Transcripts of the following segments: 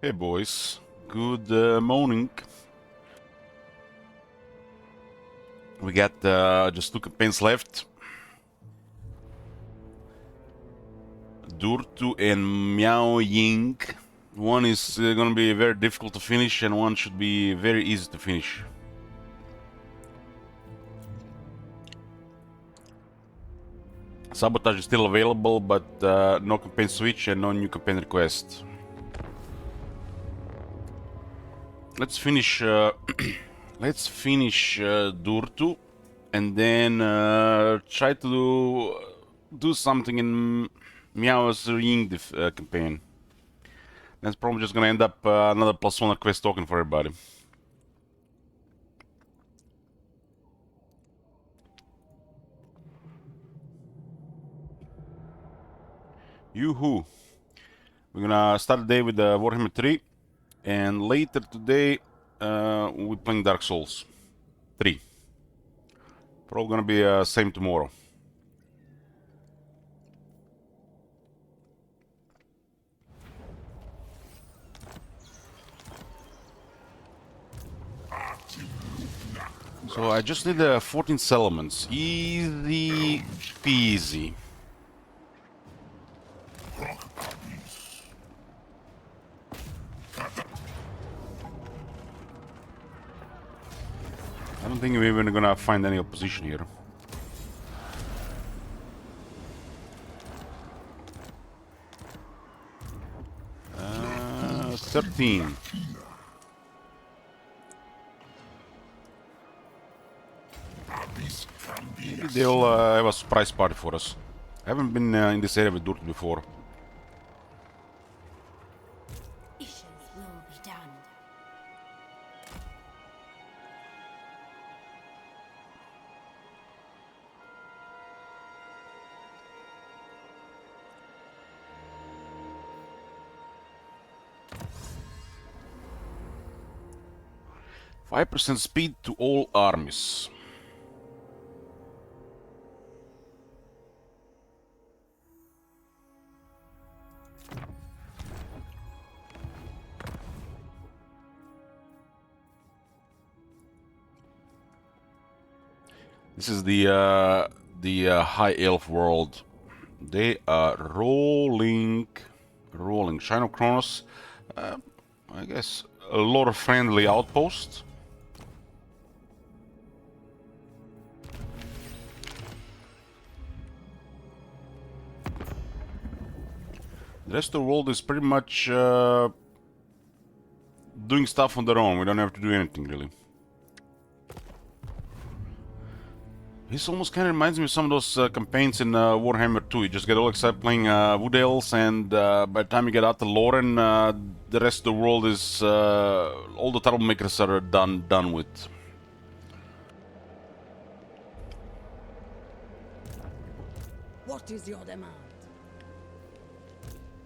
Hey boys, good morning. We got just two campaigns left. Durtu and Miao Ying. One is gonna be very difficult to finish and one should be very easy to finish. Sabotage is still available, but no campaign switch and no new campaign request. Let's finish let's finish Durtu and then try to do something in Miao's Ying campaign. That's probably just gonna end up another +1 quest token for everybody. Yoo-hoo! We're gonna start the day with Warhammer 3, and later today we're playing Dark Souls 3. Probably gonna be same tomorrow. So I just need 14 settlements. Easy peasy. I don't think we're even gonna find any opposition here. 13. Maybe they'll have a surprise party for us. I haven't been in this area with Durt before. Issues will be done. %5 speed to all armies. This is the High Elf world. They are rolling. Shine of Kronos. I guess a lot of friendly outposts. The rest of the world is pretty much doing stuff on their own. We don't have to do anything really. This almost kind of reminds me of some of those campaigns in Warhammer 2. You just get all excited playing Wood Elves, and by the time you get out to Lauren, the rest of the world is all the troublemakers are done with. What is your demand?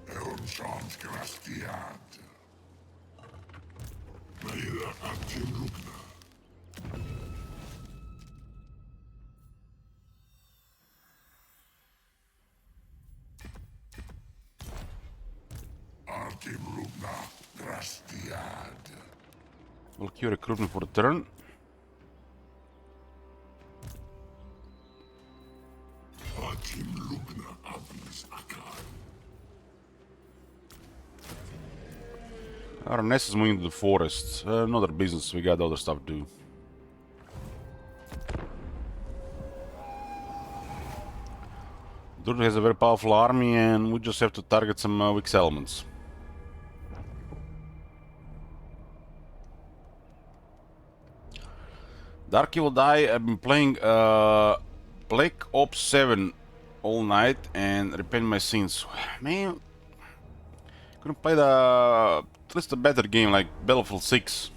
Elmshans Grastiad. Maila Artim Rugna. Artim Rugna Grastiad. We'll queue recruitment for the turn. Artim Rugna Abis Akar. Our nest is moving to the forest. Not our business, we got other stuff to do. Durtu has a very powerful army and we just have to target some weak settlements. Darky will die. I've been playing Black Ops 7 all night and repairing my scenes. Man, couldn't play at least a better game like Battlefield 6.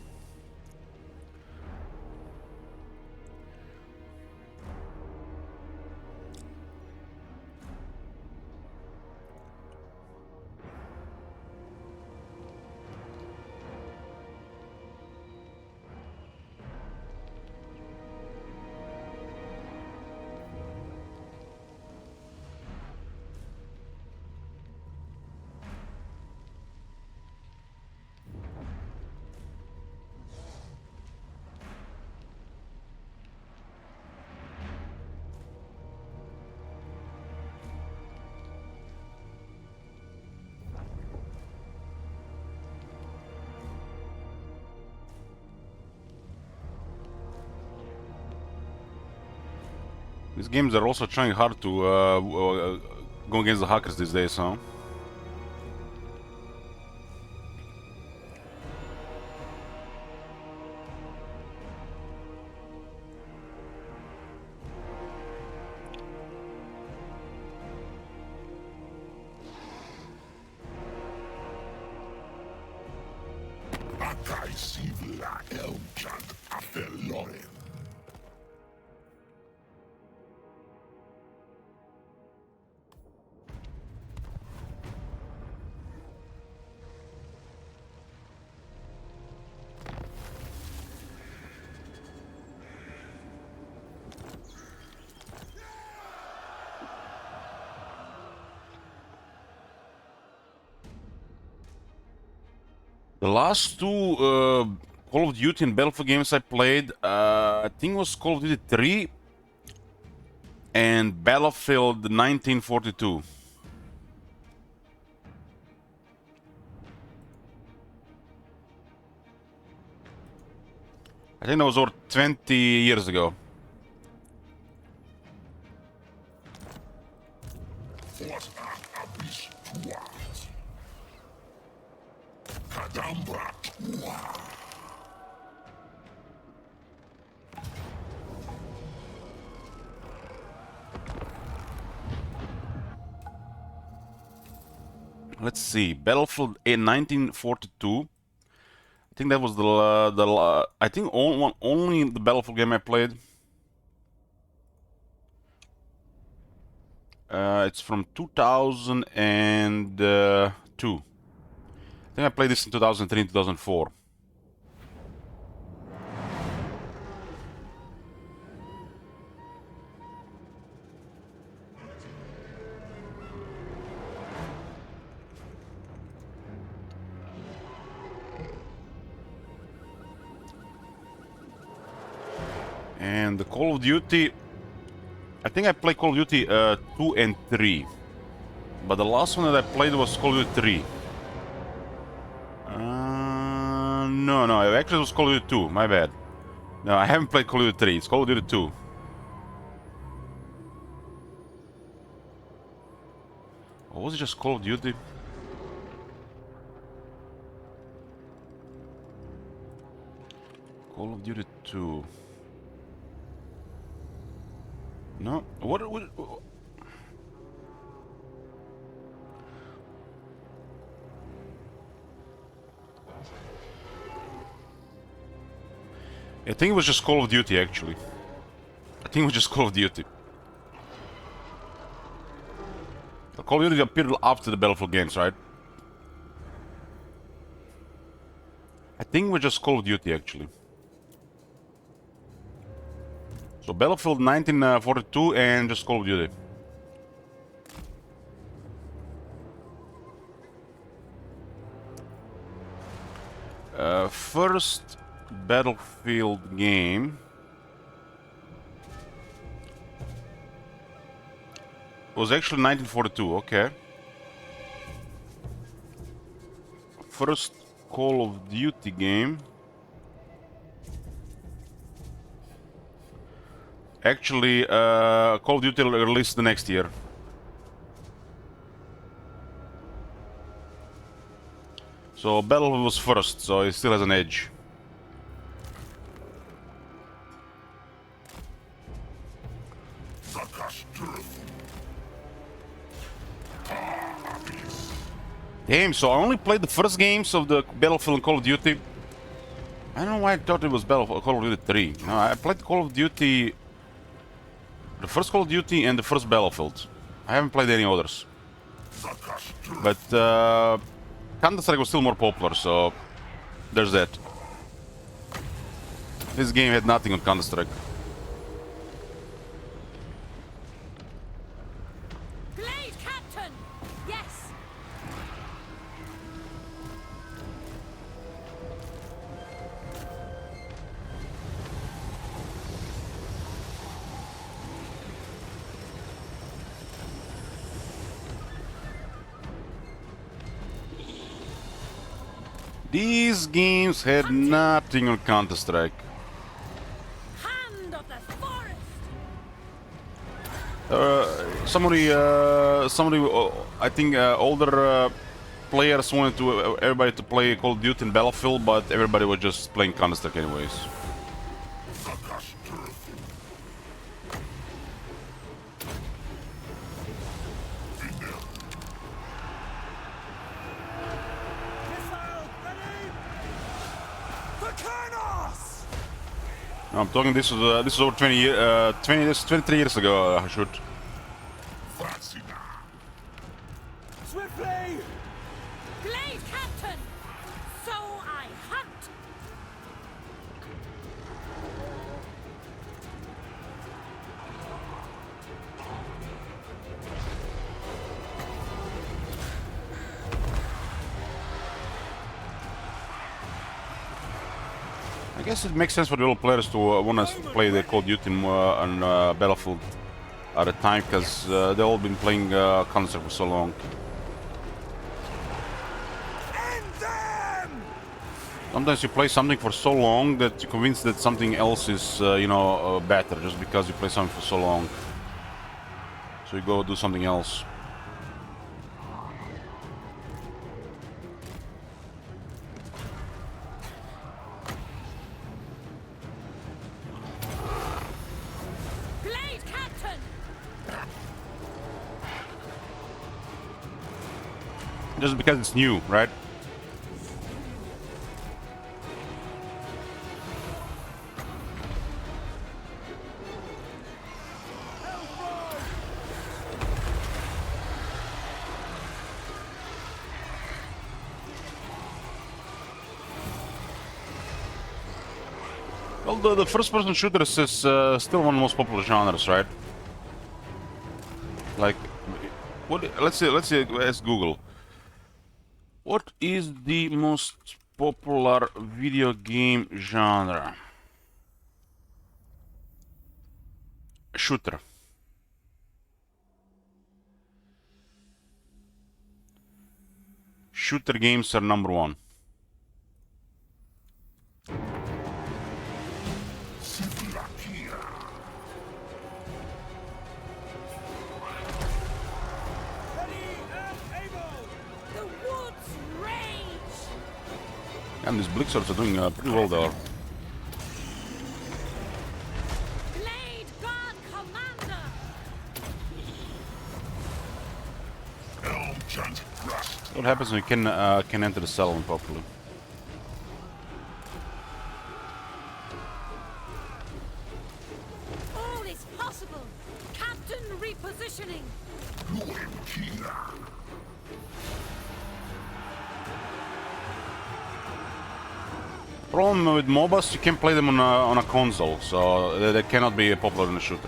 These games are also trying hard to go against the hackers these days, huh? Akai Sivla Elchant Afeloren. The last two Call of Duty and Battlefield games I played, I think it was Call of Duty 3 and Battlefield 1942. I think that was over 20 years ago. What Abyss Tuat. Kadambra Tua. Let's see, Battlefield in 1942. I think that was I think only the Battlefield game I played. It's from 2002. I think I played this in 2003 and 2004. And the Call of Duty, I think I played Call of Duty 2 and 3. But the last one that I played was Call of Duty 3. No, actually it was Call of Duty 2, my bad. No, I haven't played Call of Duty 3, it's Call of Duty 2. Or was it just Call of Duty? Call of Duty 2. No, what I think it was just Call of Duty, actually. I think it was just Call of Duty. The Call of Duty appeared after the Battlefield games, right? I think it was just Call of Duty, actually. So Battlefield 1942 and just Call of Duty. First Battlefield game was actually 1942, okay. First Call of Duty game. Actually, Call of Duty released the next year. So Battlefield was first, so it still has an edge. Damn, so I only played the first games of the Battlefield and Call of Duty. I don't know why I thought it was Call of Duty 3. No, I played Call of Duty... The first Call of Duty and the first Battlefield. I haven't played any others. But Counter-Strike was still more popular, so there's that. This game had nothing on Counter-Strike. Blade Captain! Yes! These games had nothing on Counter-Strike. Hand of the forest! I think older players wanted to everybody to play Call of Duty and Battlefield, but everybody was just playing Counter-Strike anyways. I'm talking. This is over 23 years ago. I should. Swiftly! Glade Captain! So I hunt! I guess it makes sense for the old players to want to play the Call of Duty on Battlefield at a time, because they've all been playing Counter-Strike for so long. Sometimes you play something for so long that you're convinced that something else is, better, just because you play something for so long. So you go do something else. Glade Captain! Just because it's new, right? Well, the first-person shooters is still one of the most popular genres, right? Like, what? Let's Google. What is the most popular video game genre? Shooter. Shooter games are number one. And these Blixers are doing pretty well there. Glade Guard Commander! What happens when you can enter the settlement properly? All is possible! Captain repositioning! Problem with MOBAs, you can play them on a console, so they cannot be popular in a shooter.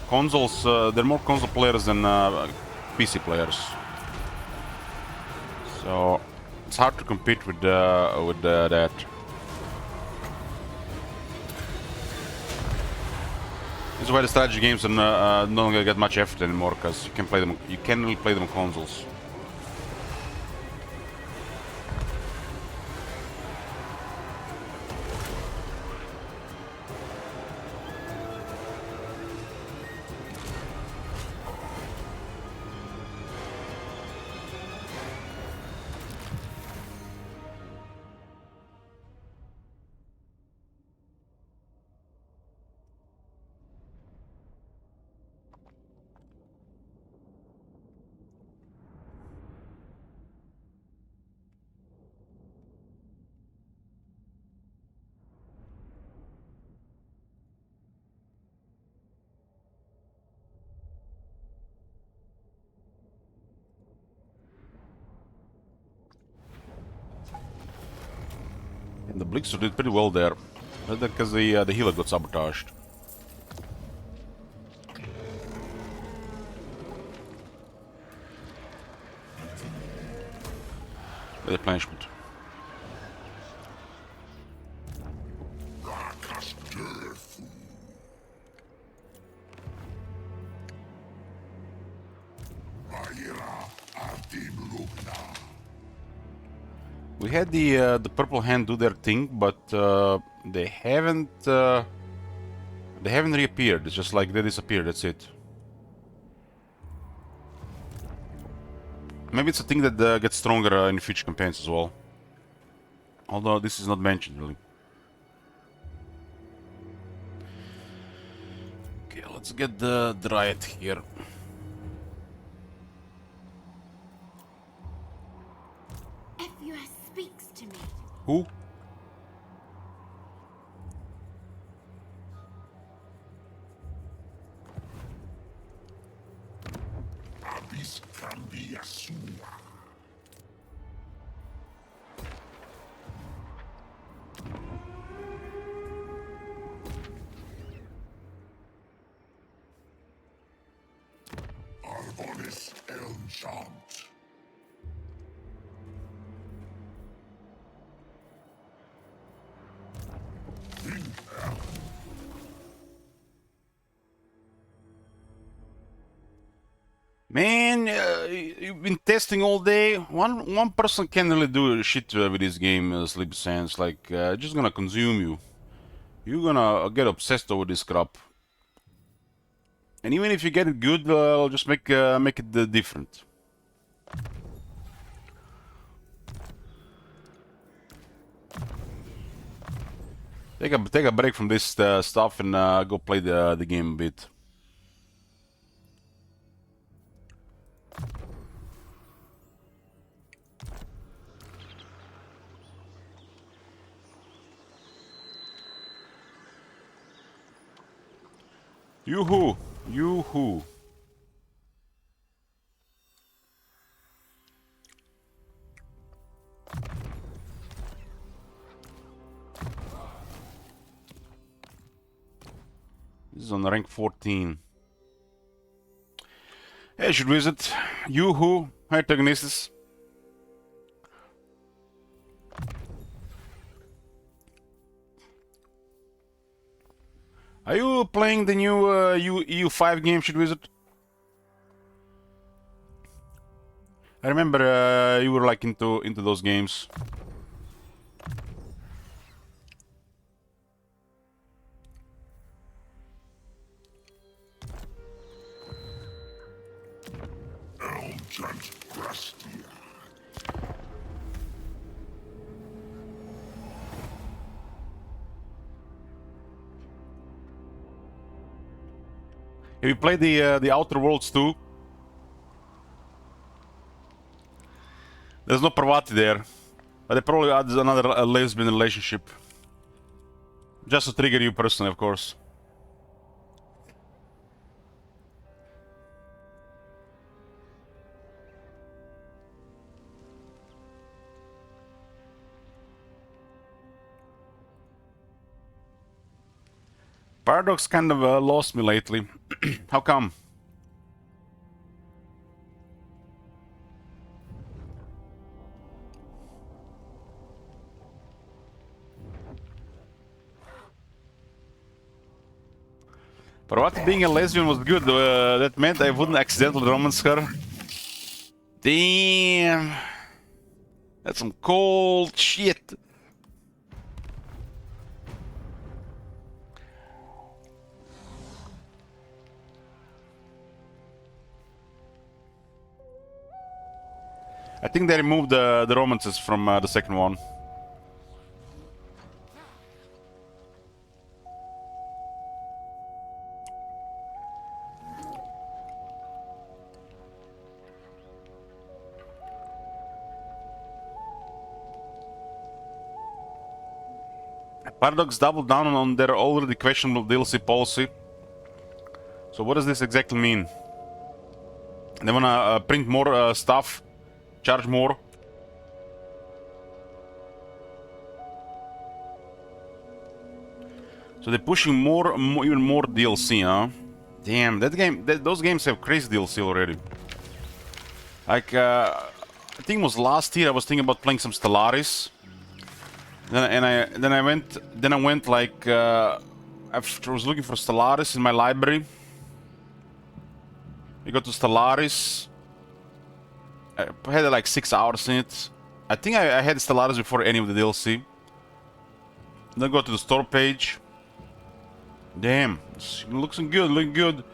Consoles, there are more console players than PC players, so it's hard to compete with that. This is why the strategy games are no longer get much effort anymore, because you can really play them on consoles. And the Blixer did pretty well there, because the healer got sabotaged. Replenishment. We had the Purple Hand do their thing, but they haven't They haven't reappeared. It's just like they disappeared. That's it. Maybe it's a thing that gets stronger in future campaigns as well. Although this is not mentioned really. Okay, let's get the Dryad here. FUS speaks to me. Who? Abyss Cambiasua. Arbonis Elmchant. Man, you've been testing all day. One person can't really do shit with this game, Sleepy Sands. Like, just gonna consume you. You're gonna get obsessed over this crap. And even if you get it good, I'll just make it different. Take a break from this stuff and go play the game a bit. Yoo-hoo! Yoo-hoo! This is on rank 14. Hey, I should visit. Yoo-hoo! Hi, Tagnesis. Are you playing the new EU5 game, Should Wizard? I remember you were like into those games. Elmchant Grastia. Have you played the Outer Worlds too? There's no Parvati there, but they probably add another lesbian relationship. Just to trigger you personally, of course. Paradox kind of lost me lately. How come? Parvati being a lesbian was good. That meant I wouldn't accidentally romance her. Damn. That's some cold shit. I think they removed the romances from the second one. Paradox doubled down on their already questionable DLC policy. So what does this exactly mean? They wanna print more stuff? Charge more? So they're pushing even more DLC, huh? Damn, those games have crazy DLC already. Like, I think it was last year I was thinking about playing some Stellaris. Then I went like, I was looking for Stellaris in my library. I got to Stellaris. I had like 6 hours in it. I think I had Stellaris before any of the DLC. Then go to the store page. Damn, it's looking good, looking good.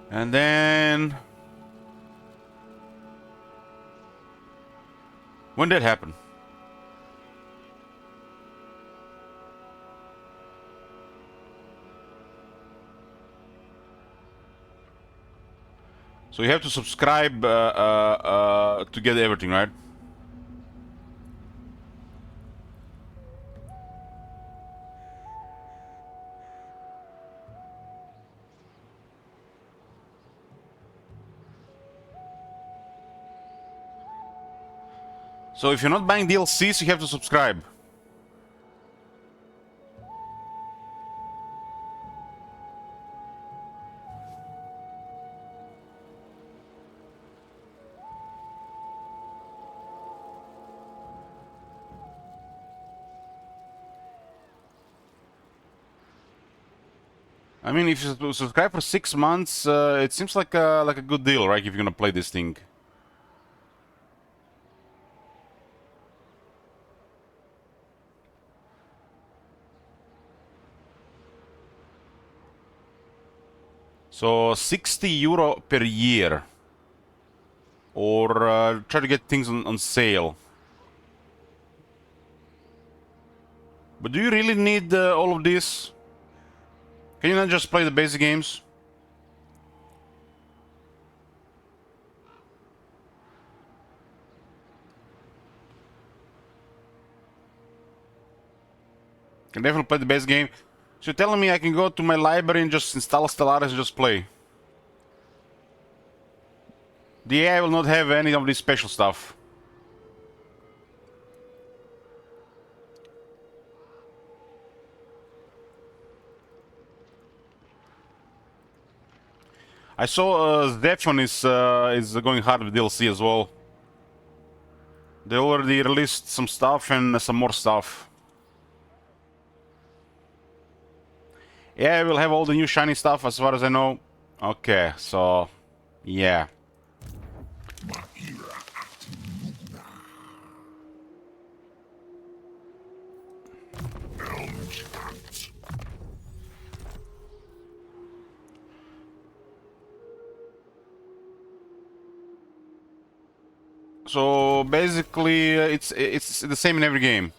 And then... When did that happen? So you have to subscribe to get everything, right? So if you're not buying DLCs, you have to subscribe. I mean, if you subscribe for 6 months, it seems like a good deal, right? If you're gonna play this thing. So 60 euro per year, or try to get things on sale. But do you really need all of this? Can you not just play the basic games? Can definitely play the basic game. So you're telling me I can go to my library and just install Stellaris and just play? The AI will not have any of this special stuff. I saw Zephon is going hard with DLC as well. They already released some stuff and some more stuff. Yeah, we'll have all the new shiny stuff as far as I know. Okay, so yeah. So basically, it's the same in every game.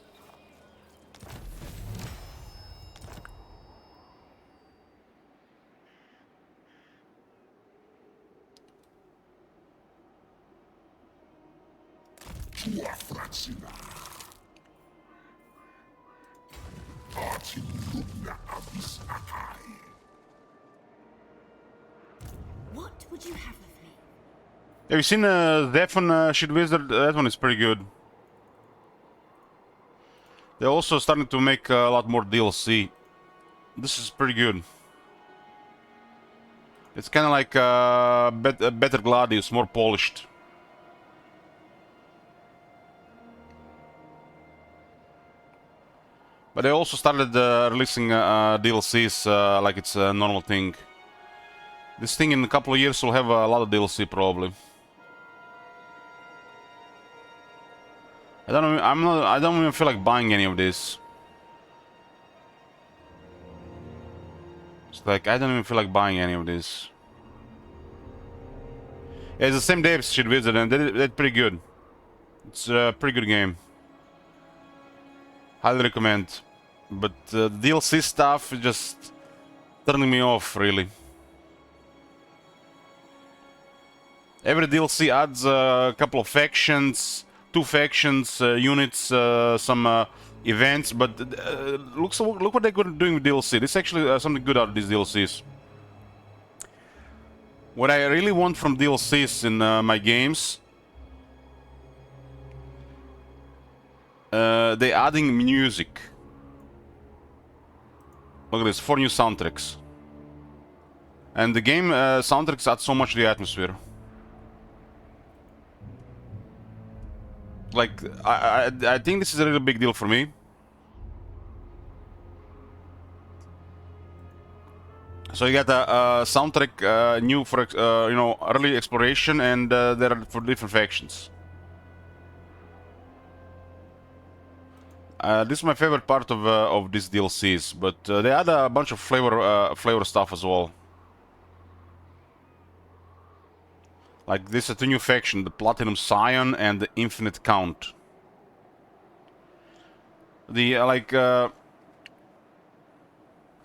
What would you have of me? Have you seen Zephon Shit Wizard? That one is pretty good. They're also starting to make a lot more DLC. This is pretty good. It's kind of like a better Gladius, more polished. But they also started releasing DLCs like it's a normal thing. This thing in a couple of years will have a lot of DLC probably. I don't even feel like buying any of this. It's like I don't even feel like buying any of this. Yeah, it's the same day as Shit Wizard, and they're pretty good. It's a pretty good game. Highly recommend. But the DLC stuff is just turning me off, really. Every DLC adds a couple of factions, 2 factions, units, some events, but look what they're doing with DLC. This is actually something good out of these DLCs. What I really want from DLCs in my games, they're adding music. Look at this, 4 new soundtracks. And the game soundtracks add so much to the atmosphere. Like, I think this is a really big deal for me. So you got a soundtrack new for you know, early exploration, and there are for different factions. This is my favorite part of these DLCs, but they add a bunch of flavor stuff as well. Like this is a new faction, the Platinum Scion and the Infinite Count. The I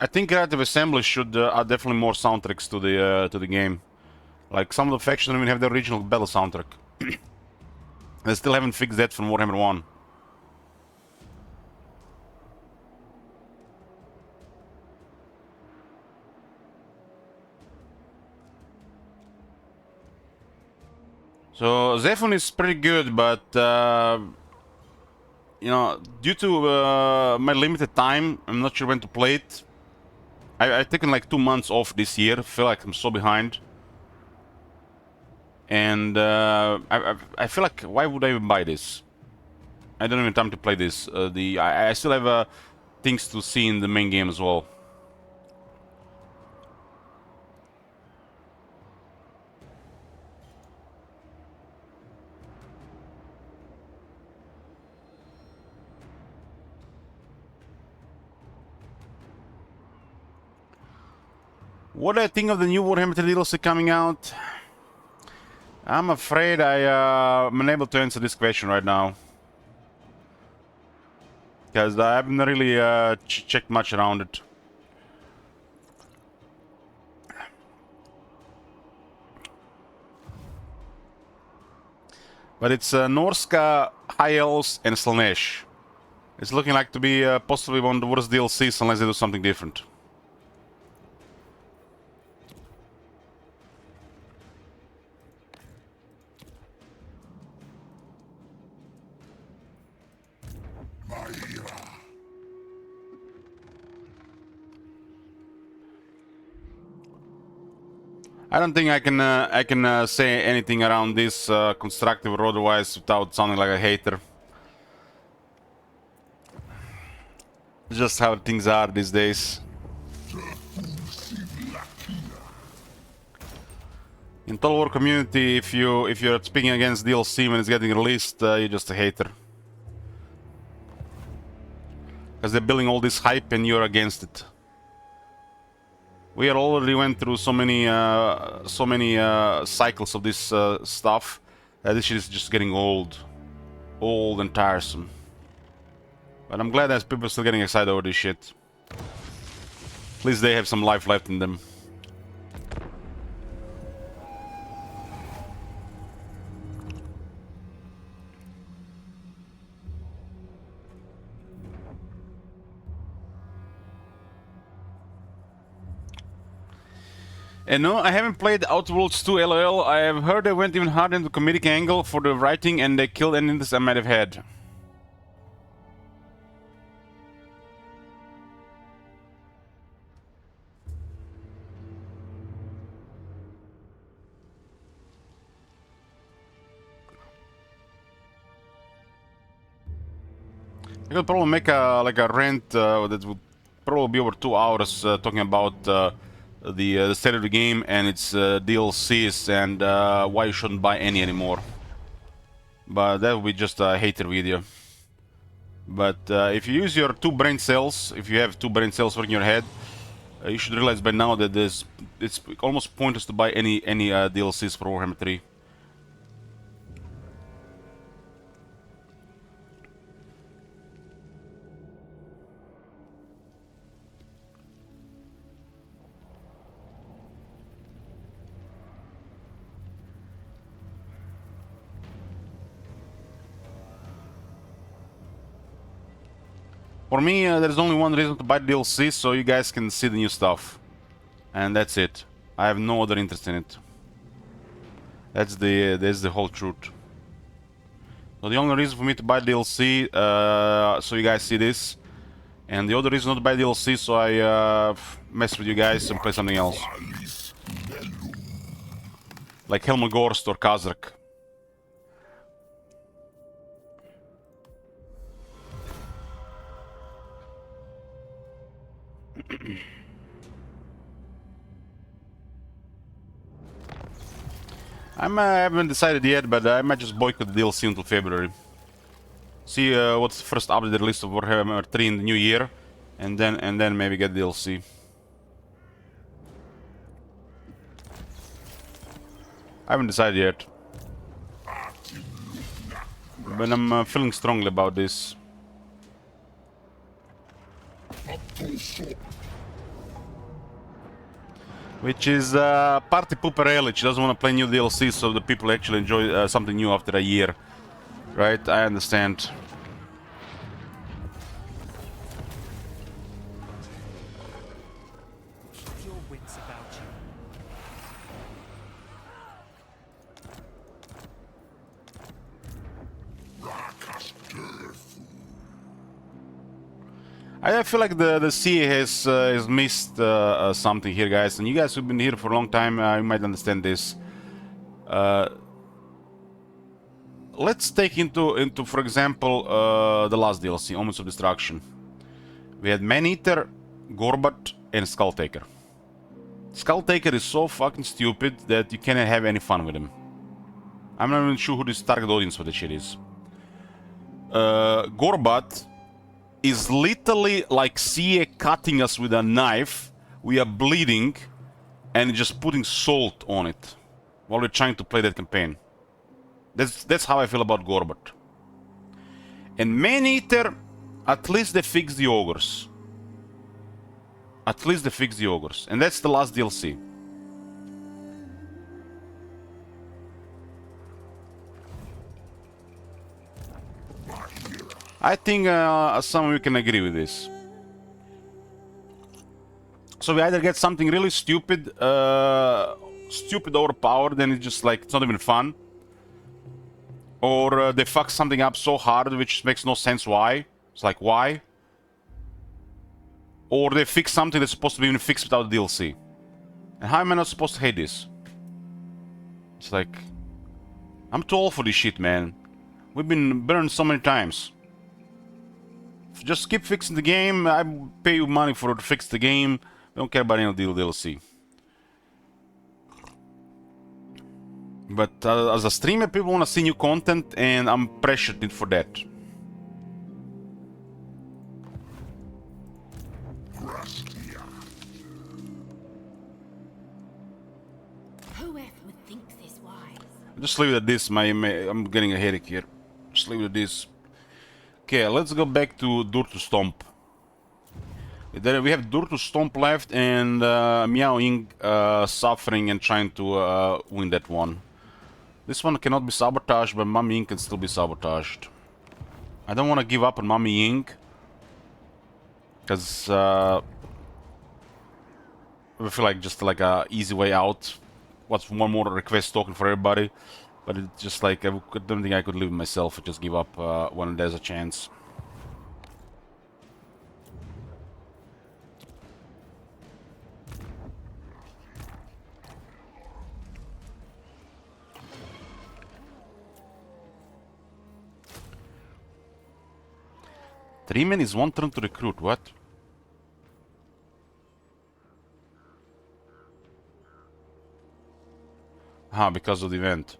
think Creative Assembly should add definitely more soundtracks to the game. Like some of the factions don't even have the original battle soundtrack. They still haven't fixed that from Warhammer 1. So Zephon is pretty good, but you know, due to my limited time, I'm not sure when to play it. I've taken like 2 months off this year. I feel like I'm so behind, and I feel like why would I even buy this? I don't even have time to play this. I still have things to see in the main game as well. What do I think of the new Warhammer 3 DLC coming out? I'm afraid I'm unable to answer this question right now. Because I haven't really checked much around it. But it's Norska, High Elves, and Slaanesh. It's looking like to be possibly one of the worst DLCs unless they do something different. I don't think I can say anything around this constructive or otherwise without sounding like a hater. Just how things are these days. In Total War community, if you're speaking against DLC when it's getting released, you're just a hater. Because they're building all this hype and you're against it. We already went through so many cycles of this stuff. This shit is just getting old and tiresome. But I'm glad that people are still getting excited over this shit. At least they have some life left in them. And no, I haven't played Outer Worlds 2 LOL. I have heard they went even harder into comedic angle for the writing and they killed any interest I might have had. I could probably make a rant that would probably be over 2 hours talking about the state of the game and its DLCs and why you shouldn't buy any anymore. But that would be just a hater video. But if you use your 2 brain cells, if you have 2 brain cells working in your head, you should realize by now that it's almost pointless to buy any DLCs for Warhammer 3. For me, there's only one reason to buy DLC, so you guys can see the new stuff. And that's it. I have no other interest in it. That's the whole truth. So the only reason for me to buy DLC, so you guys see this. And the other reason not to buy DLC, so I mess with you guys and play something else. Like Helmgorst or Kazrak. I haven't decided yet, but I might just boycott the DLC until February. See what's the first update release of Warhammer 3 in the new year, and then maybe get DLC. I haven't decided yet, but I'm feeling strongly about this. Which is Party Pooper Elich doesn't want to play new DLC, so the people actually enjoy something new after a year. Right? I understand. Keep your wits about you. I feel like the CA has missed something here, guys, and you guys who've been here for a long time, you might understand this. Let's take into for example the last DLC, Omens of Destruction. We had Maneater, Gorbat, and Skulltaker. Skulltaker is so fucking stupid that you cannot have any fun with him. I'm not even sure who this target audience for the shit is. Gorbat is literally like CA cutting us with a knife. We are bleeding and just putting salt on it while we're trying to play that campaign. That's how I feel about Gorbat. And Maneater, at least they fixed the ogres. At least they fixed the ogres. And that's the last DLC. I think some of you can agree with this. So we either get something really stupid, stupid overpowered, and it's just like, it's not even fun. Or they fuck something up so hard, which makes no sense why. It's like, why? Or they fix something that's supposed to be even fixed without the DLC. And how am I not supposed to hate this? It's like, I'm too old for this shit, man. We've been burned so many times. Just keep fixing the game. I pay you money for to fix the game. I don't care about any DLC. But as a streamer, people want to see new content, and I'm pressured for that. Whoever would think this wise? Just leave it at this. I'm getting a headache here. Just leave it at this. Okay, let's go back to Durtu Stomp. There we have Durtu Stomp left, and Miao Ying suffering and trying to win that one. This one cannot be sabotaged, but Mami Ying can still be sabotaged. I don't want to give up on Mami Ying, because I feel like just like a easy way out. What's one more request token for everybody? But it's just like, I don't think I could live myself and just give up when there's a chance. Three men is one turn to recruit, what? Ah, because of the event.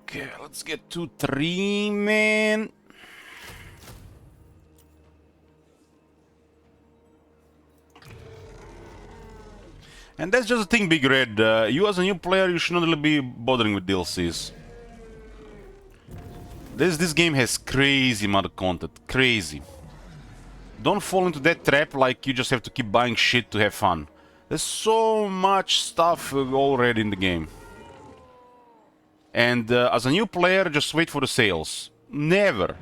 Okay, let's get to 3 men. And that's just the thing, Big Red. You as a new player, you should not really be bothering with DLCs. This game has crazy amount of content. Crazy. Don't fall into that trap like you just have to keep buying shit to have fun. There's so much stuff already in the game. And as a new player, just wait for the sales. Never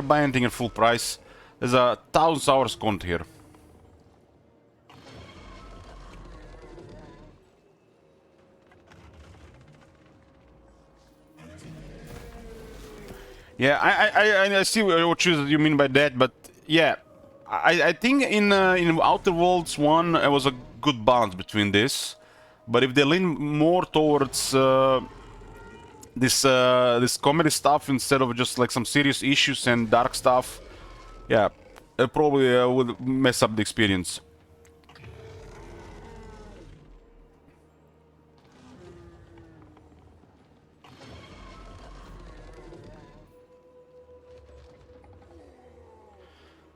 buy anything at full price. There's 1,000 hours content here. Yeah, I see what you mean by that, but yeah, I think in Outer Worlds 1 it was a good balance between this, but if they lean more towards this comedy stuff instead of just like some serious issues and dark stuff, yeah, probably would mess up the experience.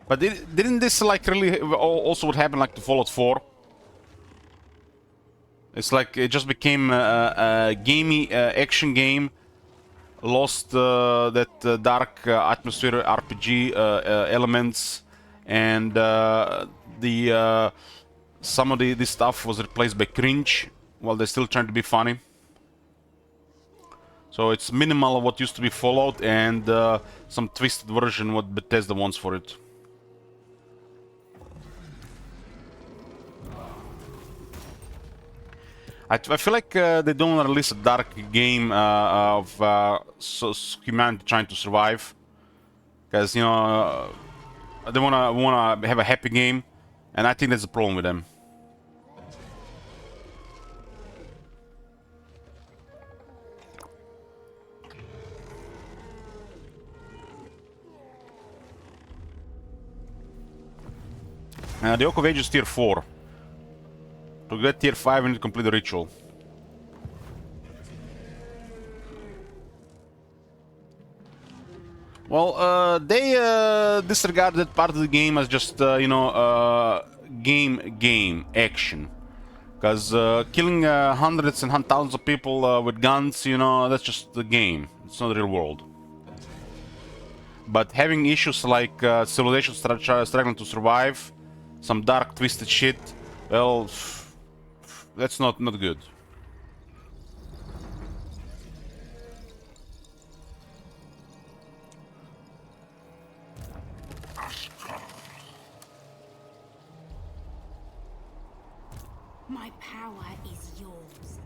But didn't this like really also what happened like to Fallout 4? It's like it just became a gamey action game, lost that dark atmosphere, RPG elements, and some of the stuff was replaced by cringe, while they're still trying to be funny. So it's minimal of what used to be Fallout and some twisted version what Bethesda wants for it. I feel like they don't want to release a dark game of humanity trying to survive, because you know they wanna have a happy game, and I think that's the problem with them. The Oak of Ages tier 4. To get tier 5, we need to complete the ritual. Well, they disregard that part of the game as just, you know, game action. Because killing hundreds and thousands of people with guns, you know, that's just the game. It's not the real world. But having issues like civilization struggling to survive, some dark, twisted shit, well, that's not good. My power is yours.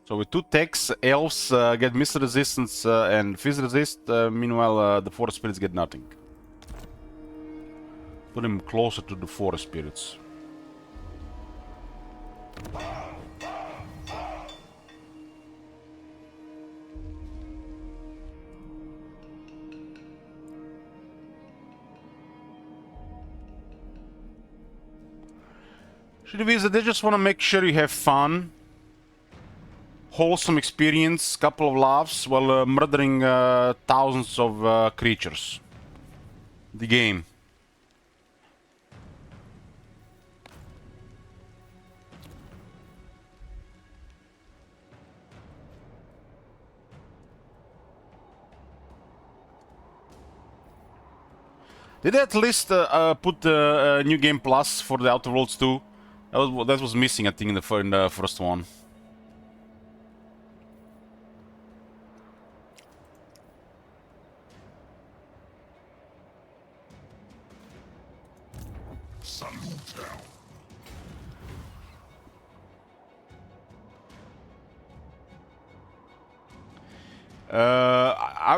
So with 2 techs, elves get mist resistance and fizz resist. Meanwhile, the forest spirits get nothing. Put him closer to the forest spirits. Shidivisa, they just want to make sure you have fun. Wholesome experience, couple of laughs, while murdering thousands of creatures. The game. Did they at least put New Game Plus for the Outer Worlds 2? That was missing, I think, in the first one.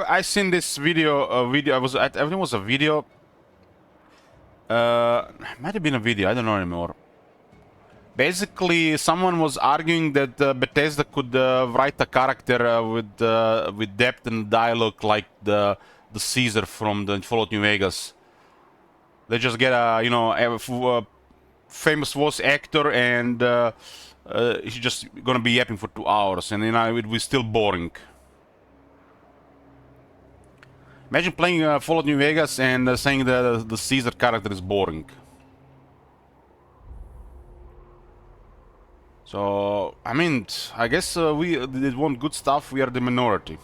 I seen this video. I think it was a video. Might have been a video. I don't know anymore. Basically, someone was arguing that Bethesda could write a character with depth and dialogue like the Caesar from the Fallout New Vegas. They just get a a famous voice actor and he's just gonna be yapping for 2 hours, and it will be still boring. Imagine playing Fallout New Vegas and saying that the Caesar character is boring. So, I mean, I guess we did want good stuff, we are the minority.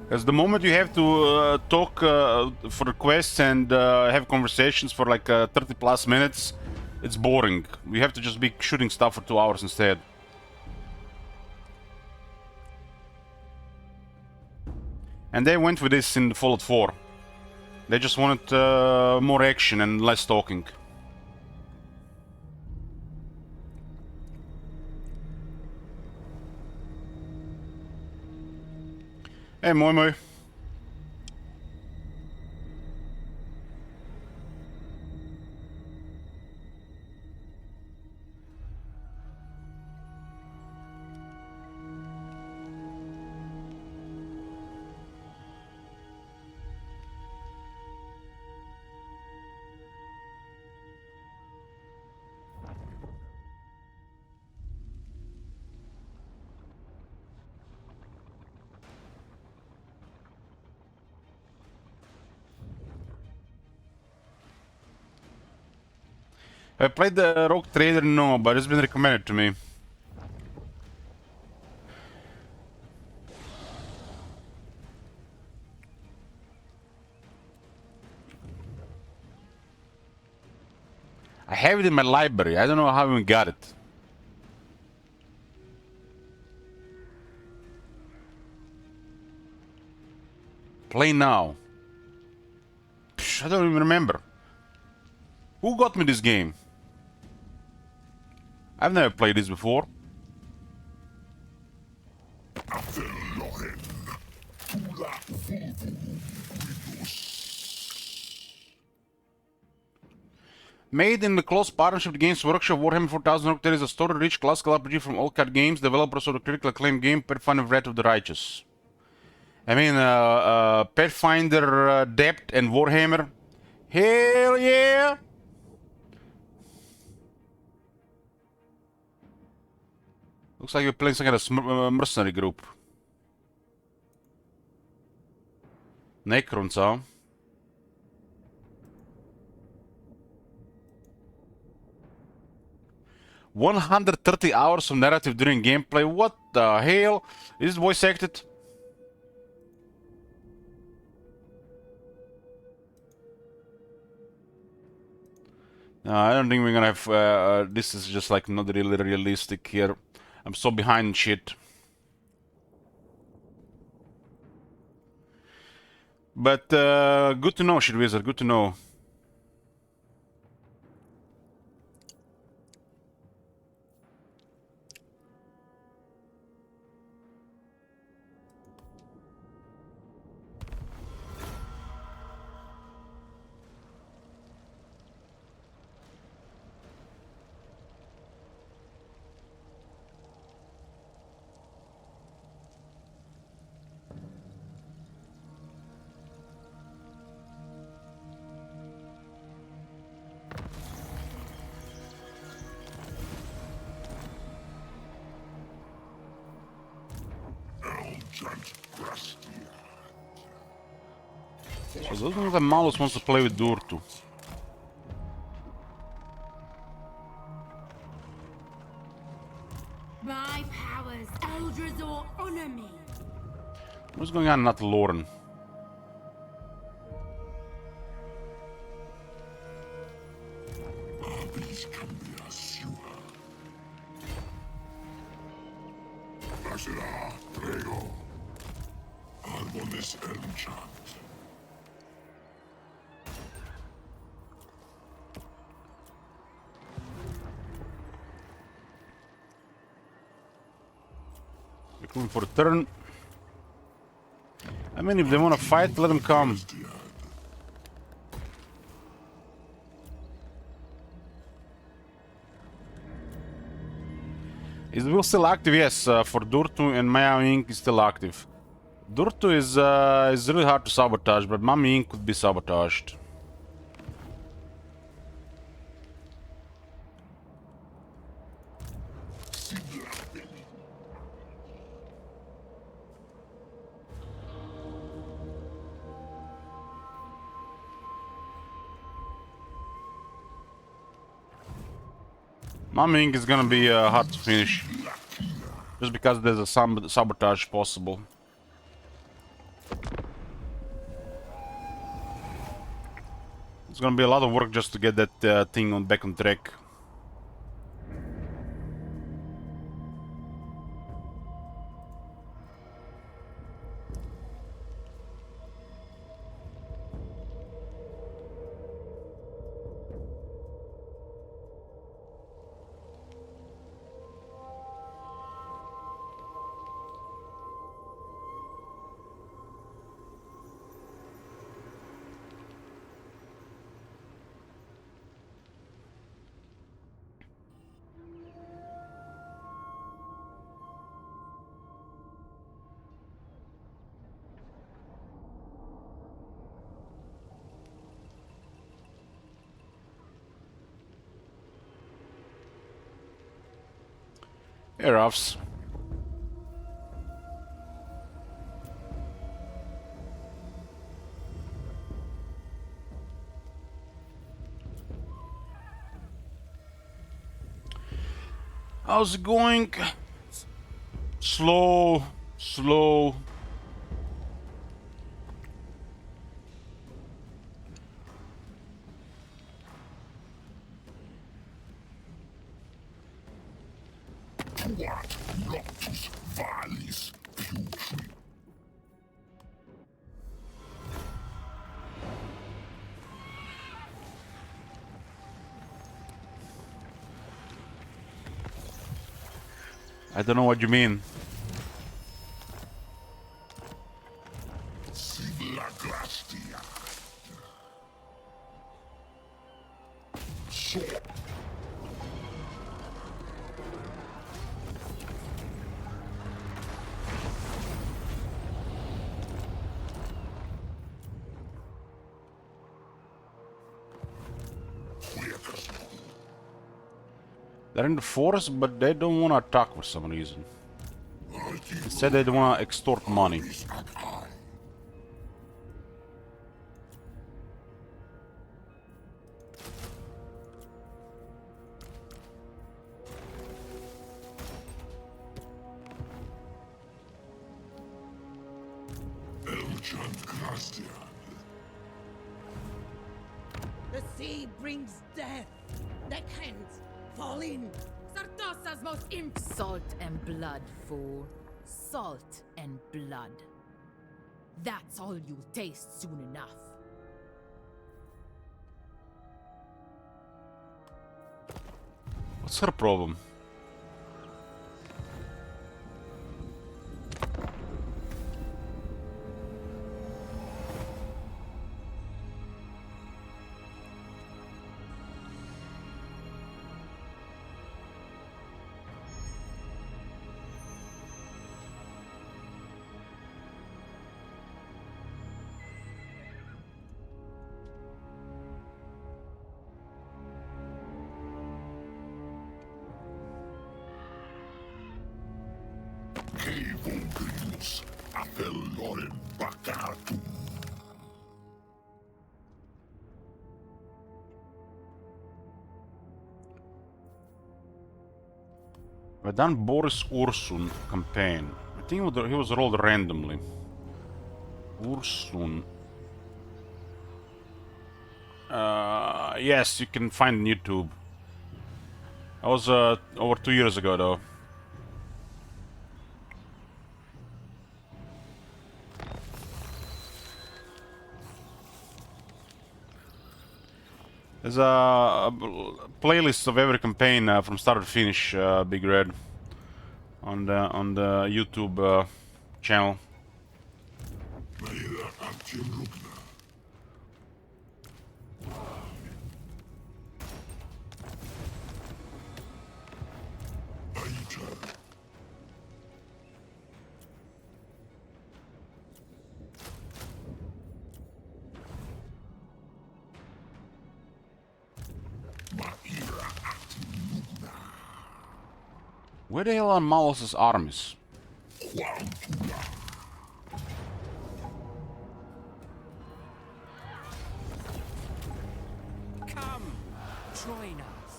Because the moment you have to talk for requests and have conversations for like 30 plus minutes, it's boring. We have to just be shooting stuff for 2 hours instead. And they went with this in Fallout 4. They just wanted more action and less talking. Hey, moi moi. I played the Rogue Trader, no, but it's been recommended to me. I have it in my library. I don't know how I even got it. Play now. Psh, I don't even remember. Who got me this game? I've never played this before. Made in the close partnership with Games Workshop, Warhammer 4000 Rogue Trader is a story-rich classical RPG from All Cat Games, developers of the critically acclaimed game Pathfinder Wrath of the Righteous. I mean, Pathfinder Depth and Warhammer. Hell yeah! Looks like you're playing some kind of mercenary group. Necrons, huh? "130 hours of narrative during gameplay. What the hell? Is it voice acted?" No, I don't think we're gonna have. This is just like not really realistic here. I'm so behind shit. But good to know, shit wizard. Good to know. So those ones that Malus wants to play with Durtu. My powers, Eldrazor, honor me. What's going on, not Lauren? Abis cambia sua. Nascerá, prego. Albonis enchant. They're coming for a turn. I mean, if they want to fight, let them come. Is the wheel still active? Yes, for Durtu and Maya Ink is still active. Durtu is really hard to sabotage, but Mami Ink could be sabotaged. Mami Ink is gonna be hard to finish. Just because there's a sabotage possible. It's gonna be a lot of work just to get that thing back on track. Hey, Ruffs. How's it going? Slow, slow. What noctus valis putri? I don't know what you mean. Sibla Glastia. Sword. They're in the forest, but they don't want to attack for some reason. Instead, they want to extort money. Elchant Gracia. The sea brings death. Deckhands, fall in. Sartosa's most salt and blood, fool. Salt and blood. That's all you'll taste soon enough. What's her problem? Cavogrius. Afelloren Bacatum. We've done Boris Ursun campaign. I think he was rolled randomly. Ursun. Yes, you can find on YouTube. That was over 2 years ago, though. There's a playlist of every campaign from start to finish, Big Red, on the YouTube channel. Maeda Actium Rugna. Aita. Maera Actium Rugna. Where the hell are Malus's armies? Quantula. Come, join us.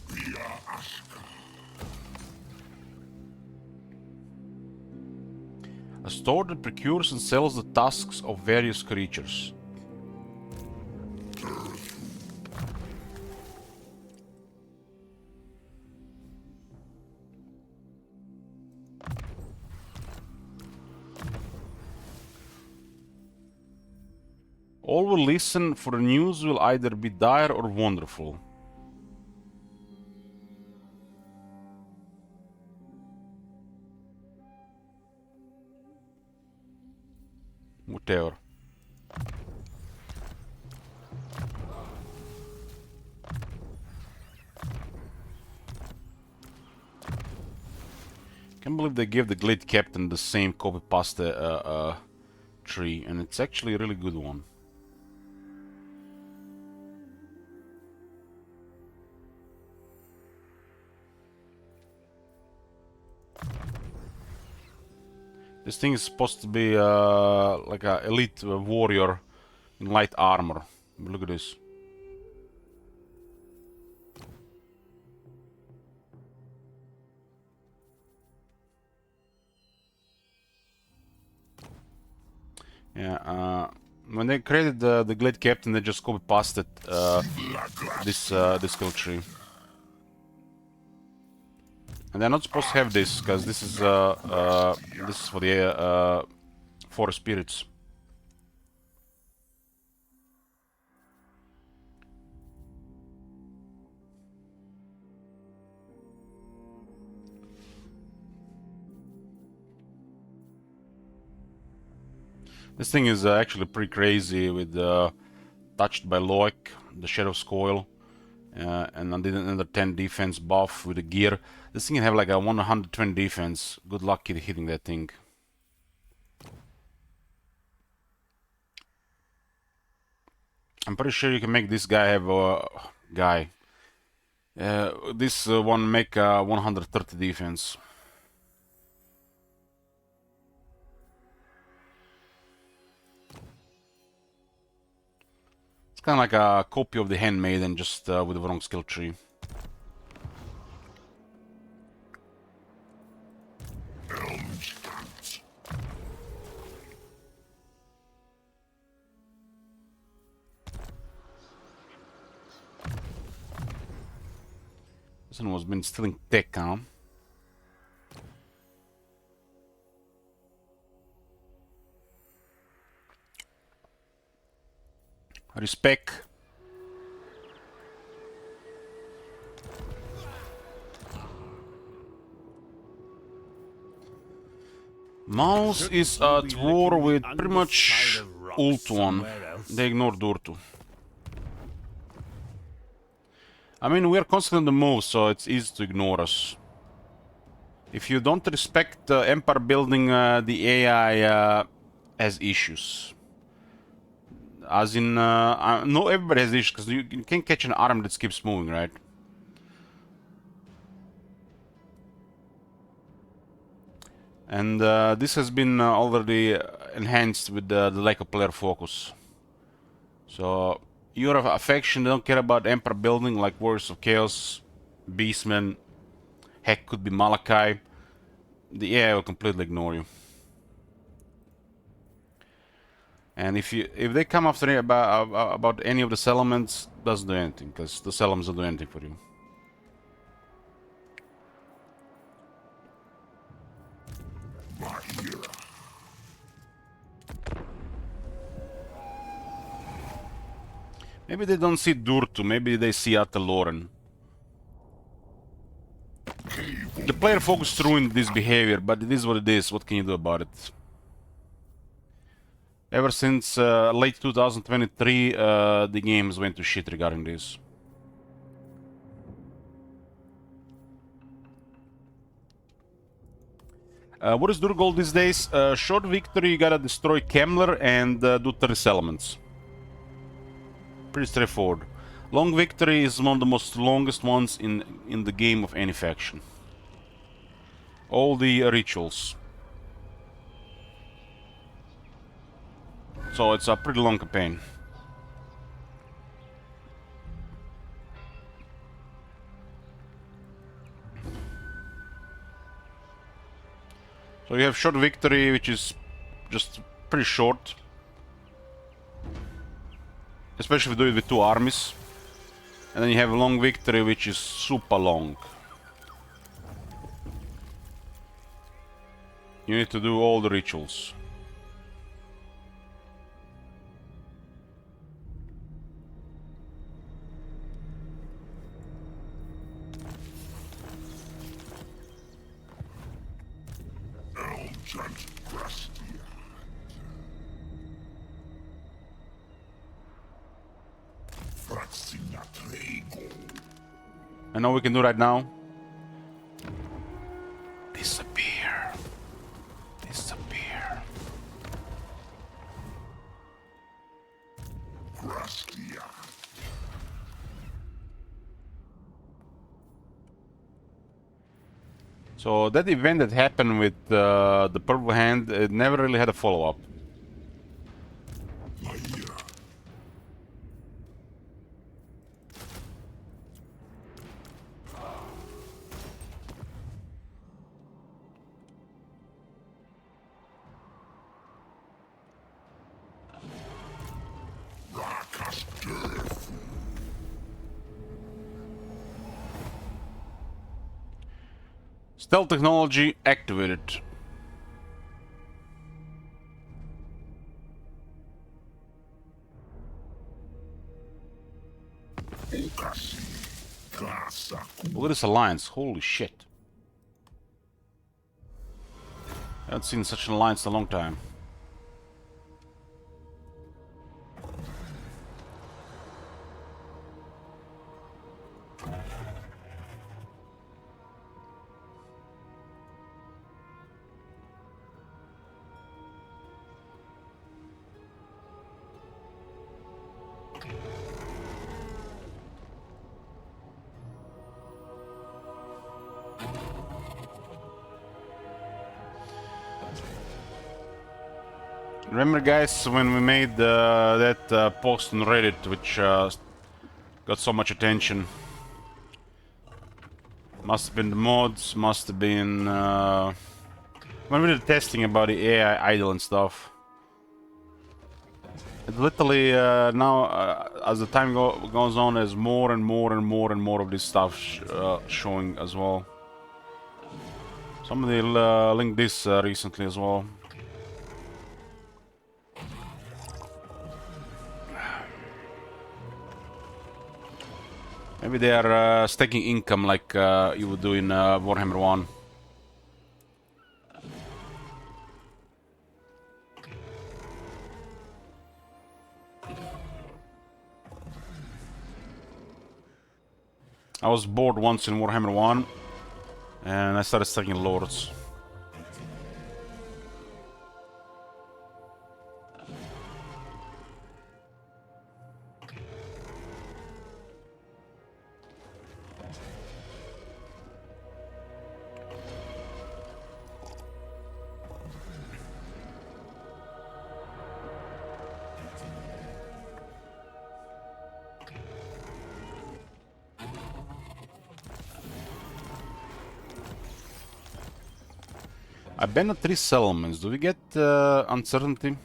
Via Ashka. A store that procures and sells the tusks of various creatures. All will listen, for the news will either be dire or wonderful. Whatever. Can't believe they gave the Glade Captain the same copy-paste tree, and it's actually a really good one. This thing is supposed to be like a elite warrior in light armor. Look at this. Yeah, when they created the Glade Captain, they just copy pasted this skill tree. And they're not supposed to have this, because this is for the forest spirits. This thing is actually pretty crazy with touched by Loic, the Shadow's Coil, and another 10 defense buff with the gear. This thing can have like a 120 defense. Good luck hitting that thing. I'm pretty sure you can make this guy have a this one make 130 defense. It's kind of like a copy of the Handmaiden, just with the wrong skill tree. This one was been stealing tech, huh? Respect. Mouse is at war with pretty much Ultuan. They ignore Durtu. I mean, we're constantly on the move, so it's easy to ignore us. If you don't respect Empire building, the AI has issues. As in, no, everybody has issues, because you can't catch an arm that keeps moving, right? And this has been already enhanced with the lack of player focus. So, you're of affection, they don't care about Emperor building, like Warriors of Chaos, Beastmen, heck, could be Malachi. The AI will completely ignore you. And if they come after you about any of the settlements, doesn't do anything, because the settlements don't do anything for you. Maybe they don't see Durtu, maybe they see Ataloran. The player focus ruined this behavior, but it is what it is. What can you do about it? Ever since late 2023, the games went to shit regarding this. What is Dur goal these days? Short victory, you gotta destroy Kemler and do 30 settlements. Pretty straightforward. Long victory is one of the most longest ones in the game of any faction. All the rituals. So it's a pretty long campaign. So you have short victory, which is just pretty short. Especially if you do it with two armies. And then you have a long victory, which is super long. You need to do all the rituals. I know we can do right now. Disappear. Disappear. So that event that happened with the Purple Hand, it never really had a follow-up. Maira. Rakas death. Stealth technology activated. Okasi. Kasa. Look at this alliance, holy shit. I haven't seen such an alliance in a long time. Remember, guys, when we made that post on Reddit, which got so much attention? Must have been the mods, must have been when we did testing about the AI idol and stuff. It literally now, as the time goes on, there's more and more and more and more of this stuff showing as well. Somebody linked this recently as well. Maybe they are staking income like you would do in Warhammer 1. I was bored once in Warhammer 1 and I started staking lords. I banned 3 settlements. Do we get uncertainty?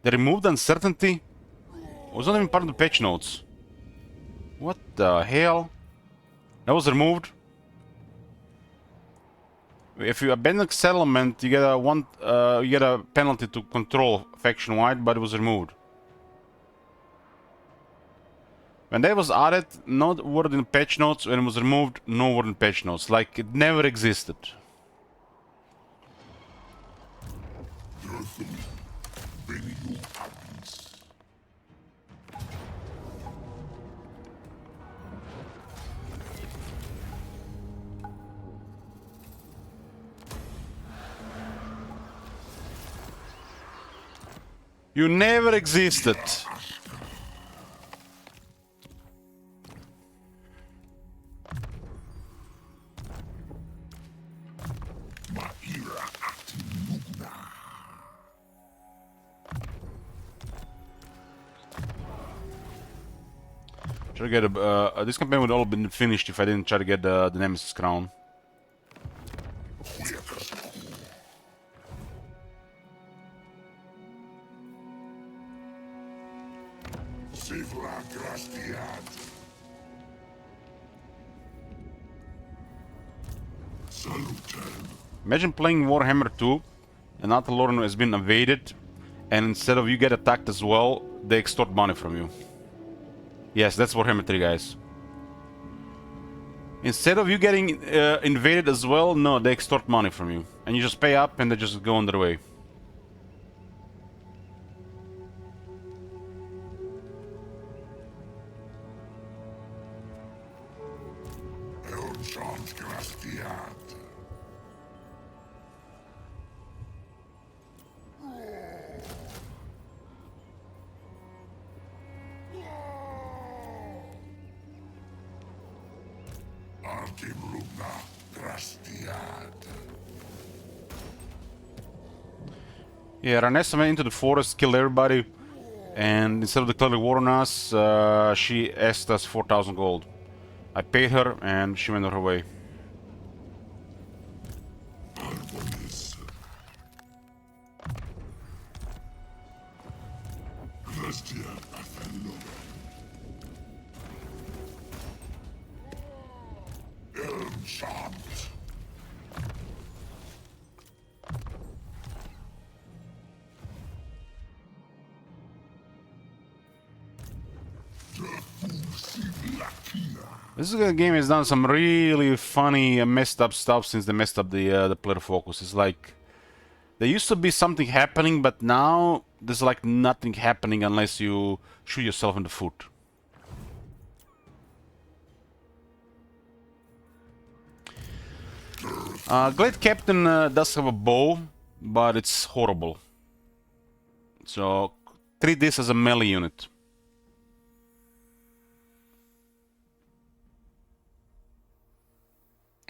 They removed uncertainty? Was not even part of the patch notes. What the hell? That was removed? If you abandon a settlement, you get a penalty to control faction wide, but it was removed. When that was added, no word in patch notes. When it was removed, no word in patch notes. Like it never existed. Beni Abis. You never existed. Maira Atinugna. Try to get a. This campaign would all have been finished if I didn't try to get the Nemesis crown. Sivla Grastiad. Salutem. Imagine playing Warhammer 2 and Atalorn has been invaded, and instead of you get attacked as well, they extort money from you. Yes, that's Warhammer 3, guys. Instead of you getting invaded as well, no, they extort money from you. And you just pay up and they just go on their way. Elchant Grastiad. Artim Lugna. Krastiad. Yeah, Ranessa went into the forest, killed everybody, and instead of declaring war on us, she asked us 4,000 gold. I paid her, and she went on her way. Arbonis. Krastiad Athello. Elmshot. This game has done some really funny, messed up stuff since they messed up the player focus. It's like there used to be something happening, but now there's like nothing happening unless you shoot yourself in the foot. Glade Captain does have a bow, but it's horrible. So treat this as a melee unit.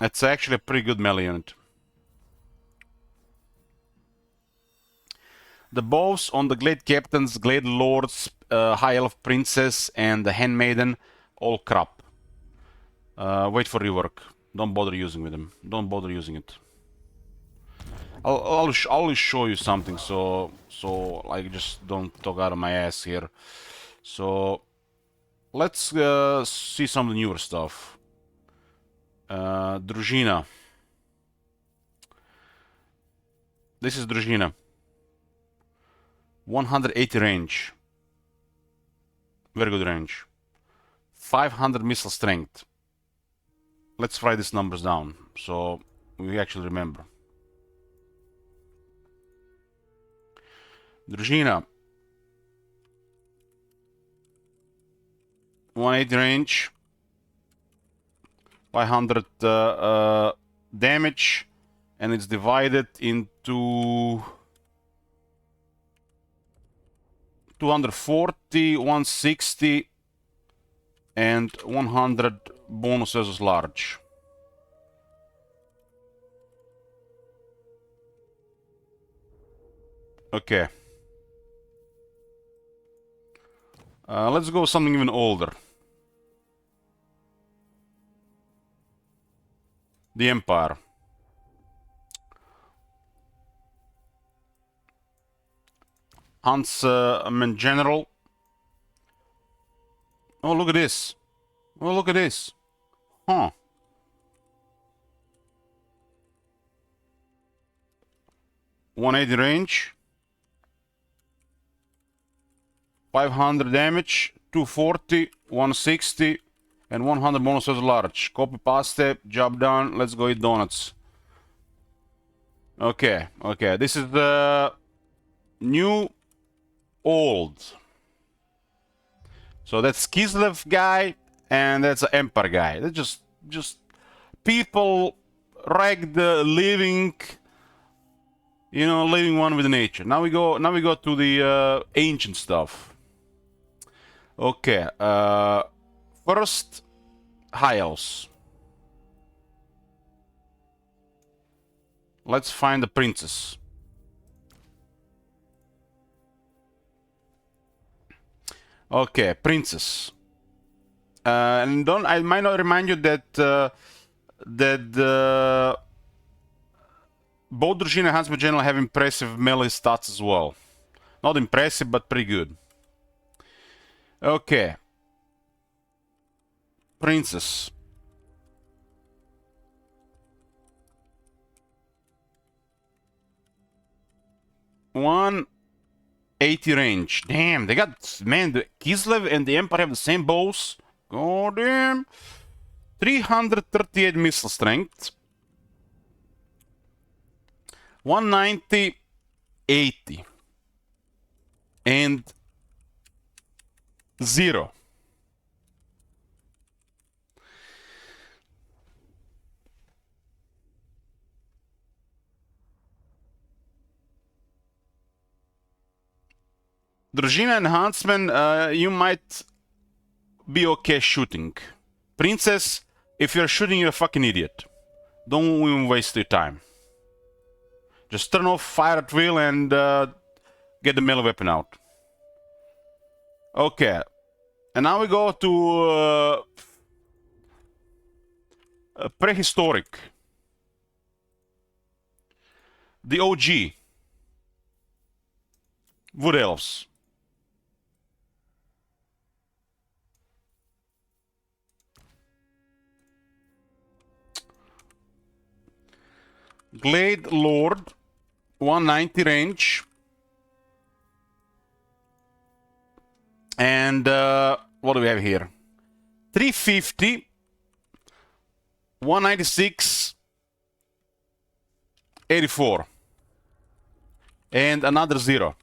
It's actually a pretty good melee unit. The bows on the Glade Captains, Glade Lords, High Elf Princess, and the Handmaiden, all crap. Wait for rework. Don't bother using with them. Don't bother using it. I'll show you something, so like just don't talk out of my ass here. So let's see some of the newer stuff. Družina. This is Družina. 180 range. Very good range. 500 missile strength. Let's write these numbers down so we actually remember. Družina. 180 range. 500 damage, and it's divided into 240, 160, and 100 bonuses as large. Okay. Let's go with something even older. The Empire. Huntsman General. Oh, look at this. Oh, look at this. Huh. .180 range. 500 damage. 240. 160. And 100 bonuses large. Copy paste, job done. Let's go eat donuts. Okay, okay. This is the new old. So that's Kislev guy, and that's an Empire guy. They're just people ragged, living, you know, living one with nature. Now we go to the ancient stuff. Okay. First, High Elves. Let's find the princess. Okay, princess. And I might not remind you that both Družina and Huntsman General have impressive melee stats as well. Not impressive, but pretty good. Okay. Princess. One 80 range. Damn, they got, man, the Kislev and the Empire have the same bows. God damn. 338 missile strength. 190, 80. And 0. Družina and Huntsman, you might be okay shooting. Princess, if you're shooting, you're a fucking idiot. don't even waste your time. Just turn off fire at will and get the melee weapon out. Okay. And now we go to prehistoric. The OG. Wood elves. Glade Lord, 190 range. And what do we have here? 350, 196, 84. And another 0.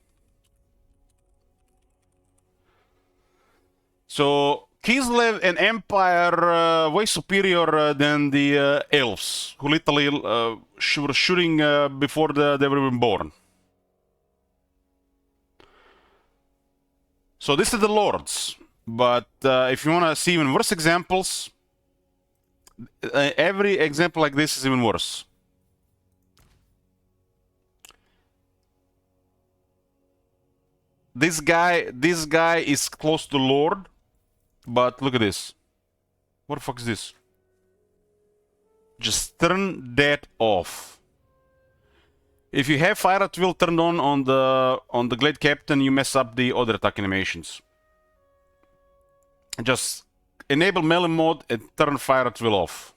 So Kislev and Empire way superior than the elves, who literally were shooting before they were even born. So this is the lords, but if you want to see even worse examples, every example like this is even worse. This guy is close to Lord, but look at this. What the fuck is this? Just turn that off. If you have fire at will turned on the Glade Captain, you mess up the other attack animations. Just enable melee mode and turn fire at will off.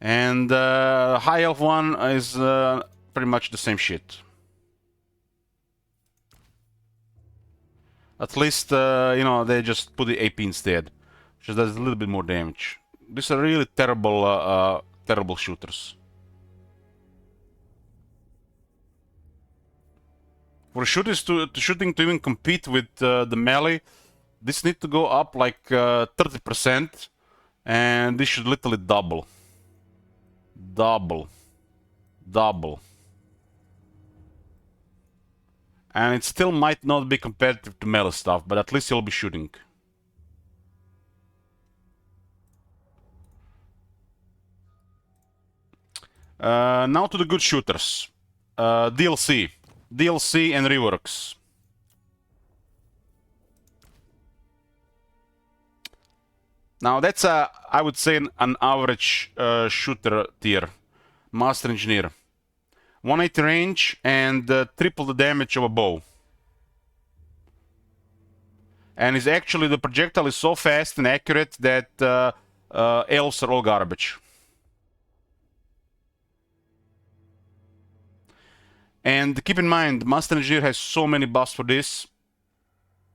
And high elf one is pretty much the same shit. At least, you know, they just put the AP instead, which does a little bit more damage. These are really terrible, terrible shooters. For shooters shooting to even compete with the melee, this need to go up like 30%, and this should literally double. Double. And it still might not be competitive to melee stuff, but at least you'll be shooting. Now to the good shooters. DLC and reworks. Now that's I would say an average shooter tier. Master Engineer. 180 range and triple the damage of a bow. And is actually the projectile is so fast and accurate that elves are all garbage. And keep in mind, Master Engineer has so many buffs for this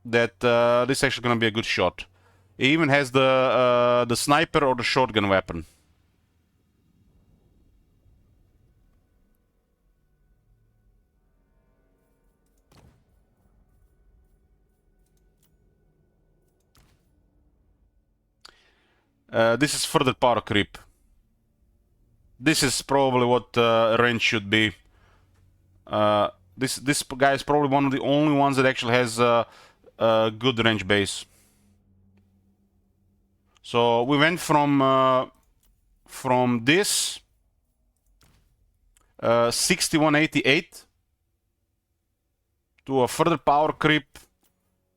that this is actually going to be a good shot. It even has the sniper or the shotgun weapon. This is further power creep. This is probably what range should be. This guy is probably one of the only ones that actually has a good range base. So we went from this 6188 to a further power creep,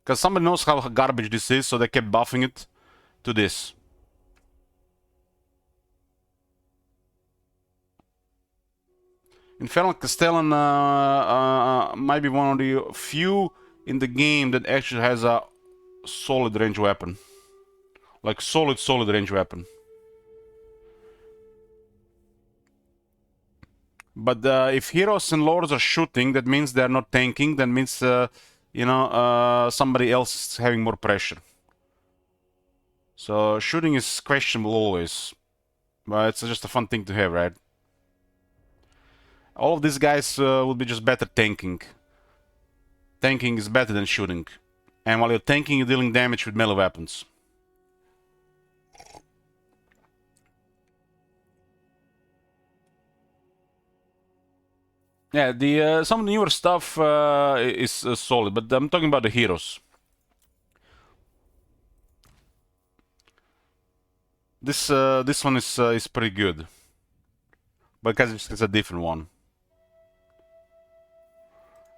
because somebody knows how garbage this is, so they kept buffing it, to this. Infernal Castellan might be one of the few in the game that actually has a solid range weapon. Like solid range weapon. But if heroes and lords are shooting, that means they're not tanking. That means, you know, somebody else is having more pressure. So shooting is questionable always. But it's just a fun thing to have, right? All of these guys would be just better tanking. Tanking is better than shooting. And while you're tanking, you're dealing damage with melee weapons. Yeah, the some of the newer stuff is solid, but I'm talking about the heroes. This one is pretty good, because it's a different one.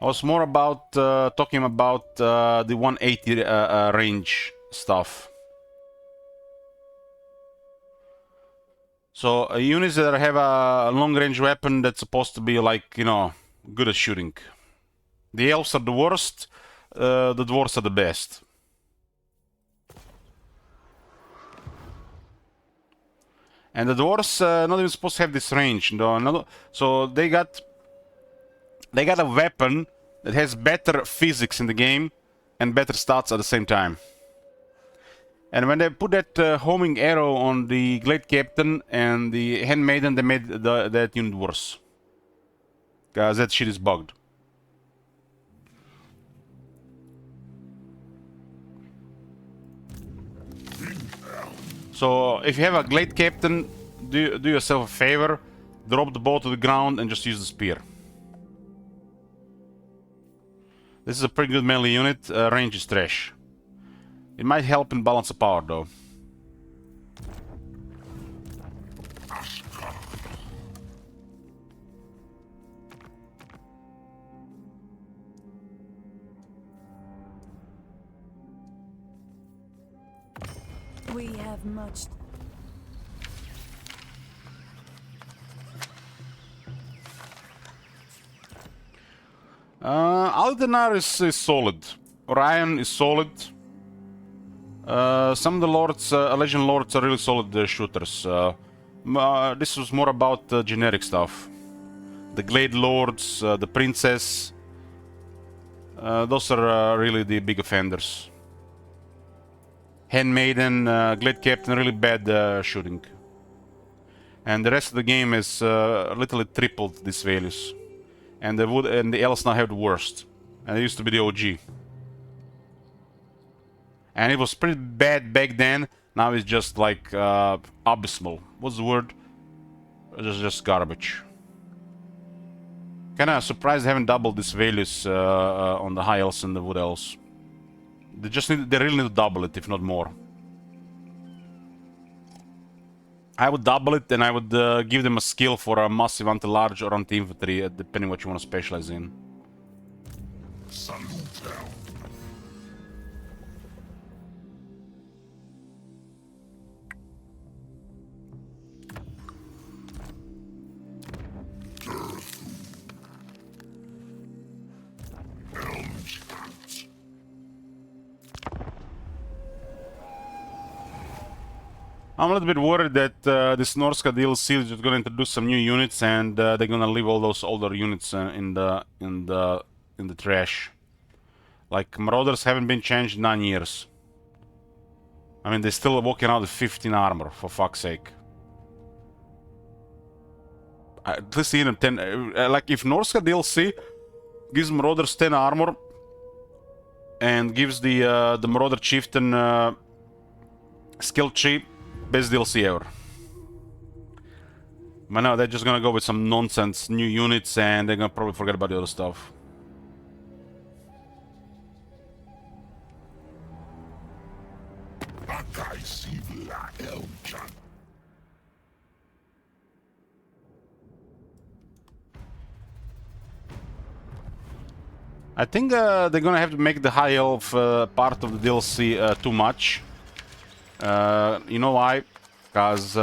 I was more about talking about the 180 range stuff. So units that have a long-range weapon that's supposed to be like, you know, good at shooting. The elves are the worst, the dwarves are the best. And the dwarves not even supposed to have this range, no. So they got a weapon that has better physics in the game and better stats at the same time. And when they put that homing arrow on the Glade Captain and the Handmaiden, they made that unit worse. Because that shit is bugged. So if you have a Glade Captain, do yourself a favor, drop the bow to the ground and just use the spear. This is a pretty good melee unit, range is trash. It might help in balance of power though. We have much. Aldenar is solid. Orion is solid. Some of the lords, Legion lords, are really solid shooters. This was more about generic stuff. The Glade lords, the princess. Those are really the big offenders. Handmaiden, Glade Captain, really bad shooting. And the rest of the game is literally tripled these values. And the wood and the elves now have the worst. And it used to be the OG. And it was pretty bad back then. Now it's just like abysmal. What's the word? It's just garbage. Kinda surprised they haven't doubled these values on the high elves and the wood elves. They really need to double it, if not more. I would double it, and I would give them a skill for a massive anti-large or anti-infantry, depending what you want to specialize in. I'm a little bit worried that this Norska DLC is just going to introduce some new units, and they're going to leave all those older units in the trash. Like Marauders haven't been changed in 9 years. I mean, they're still walking around with 15 armor, for fuck's sake. At least even 10. Like if Norska DLC gives Marauders 10 armor and gives the Marauder Chieftain skill tree. Best DLC ever. But no, they're just gonna go with some nonsense new units and they're gonna probably forget about the other stuff. I think they're gonna have to make the High Elf part of the DLC too much. You know why? Because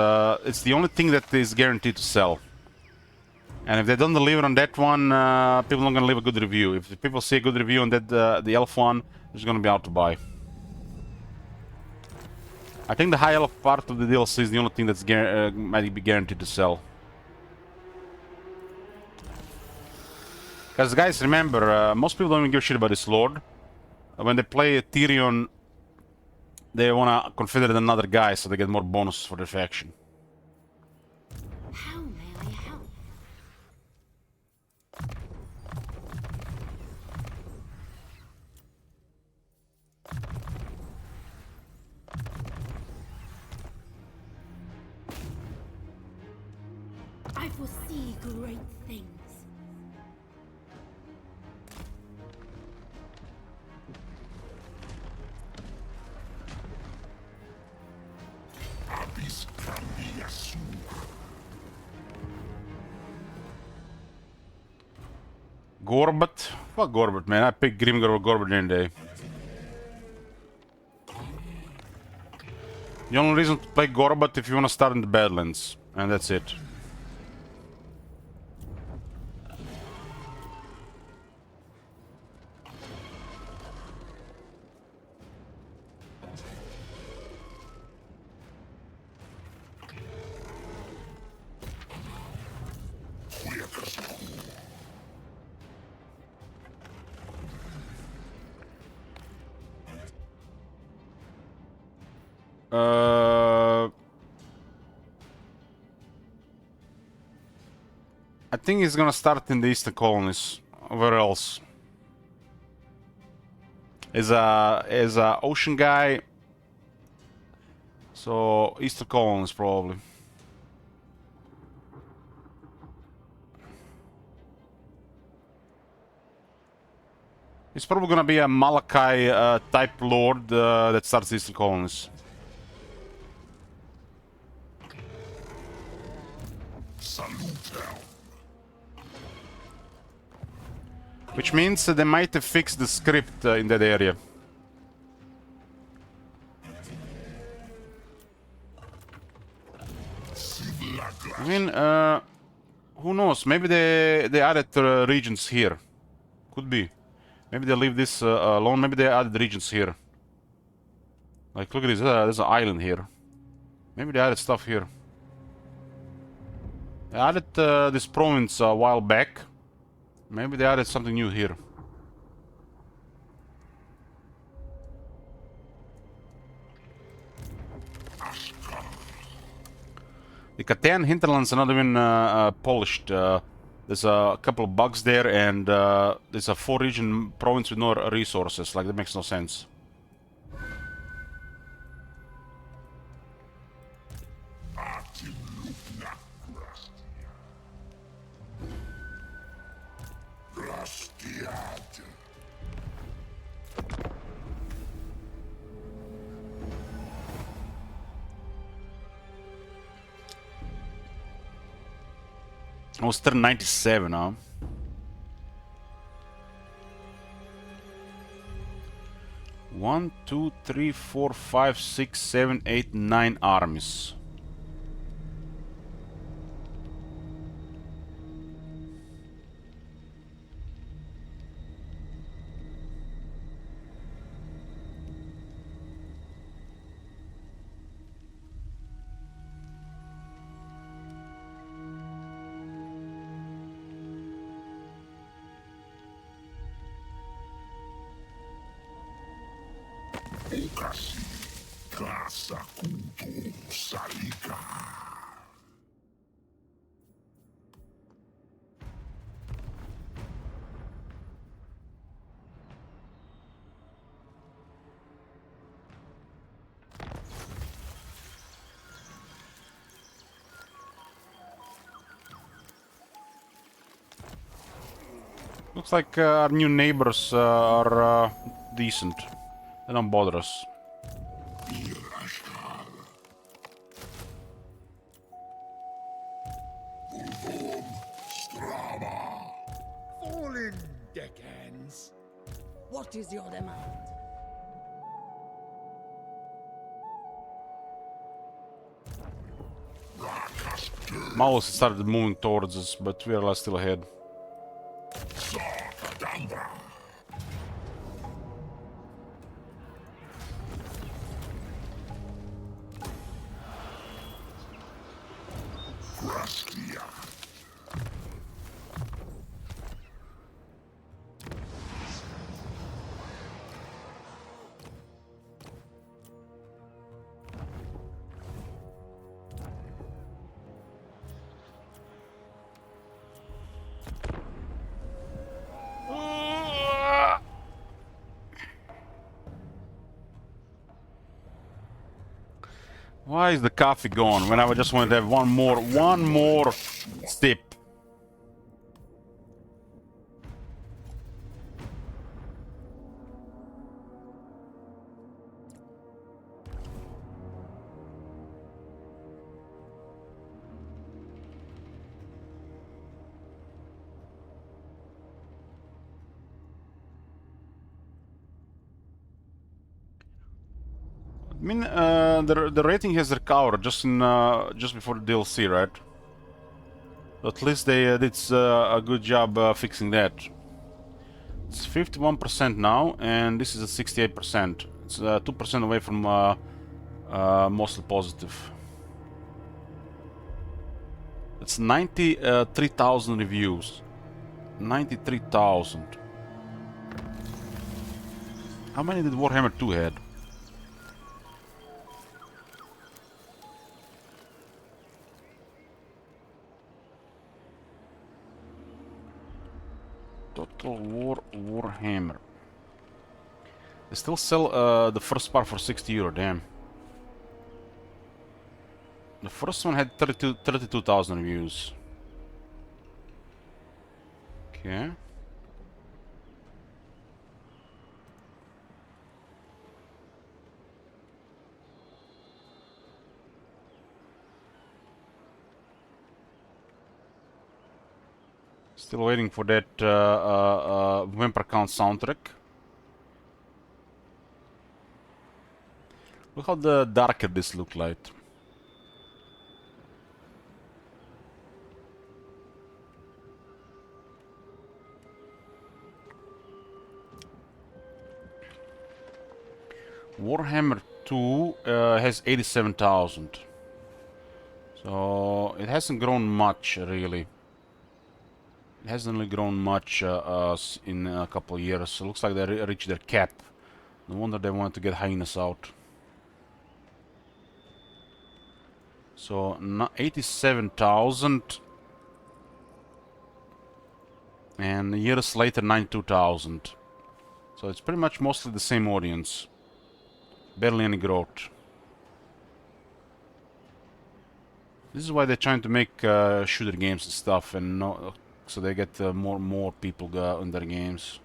it's the only thing that is guaranteed to sell. And if they don't deliver on that one, people are not gonna leave a good review. If people see a good review on that the elf one, it's gonna be out to buy. I think the high elf part of the DLC is the only thing that's might be guaranteed to sell. Because guys, remember, most people don't even give a shit about this lord. When they play Tyrion, they wanna confederate another guy so they get more bonuses for their faction. How may I help? I foresee great things. Gorbat? Fuck Gorbat, man. I picked Grimgor or Gorbat any day. The only reason to play Gorbat if you want to start in the Badlands. And that's it. I think he's gonna start in the Eastern colonies. Where else? Is a ocean guy. So Eastern colonies probably. He's probably gonna be a Malachi type lord that starts Eastern colonies. Which means they might have fixed the script in that area. I mean, who knows? Maybe they added regions here. Could be. Maybe they leave this alone. Maybe they added regions here. Like, look at this. There's an island here. Maybe they added stuff here. They added this province a while back. Maybe they added something new here. The Catan hinterlands are not even polished. There's a couple of bugs there, and there's a 4-region province with no resources. Like, that makes no sense. I was turn 97, huh? One, two, three, 4, 5, 6, 7, 8, 9 armies. Looks like our new neighbors are decent. They don't bother us. Fallen deckhands. What is your demand? Malos started moving towards us, but we are still ahead. Why is the coffee gone when I just wanted to have one more sip? I mean, the rating has recovered just in just before the DLC, right? At least they did a good job fixing that. It's 51% now, and this is at 68%. It's 2% away from mostly positive. It's 93,000 reviews. 93,000. How many did Warhammer 2 had? Total Warhammer. They still sell the first part for 60 euro, damn. The first one had 32,000 reviews. Okay. Still waiting for that Vampire Count soundtrack. Look how the darker this look like. Warhammer 2 has 87,000. So it hasn't grown much, really. It hasn't really grown much in a couple of years. So it looks like they reached their cap. No wonder they wanted to get Hyenas out. So 87,000. And years later 92,000. So it's pretty much mostly the same audience. Barely any growth. This is why they're trying to make shooter games and stuff, and so they get more people in their games.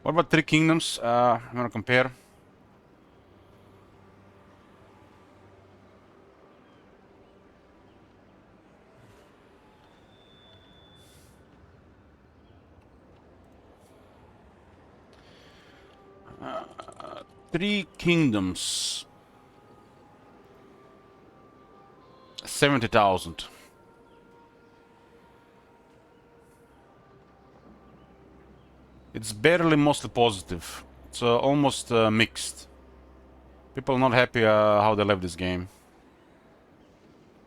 What about Three Kingdoms? I'm gonna compare. Three Kingdoms. 70,000. It's barely mostly positive. It's almost mixed. People are not happy how they left this game.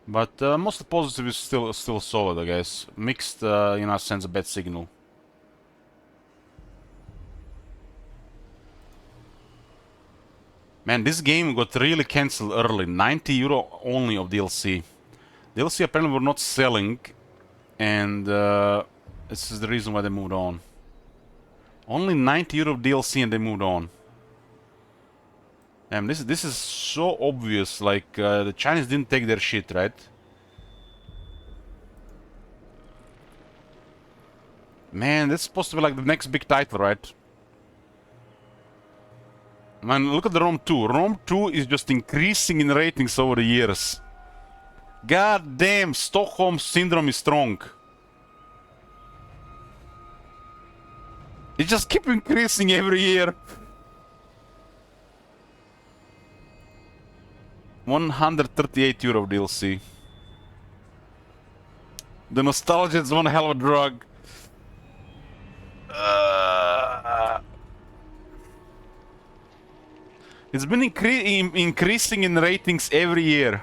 But mostly positive is still solid, I guess. Mixed, you know, sends a bad signal. Man, this game got really cancelled early. 90 euro only of DLC. DLC apparently were not selling, and this is the reason why they moved on. Only 90 euro of DLC and they moved on. Damn, this is so obvious. Like the Chinese didn't take their shit, right? Man, this is supposed to be like the next big title, right? Man, look at the Rome 2. Rome 2 is just increasing in ratings over the years. God damn, Stockholm Syndrome is strong. It just keeps increasing every year. 138 euro DLC. The nostalgia is one hell of a drug. It's been increasing in ratings every year.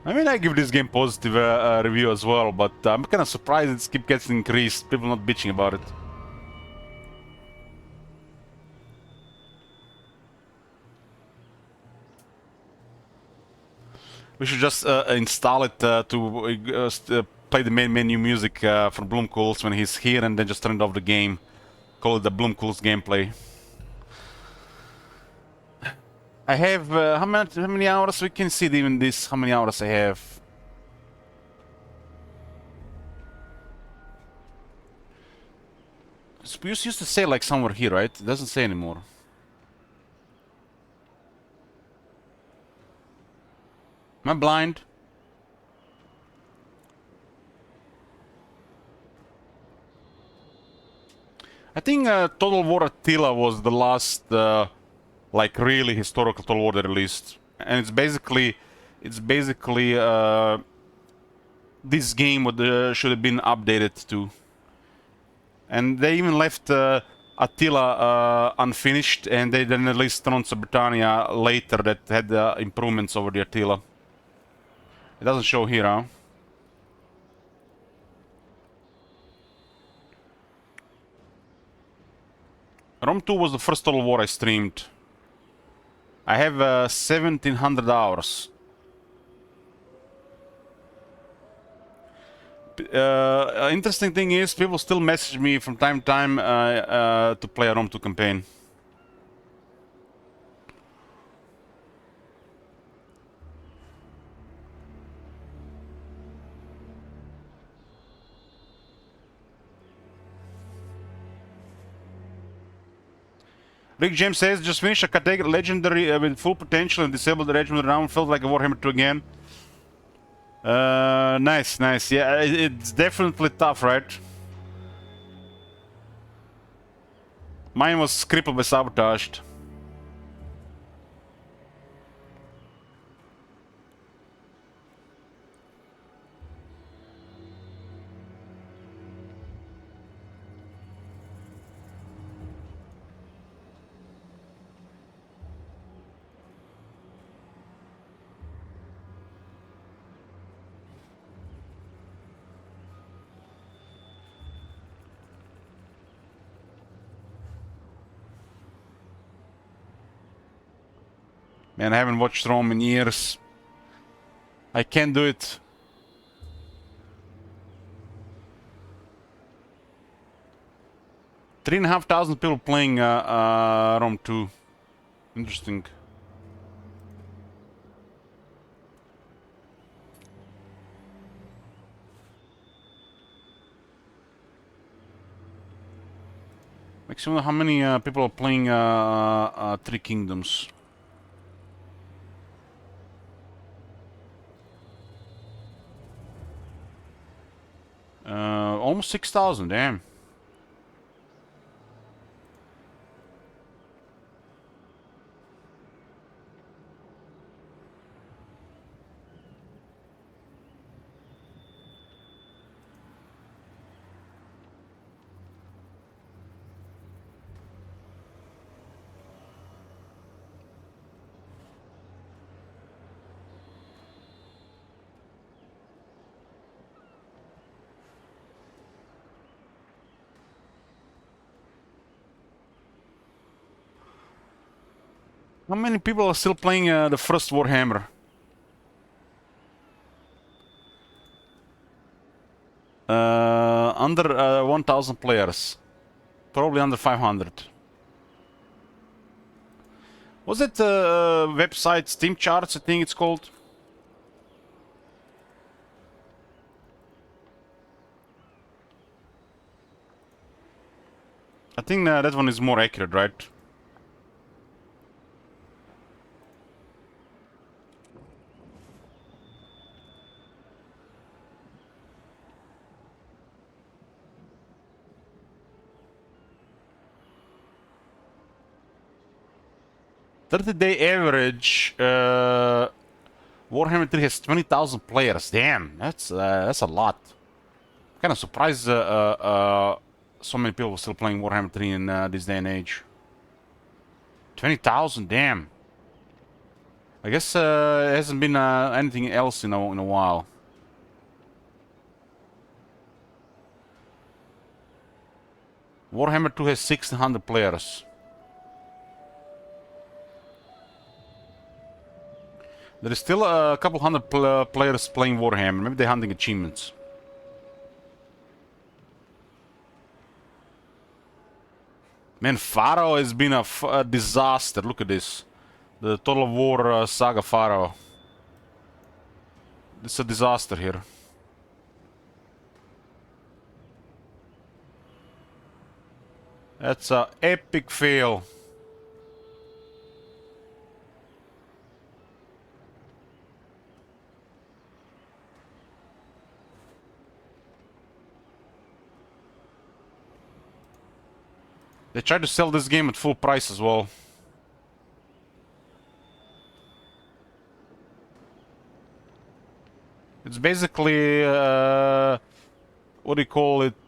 I mean, I give this game positive review as well, but I'm kind of surprised it keeps getting increased. People not bitching about it. We should just install it to play the main menu music from Bloomcools when he's here, and then just turn it off the game. Call it the Bloomcools gameplay. I have how many hours? We can see even this. How many hours I have? Spuse used to say like somewhere here, right? It doesn't say anymore. Am I blind? I think Total War Attila was the last, like, really historical Total War they released, and it's basically, this game would should have been updated to, and they even left Attila unfinished, and they then released Thrones of Britannia later that had improvements over the Attila. It doesn't show here, huh? Rome 2 was the first Total War I streamed. I have 1700 hours. Interesting thing is, people still message me from time to time to play a Rome 2 campaign. Rick James says, just finished a category legendary with full potential and disabled the regiment around. Felt like a Warhammer 2 again. Nice, nice. Yeah, it's definitely tough, right? Mine was crippled by sabotaged. Man, I haven't watched Rome in years. I can't do it. Three and a half thousand people playing Rome 2. Interesting. Makes you wonder how many people are playing Three Kingdoms. Almost 6,000, damn. How many people are still playing the first Warhammer? Under 1,000 players. Probably under 500. Was it website Steam Charts, I think it's called? I think that one is more accurate, right? Day average, Warhammer 3 has 20,000 players. Damn, that's a lot. Kind of surprised so many people are still playing Warhammer 3 in this day and age. 20,000, damn. I guess it hasn't been anything else in a while. Warhammer 2 has 1,600 players. There is still a couple hundred players playing Warhammer. Maybe they're hunting achievements. Man, Pharaoh has been a disaster. Look at this. The Total War Saga Pharaoh. It's a disaster here. That's a epic fail. They tried to sell this game at full price as well. It's basically, what do you call it,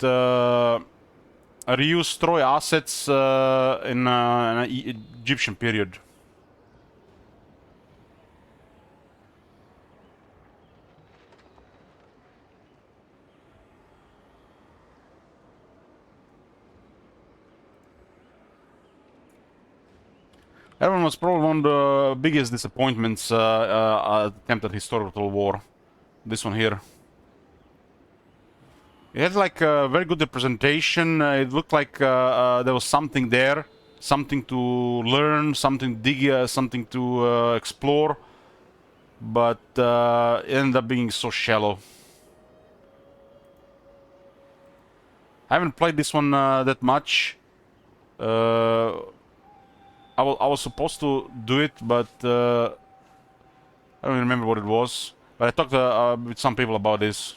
reuse Troy assets in an Egyptian period. That one was probably one of the biggest disappointments attempted historical war. This one here. It had like a very good representation. It looked like there was something there, something to learn, something to dig, something to explore. But it ended up being so shallow. I haven't played this one that much. I was supposed to do it, but I don't remember what it was. But I talked with some people about this.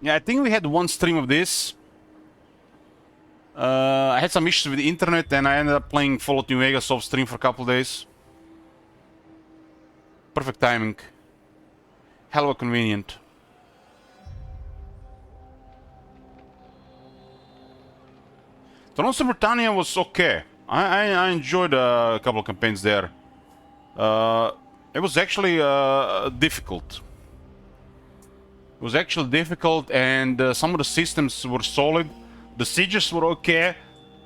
Yeah, I think we had one stream of this. I had some issues with the internet and I ended up playing Fallout New Vegas off stream for a couple of days. Perfect timing. Hell of convenient. Thrones of Britannia was okay. I enjoyed a couple of campaigns there. It was actually difficult. It was actually difficult and some of the systems were solid. The sieges were okay,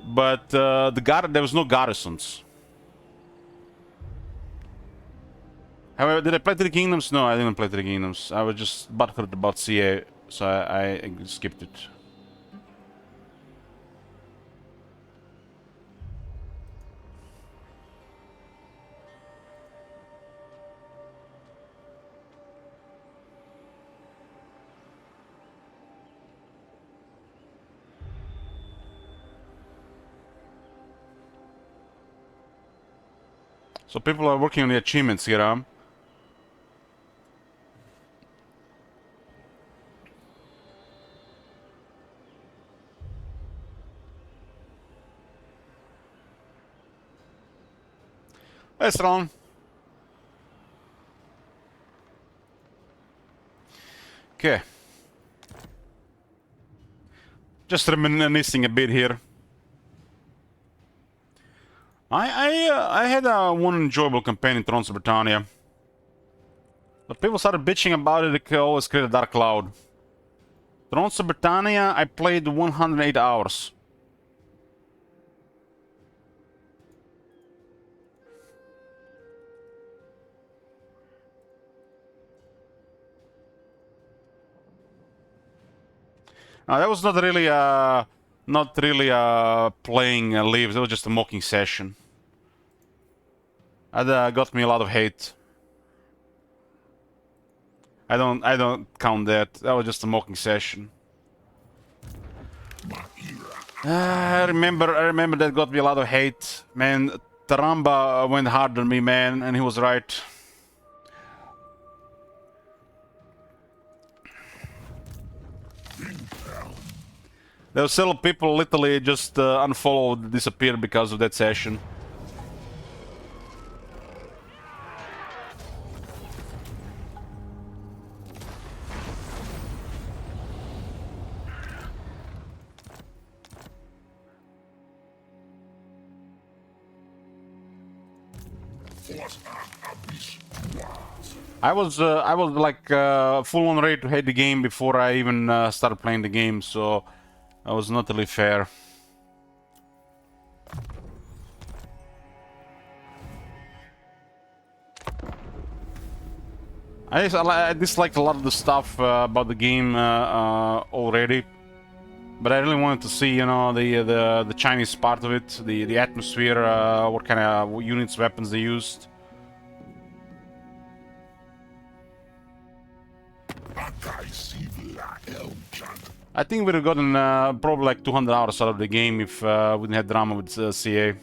but there was no garrisons. However, did I play Three Kingdoms? No, I didn't play Three Kingdoms. I was just butthurt about CA, so I skipped it. So people are working on the achievements here, huh? That's wrong. Okay. Just reminiscing a bit here. I had one enjoyable campaign in Thrones of Britannia. But people started bitching about it, it always created a dark cloud. Thrones of Britannia, I played 108 hours. Now that was not really playing Leaves. It was just a mocking session. That got me a lot of hate. I don't count that. That was just a mocking session. I remember that got me a lot of hate. Man, Taramba went hard on me, man, and he was right. There were several people literally just unfollowed, disappeared because of that session. I was like full on ready to hate the game before I even started playing the game, so that was not really fair. I disliked a lot of the stuff about the game already, but I really wanted to see, you know, the Chinese part of it, the atmosphere, what kind of units, weapons they used. I think we'd have gotten probably like 200 hours out of the game if we didn't have drama with CA.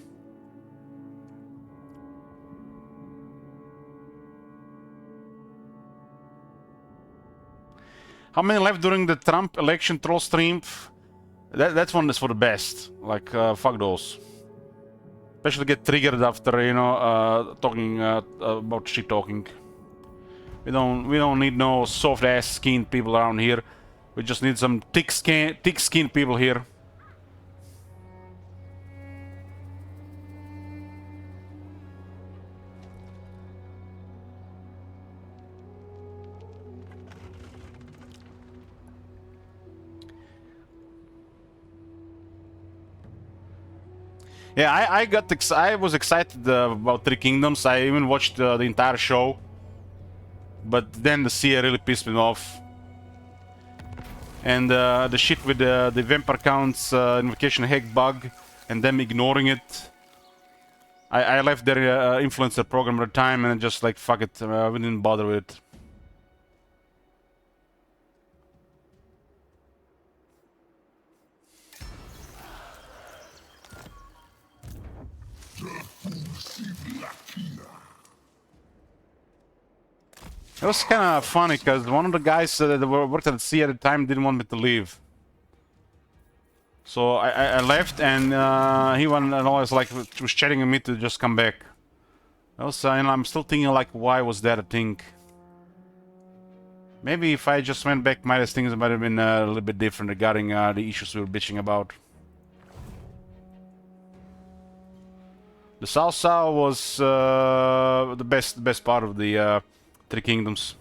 How many left during the Trump election troll stream? That's one that's for the best. Like, fuck those. Especially get triggered after, you know, talking about shit talking. We don't need no soft ass skinned people around here. We just need some thick skinned people here. Yeah, I was excited about Three Kingdoms. I even watched the entire show, but then the CA really pissed me off. And the shit with the vampire counts invocation hack bug and them ignoring it. I left their influencer program at the time and just like fuck it, we didn't bother with it. It was kind of funny because one of the guys that worked at sea at the time didn't want me to leave. So I left and he went and always like was chatting with me to just come back. Also, and I'm still thinking like, why was that a thing? Maybe if I just went back, things might have been a little bit different regarding the issues we were bitching about. The Salsa was the best part of the Three Kingdoms.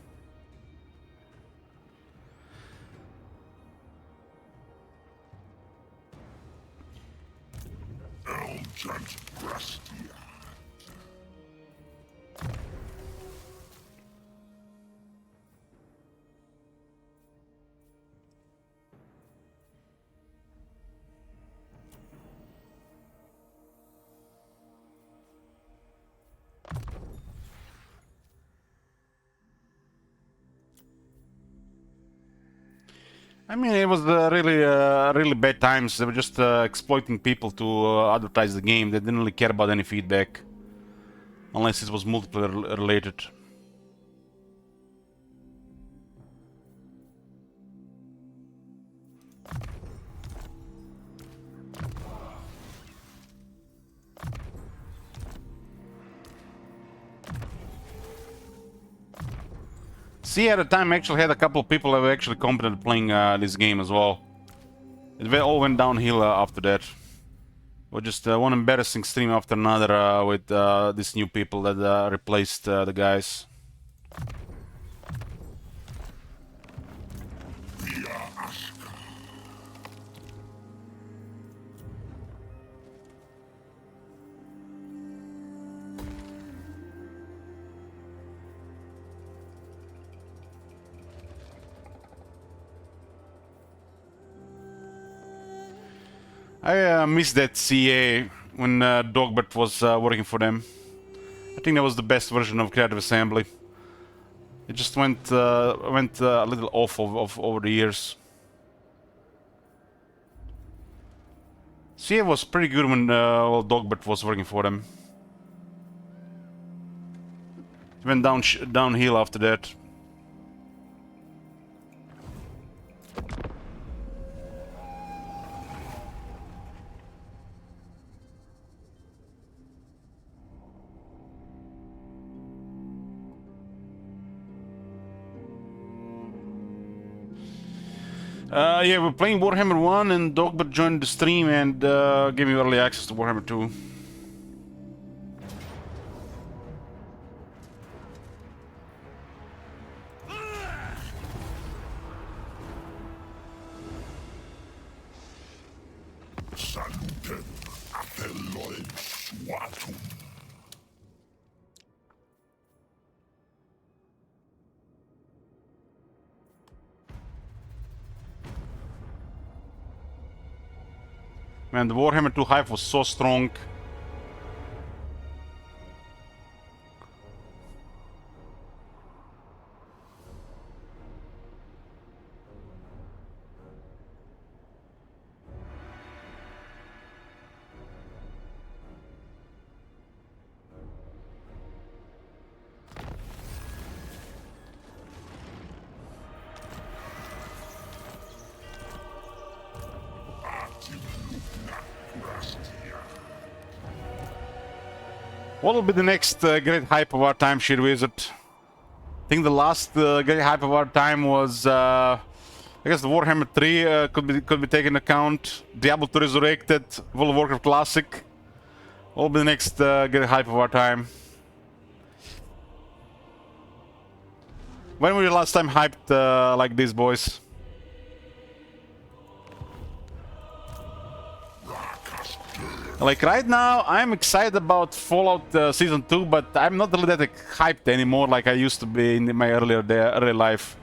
I mean, it was really bad times. They were just exploiting people to advertise the game. They didn't really care about any feedback, unless it was multiplayer related. See, at the time, I actually had a couple of people that were actually competent at playing this game as well. It all went downhill after that. Or just one embarrassing stream after another with these new people that replaced the guys. I missed that CA when Dogbert was working for them. I think that was the best version of Creative Assembly. It just went a little off of over the years. CA was pretty good when well, Dogbert was working for them. It went downhill after that. Yeah, we're playing Warhammer 1 and Dogbert joined the stream and gave me early access to Warhammer 2. Salutem Athelloid Suatum. Man, the Warhammer 2 hype was so strong. What will be the next great hype of our time, Sheer Wizard? I think the last great hype of our time was, I guess, the Warhammer 3 could be taken into account. Diablo 2 Resurrected, World of Warcraft Classic. What will be the next great hype of our time? When were you last time hyped like this, boys? Like right now, I'm excited about Fallout Season 2, but I'm not really that hyped anymore like I used to be in my early life.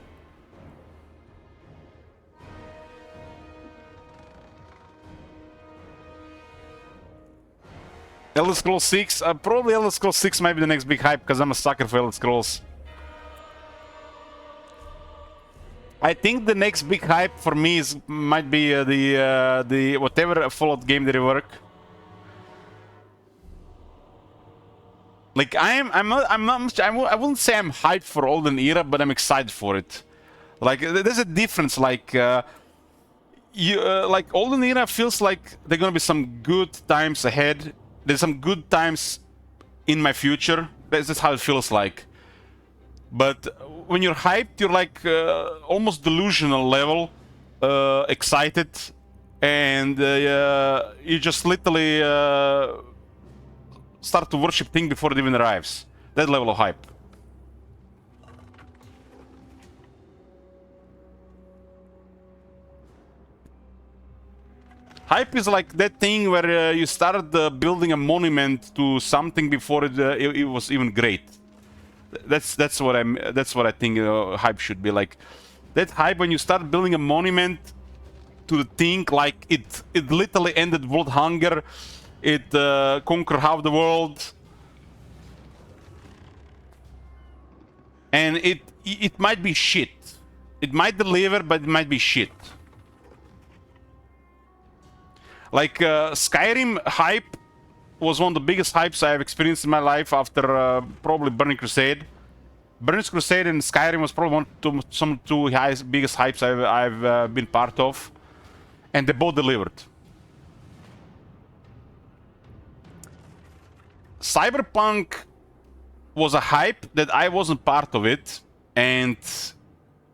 Elder Scrolls 6, probably Elder Scrolls 6 might be the next big hype because I'm a sucker for Elder Scrolls. I think the next big hype for me might be the whatever Fallout game they rework. Like I wouldn't say I'm hyped for Olden Era, but I'm excited for it. Like there's a difference. Like like Olden Era feels like there's gonna be some good times ahead. There's some good times in my future. That's how it feels like. But when you're hyped, you're like almost delusional level, excited, and you just literally start to worship things before it even arrives. That level of hype. Hype is like that thing where you start building a monument to something before it was even great. That's what I think hype should be like. That hype when you start building a monument to the thing, like it literally ended world hunger. It conquered half the world, and it might be shit. It might deliver, but it might be shit. Like Skyrim hype was one of the biggest hypes I have experienced in my life after probably Burning Crusade. Burning Crusade and Skyrim was probably some two biggest hypes I've been part of, and they both delivered. Cyberpunk was a hype that I wasn't part of it, and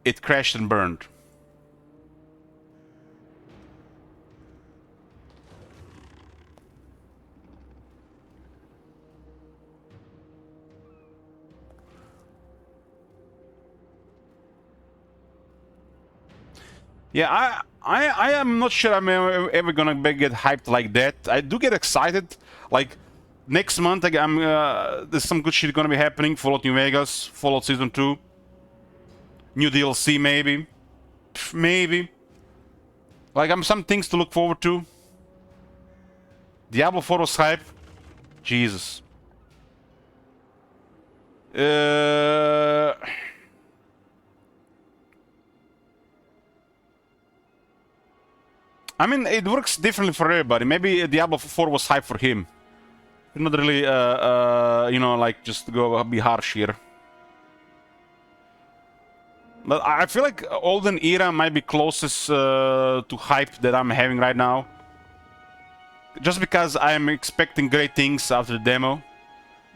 it crashed and burned. Yeah, I am not sure I'm ever gonna get hyped like that. I do get excited. Like next month, there's some good shit gonna be happening. Fallout New Vegas, Fallout Season 2, new DLC maybe, maybe. Like some things to look forward to. Diablo 4 was hype. Jesus. I mean, it works differently for everybody. Maybe Diablo 4 was hype for him. Not really, you know, like just go be harsh here. But I feel like Olden Era might be closest to hype that I'm having right now. Just because I'm expecting great things after the demo.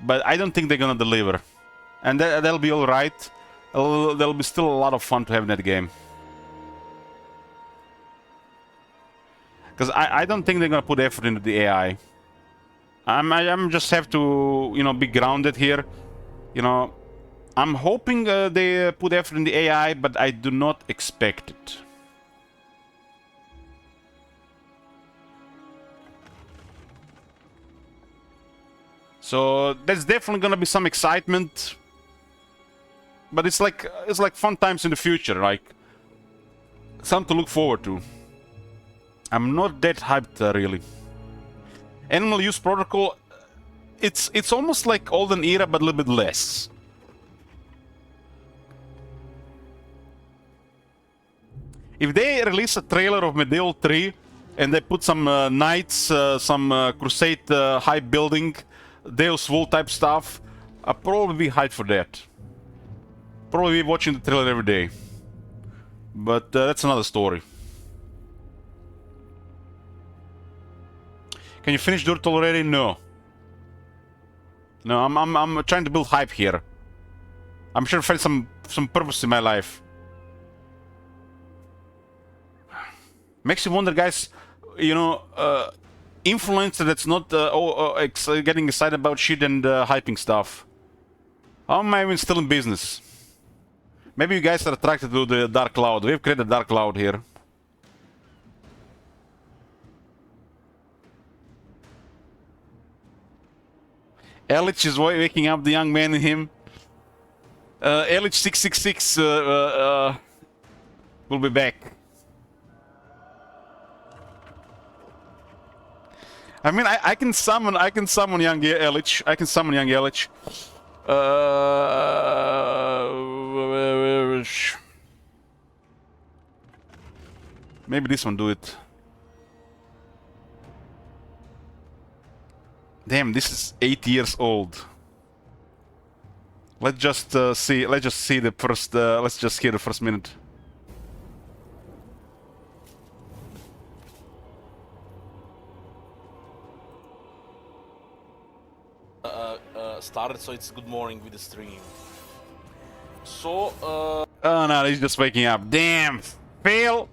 But I don't think they're gonna deliver. And that'll be alright. There'll be still a lot of fun to have in that game. Because I don't think they're gonna put effort into the AI. I'm just have to, you know, be grounded here. You know, I'm hoping they put effort in the AI, but I do not expect it. So there's definitely gonna be some excitement, but it's like fun times in the future, like something to look forward to. I'm not that hyped really. Animal Use Protocol, it's almost like Olden Era but a little bit less. If they release a trailer of Medieval 3 and they put some knights, some crusade hype building, Deus Vul type stuff, I'll probably be hyped for that. Probably be watching the trailer every day. But that's another story. Can you finish Dirt already? No. No, I'm trying to build hype here. I'm sure to find some purpose in my life. Makes you wonder, guys, you know, influencer that's not getting excited about shit and hyping stuff. How am I even still in business? Maybe you guys are attracted to the Dark Cloud. We've created Dark Cloud here. Elich is waking up the young man in him. Elich 666 will be back. I mean, I can summon young Elich. I can summon young Elich. Maybe this one do it. Damn, this is 8 years old. Let's just see. Let's just see the first. Let's just hear the first minute. Started, so it's good morning with the stream. So, Oh no, he's just waking up. Damn, fail.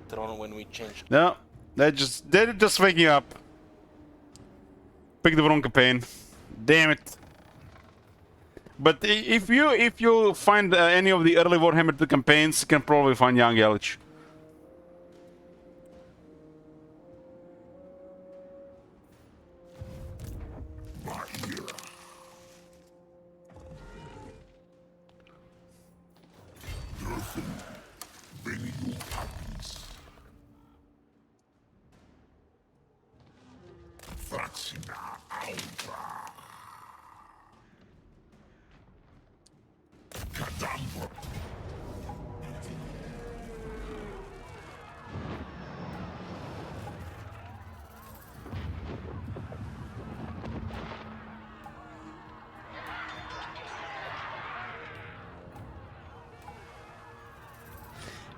Tron when we change. No, they're just waking up. Pick the wrong campaign. Damn it. But if you find any of the early Warhammer 2 campaigns, you can probably find young Elich.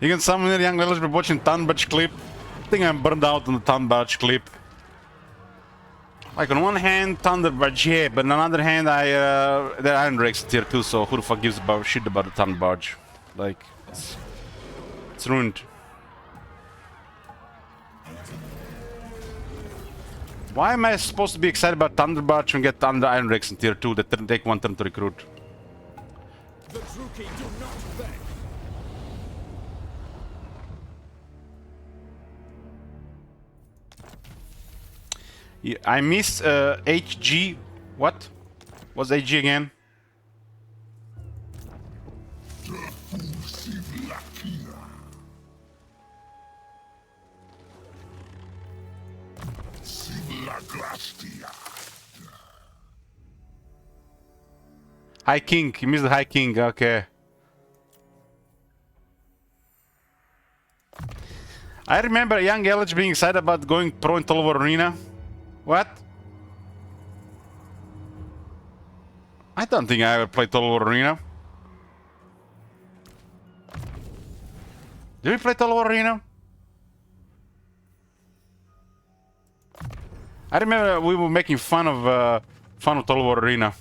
You can summon a young Elich by watching Thunbatch clip. I think I'm burned out on the Thunbatch clip. Like on one hand, Thunderbarge, yeah, but on the other hand, the Iron Drake's tier 2, so who the fuck gives a shit about the Thunderbarge? Like, it's ruined. Why am I supposed to be excited about Thunderbarge and get Thunder Iron Drakes in tier 2 that take 1 turn to recruit? The Druki do not beg. Yeah, I miss HG. What? What's HG again? High King. You missed the High King. Okay. I remember young Elich being excited about going pro in Total War Arena. What? I don't think I ever played Total War Arena. Did we play Total War Arena? I remember we were making fun of Total War Arena.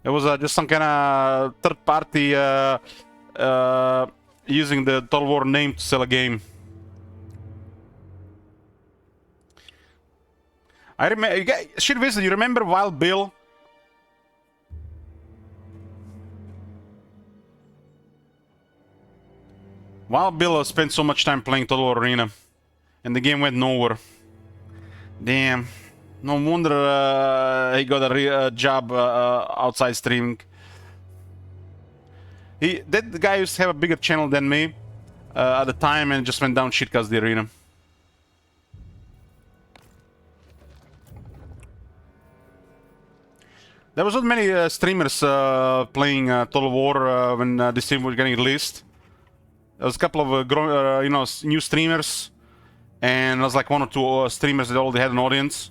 It was just some kind of third party using the Total War name to sell a game. I remember. Shit, Wizard, you remember Wild Bill? Wild Bill spent so much time playing Total War Arena, and the game went nowhere. Damn. No wonder he got a job outside streaming. That guy used to have a bigger channel than me. at the time, and just went down shit because the arena. There was not many streamers playing Total War when this game was getting released. There was a couple of you know, new streamers, and there was like 1 or 2 streamers that already had an audience.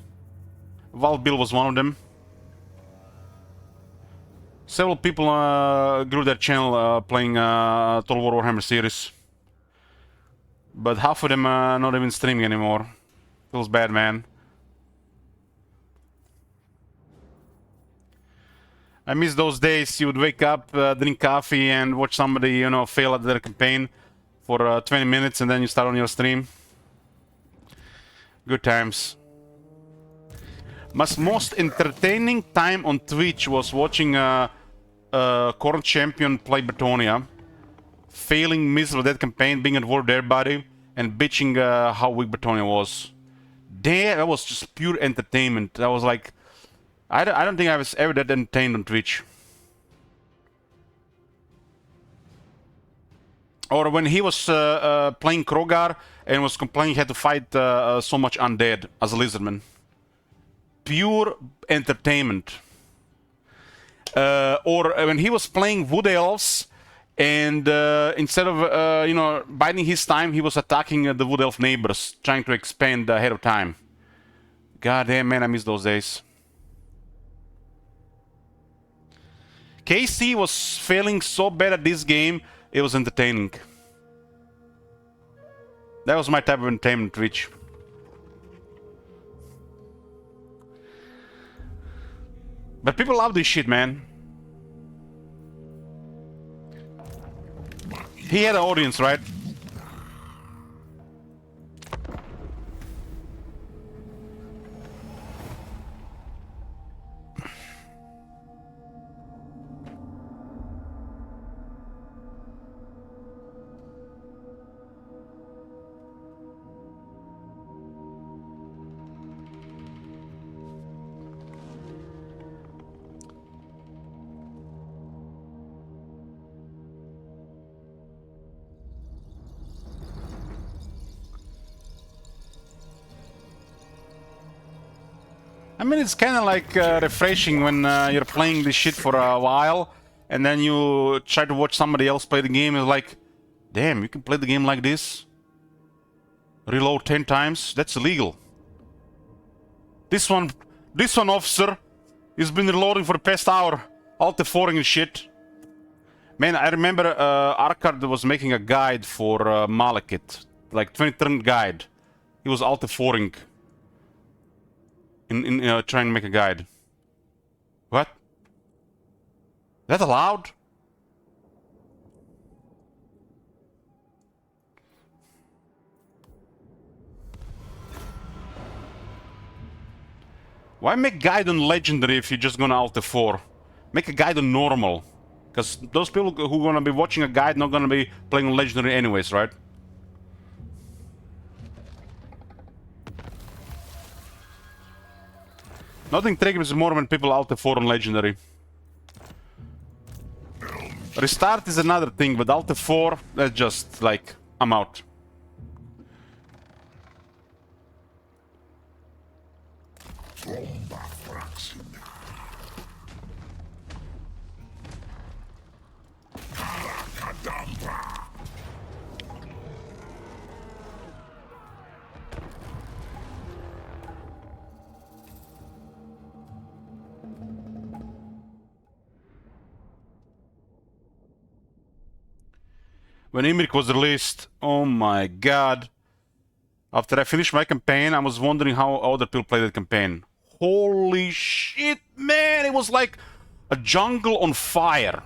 Wild Bill was one of them. Several people grew their channel playing Total War Warhammer series, but half of them not even streaming anymore. Feels bad, man. I miss those days. You would wake up, drink coffee, and watch somebody, you know, fail at their campaign for 20 minutes, and then you start on your stream. Good times. Most entertaining time on Twitch was watching current champion play Bretonia, failing miserable that campaign, being involved with everybody, and bitching how weak Bretonia was. Damn, that was just pure entertainment. I was like, I don't think I was ever that entertained on Twitch. Or when he was playing Krogar and was complaining he had to fight so much undead as a lizardman. Pure entertainment. Or when he was playing Wood Elves and instead of you know, biding his time, he was attacking the Wood Elf neighbors, trying to expand ahead of time. God damn, man, I miss those days. KC was failing so bad at this game, it was entertaining. That was my type of entertainment, Twitch. But people love this shit, man. He had an audience, right? I mean, it's kind of like refreshing when you're playing this shit for a while, and then you try to watch somebody else play the game. It's like, damn, you can play the game like this? Reload 10 times? That's illegal. This one, officer, he's been reloading for the past hour, alt F4ing and shit. Man, I remember Arkard was making a guide for Malekith, like 20-turn guide. He was alt F4ing. In trying to make a guide. What? That allowed? Why make guide on legendary if you're just gonna alt F4? Make a guide on normal. Because those people who are gonna be watching a guide not gonna be playing on legendary anyways, right? Nothing triggers more when people alt F4 on legendary. Restart is another thing, but alt F4, that's just like, I'm out. When Imrik was released, oh my god. After I finished my campaign, I was wondering how other people played that campaign. Holy shit, man! It was like a jungle on fire.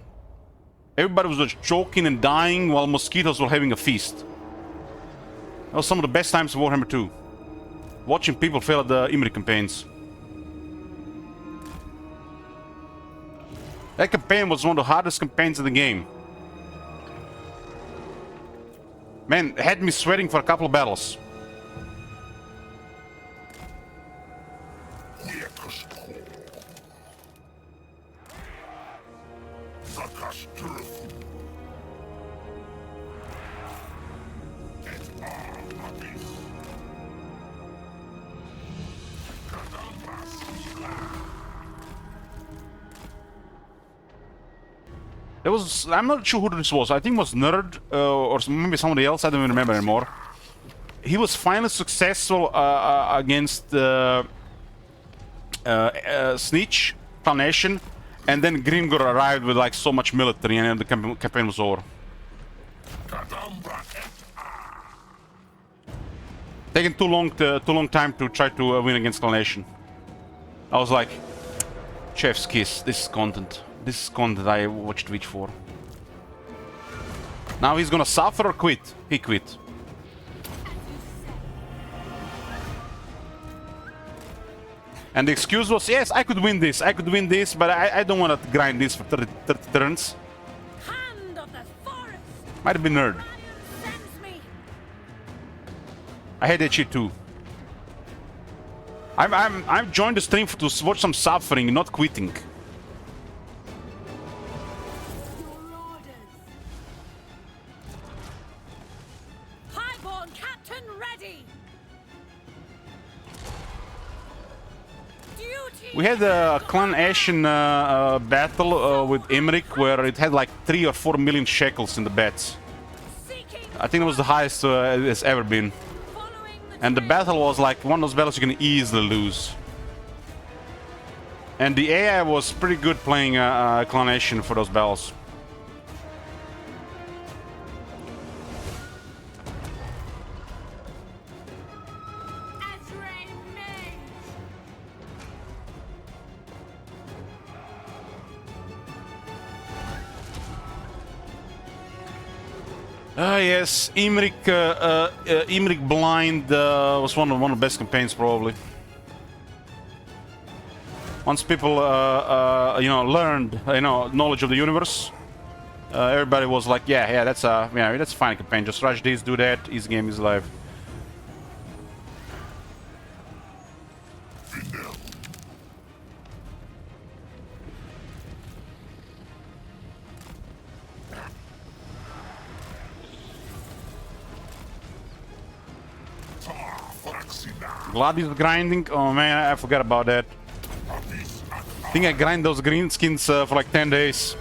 Everybody was just choking and dying while mosquitoes were having a feast. That was some of the best times of Warhammer 2. Watching people fail at the Imrik campaigns. That campaign was one of the hardest campaigns in the game. Man, it had me sweating for a couple of battles. There was, I'm not sure who this was. I think it was Nerd or maybe somebody else. I don't even remember anymore. He was finally successful against Snitch, Carnation, and then Grimgor arrived with like so much military, and then the campaign was over. Taking too long time to try to win against Carnation. I was like, chef's kiss. This is content. This is content I watched Twitch for. Now he's gonna suffer or quit. He quit. And the excuse was, yes, I could win this, but I don't want to grind this for 30 turns. Hand of the forest. Might have been Nerd. Sends me. I had that shit too. I've joined the stream to watch some suffering, not quitting. Your orders. Highborn captain ready. Duty. We had a Clan Ashen battle with Imrik where it had like 3 or 4 million shekels in the bets. Seeking. I think it was the highest it's ever been. Following the And the trail. battle was like one of those battles you can easily lose. And the AI was pretty good playing Clan Ashen for those battles. Azrael Mage. Yes, Imrik Blind was one of the best campaigns probably. Once people, you know, learned, you know, knowledge of the universe, everybody was like, yeah, that's a fine campaign. Just rush this, do that. Easy game is live. Gladius grinding. Oh man, I forgot about that. I think I grind those green skins for like 10 days.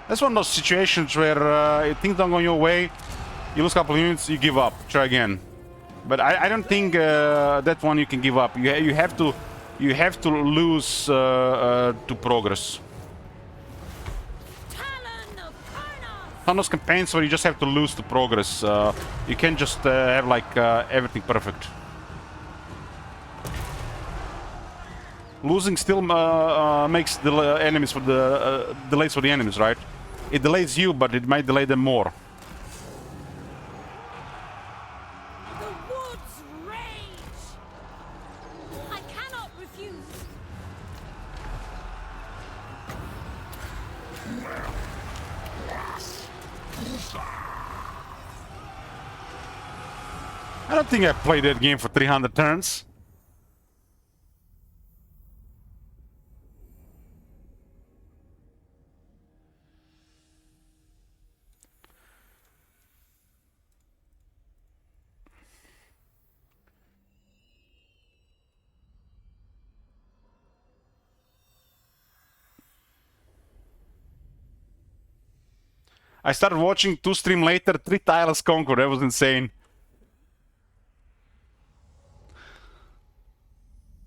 That's one of those situations where things don't go your way, you lose a couple units, you give up, try again. But I don't think that one you can give up. You have to lose to progress. Talon of Karna. Some of those campaigns where you just have to lose to progress. You can't just have like everything perfect. Losing still makes the enemies for the delays for the enemies, right? It delays you, but it might delay them more. The woods rage. I cannot refuse. I don't think I played that game for 300 turns. I started watching 2 streams later, 3 titles conquered. That was insane.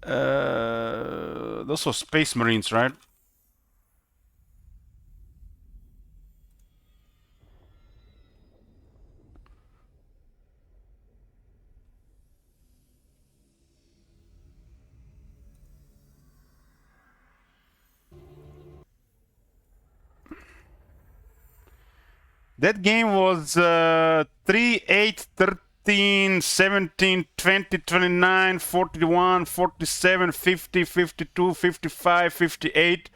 Those were Space Marines, right? That game was 3, 8, 13, 17, 20, 29, 41, 47, 50, 52, 55, 58,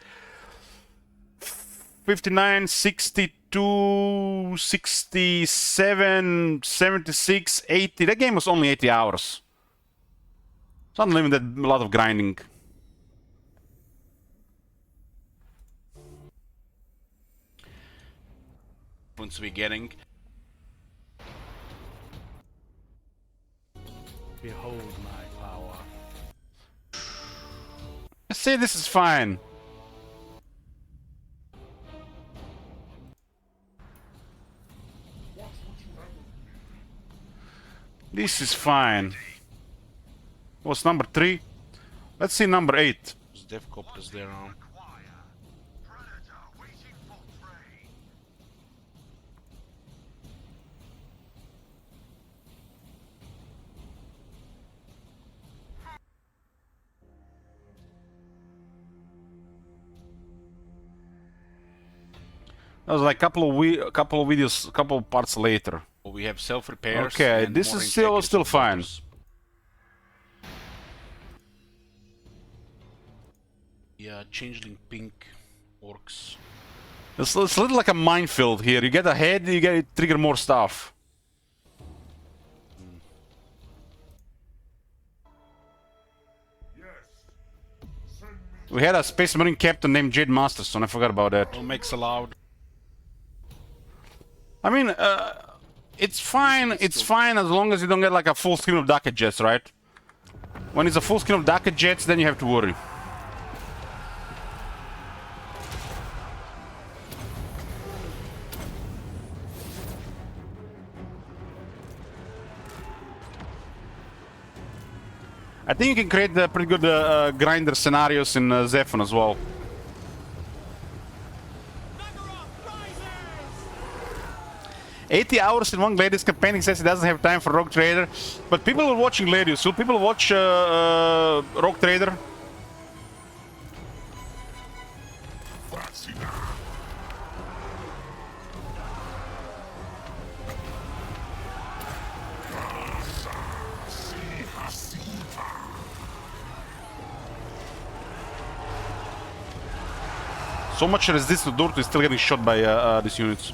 59, 62, 67, 76, 80. That game was only 80 hours. It's not even that a lot of grinding. Points we're getting. Behold my power. See, this is fine. This is fine. What's number 3? Let's see number 8. There's Devcopters there now. That was like couple of videos, couple of parts later. We have self-repairs. Okay, and this more is still integrity fine. builders. Yeah, changeling pink orcs. It's a little like a minefield here. You get ahead, you get trigger more stuff. We had a Space Marine captain named Jade Masterson. I forgot about that. No mechs allowed. I mean, it's fine. It's fine as long as you don't get like a full screen of Daka Jets, right? When it's a full screen of Daka Jets, then you have to worry. I think you can create pretty good grinder scenarios in Zephon as well. 80 hours in one Gladius campaign. He says he doesn't have time for Rogue Trader. But people are watching Gladius. Will people watch Rogue Trader? So much resist to Durtu is still getting shot by these units.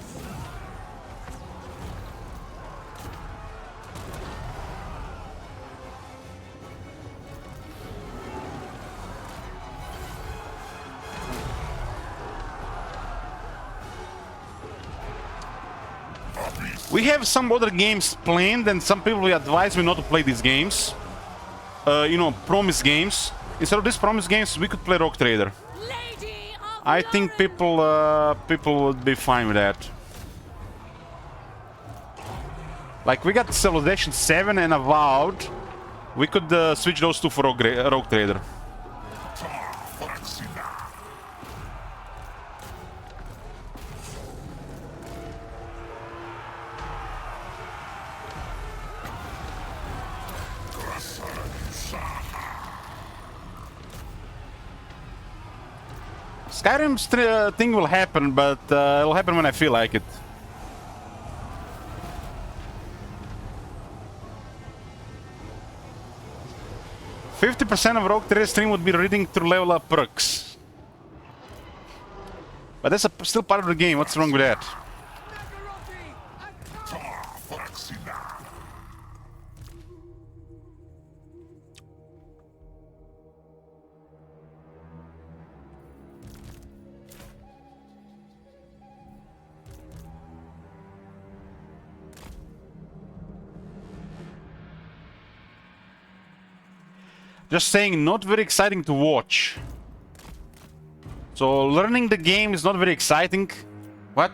We have some other games planned, and some people advise me not to play these games. You know, promise games. Instead of these promise games, we could play Rogue Trader. Lady of I think people would be fine with that. Like, we got Civilization 7 and Avowed. We could switch those two for Rogue Trader. Skyrim's thing will happen, but it'll happen when I feel like it. %50 of Rogue Trader stream would be reading through level up perks. But that's still part of the game. What's wrong with that? Just saying, not very exciting to watch. So learning the game is not very exciting. What?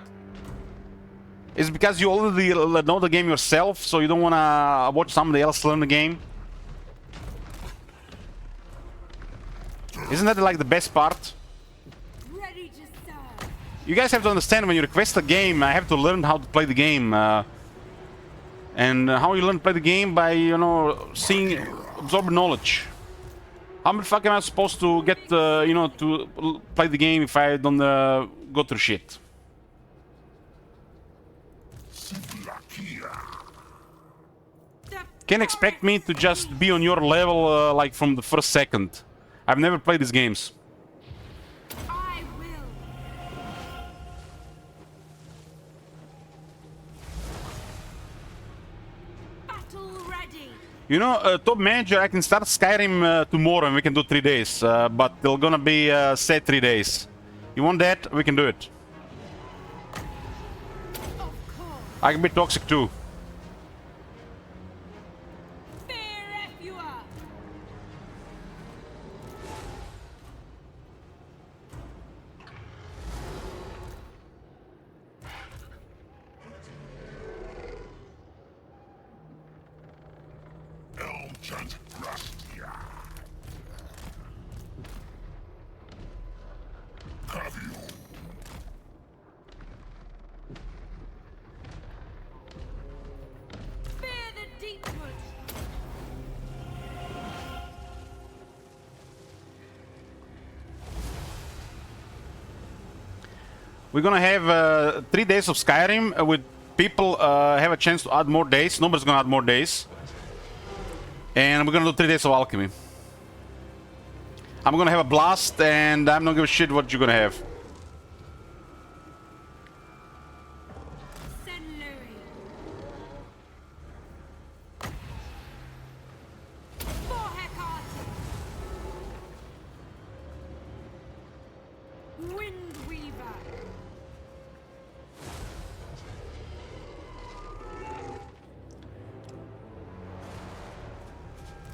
It's because you already know the game yourself, so you don't wanna watch somebody else learn the game? Isn't that like the best part? ready to serve. You guys have to understand, when you request a game, I have to learn how to play the game. And how you learn to play the game? By, you know, seeing, absorbing knowledge. How the fuck am I supposed to get, you know, to play the game if I don't go through shit? Can't expect me to just be on your level like from the first second. I've never played these games. I will. Battle ready. You know, top manager, I can start Skyrim tomorrow and we can do 3 days. But they're gonna be set 3 days. You want that? We can do it. Of course. I can be toxic too. Fear Refua. Chant Rastia. Have you? Fear the Deepwood. We're gonna have 3 days of Skyrim with people have a chance to add more days. Nobody's gonna add more days. And we're gonna do 3 days of alchemy. I'm gonna have a blast and I'm not gonna give a shit what you're gonna have. Sen Louis. For Hecate. Windweaver.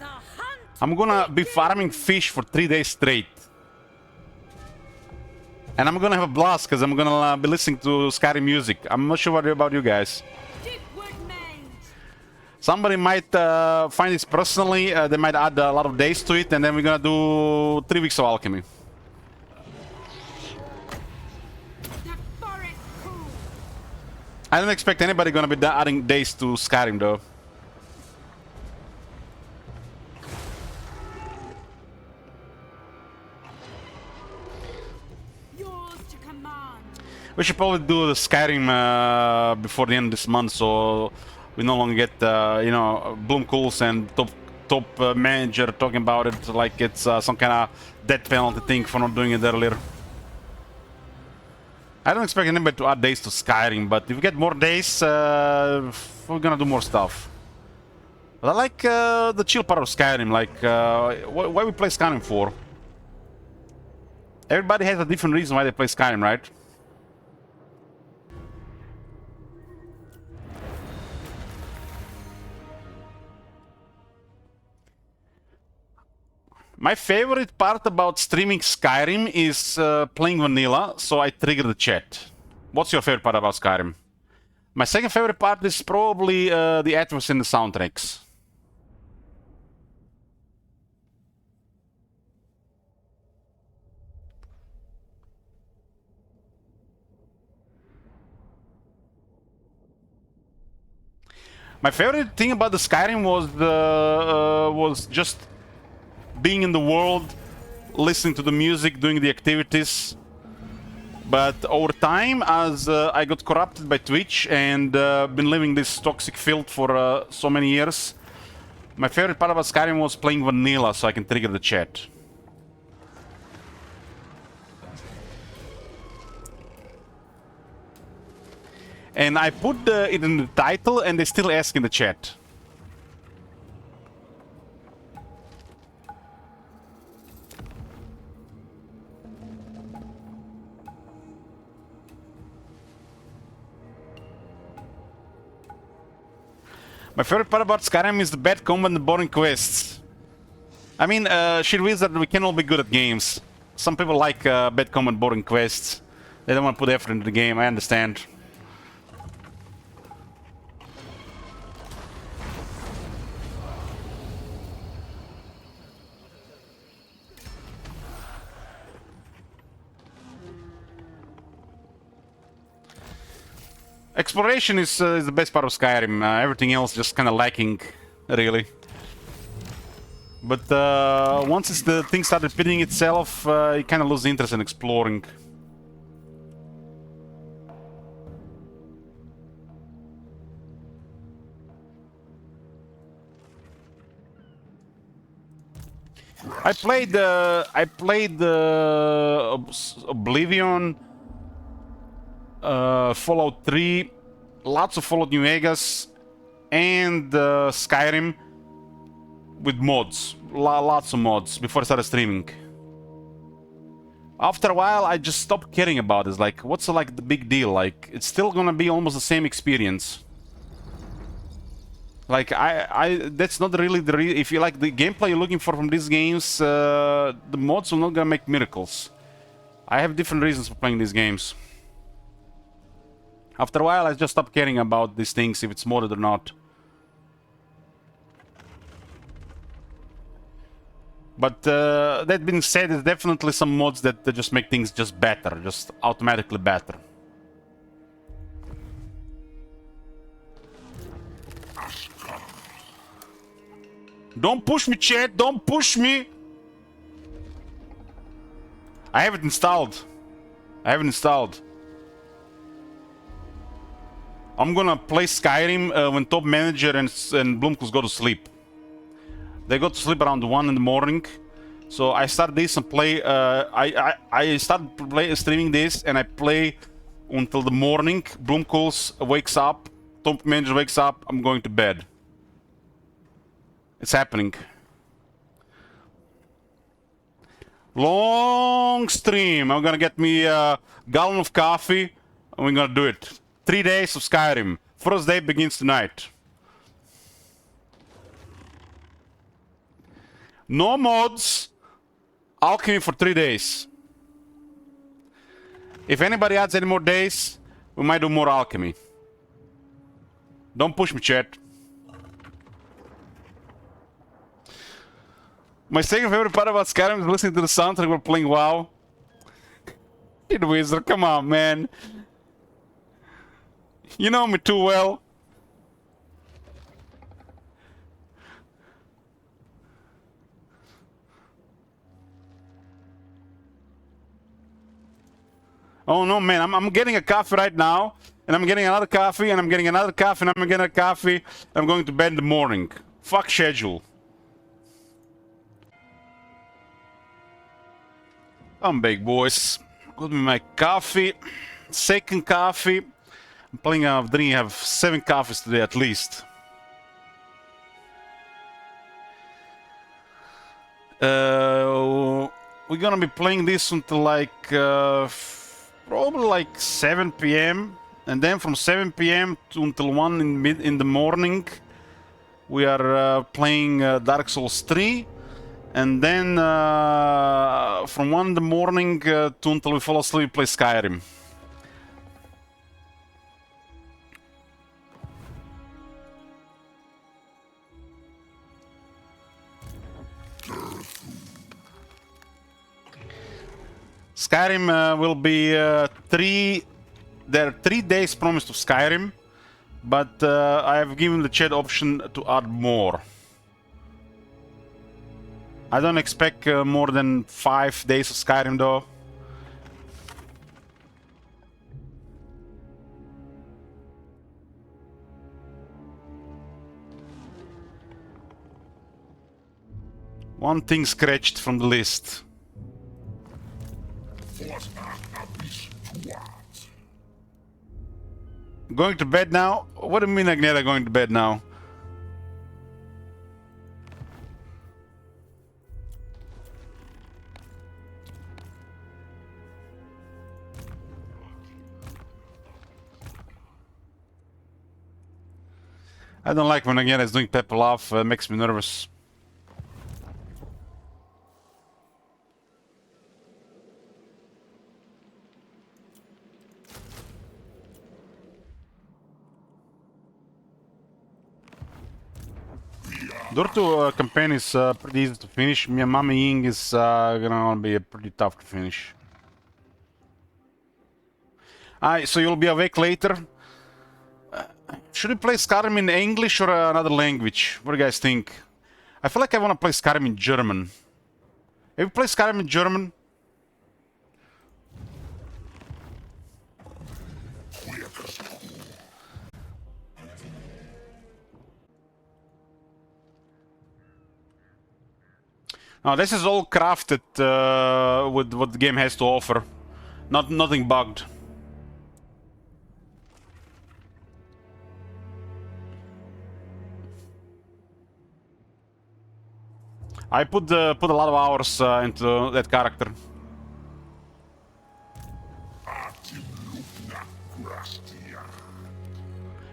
The hunt. I'm gonna be farming fish for 3 days straight. And I'm gonna have a blast because I'm gonna be listening to Skyrim music. I'm not sure what about you guys. Deepwood Mage. Somebody might find this personally, they might add a lot of days to it, and then we're gonna do 3 weeks of alchemy. The Forest Pool. I don't expect anybody gonna be adding days to Skyrim though. Yours to command. We should probably do the Skyrim before the end of this month, so we no longer get, you know, Bloomcools and top manager talking about it like it's some kind of death penalty thing for not doing it earlier. I don't expect anybody to add days to Skyrim, but if we get more days, we're gonna do more stuff. But I like the chill part of Skyrim, like why we play Skyrim for. Everybody has a different reason why they play Skyrim, right? My favorite part about streaming Skyrim is playing vanilla, so I trigger the chat. What's your favorite part about Skyrim? My second favorite part is probably the atmosphere and the soundtracks. My favorite thing about the Skyrim was just being in the world, listening to the music, doing the activities. But over time, as I got corrupted by Twitch and been living this toxic field for so many years, my favorite part about Skyrim was playing vanilla, so I can trigger the chat. And I put it in the title, and they still ask in the chat. My favorite part about Skyrim is the bad combat and the boring quests. I mean, shit wizard, we can all be good at games. Some people like bad combat, boring quests. They don't want to put effort into the game, I understand. Exploration is the best part of Skyrim. Everything else just kind of lacking, really. But once the thing started repeating itself, you kind of lose interest in exploring. I played Oblivion, Fallout 3, lots of Fallout New Vegas, and Skyrim with mods, lots of mods before I started streaming. After a while, I just stopped caring about it. Like, what's like the big deal? Like, it's still gonna be almost the same experience. Like, that's not really the if you like the gameplay you're looking for from these games, the mods will not gonna make miracles. I have different reasons for playing these games. After a while, I just stopped caring about these things, if it's modded or not. But that being said, there's definitely some mods that just make things just better, just automatically better. Don't push me, chat! Don't push me! I have it installed. I have it installed. I'm gonna play Skyrim when Top Manager and Bloomkus go to sleep. They go to sleep around 1 in the morning. So I start this and play. I start streaming this and I play until the morning. Bloomkus wakes up. Top Manager wakes up. I'm going to bed. It's happening. Long stream. I'm gonna get me a gallon of coffee and we're gonna do it. 3 days of Skyrim. First day begins tonight. No mods. Alchemy for 3 days. If anybody adds any more days, we might do more alchemy. Don't push me, chat. My second favorite part about Skyrim is listening to the soundtrack while playing WoW. Kid Wizard, come on, man. You know me too well. Oh no, man, I'm getting a coffee right now, and I'm getting another coffee, and I'm getting another coffee, and I'm getting a coffee, and I'm going to bed in the morning. Fuck schedule. I'm big, boys. Got me my coffee. Second coffee. I'm planning on drinking, have 7 coffees today at least. We're gonna be playing this until like probably like 7 p.m. and then from 7 p.m. until 1 in the morning we are playing Dark Souls 3. And then from 1 in the morning to until we fall asleep, we play Skyrim. Skyrim will be 3... There are 3 days promised of Skyrim, but I have given the chat option to add more. I don't expect more than 5 days of Skyrim though. One thing scratched from the list. Going to bed now? What do you mean, Agneta, going to bed now? I don't like when Agneta is doing Pepper Laugh, makes me nervous. Durtu campaign is pretty easy to finish. Mama Ying is gonna be pretty tough to finish. So you'll be awake later. Should we play Skyrim in English or another language? What do you guys think? I feel like I want to play Skyrim in German. Have you played Skyrim in German? Now this is all crafted with what the game has to offer. Nothing bugged. I put a lot of hours into that character.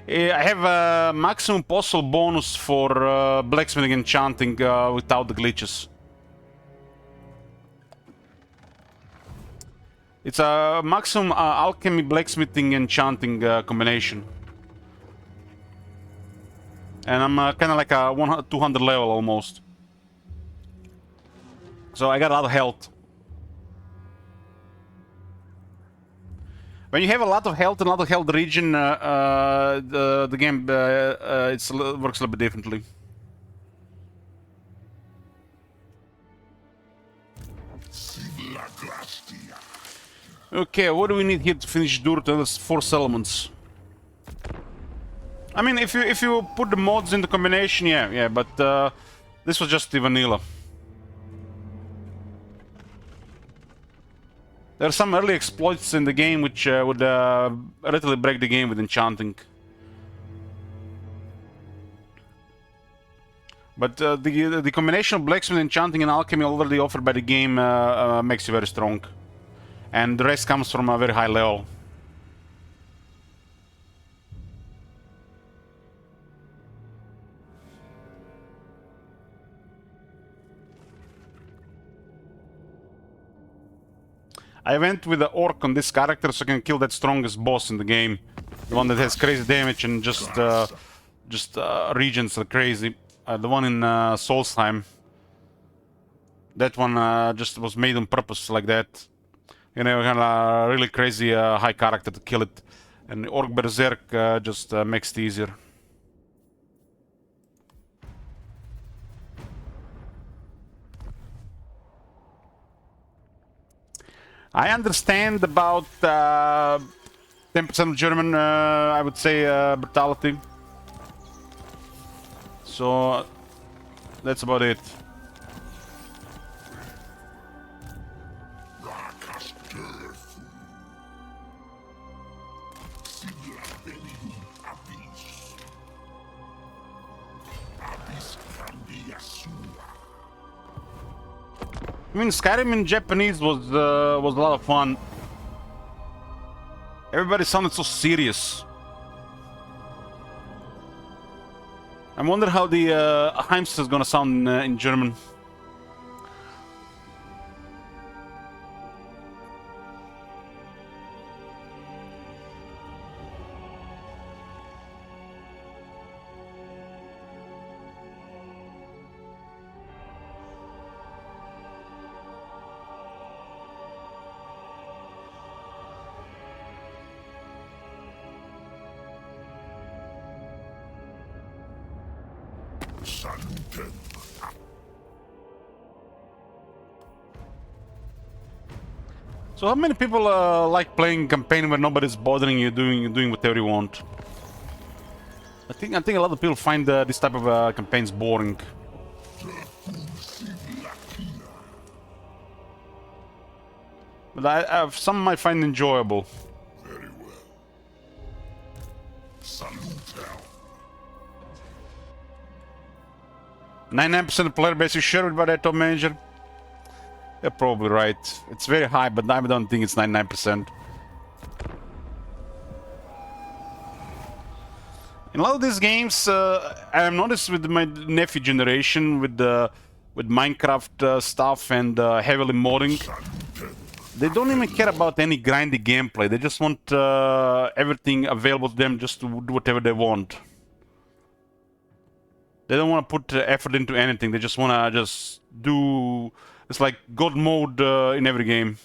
I have a maximum possible bonus for blacksmithing and enchanting without the glitches. It's a maximum alchemy, blacksmithing, and enchanting combination. And I'm kind of like a 200 level almost. So I got a lot of health. When you have a lot of health and a lot of health region, the game works a little bit differently. Okay, what do we need here to finish Durt? That's 4 settlements. I mean, if you put the mods in the combination, yeah, but this was just the vanilla. There are some early exploits in the game which would relatively break the game with enchanting. But the combination of blacksmith, enchanting, and alchemy already offered by the game makes you very strong. And the rest comes from a very high level. I went with the orc on this character so I can kill that strongest boss in the game. The one that has crazy damage and just regions are crazy. The one in Solstheim. That one just was made on purpose like that. You know, kind of really crazy high character to kill it. And Orc Berserk just makes it easier. I understand about 10% of German, I would say, brutality. So that's about it. I mean, Skyrim in Japanese was a lot of fun. Everybody sounded so serious. I wonder how the Heimst is gonna sound in German. So how many people like playing campaign where nobody's bothering you, doing whatever you want? I think a lot of people find this type of campaigns boring. But some might find enjoyable. Very well. Salute. 99% of player base, you sure about that, Top Manager? You're probably right. It's very high, but I don't think it's 99%. In a lot of these games, I have noticed with my nephew generation, with Minecraft stuff and heavily modding, they don't even care about any grindy gameplay. They just want everything available to them just to do whatever they want. They don't want to put effort into anything. They just want to just do... It's like God mode in every game.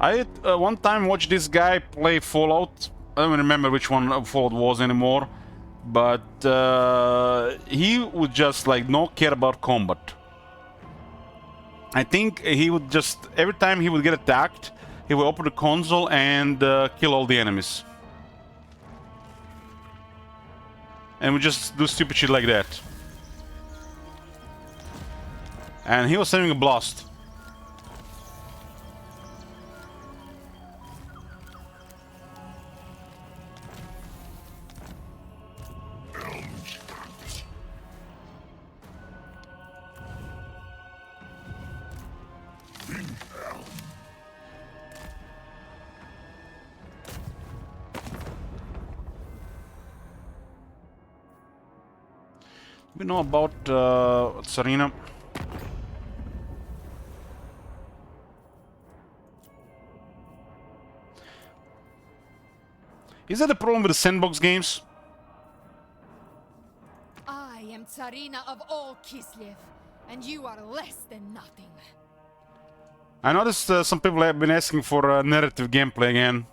I one time watched this guy play Fallout. I don't remember which one Fallout was anymore. But he would just like not care about combat. I think he would just, every time he would get attacked, he would open the console and kill all the enemies. And would just do stupid shit like that. And he was having a blast. We know about Tsarina. Is that the problem with the sandbox games? I am Tsarina of all Kislev, and you are less than nothing. I noticed some people have been asking for narrative gameplay again.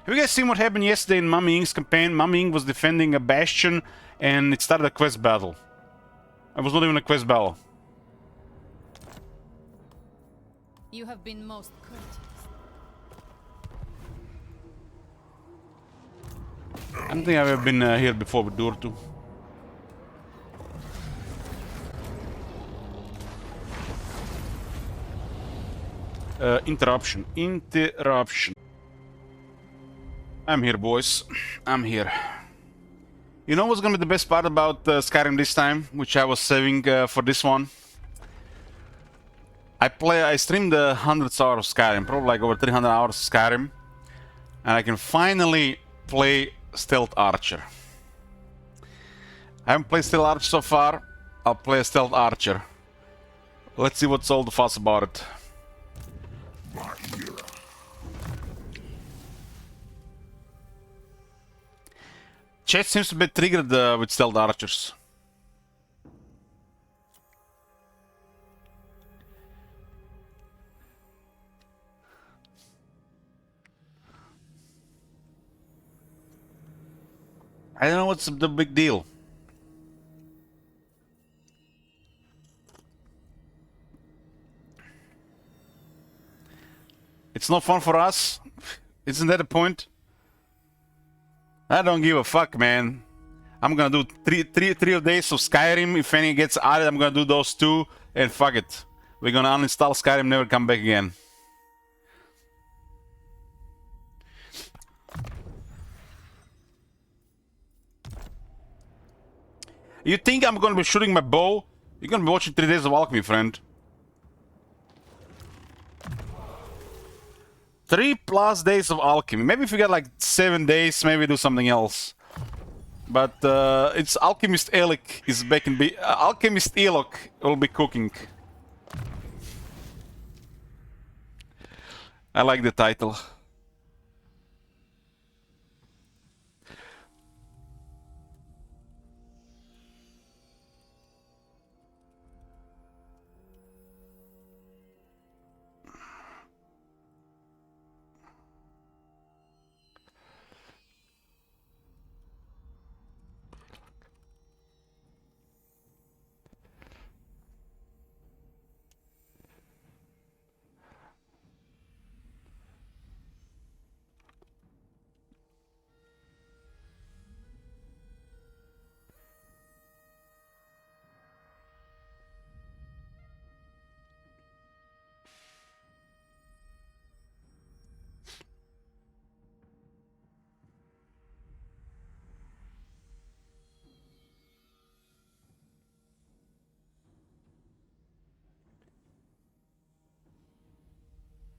Have you guys seen what happened yesterday in Mami Ing's campaign? Mami Ing was defending a bastion and it started a quest battle. It was not even a quest battle. You have been most courteous. I don't think I've ever been here before with Durtu. Interruption. I'm here, boys. I'm here. You know what's gonna be the best part about Skyrim this time, which I was saving for this one? I streamed hundreds of hours of Skyrim, probably like over 300 hours of Skyrim, and I can finally play Stealth Archer. I haven't played Stealth Archer so far. I'll play a Stealth Archer. Let's see what's all the fuss about it. Chat seems to be triggered with Stealth Archers. I don't know what's the big deal. It's not fun for us. Isn't that the point? I don't give a fuck, man. I'm gonna do three days of Skyrim. If any gets added, I'm gonna do those two, and fuck it. We're gonna uninstall Skyrim, never come back again. You think I'm gonna be shooting my bow? You're gonna be watching 3 days of alchemy, friend. 3+ days of alchemy. Maybe if you got like 7 days, maybe do something else. But it's Alchemist Elok is back in. Alchemist Elok will be cooking. I like the title.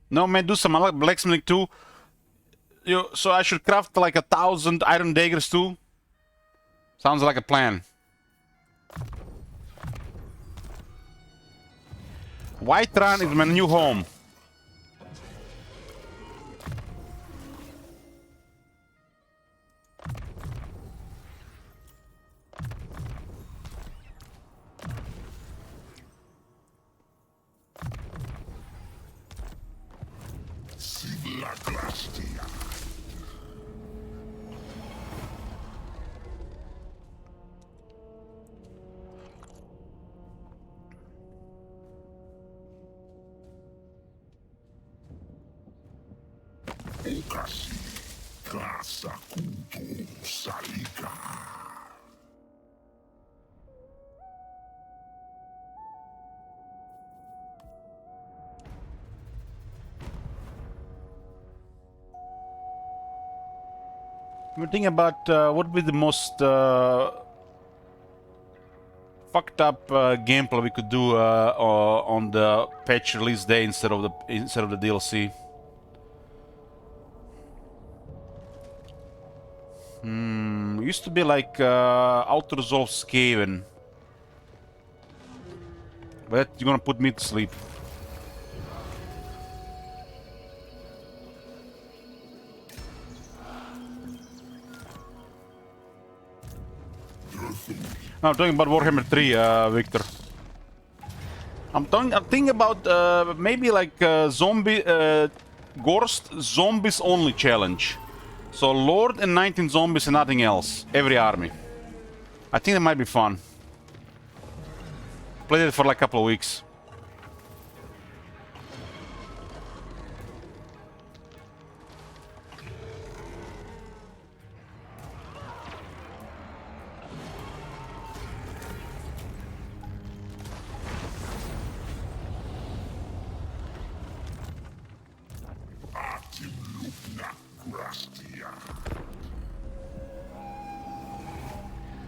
No, man, do some blacksmithing too. So I should craft like 1,000 iron daggers too. Sounds like a plan. Whiterun is my new home. I'm thinking about what would be the most fucked up gameplay we could do on the patch release day instead of the DLC. Used to be like Outer Resolve Skaven. But you're gonna put me to sleep. No, I'm talking about Warhammer 3, Victor. I'm thinking about maybe like zombie Gorst zombies only challenge. So Lord and 19 zombies and nothing else. Every army. I think that might be fun. Played it for like a couple of weeks.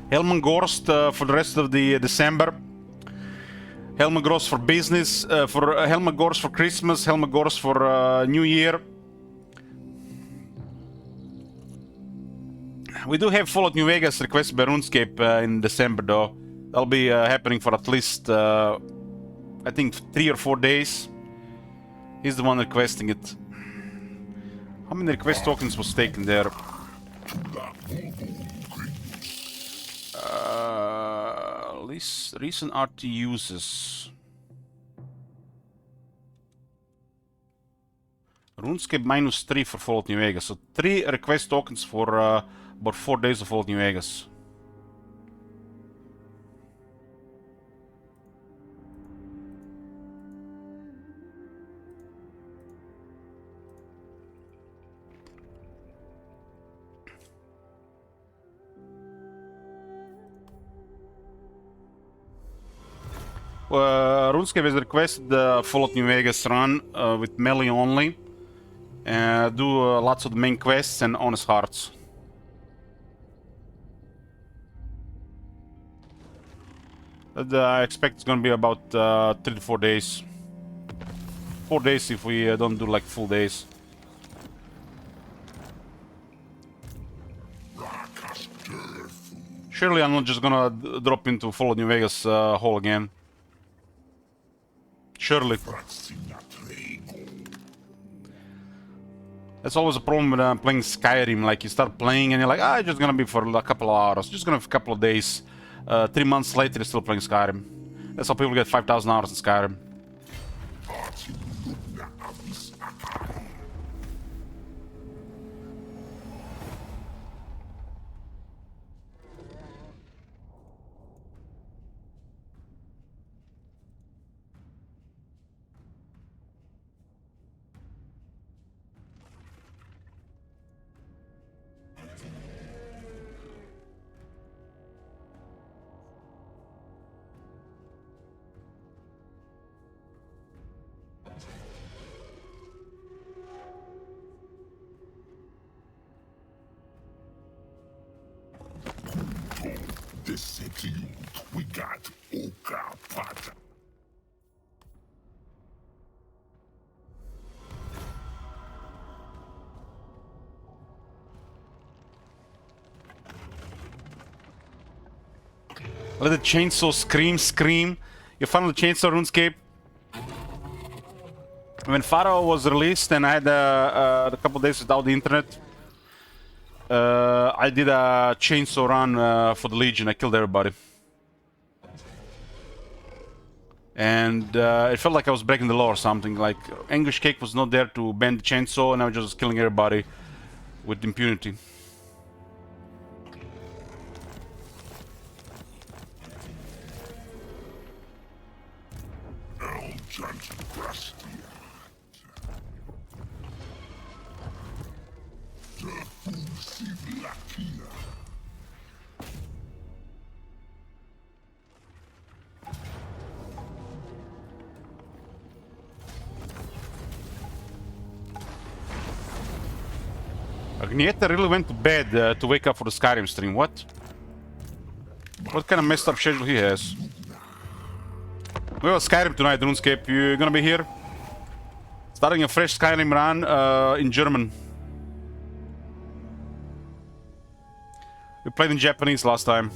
Helmengorst for the rest of the December. Helmengorst for business, for Helmengorst for Christmas, Helmengorst for New Year. We do have Fallout New Vegas requested by RuneScape in December though. That'll be happening for at least, I think 3 or 4 days. He's the one requesting it. How many request tokens was taken there? Recent RT uses. RuneScape -3 for Fallout New Vegas. So 3 request tokens for about 4 days of Fallout New Vegas. RuneScape has requested the Fallout New Vegas run with melee only. Do lots of the main quests and honest hearts. I expect it's gonna be about 3 to 4 days. 4 days if we don't do like full days. Surely I'm not just gonna drop into Fallout New Vegas hole again. Surely. That's always a problem with playing Skyrim. Like you start playing and you're like, it's just gonna be for a couple of hours, just gonna have a couple of days. 3 months later, you're still playing Skyrim. That's how people get 5,000 hours in Skyrim. This city, we got Oka Pata. Let the chainsaw scream. You found the chainsaw RuneScape? When Pharaoh was released and I had a couple days without the internet, I did a chainsaw run for the Legion. I killed everybody. And it felt like I was breaking the law or something. Like English Cake was not there to bend the chainsaw and I was just killing everybody with impunity. Agnieta really went to bed to wake up for the Skyrim stream. What? What kind of messed up schedule he has? We have Skyrim tonight, RuneScape. You gonna be here? Starting a fresh Skyrim run in German. We played in Japanese last time.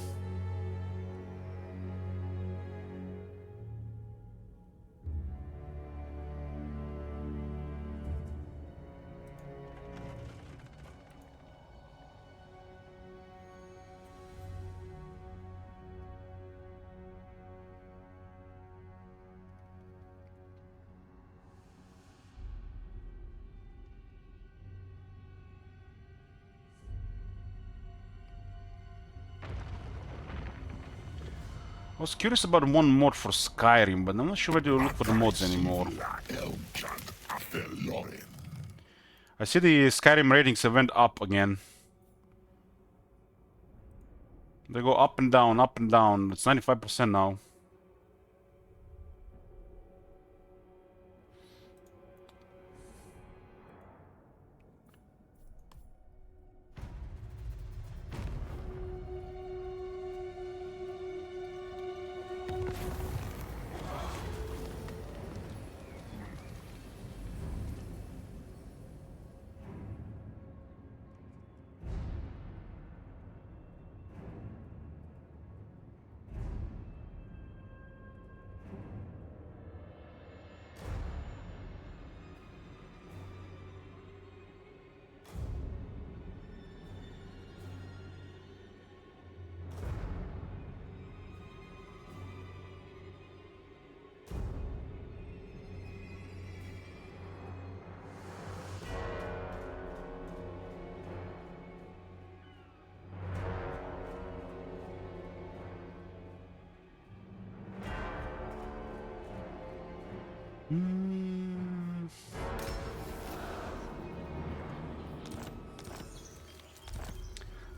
I was curious about one mod for Skyrim, but I'm not sure where to look for the mods anymore. I see the Skyrim ratings have went up again. They go up and down, up and down. It's 95% now.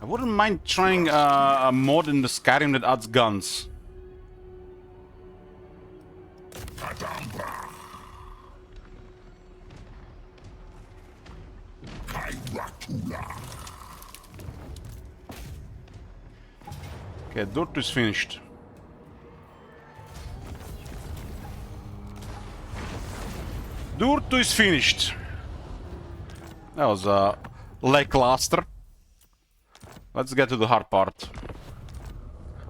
I wouldn't mind trying a mod in the Skyrim that adds guns. Okay, Durtu is finished. Durtu is finished. That was lackluster. Let's get to the hard part.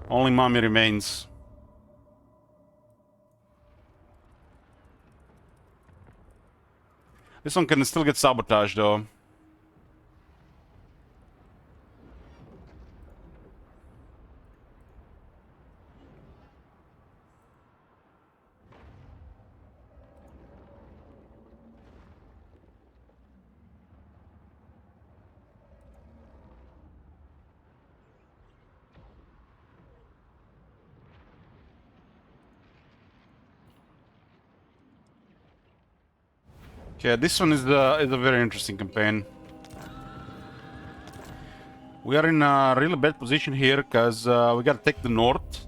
Only Mummy remains. This one can still get sabotaged though. Okay, this one is a very interesting campaign. We are in a really bad position here because we gotta take the north,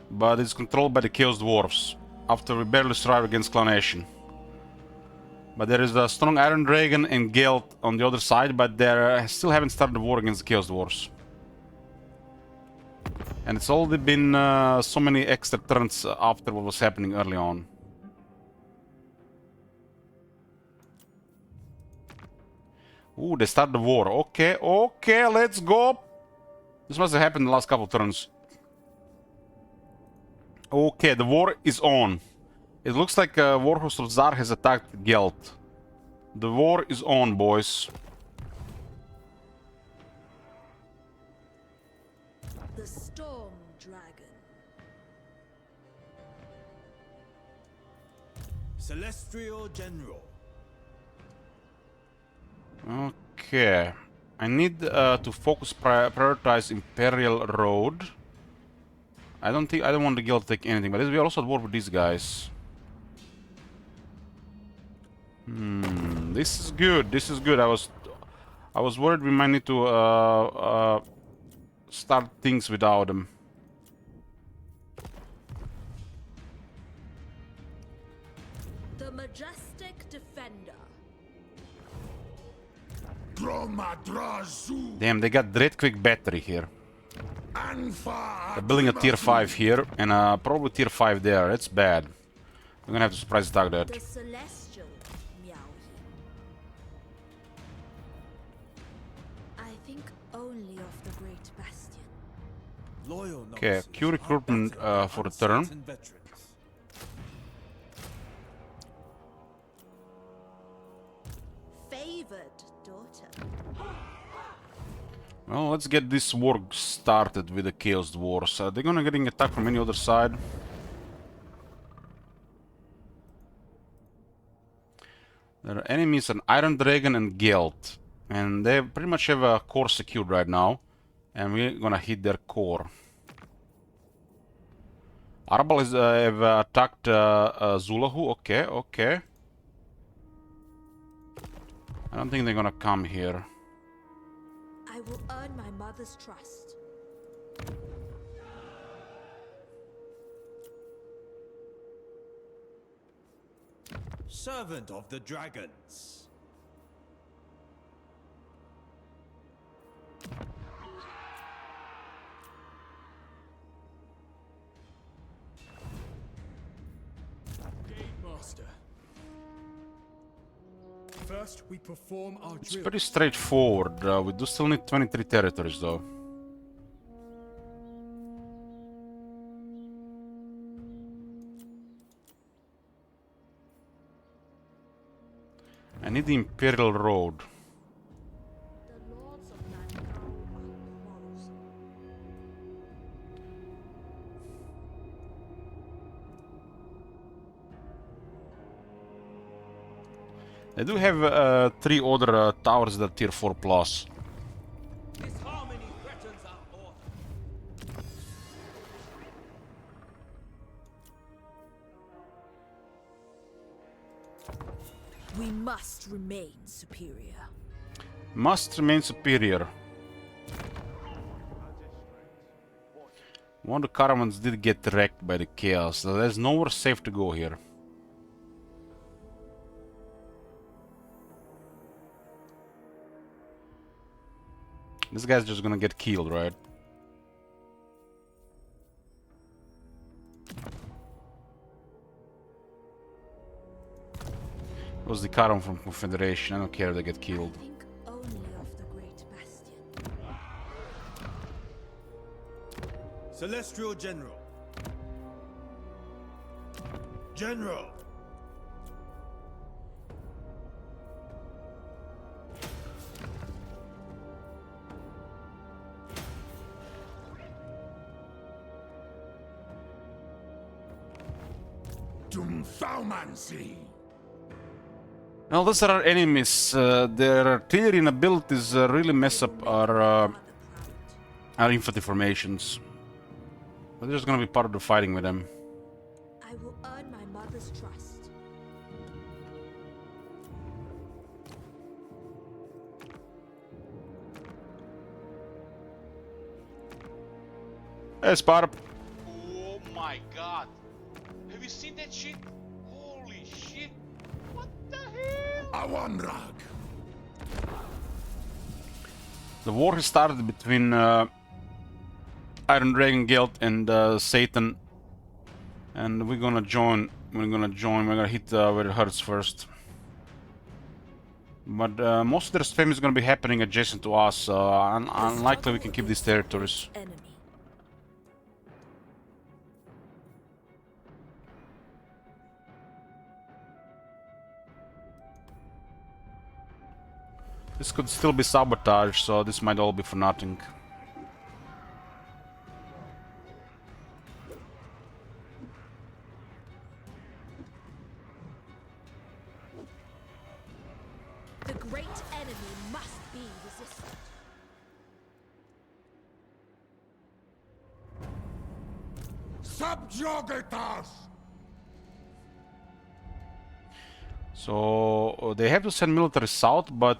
but it's controlled by the Chaos Dwarfs after we barely survive against Clan Ashen. But there is a strong Iron Dragon and Gelt on the other side, but they still haven't started the war against the Chaos Dwarfs. And it's already been so many extra turns after what was happening early on. Ooh, they start the war. Okay, okay, let's go. This must have happened the last couple of turns. Okay, the war is on. It looks like Warhost of Zar has attacked Gelt. The war is on, boys. The Storm Dragon. Celestial General. Okay. I need to focus, prioritize Imperial Road. I don't want the guild to take anything, but we are also at war with these guys. This is good. This is good. I was worried we might need to start things without them. The Majestic Defender. Damn, they got Dreadquick Battery here. They're building a tier 5 here and probably tier 5 there. That's bad. We're gonna have to surprise attack that. The Celestial Meowth. I think only Loyal Okay, novices queue are recruitment better than for the turn. uncertain veterans. Favored daughter. Well, let's get this war started with the Chaos Dwarfs. They're gonna getting attacked from any other side. Their enemies are Iron Dragon and Gelt. And they pretty much have a core secured right now. And we're gonna hit their core. Arbal is, have attacked Zulahu. Okay, okay. I don't think they're gonna come here. I will earn my mother's trust. Servant of the dragons. Master. First, we perform our It's drill. pretty straightforward. We do still need 23 territories though. I need the Imperial Road. The lords of Nangar are quarrelsome. They do have 3 other towers that are tier 4 plus. Disharmony threatens our order. We must remain superior. Must remain superior. One of the caravans did get wrecked by the chaos, so there's nowhere safe to go here. This guy's just gonna get killed, right? It was the caravan from Confederation. I don't care if they get killed. Think only of the great bastion. Celestial General. General. Doomthaumancy. Well, those are our enemies. Their artillery and abilities really mess up our infantry formations. We're just gonna be part of the fighting with them. I will earn my mother's trust. Hey, Sparp. Oh my god. Have you seen that shit? Holy shit. What the hell? Awanrag. The war has started between Iron Dragon Guild and Satan. And we're gonna join. We're gonna hit where it hurts first. But most of their spam is gonna be happening adjacent to us, so unlikely we can keep these territories. Enemy. This could still be sabotage, so this might all be for nothing. The great enemy must be resisted. Subjugate us. So they have to send military south, but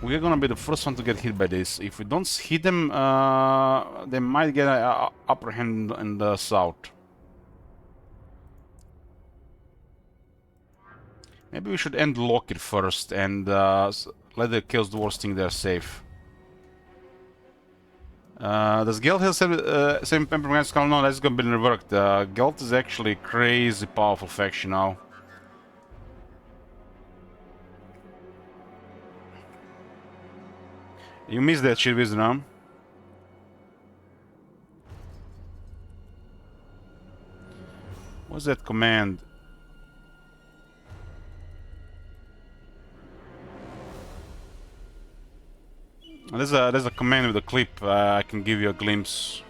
we're gonna be the first one to get hit by this. If we don't hit them, they might get an upper hand in the south. Maybe we should end Lockett first and let the Chaos Dwarfs think they're safe. Does Gelt have same Pemperman Skull? No, that's gonna be reworked. Gelt is actually a crazy powerful faction now. You missed that shit, Wizard, huh? What's that command? There's a command with a clip. I can give you a glimpse.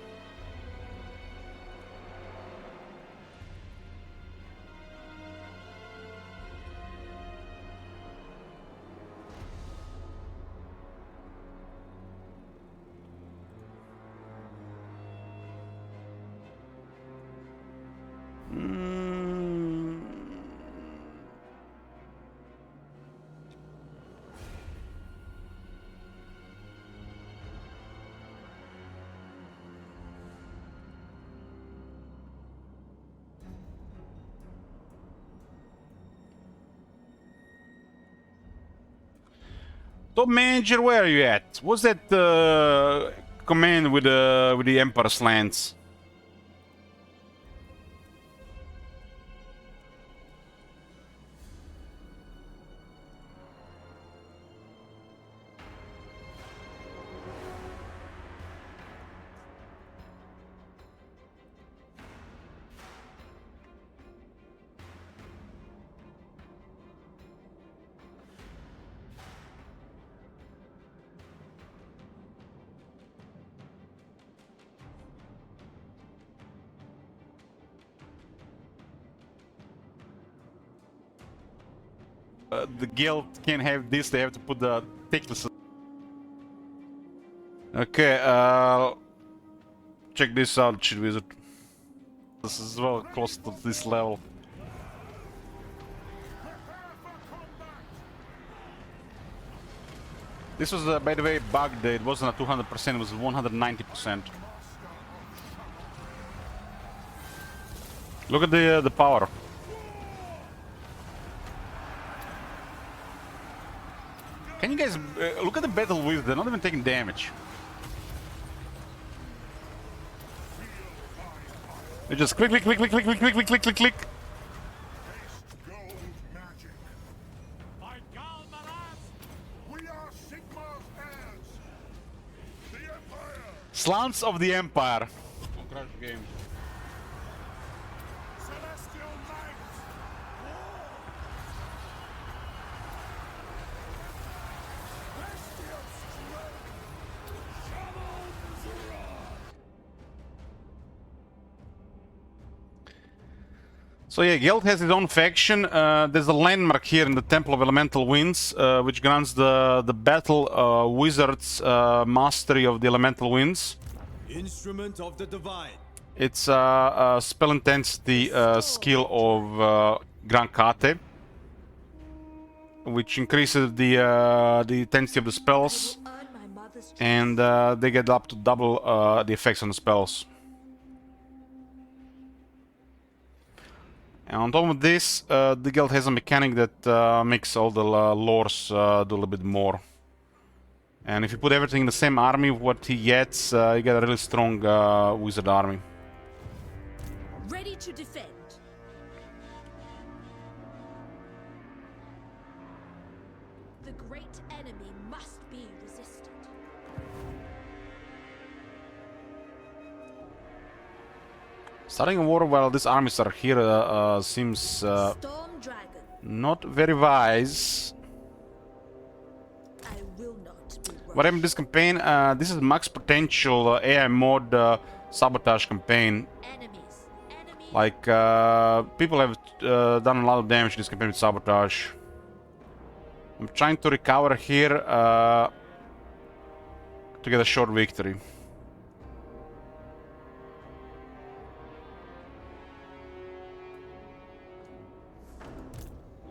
Top manager, where are you at? What's that command with the Emperor's Lance? The guild can't have this, they have to put the thickness. Okay, check this out, Shit Wizard. This is well close to this level. This was, by the way, bugged. It wasn't a 200%, it was 190%. Look at the power. Can you guys look at the battle with? They're not even taking damage. They just click, click, click, click, click, click, click, click, click, click, click. Gold magic. We are Sigmar's heirs. The Empire. Slants of the Empire. Crash game. Celestial Knight. Bestial strength. Shaman Zura. So yeah, Guild has its own faction. There's a landmark here in the Temple of Elemental Winds, which grants the battle wizards mastery of the Elemental Winds. Instrument of the divine. It's a spell intensity skill of Gran Kate, which increases the intensity of the spells, Earn my mother's trust. and they get up to double the effects on the spells. And on top of this, the guild has a mechanic that makes all the lores do a little bit more. And if you put everything in the same army, what he gets, you get a really strong wizard army. Ready to defend. The great enemy must be resisted. Starting a war while these armies are here seems Storm Dragon. not very wise. I will not be What happened in this campaign? This is max potential AI mod sabotage campaign. Enemies. Enemies. Like, people have done a lot of damage in this campaign with sabotage. I'm trying to recover here to get a short victory.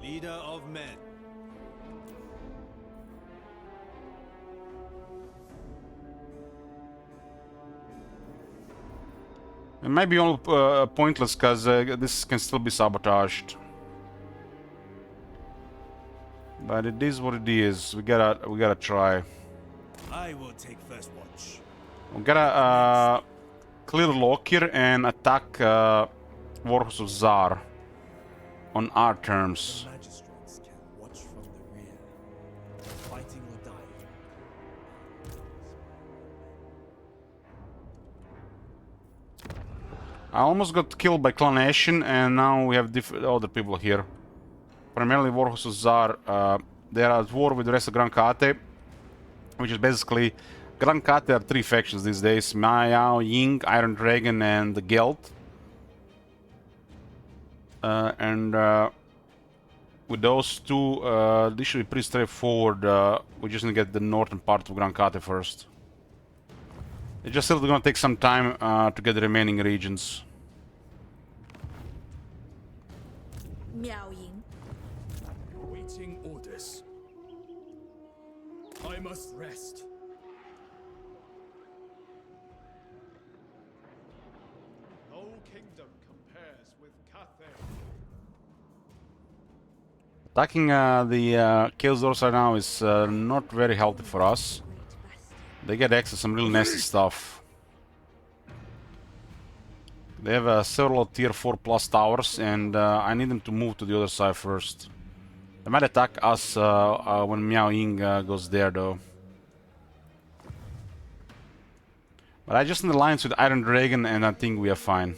Leader of men. It might be all pointless because this can still be sabotaged. But it is what it is. We gotta try. I will take first watch. We gotta clear Lokir and attack Warhorse of Zar on our terms. Magistrates can watch from the rear, fighting or dying. I almost got killed by Clan Ashen, and now we have other people here. Primarily Warhorse Zar. They are at war with the rest of Grand Kate, which is basically Grand Kate are three factions these days: Miao, Ying, Iron Dragon, and the Gelt. With those two, this should be pretty straightforward. We just need to get the northern part of Grand Kate first. It's just still gonna take some time to get the remaining regions. Miao Ying. Waiting orders. I must rest. No kingdom compares with Cathay. Attacking the Chaos Doors right now is not very healthy for us. They get access to some really nasty stuff. They have several tier 4 plus towers, and I need them to move to the other side first. They might attack us when Miao Ying goes there, though. But I just need alliance with Iron Dragon, and I think we are fine.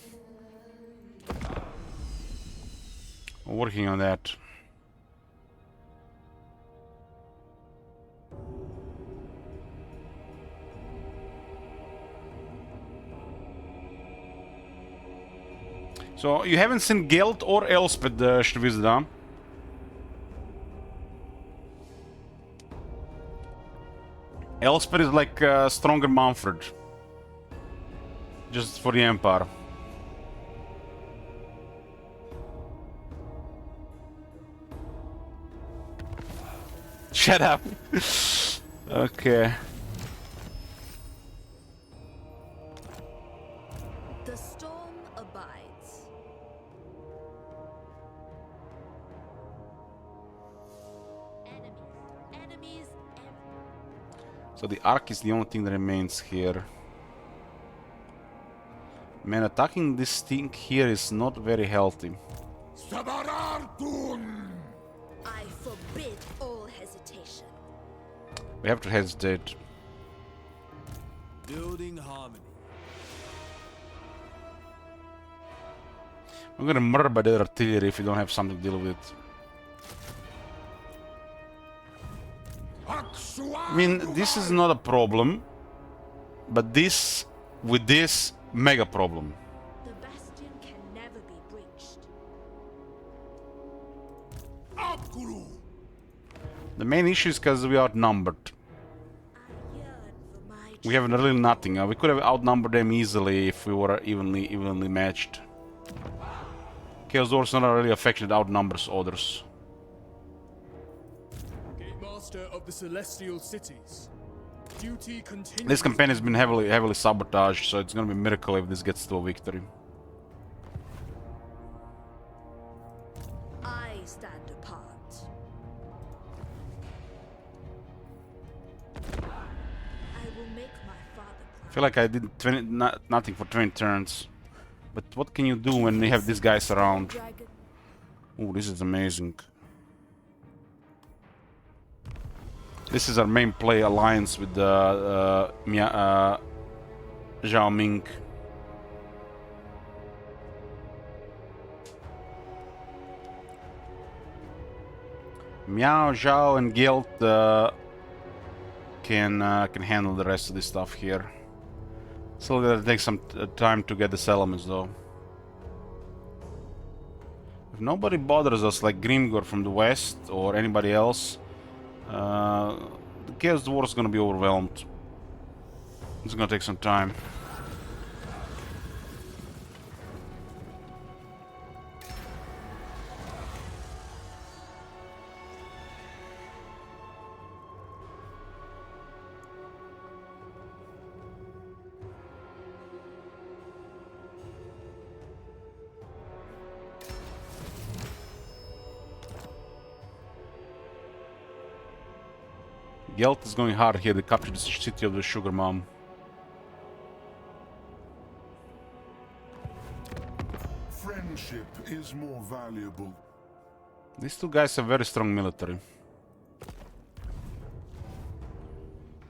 We're working on that. So, you haven't seen Gelt or Elspeth, Shtvizda. Elspeth is like stronger Manfred. Just for the Empire. Shut up. Okay. The storm abides. Enemies So the Ark is the only thing that remains here. Man, attacking this thing here is not very healthy. Sabarartun! I forbid all hesitation. We have to hesitate. Building harmony. I'm gonna murder by the artillery if you don't have something to deal with it. I mean, this is not a problem, but this, with this, mega problem. The bastion can never be breached. Abguru! The main issue is because we are outnumbered. I yearn for my We have really nothing. We could have outnumbered them easily if we were evenly matched. Chaos Dwarfs not really affectionate outnumbers others. Gate Master of the Celestial Cities. Duty continues. This campaign has been heavily sabotaged, so it's gonna be a miracle if this gets to a victory. I stand apart. I will make my father I proud. feel like I did nothing for 20 turns. But what can you do when you have these guys around? Dragon. Oh, this is amazing. This is our main play alliance with Zhao Ming. Miao, Zhao, and Guild can handle the rest of this stuff here. Still gonna take some time to get the settlements, though. If nobody bothers us like Grimgor from the west or anybody else, the Chaos Dwarf is gonna be overwhelmed. It's gonna take some time. Gelt is going hard here to capture the city of the Sugar Mom. Friendship is more valuable. These two guys have very strong military.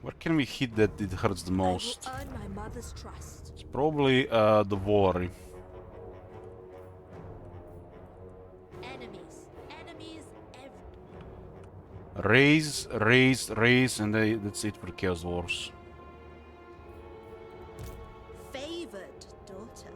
Where can we hit that it hurts the most? I will earn my mother's trust. It's probably the Vori. Raise, raise, raise, and that's it for Chaos Wars. Favored daughter.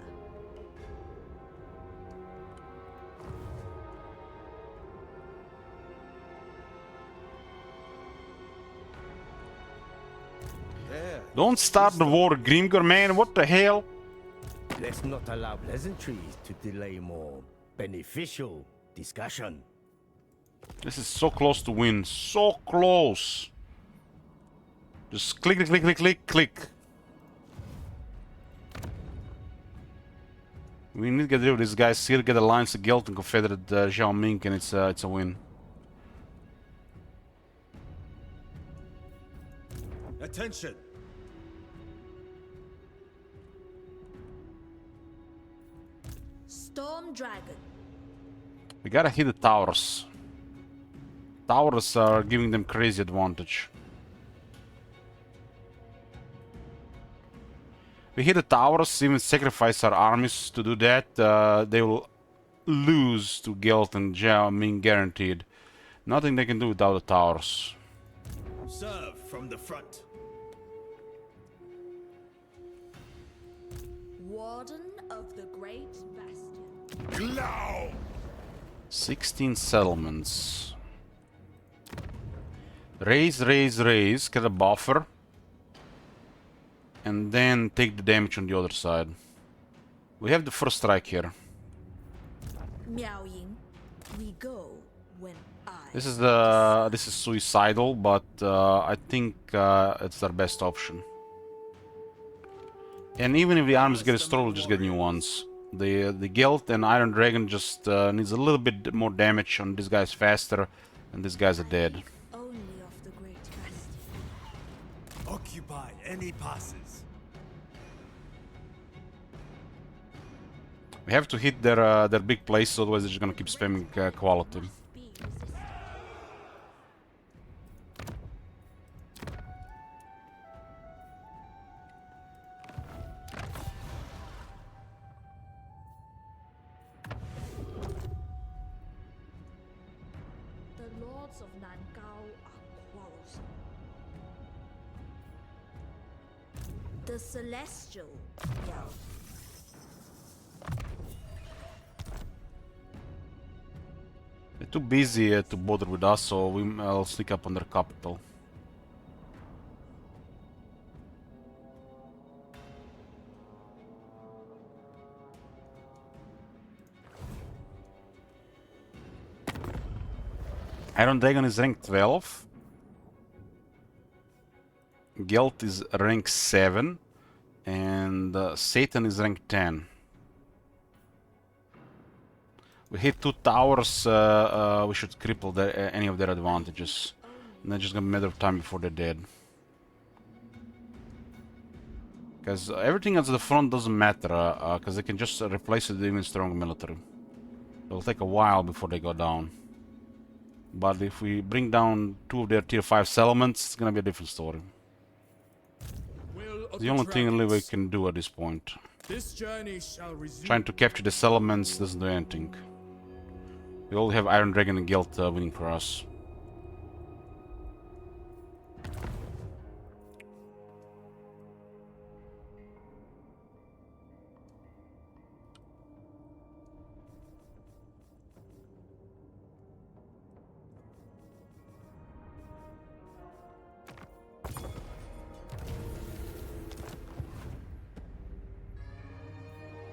There. Don't start the war, Grimgor, man. What the hell? Let's not allow pleasantries to delay more beneficial discussion. This is so close to win. So close. Just click, click, click, click, click, click. We need to get rid of these guys here, get Alliance of Guild and Confederate Zhao Ming, and it's a win. Attention! Storm Dragon. We gotta hit the towers. Towers are giving them crazy advantage. We hit the towers, even sacrifice our armies to do that. They will lose to Gelt and Zhao Ming guaranteed. Nothing they can do without the towers. Serve from the front. Warden of the Great Bastion. Glow! 16 settlements. Raise, raise, raise, get a buffer. And then take the damage on the other side. We have the first strike here. Miao Ying. We go when I. This is suicidal, but I think it's our best option. And even if the armies get destroyed, we'll just get new ones. The Guild and Iron Dragon just needs a little bit more damage on these guys faster, and these guys are dead. Only of the Great Bastion. Occupy any passes. We have to hit their big places, otherwise they're just gonna keep spamming quality. Be resisted. The lords of Nangao are quarrelsome. The Celestial. Yeah. They're too busy to bother with us, so I'll sneak up on their capital. Iron Dragon is rank 12. Gelt is rank 7. And Satan is rank 10. We hit 2 towers, we should cripple any of their advantages. And then just gonna be a matter of time before they're dead. Because everything at the front doesn't matter, because they can just replace it with even stronger military. It'll take a while before they go down. But if we bring down 2 of their tier 5 settlements, it's gonna be a different story. The only thing we can do at this point. This journey shall resume. Trying to capture the settlements doesn't do anything. We all have Iron Dragon and Guild winning for us.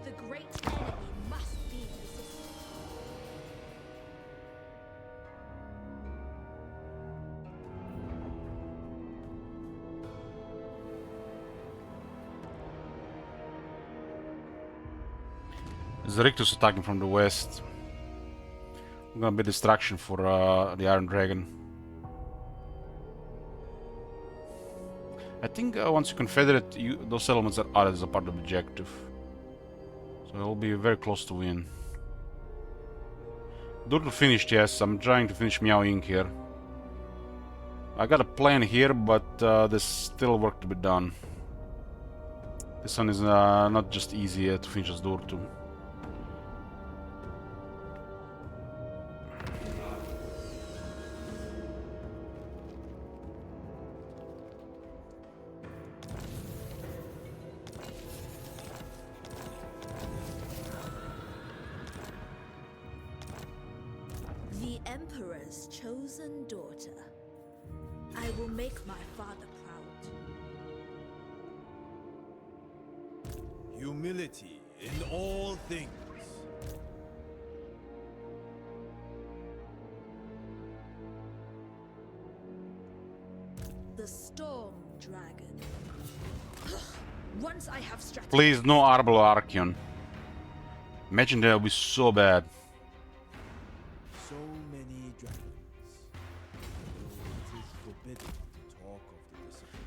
The great enemy must be resisted. Zerictus attacking from the west. Gonna be distraction for the Iron Dragon. I think once you confederate, those settlements are added as a part of the objective. So it'll be very close to win. Durtu finished, yes. I'm trying to finish Miao Ying here. I got a plan here, but there's still work to be done. This one is not just easy to finish as Durtu. Emperor's chosen daughter. I will make my father proud. Humility in all things. The Storm Dragon. Once I have strategized... Please, no Arbol Archeon. Imagine that would be so bad. So many dragons. Though it is forbidden to talk of the disappeared.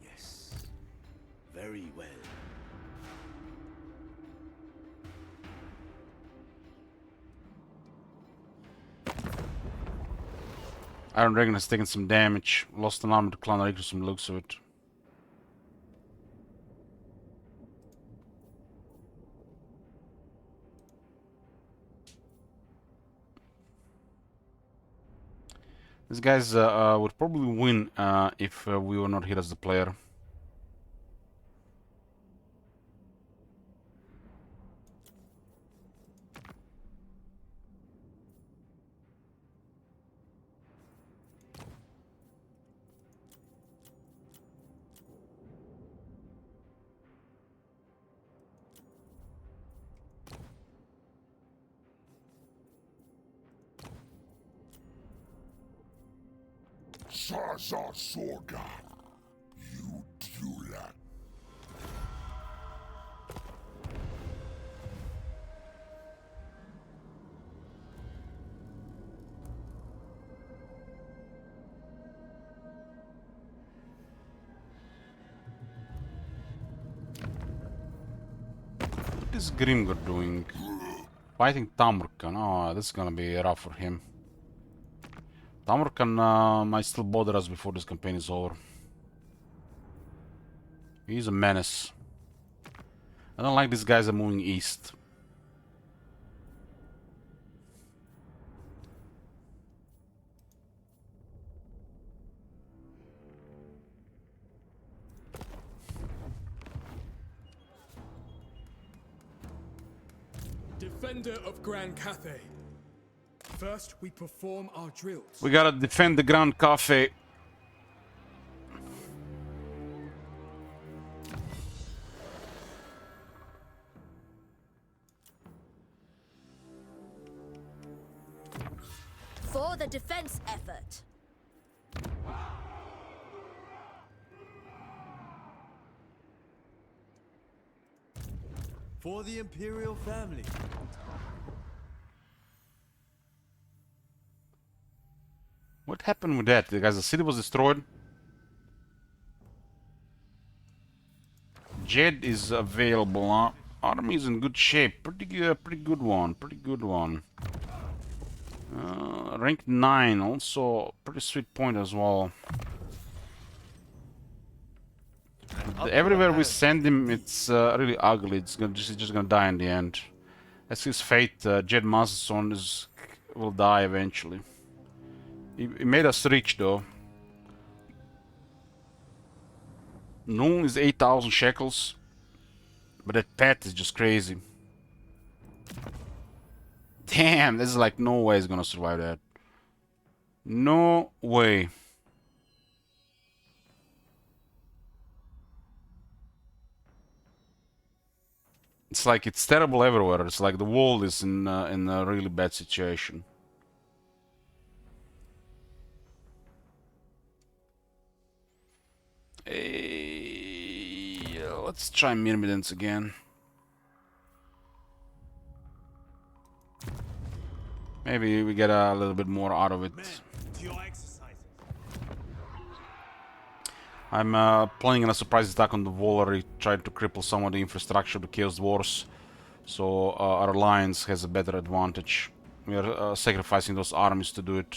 Yes. Very well. Iron Dragon has taken some damage. Lost an arm to Clan Rikus from the looks of it. These guys would probably win if we were not here as the player. Zaza Sorga, you Dula. What is Grimgor doing? Fighting Tamurkan. Oh, this is gonna be rough for him. Tamurkan might still bother us before this campaign is over. He's a menace. I don't like these guys are moving east. Defender of Grand Cathay. First, we perform our drills. We gotta defend the Grand Cafe. For the defense effort. For the Imperial family. What happened with that? Guys, the city was destroyed. Jed is available. Army is in good shape. Pretty good one. Pretty good one. Rank 9, also pretty sweet point as well. Everywhere we send him, it's really ugly. It's just gonna die in the end. That's his fate. Jed Masterson will die eventually. He made us rich though. Noon is 8,000 shekels, but that pet is just crazy. Damn, this is like no way he's gonna survive that. No way. It's like it's terrible everywhere. It's like the world is in a really bad situation. Let's try Myrmidons again. Maybe we get a little bit more out of it. I'm planning on a surprise attack on the Volary, trying to cripple some of the infrastructure of the Chaos Dwarfs, so our alliance has a better advantage. We are sacrificing those armies to do it.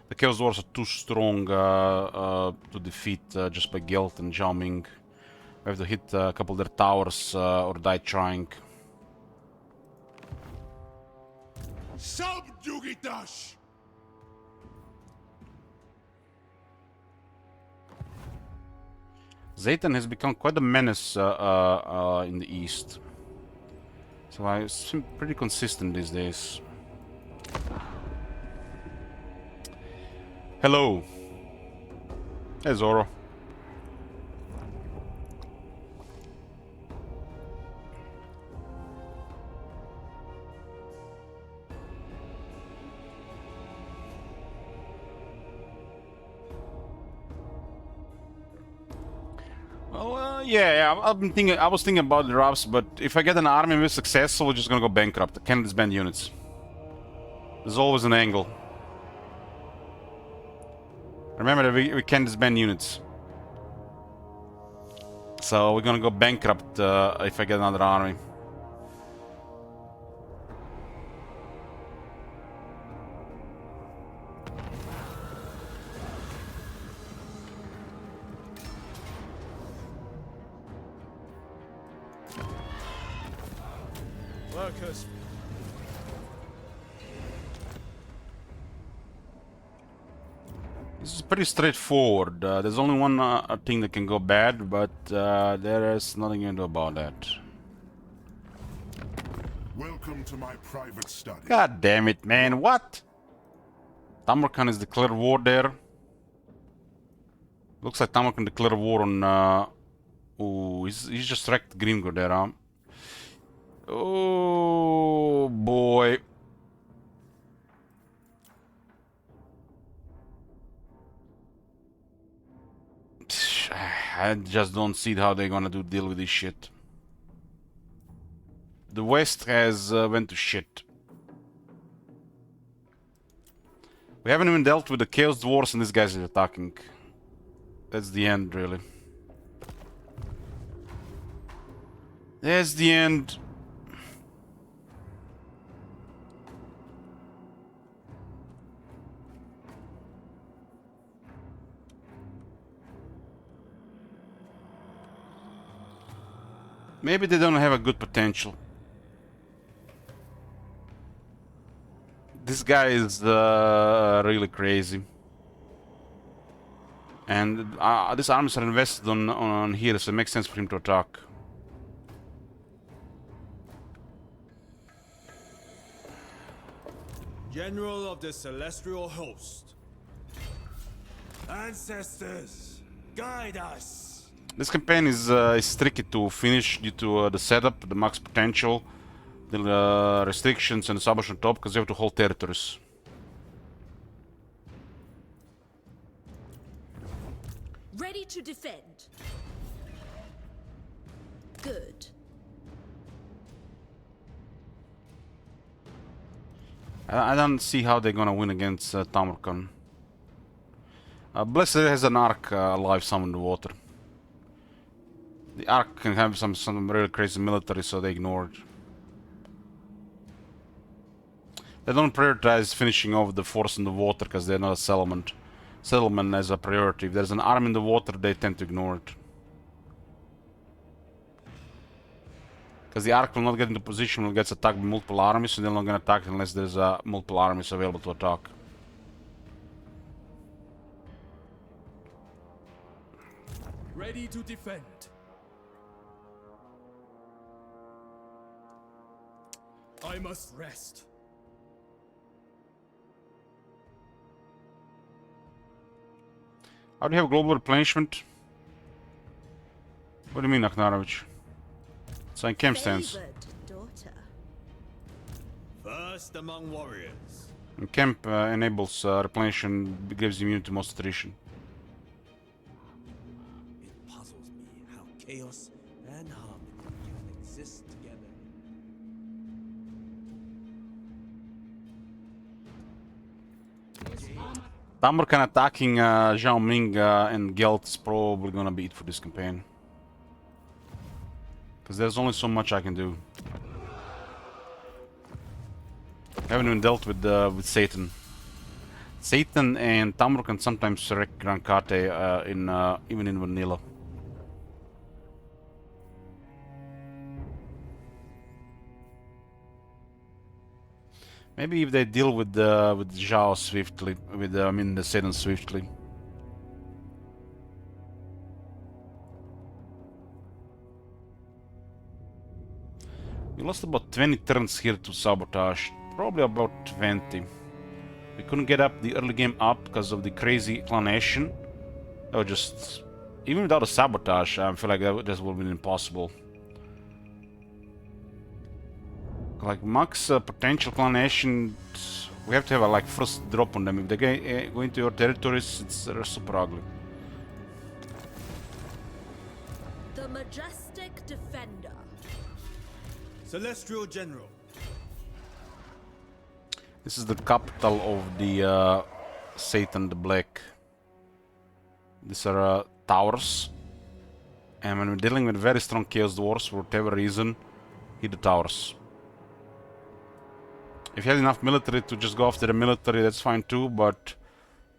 The Chaos Dwarfs are too strong to defeat just by Gelt and Zhao Ming. We have to hit a couple of their towers or die trying. Subjugitash! Zaytan has become quite a menace in the east. So I seem pretty consistent these days. Hello. Hey Zoro. Well, yeah, I've been thinking. I was thinking about the drops, but if I get an army with successful, we're just gonna go bankrupt. Can't disband units. There's always an angle. Remember that we can't disband units. So we're gonna go bankrupt if I get another army. Workers. This is pretty straightforward. There's only one thing that can go bad, but there is nothing you can do about that. Welcome to my private study. God damn it, man! What? Tamarkan has declared war there. Looks like Tamarkan declared war on. Oh, he's just wrecked Grimgor there, huh? Oh boy. I just don't see how they're gonna deal with this shit. The West has went to shit. We haven't even dealt with the Chaos Dwarfs and this guy's attacking. That's the end, really. That's the end. Maybe they don't have a good potential. This guy is really crazy. And these armies are invested on here, so it makes sense for him to attack. General of the Celestial Host. Ancestors, guide us. This campaign is tricky to finish due to the setup, the max potential, the restrictions and the sabotage on top, because you have to hold territories. Ready to defend. Good. I don't see how they're gonna win against Tamarkan. Blessed has an arc alive somewhere in the water. The Ark can have some really crazy military, so they ignore it. They don't prioritize finishing off the force in the water because they're not a settlement. Settlement as a priority. If there's an army in the water, they tend to ignore it. Because the Ark will not get into position when it gets attacked by multiple armies, so they're not going to attack unless there's multiple armies available to attack. Ready to defend. I must rest. How do you have global replenishment? What do you mean, Akhnarovich? It's in camp stance. Daughter. First among warriors. And camp enables replenishment, gives immunity to most attrition. It puzzles me how chaos and harmony can exist together. Tamarkan attacking Zhao Ming and Gelt is probably gonna be it for this campaign. Because there's only so much I can do. I haven't even dealt with Satan. Satan and Tamarkan sometimes wreck Grand Kate even in vanilla. Maybe if they deal with Zhao swiftly, the Satan swiftly. We lost about 20 turns here to sabotage. Probably about 20. We couldn't get up the early game up because of the crazy clanation. That was just... Even without a sabotage, I feel like that just would have been impossible. Like max potential clanation, we have to have a like first drop on them. If they go into your territories, they're super ugly. The majestic defender. Celestial General. This is the capital of the Satan the Black. These are towers. And when we're dealing with very strong Chaos Dwarves, for whatever reason, hit the towers. If you have enough military to just go after the military, that's fine too, but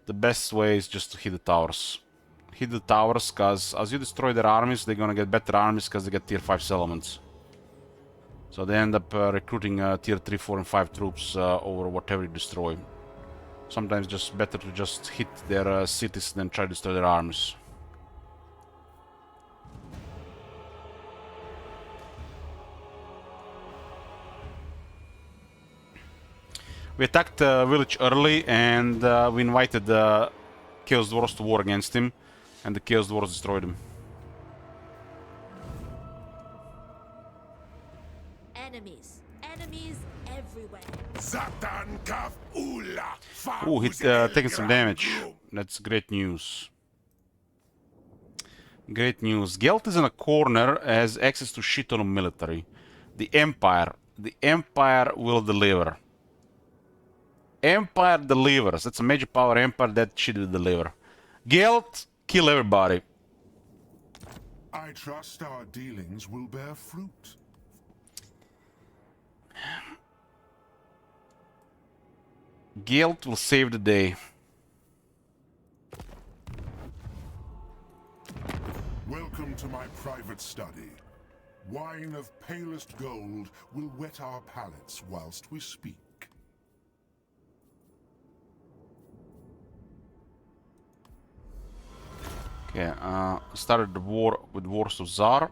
the best way is just to hit the towers. Hit the towers, because as you destroy their armies, they're gonna get better armies because they get tier 5 settlements. So they end up recruiting tier 3, 4 and 5 troops over whatever you destroy. Sometimes just better to just hit their cities than try to destroy their armies. We attacked the village early and we invited the Chaos Dwarves to war against him, and the Chaos Dwarves destroyed him. Enemies everywhere. Ooh, he's taking some damage. That's great news. Great news. Gelt is in a corner, has access to shit ton of military. The Empire will deliver. Empire delivers. That's a major power empire, that shit will deliver. Gelt, kill everybody. I trust our dealings will bear fruit. Gelt will save the day. Welcome to my private study. Wine of palest gold will wet our palates whilst we speak. Okay, started the war with Wars of Zar.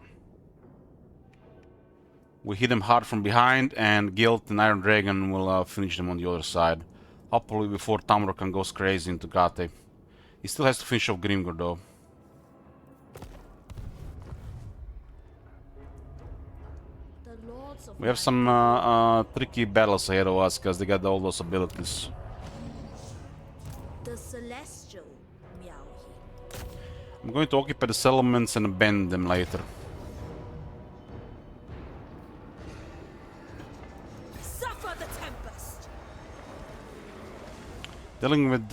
We hit them hard from behind, and Guild and Iron Dragon will finish them on the other side. Hopefully before Tamrokan goes crazy into Gate. He still has to finish off Grimgor though. We have some tricky battles ahead of us because they got all those abilities. The Celestial Meowhi. I'm going to occupy the settlements and abandon them later. Suffer the tempest. Dealing with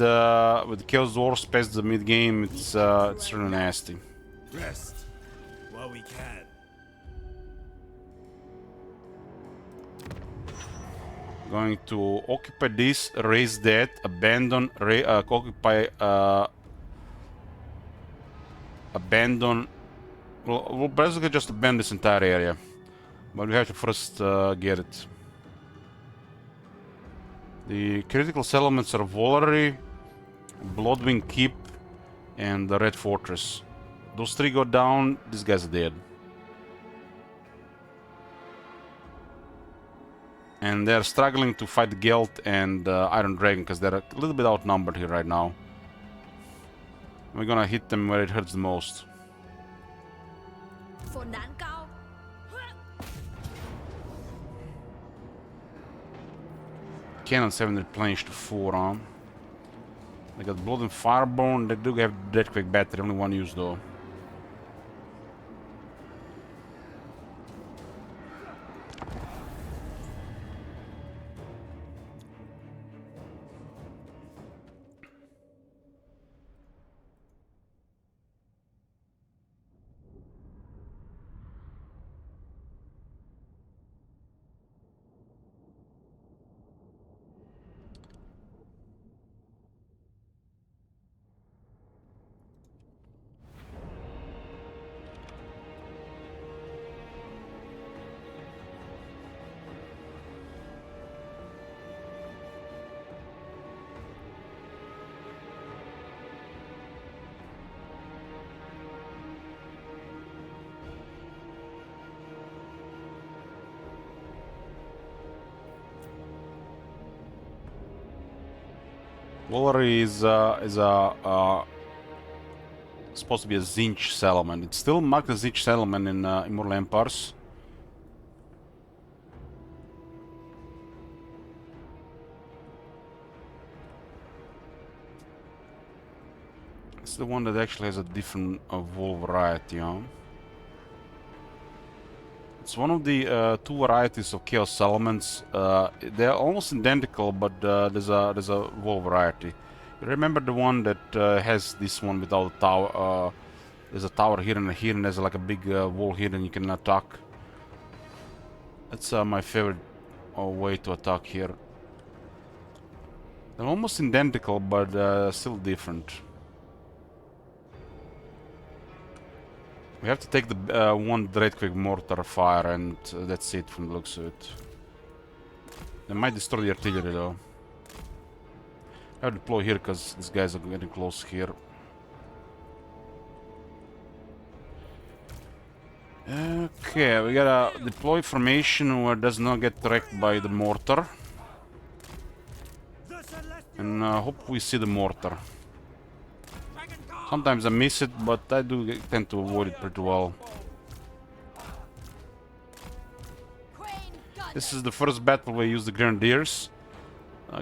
Chaos Dwarves past the mid game, it's really nasty. Rest while we can. Going to occupy this, raise that, abandon, occupy, abandon. We'll basically just abandon this entire area, but we have to first get it. The critical settlements are Volary, Bloodwing Keep, and the Red Fortress. Those three go down, these guys are dead. And they're struggling to fight Gelt and Iron Dragon because they're a little bit outnumbered here right now. We're gonna hit them where it hurts the most. For Nankao. Cannons haven't replenished to 4, They got Blood and Fireborn. They do have Deathquake battery, only one use though. Woolery is supposed to be a Zinch settlement. It's still marked as Zinch settlement in Immortal Empires. It's the one that actually has a different wool variety, huh? It's one of the two varieties of Chaos Elements. They're almost identical, but there's a wool variety. You remember the one that has this one without a tower? There's a tower here, and there's like a big wall here, and you can attack. That's my favorite way to attack here. They're almost identical, but still different. We have to take the one Dreadquake Mortar fire, and that's it from the looks of it. They might destroy the artillery though. I have to deploy here because these guys are getting close here. Okay, we gotta deploy formation where it does not get wrecked by the mortar. And hope we see the mortar. Sometimes I miss it, but I do tend to avoid it pretty well. This is the first battle where we use the Grenadiers.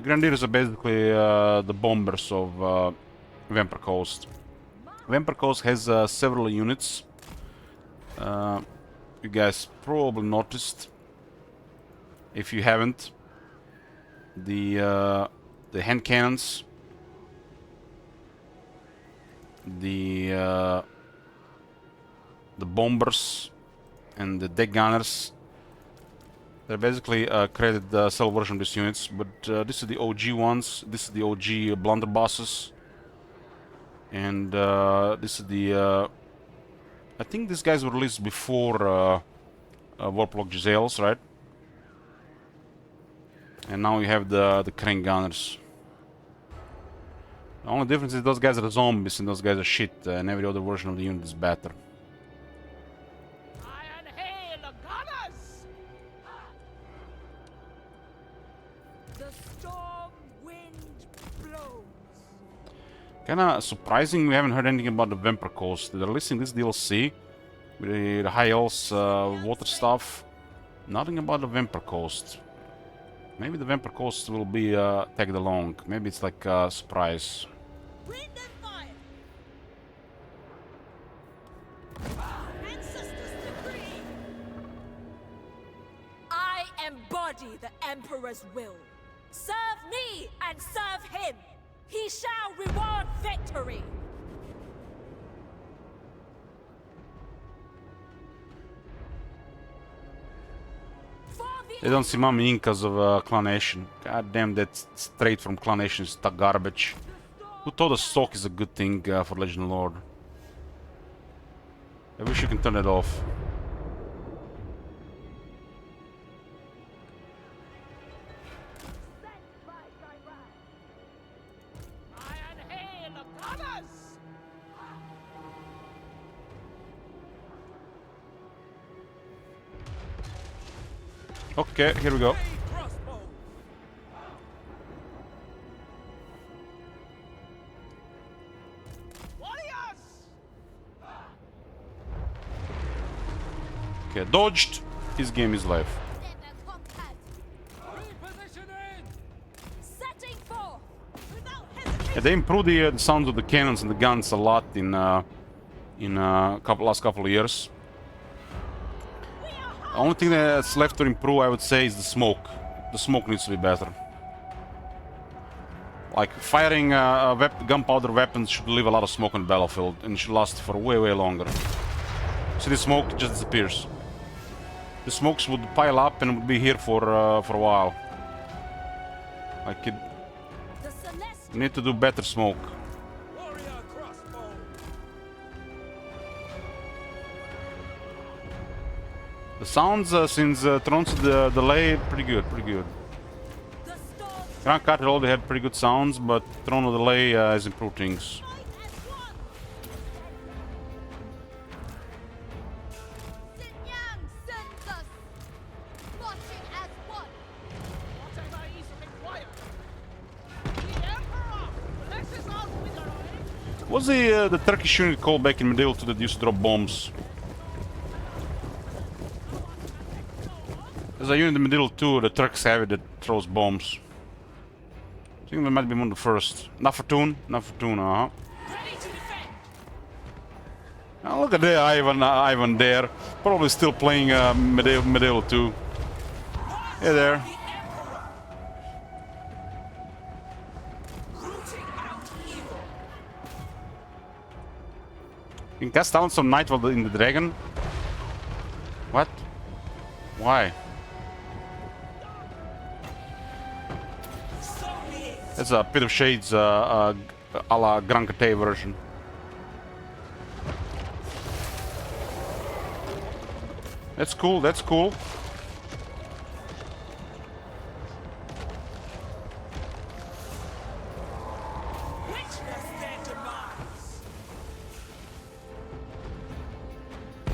Grenadiers are basically the bombers of Vampire Coast. Vampire Coast has several units. You guys probably noticed. If you haven't, the hand cannons, the bombers, and the deck gunners. They're basically created cell version of these units, but this is the OG ones. This is the OG blunderbusses, and this is the. I think these guys were released before Warplock Giselles, right? And now you have the Crane gunners. The only difference is those guys are zombies and those guys are shit, and every other version of the unit is better. Iron hail, gunners! The storm wind blows. Kinda surprising we haven't heard anything about the Vampire Coast. They're releasing this DLC with the High Elves water stuff. Nothing about the Vampire Coast. Maybe the Vampire Coast will be tagged along. Maybe it's like a surprise. Wind and fire! Ancestors decree! I embody the Emperor's will. Serve me and serve him! He shall reward victory! They don't see Mummy Inc. because of Clanation. God damn, that straight from Clanation is garbage. Who thought a stock is a good thing for Legend Lord? I wish you can turn it off. Iron hail, gunners! Okay, here we go. Okay, dodged. His game is live. Setting forth! Without Yeah, hesitation! they improved the sounds of the cannons and the guns a lot in last couple of years. The only thing that's left to improve, I would say, is the smoke. The smoke needs to be better. Like, firing gunpowder weapons should leave a lot of smoke on the battlefield and should last for way, way longer. See, the smoke just disappears. The smokes would pile up and would be here for a while. Like, it need to do better smoke. The sounds since Thrones of the Delay, pretty good, pretty good. Grand Carter already had pretty good sounds, but Throne of the Delay has improved things. What's the Turkish unit called back in Medieval 2 that used to drop bombs? There's a unit in Medieval 2, the Turks have it, that throws bombs. I think that might be one of the first. Nafartoon, uh-huh. Oh, look at there, Ivan there. Probably still playing Medieval 2. Hey there. You can cast down some Night while in the dragon. What? Why? It's a Pit of Shades a la Gran Cate version. That's cool, that's cool.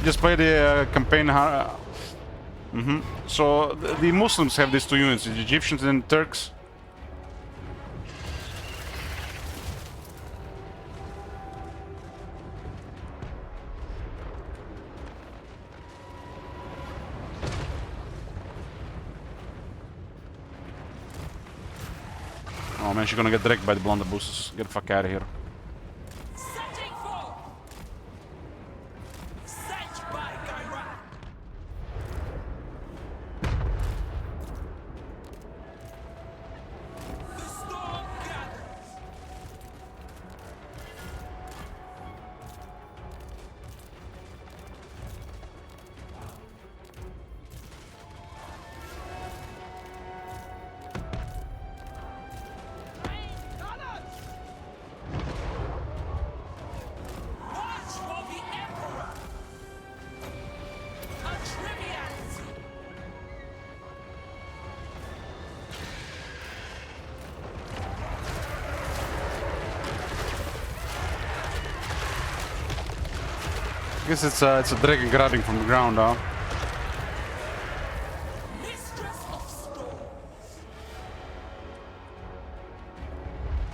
Just play the campaign. So the Muslims have these two units, the Egyptians and the Turks. Oh man, she's gonna get wrecked by the blunderbusses. Get the fuck out of here. I guess it's a dragon grabbing from the ground, huh?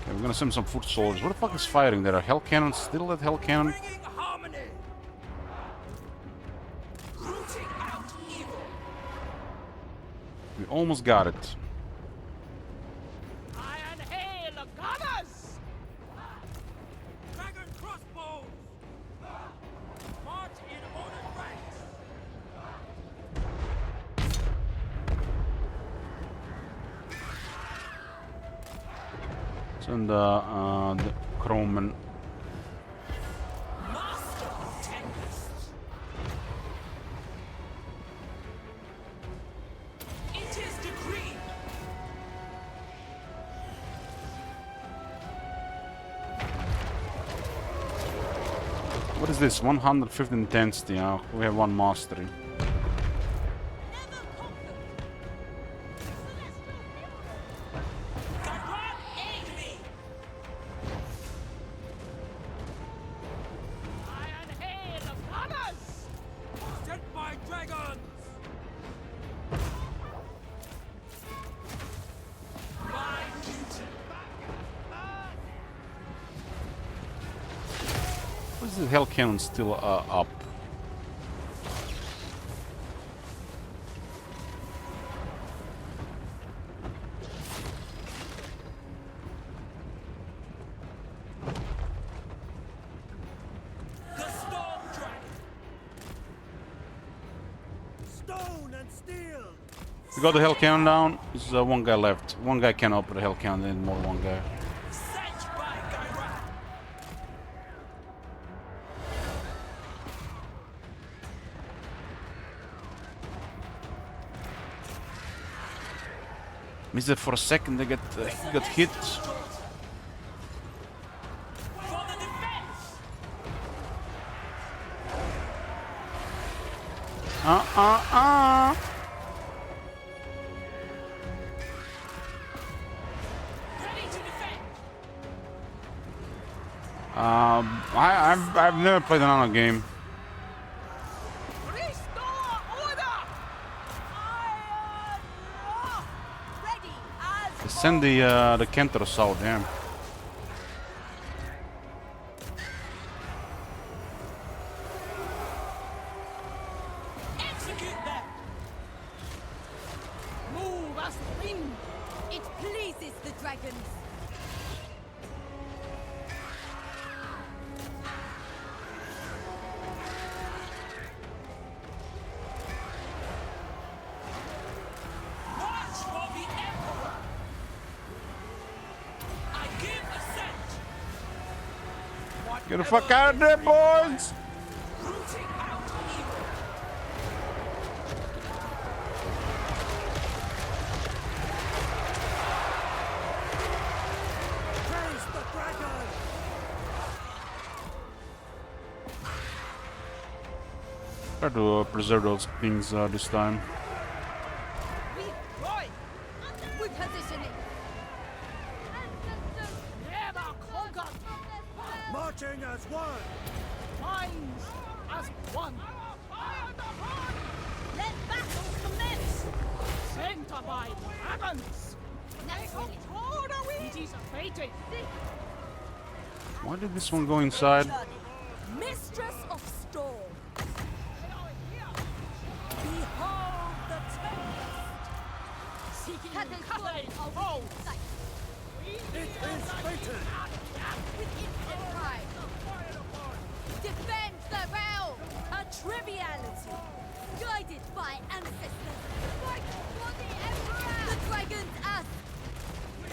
Okay, we're gonna send some foot soldiers. What the fuck is firing there? Are hell cannons still at hell cannon? We almost got it. And the Croman. What is this? 150 intensity. We have one mastery. The hell cannon still up. The Storm Dragon. Stone and steel. We got the hell cannon down. There's one guy left. One guy can open the hell cannon, then more one guy. Missed it for a second, they got hit. I've never played an Anno game. Send the Kentaros out, damn. as the wind. It pleases the dragons. March for the Emperor. I give assent. Get the fuck out of there, boys! Rooting out evil. Praise the dragon! Try to preserve those things this time. Right. We're positioning. Never conquered. Marching as one! Minds as one. Let battle commence. Center by dragons. Naturally. It is fated. Why did this one go inside? Mistress of Storm. Behold the tempest. Seeking Cathay Cathay Fall. Fall. It is fated! With instant pride. Defend the realm. A triviality. Guided by ancestors. Fight for the Emperor. The dragons ask.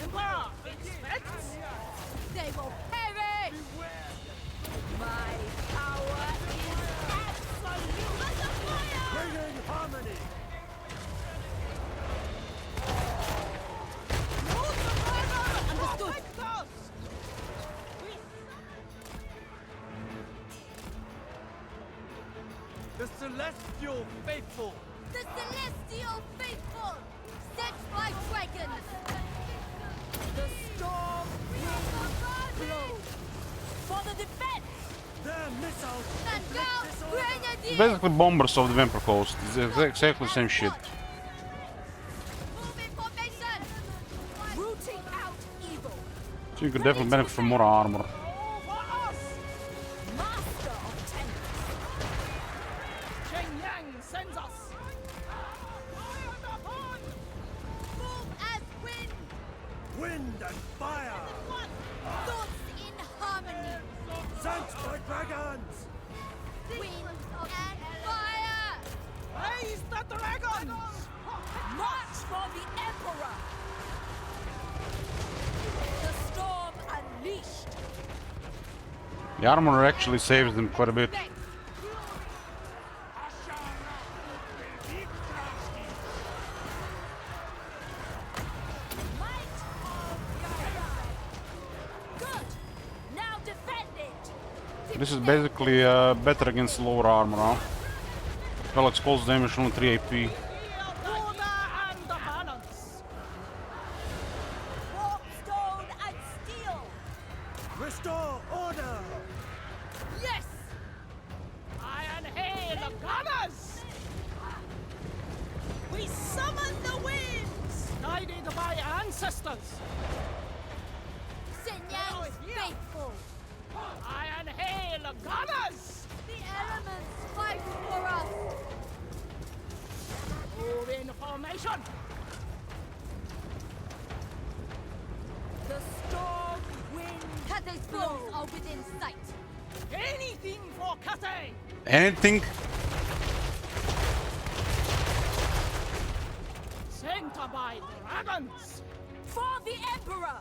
Emperor expects. They will perish. My power is absolute. As a fire. Bringing harmony! Understood. The celestial faithful! The celestial faithful, sent by dragons. The storm will blow. For the defense. Their missiles And inflict go, disorder. grenadiers. Basically bombers of the Vampire Coast. It's exactly the same shit. Move in formation. Rooting out evil. So you could definitely benefit from more armor. Master of tempest. Shenyang sends us. Move as wind. Wind and fire! Thoughts in harmony. Sent by dragons! Wind and fire. Raise the dragons. March for the Emperor. The storm unleashed. The armor actually saves them quite a bit. Might of Garai. Good. Now defend it. This is basically better against lower armor, huh? Well, it's close damage, only 3 AP. Order and the balance. Warp stone and steel. Restore order! Yes. Iron hail the gunners. We summon the winds. Guided by ancestors. Shenyang's faithful. Iron hail the gunners. The elements fight for us. Move in formation. The storm wind. Cathay's blows are within sight. Anything for Cathay. Anything? Center by dragons. For the Emperor.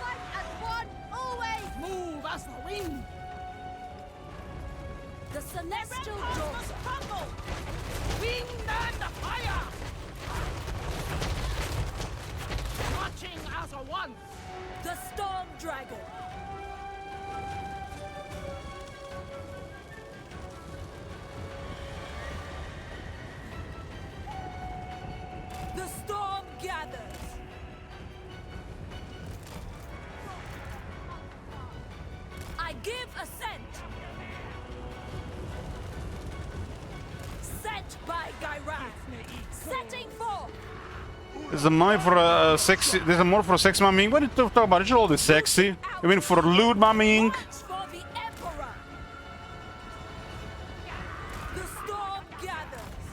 Fight as one, always. Move as the wind. The celestial daughter. Crumble. Wind and fire. Marching as a one. The storm dragon. The storm gathers. I give assent. Sent by Gairan. Setting forth. This is a mine for a sexy. This is more for a sex mumming. What are you talking about? It's all this sexy. I mean, for lewd mumming. March for the Emperor. The storm gathers.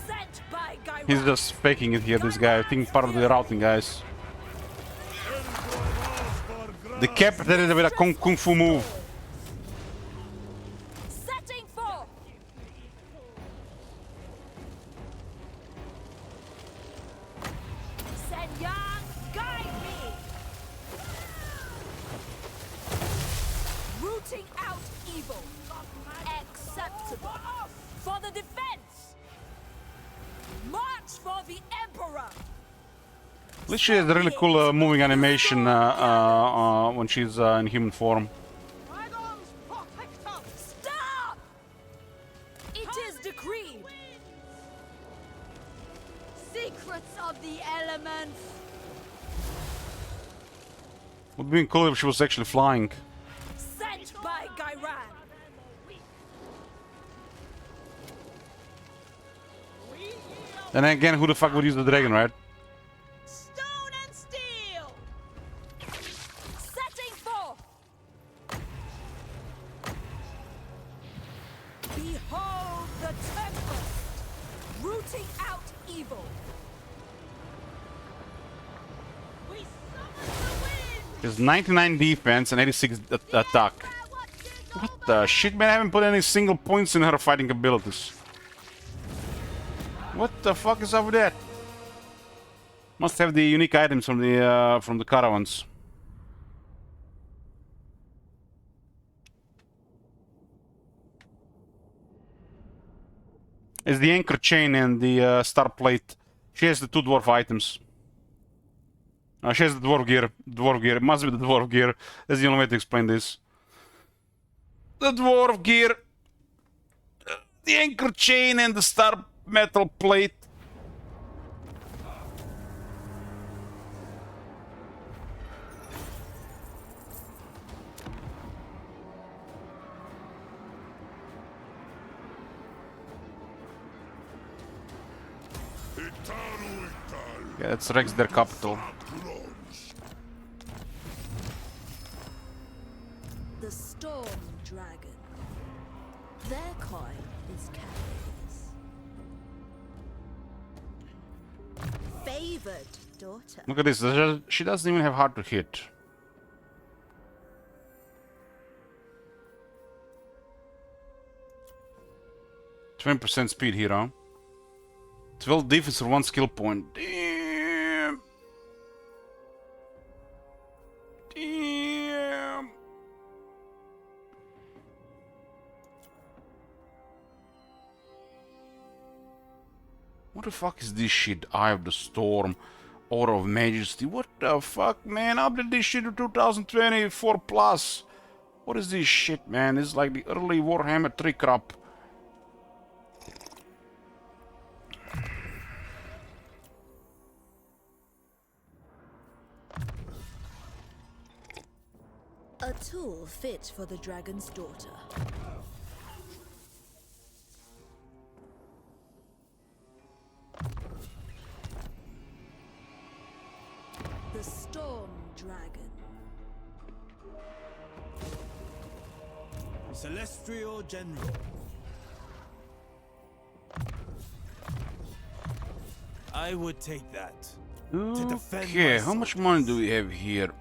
Sent by Gyra. He's just faking it here, this guy. I think part of the routing, guys. Decapitated with a kung fu move. Setting forth. Send Yang, guide me. Rooting out evil. Acceptable. For the defense. March for the Emperor. At least she has a really cool moving animation when she's in human form. Stop! It is decreed. Secrets of the elements. Would have been cool if she was actually flying. Sent by Gyran. And again, who the fuck would use the dragon, right? Stone and steel. Setting forth. Behold the tempest, rooting out evil. We summon the wind. There's 99 defense and 86 attack. What the shit, man? I haven't put any single points in her fighting abilities. What the fuck is up with that? Must have the unique items from the caravans. It's the anchor chain and the star plate. She has the two dwarf items. She has the dwarf gear. Dwarf gear. It must be the dwarf gear. That's the only way to explain this. The dwarf gear. The anchor chain and the star metal plate. Yeah, that's Rex, their capital. The Storm Dragon. Their coin is Catherine's. Favored daughter. Look at this. She doesn't even have hard to hit. %20 speed here, huh? 12 defense for 1 skill point. Damn. Damn. What the fuck is this shit? Eye of the Storm, Aura of Majesty. What the fuck, man? Update this shit to 2024 plus. What is this shit, man? This is like the early Warhammer 3 crap. A tool fit for the dragon's daughter. The Storm Dragon. Celestial General. I would take that. To defend Okay, my how much soldiers. money do we have here?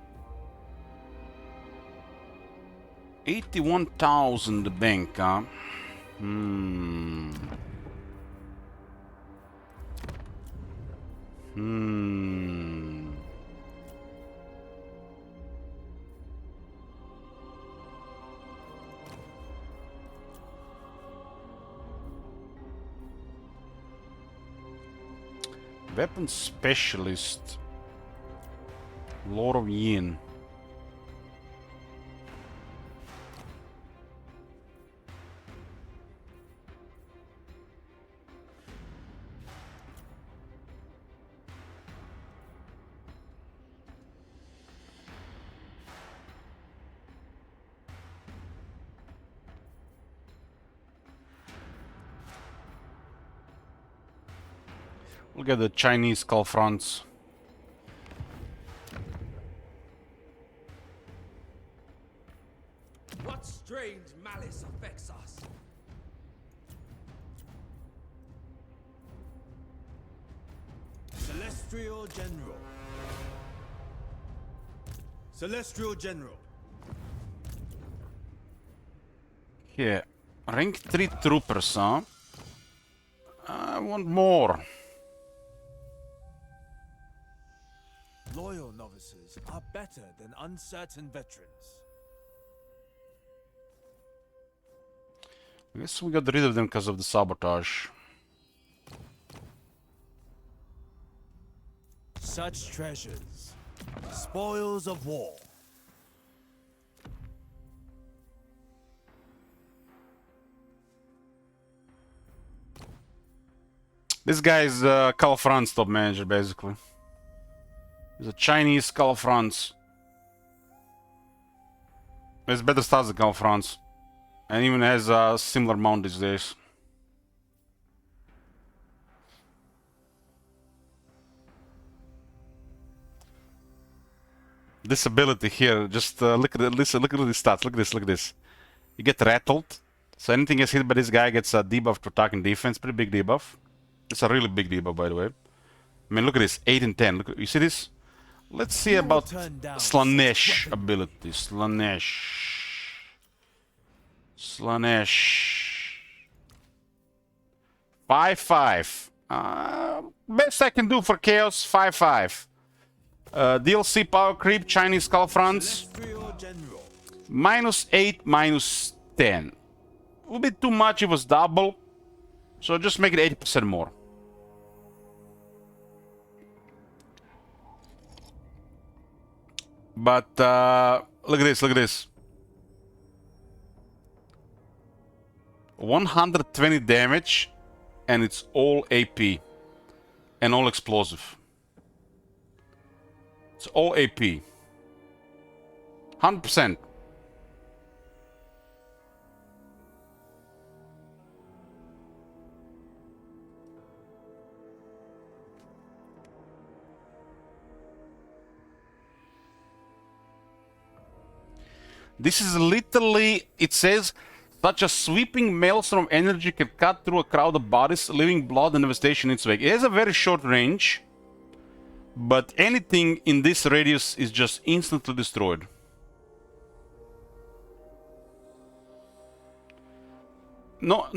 81,000 in the bank, huh? Weapon specialist. Lord of Yin. Look at the Chinese skull fronts. What strange malice affects us? Celestial General. Celestial General. Yeah. Rank 3 troopers, huh? I want more. Loyal novices are better than uncertain veterans. I guess we got rid of them because of the sabotage. Such treasures, spoils of war. This guy is Call of France top manager, basically. He's a Chinese Call of France. He has better stats than Call of France. And even has a similar mount these days. This ability here, just look at it, listen, look at the stats, look at this. You get rattled. So anything gets hit by this guy gets a debuff to attack and defense, pretty big debuff. It's a really big debuff, by the way. I mean, look at this, 8 and 10. Look, you see this? Let's see about Slaanesh ability. Slaanesh. 5-5. Best I can do for Chaos, 5-5. DLC power creep, Chinese Call of France. -8, -10. A little bit too much, it was double. So just make it 80% more. But look at this. 120 damage, and it's all AP and all explosive. It's all AP. 100%. This is literally, it says, such a sweeping maelstrom of energy can cut through a crowd of bodies, leaving blood and devastation in its wake. It has a very short range, but anything in this radius is just instantly destroyed. No,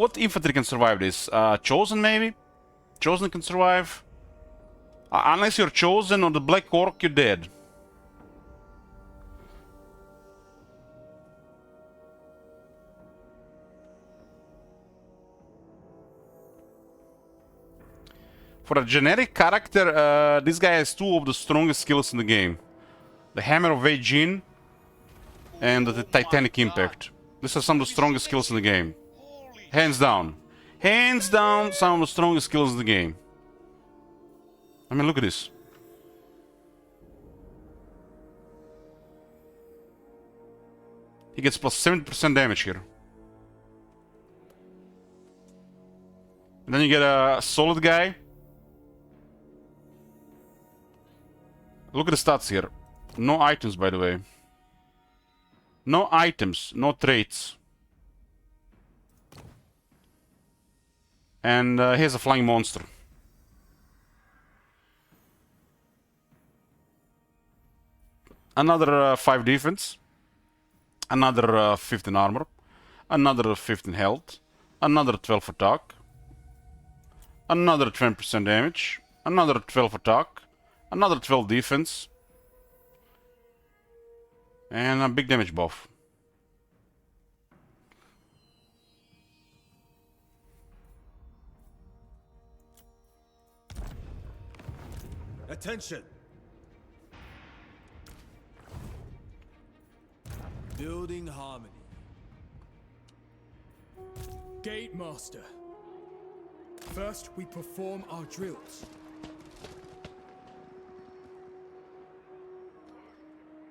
what infantry can survive this? Chosen, maybe? Chosen can survive? Unless you're Chosen or the Black Orc, you're dead. For a generic character, this guy has two of the strongest skills in the game. The Hammer of Wei Jin and the Titanic Impact. These are some of the strongest skills in the game. Hands down. Hands down, some of the strongest skills in the game. I mean, look at this. He gets plus 70% damage here. And then you get a solid guy. Look at the stats here. No items, by the way. No items, no traits. And here's a flying monster. Another 5 defense. Another 15 armor. Another 15 health. Another 12 attack. Another 20% damage. Another 12 attack. Another 12 defense. And a big damage buff. Attention! Building harmony. Gate Master. First, we perform our drills.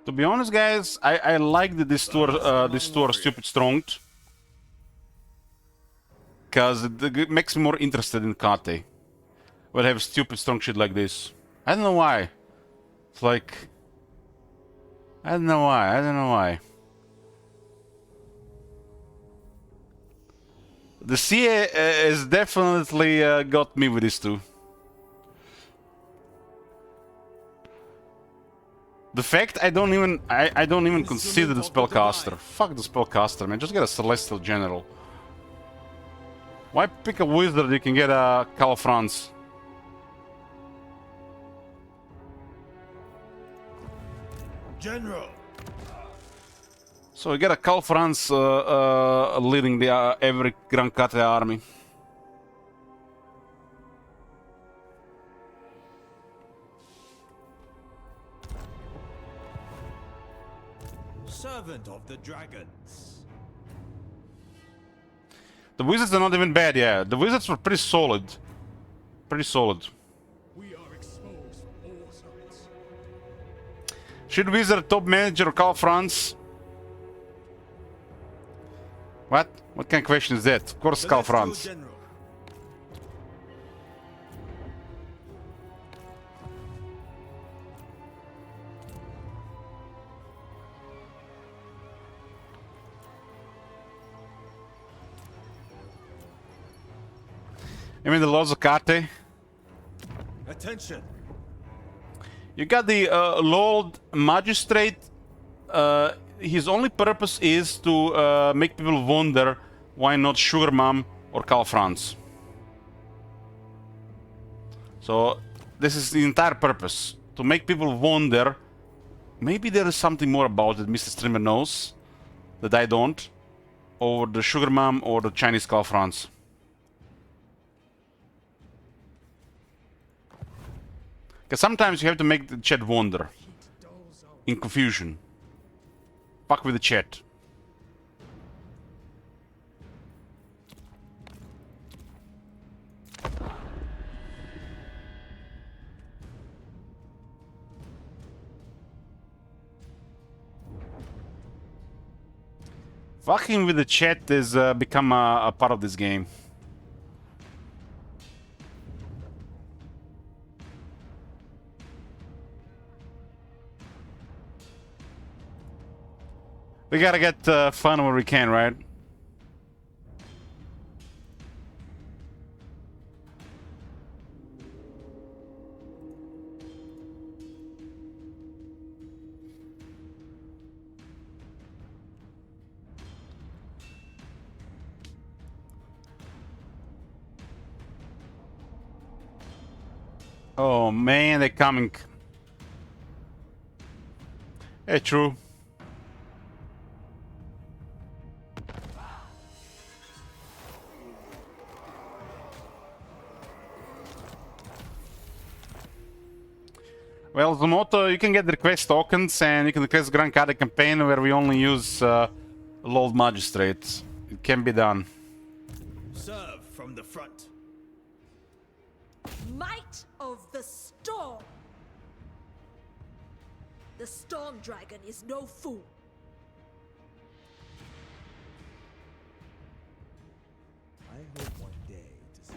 To be honest, guys, I like that this two are stupid stronged. Because it makes me more interested in Kate. We'll have stupid strong shit like this. I don't know why. It's like... I don't know why. The CA has definitely got me with this too. The fact I don't even consider the spellcaster. Fuck the spellcaster, man. Just get a celestial general. Why pick a wizard? You can get a Calafrance. General. So we get a Calafrance leading the every Grand Kate army. Servant of the dragons. The wizards are not even bad, yeah. The wizards were pretty solid. Pretty solid. We are exposed from all sides. Should wizard top manager or Calafrance? What? What kind of question is that? Of course, Calafrance. General. I mean the Lords of Kate. Attention. You got the Lord Magistrate. His only purpose is to make people wonder why not Sugar Mom or Calafrance. So this is the entire purpose. To make people wonder. Maybe there is something more about it Mr. Streamer knows. That I don't. Or the Sugar Mom or the Chinese Calafrance. Because sometimes you have to make the chat wonder. In confusion. Fuck with the chat. Fucking with the chat has become a part of this game. We gotta get fun where we can, right? Oh man, they're coming. Hey, true. Well, Zomoto, you can get the request tokens and you can request Grand Kate campaign where we only use Lord Magistrates. It can be done. Serve from the front. Might of the storm. The storm dragon is no fool. I hope one day to see.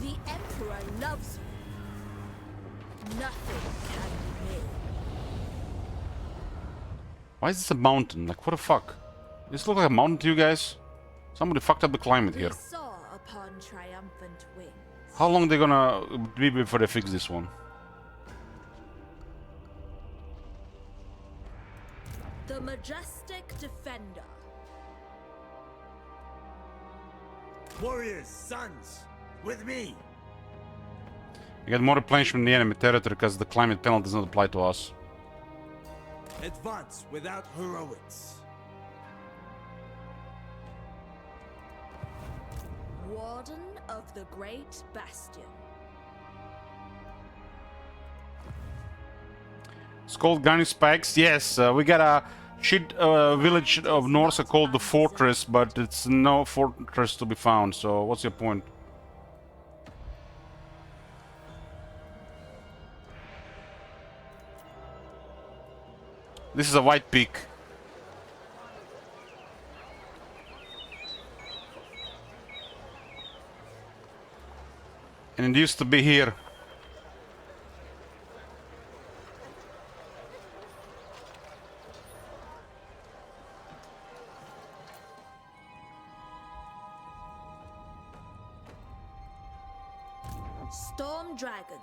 The Emperor loves you. Nothing can be made. Why is this a mountain? Like, what the fuck? Does this look like a mountain to you guys? Somebody fucked up the climate here. We saw upon triumphant wings. How long they gonna be before they fix this one? The majestic defender. Warriors, sons, with me. We get more replenishment in the enemy territory because the climate penalty does not apply to us. Advance without heroics. Warden of the Great Bastion. It's called Gunny Spikes. Yes, we got a shit village of Norse called the Fortress, but it's no fortress to be found. So what's your point? This is a white peak. And it used to be here. Storm Dragon.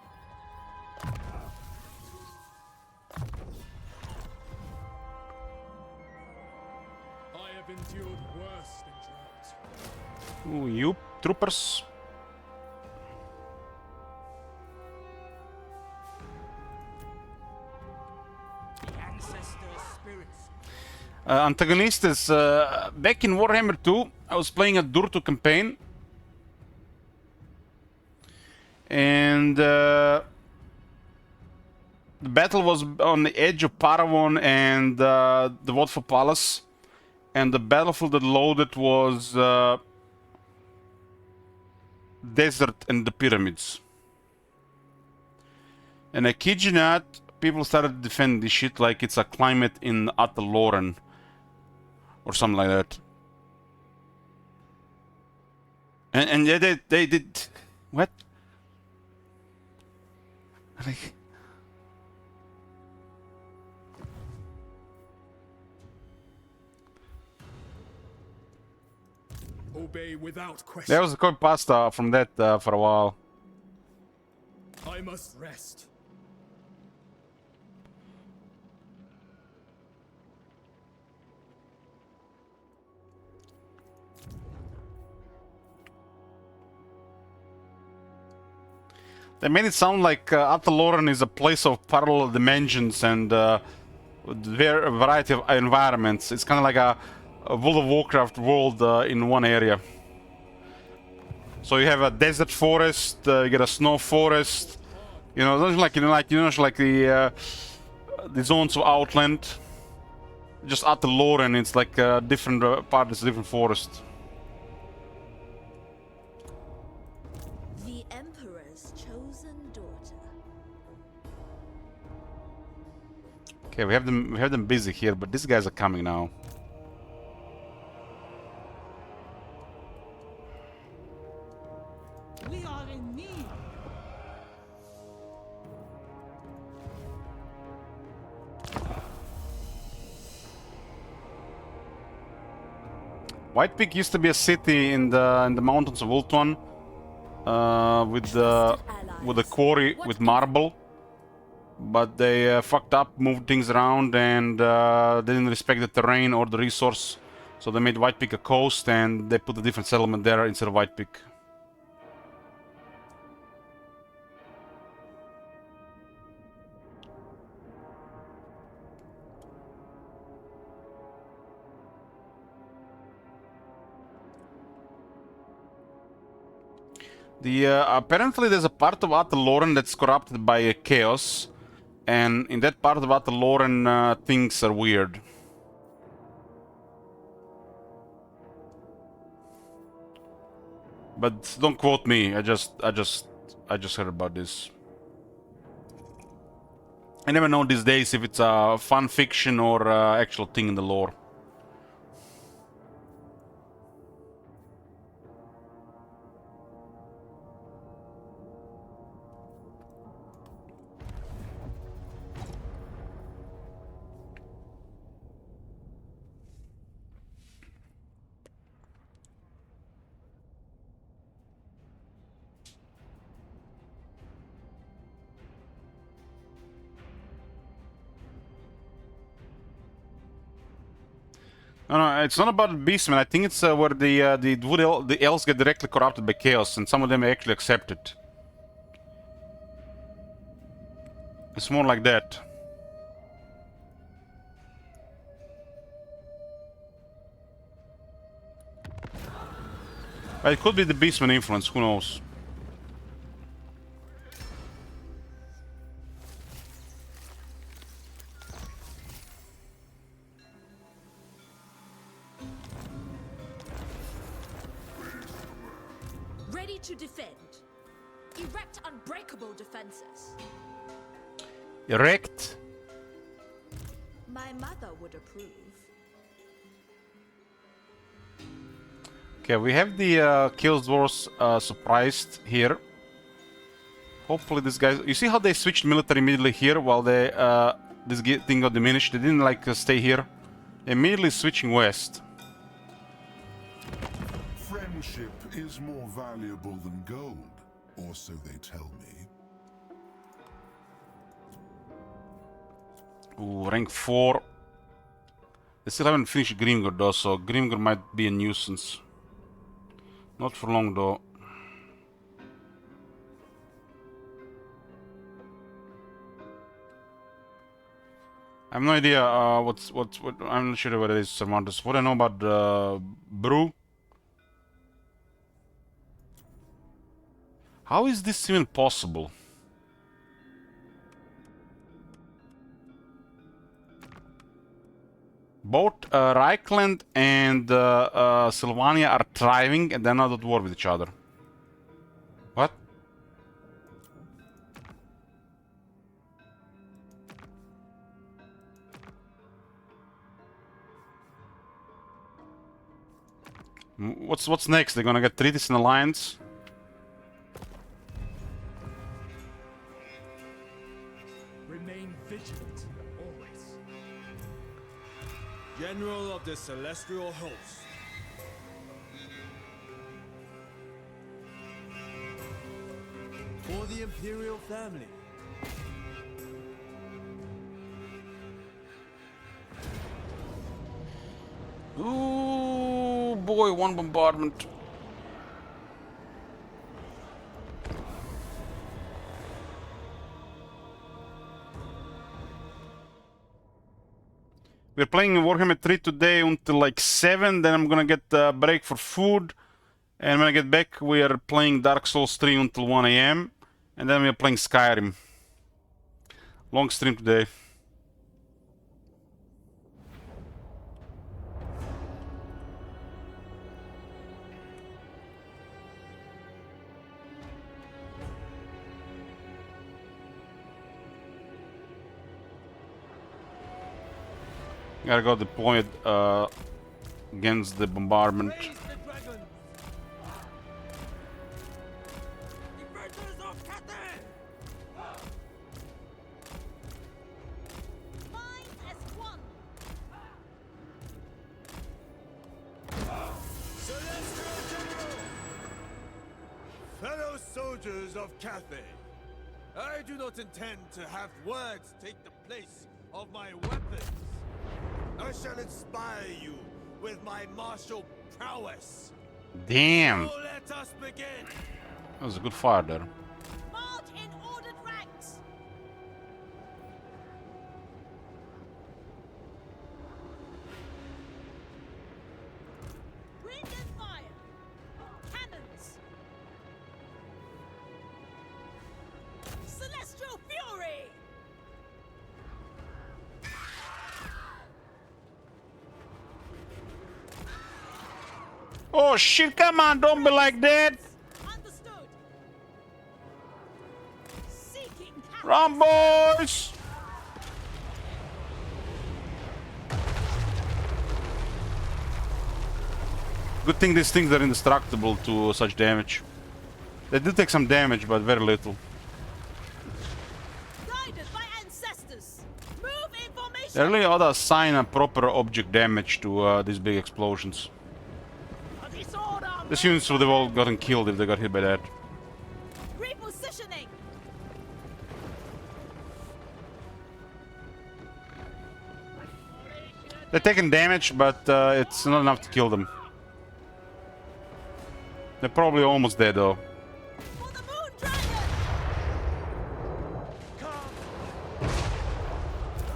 I have endured worse than drought. Ooh, you troopers. The ancestor spirits. Antagonist is back in Warhammer 2. I was playing a Durtu campaign. And the battle was on the edge of Paravon and the Vodful Palace. And the battlefield that loaded was desert and the pyramids. And I kid you not, people started defending this shit like it's a climate in Ataloran or something like that. And yeah, they did what? Like, Obey without question. there was a copy pasta from that for a while. I must rest. They made it sound like Ataloran is a place of parallel dimensions and a variety of environments. It's kind of like a World of Warcraft world in one area. So you have a desert forest, you get a snow forest. You know, it's like the zones of Outland. Just Ataloran, it's like different parts, different forest. The Emperor's chosen daughter. Okay, we have them busy here, but these guys are coming now. We are in need. White Peak used to be a city in the mountains of Ultuan, with the quarry with marble, but they fucked up, moved things around, and they didn't respect the terrain or the resource, so they made White Peak a coast, and they put a different settlement there instead of White Peak. Apparently there's a part of Ataloran that's corrupted by chaos, and in that part of Ataloran things are weird. But don't quote me. I just heard about this. I never know these days if it's a fan fiction or actual thing in the lore. No, it's not about Beastmen. I think it's where the elves get directly corrupted by chaos, and some of them actually accept it. It's more like that. It could be the Beastman influence. Who knows? Ready to defend. Erect unbreakable defenses. Erect. My mother would approve. Okay, we have the Chaos Dwarfs surprised here. Hopefully this guy... You see how they switched military immediately here while they this thing got diminished? They didn't like stay here. They're immediately switching west. Friendship is more valuable than gold. Or so they tell me. Ooh, rank 4. They still haven't finished Grimgor though, so Grimgor might be a nuisance. Not for long though. I have no idea what I'm not sure what it is, Cervantes. What I know about brew. How is this even possible? Both Reichland and Sylvania are thriving and they're not at war with each other. What? What's next? They're gonna get treaties in alliance? Remain vigilant, always. General of the Celestial Host. For the Imperial family. Ooh, boy, one bombardment. We're playing Warhammer 3 today until like 7, then I'm gonna get a break for food. And when I get back, we are playing Dark Souls 3 until 1 AM. And then we're playing Skyrim. Long stream today. Gotta go deploy it against the bombardment. Fellow soldiers of Cathay, I do not intend to have words take the place of my weapons. I shall inspire you with my martial prowess. Damn. So let us begin. That was a good fire there. March in ordered ranks. Wind and fire. Cannons. Celestial fury. Oh shit, come on, don't be like that! Understood. Seeking Run, boys! Good thing these things are indestructible to such damage. They do take some damage, but very little. guided by ancestors. Move in formation. They really ought to assign a proper object damage to these big explosions. These units would have all gotten killed if they got hit by that. Repositioning. They're taking damage, but it's not enough to kill them. They're probably almost dead though. For the Moon Dragon.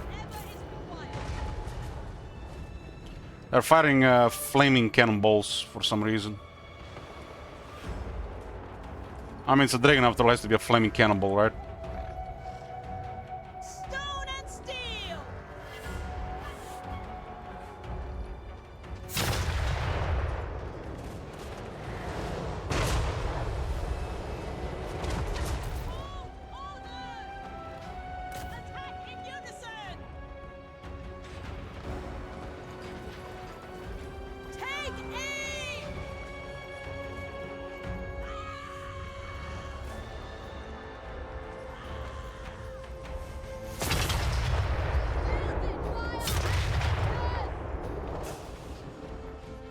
Whatever is required. They're firing flaming cannonballs for some reason. I mean, it's a dragon after all, has to be a flaming cannonball, right? Stone and steel. All order. Attack in unison. Take aim.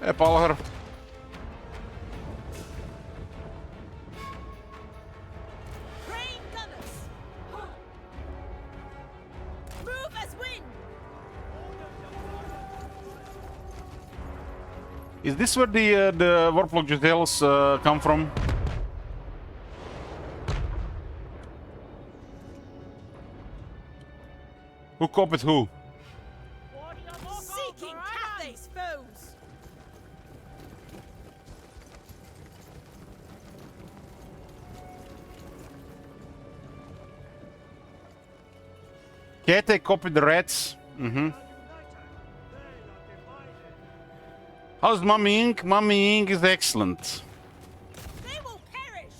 Hey, Palher. Is this where the Warplug Jutels come from? Who copied who? Seeking Cathay's foes. Kete copied the rats. How's Mummy Inc? Mummy Inc is excellent. They will perish.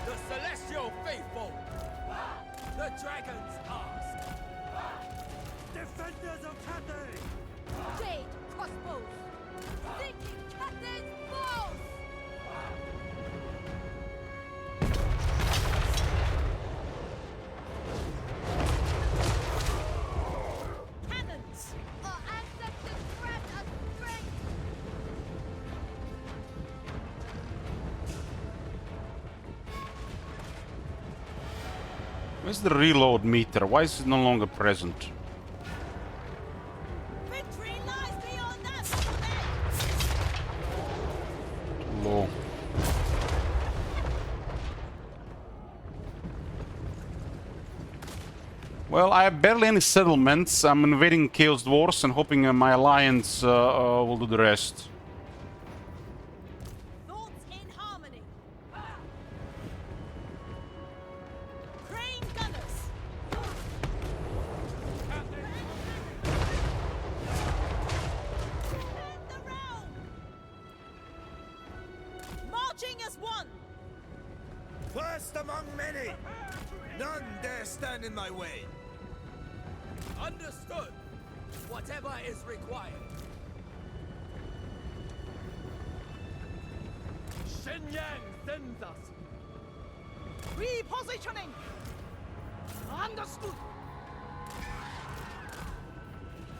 The Celestial Faithful! The dragons ask! Defenders of Cathay! Jade crossbows. Seeking Cathay's foes. Cannons. Our ancestors grant us strength. Where's the reload meter? Why is it no longer present? Victory lies beyond us. Low. Well, I have barely any settlements. I'm invading Chaos Dwarfs and hoping my alliance will do the rest. Thoughts in harmony. Crane gunners. Defend the realm. Marching as one. First among many! None dare stand in my way! Understood! Whatever is required. Shenyang sends us! Repositioning. Understood.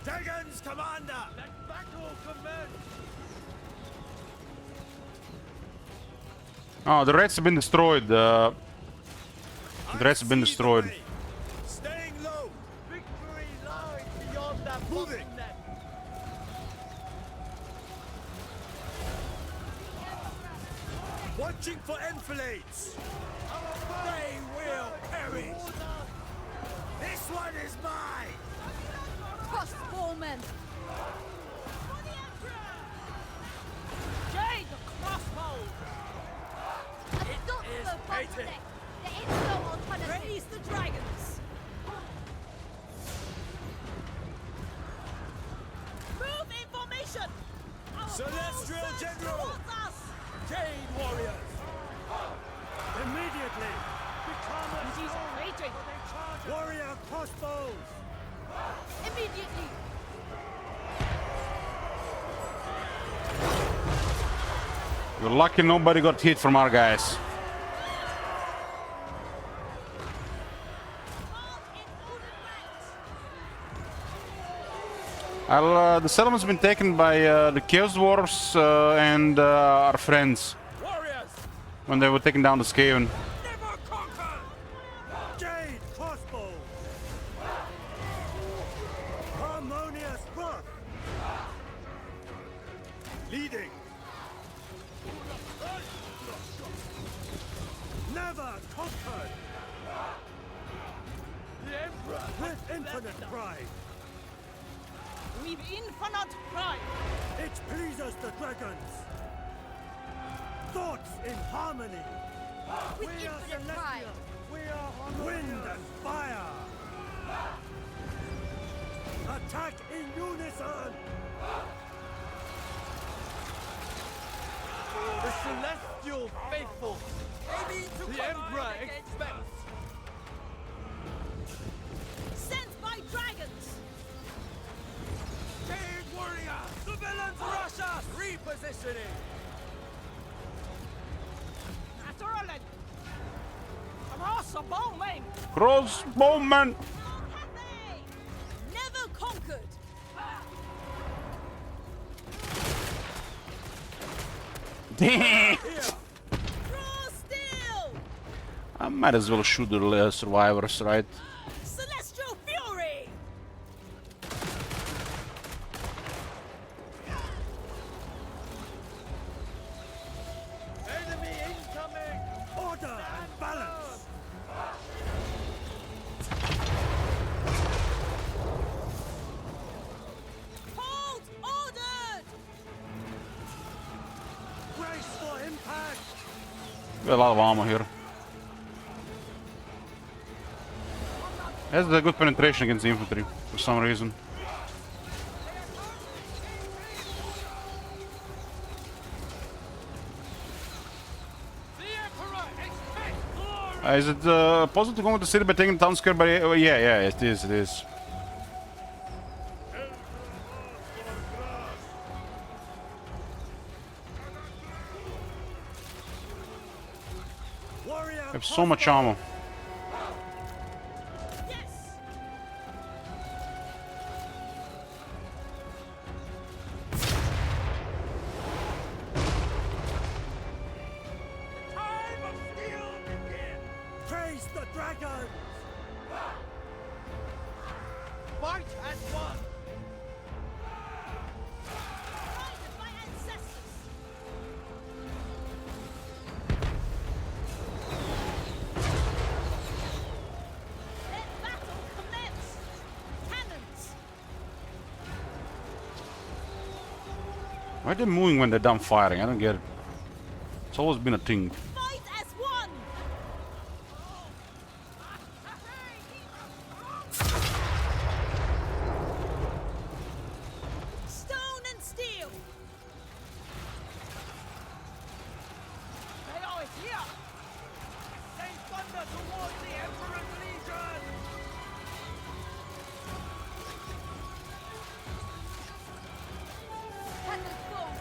Dragons Commander! Let battle commence! Oh, the rats have been destroyed. The rats have been destroyed. Staying low! Victory lies beyond that moving! Watching for enfilades! They will perish! This one is mine! Crossbowmen. Jade the crossbow. It is fated! There is no alternative. Raise the dragons. Move in formation. Our Celestial foe surge General! towards us. Jade warriors! Immediately! Become a It is waiting. warrior crossbows! Immediately. You're lucky nobody got hit from our guys. The settlement's been taken by the Chaos Dwarfs and our friends Warriors! when they were taking down the Skaven. Never conquer! Jade crossbow! Harmonious wrath! Leading! Never conquered! The Emperor with infinite pride! With infinite pride. It pleases the dragons! Thoughts in harmony! With infinite pride. We are wind and fire! Attack in unison! The Celestial Faithful! The Emperor expects! Sent by dragons. Jade warrior! The villains rush us! Repositioning! Naturally. Crossbowmen. Crossbowman! Never conquered. Damn! Raw steel! I might as well shoot the survivors, right? Celestial fury! Enemy incoming! Order and balance! Hold ordered! Brace for impact! We got a lot of ammo here. Has a good penetration against the infantry for some reason. Is it possible to go into the city by taking the town square? By yeah, it is. It is. Warrior I have so much ammo. Yes! Time of steel begin! Praise the dragons! Fight as one! Guided by ancestors! Let battle commence! Cannons! Why are they moving when they're done firing? I don't get it. It's always been a thing. Fight as one! Stone and steel! They are here! They thunder towards the Emperor's Legion! Cannons bolt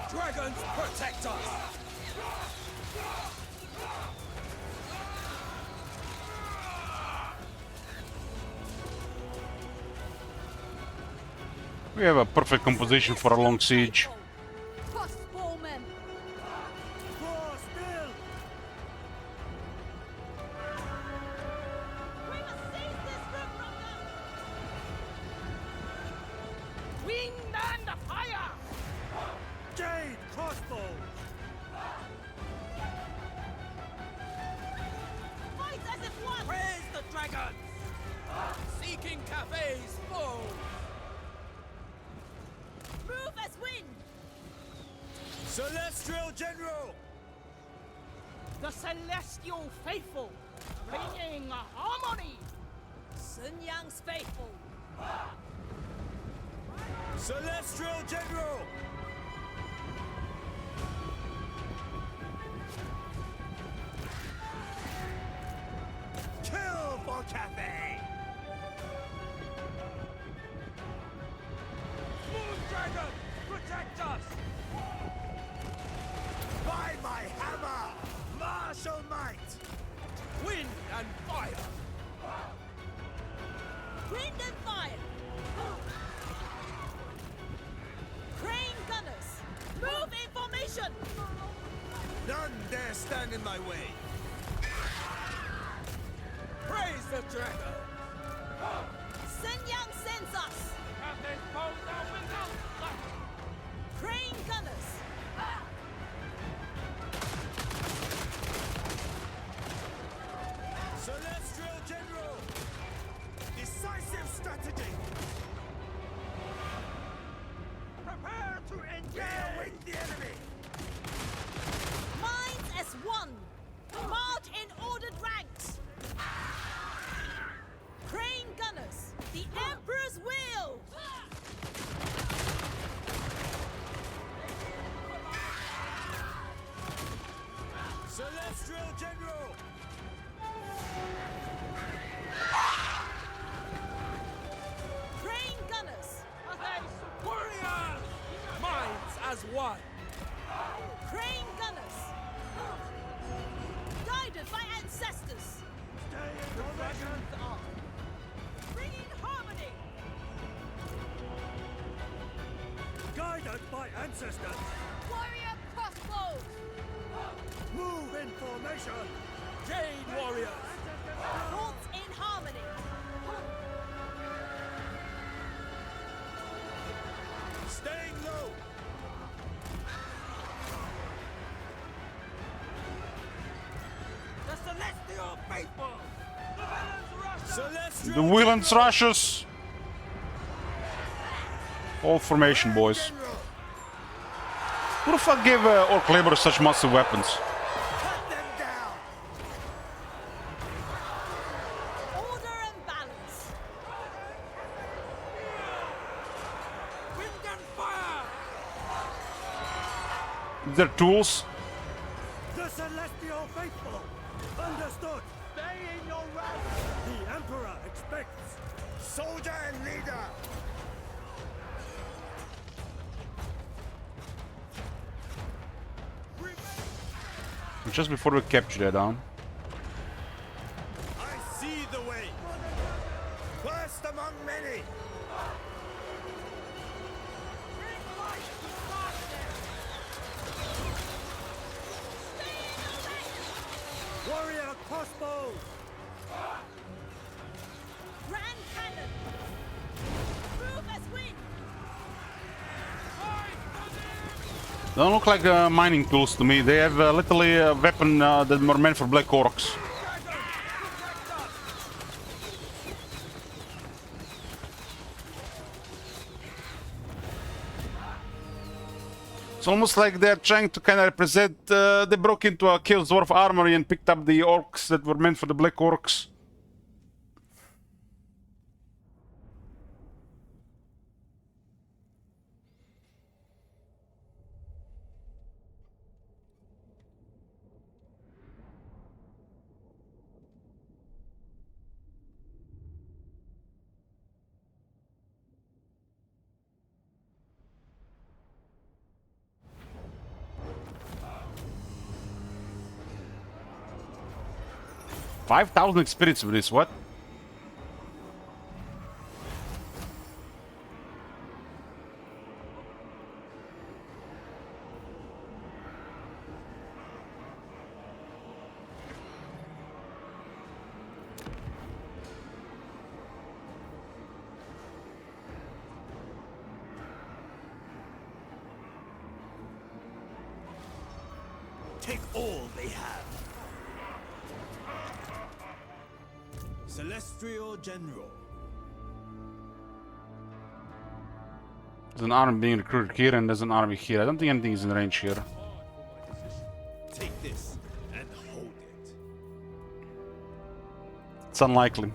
Dragons protect us! We have a perfect composition for a long siege. Crossbowmen! Draw still! We must seize this room from them! Wind and fire! Jade crossbows! Fight as if one! Praise the dragons! Seeking cafes foe! Move as wind! Celestial General! The Celestial Faithful, bringing harmony. Sun Yang's faithful! Celestial General! Kill for Cathay! Moon Dragon, protect us! By my hammer, martial might! Wind and fire! Wind and fire! Crane gunners! Move in formation! None dare stand in my way! Praise the dragon! Sun Yang sends us! Crane gunners! Celestial General! Decisive strategy! Prepare to engage with the enemy! Minds as one! March in ordered ranks! That's my ancestors. Warrior crossbow! Move in formation. Jade warriors. Halt in harmony! Staying low. The Celestial Faithful. Celestial The Wielands rushes. All formation, boys. Who the fuck gave Orc Labor such massive weapons? Cut them down. Order and balance! Wind and fire. Their tools. The Celestial Faithful. Understood. Stay in your ranks. The Emperor expects. Soldier and leader. Just before we capture that down. I see the way. First among many. Warrior crossbow. Grand cannon! Move as wind! They don't look like mining tools to me. They have literally a weapon that were meant for Black Orcs. It's almost like they're trying to kind of represent. They broke into a Chaos Dwarf armory and picked up the orcs that were meant for the Black Orcs. $5,000 experience with this, what? Take all they have. Celestial General. There's an army being recruited here and there's an army here. I don't think anything is in range here. Take this and hold it. It's unlikely.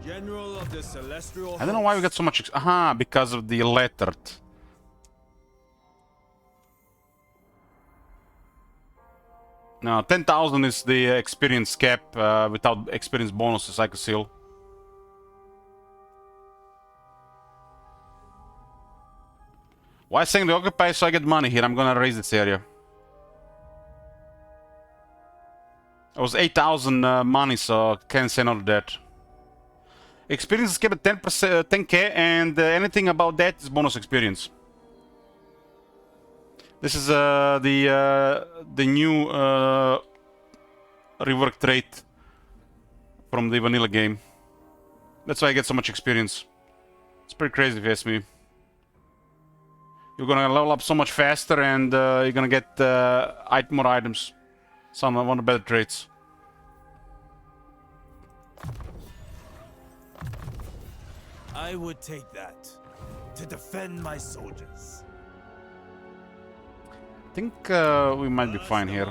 General of the Celestial. I don't know why we got so much. Aha, because of the lettered. No, 10,000 is the experience cap without experience bonuses, I could seal. Why saying the occupy so I get money here? I'm gonna raise this area. It was 8,000 money, so can't say no to that. Experience is kept at 10%, 10k, and anything about that is bonus experience. This is the new rework trait from the vanilla game. That's why I get so much experience. It's pretty crazy if you ask me. You're gonna level up so much faster, and you're gonna get more items. Some one of the better traits. I would take that to defend my soldiers. I think we might be fine here.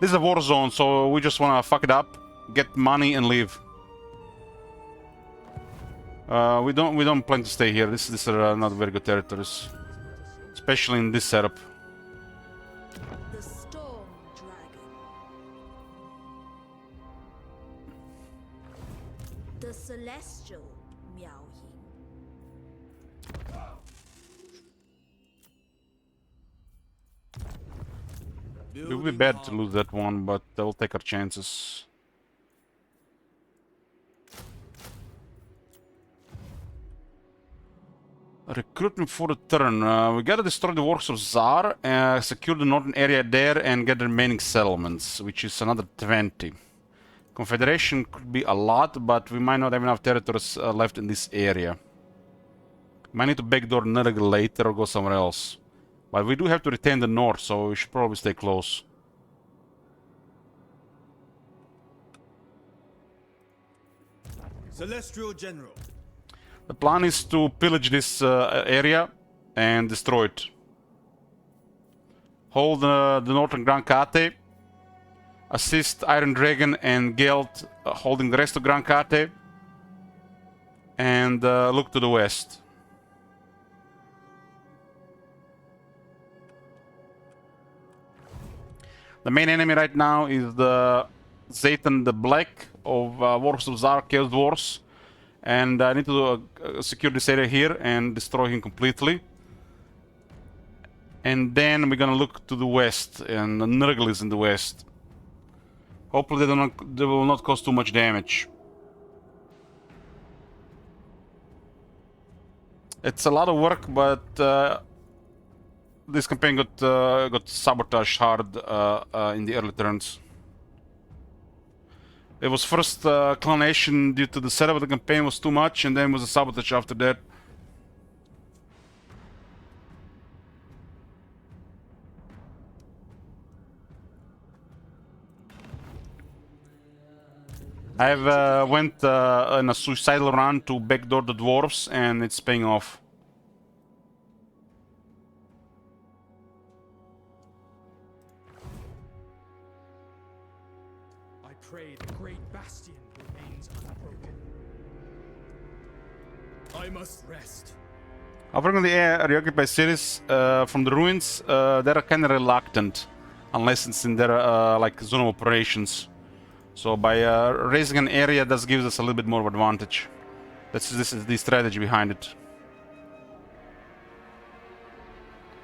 This is a war zone, so we just wanna fuck it up, get money, and leave. We don't plan to stay here. These are not very good territories, especially in this setup. The Storm Dragon. The Celestial Miao Yin. It would be bad to lose that one, but we'll take our chances. Recruitment for the turn. We gotta destroy the works of Tsar, secure the northern area there, and get the remaining settlements, which is another 20. Confederation could be a lot, but we might not have enough territories left in this area. Might need to backdoor Nurgle later or go somewhere else. But we do have to retain the north, so we should probably stay close. Celestial General. The plan is to pillage this area and destroy it. Hold the northern Grand Kate. Assist Iron Dragon and Geld holding the rest of Grand Kate. And look to the west. The main enemy right now is the Zayton the Black of Wars of Tsar Chaos Dwarfs. And I need to secure this area here and destroy him completely. And then we're gonna look to the west, and Nurgle is in the west. Hopefully they will not cause too much damage. It's a lot of work, but this campaign got sabotaged hard in the early turns. It was first clonation due to the setup of the campaign was too much, and then was a sabotage after that. I've went on a suicidal run to backdoor the dwarves, and it's paying off. I pray the great bastion remains unbroken. I must rest. Offering the reoccupied cities from the ruins, they're kind of reluctant, unless it's in their like zone of operations. So by raising an area, that gives us a little bit more of advantage. This is the strategy behind it.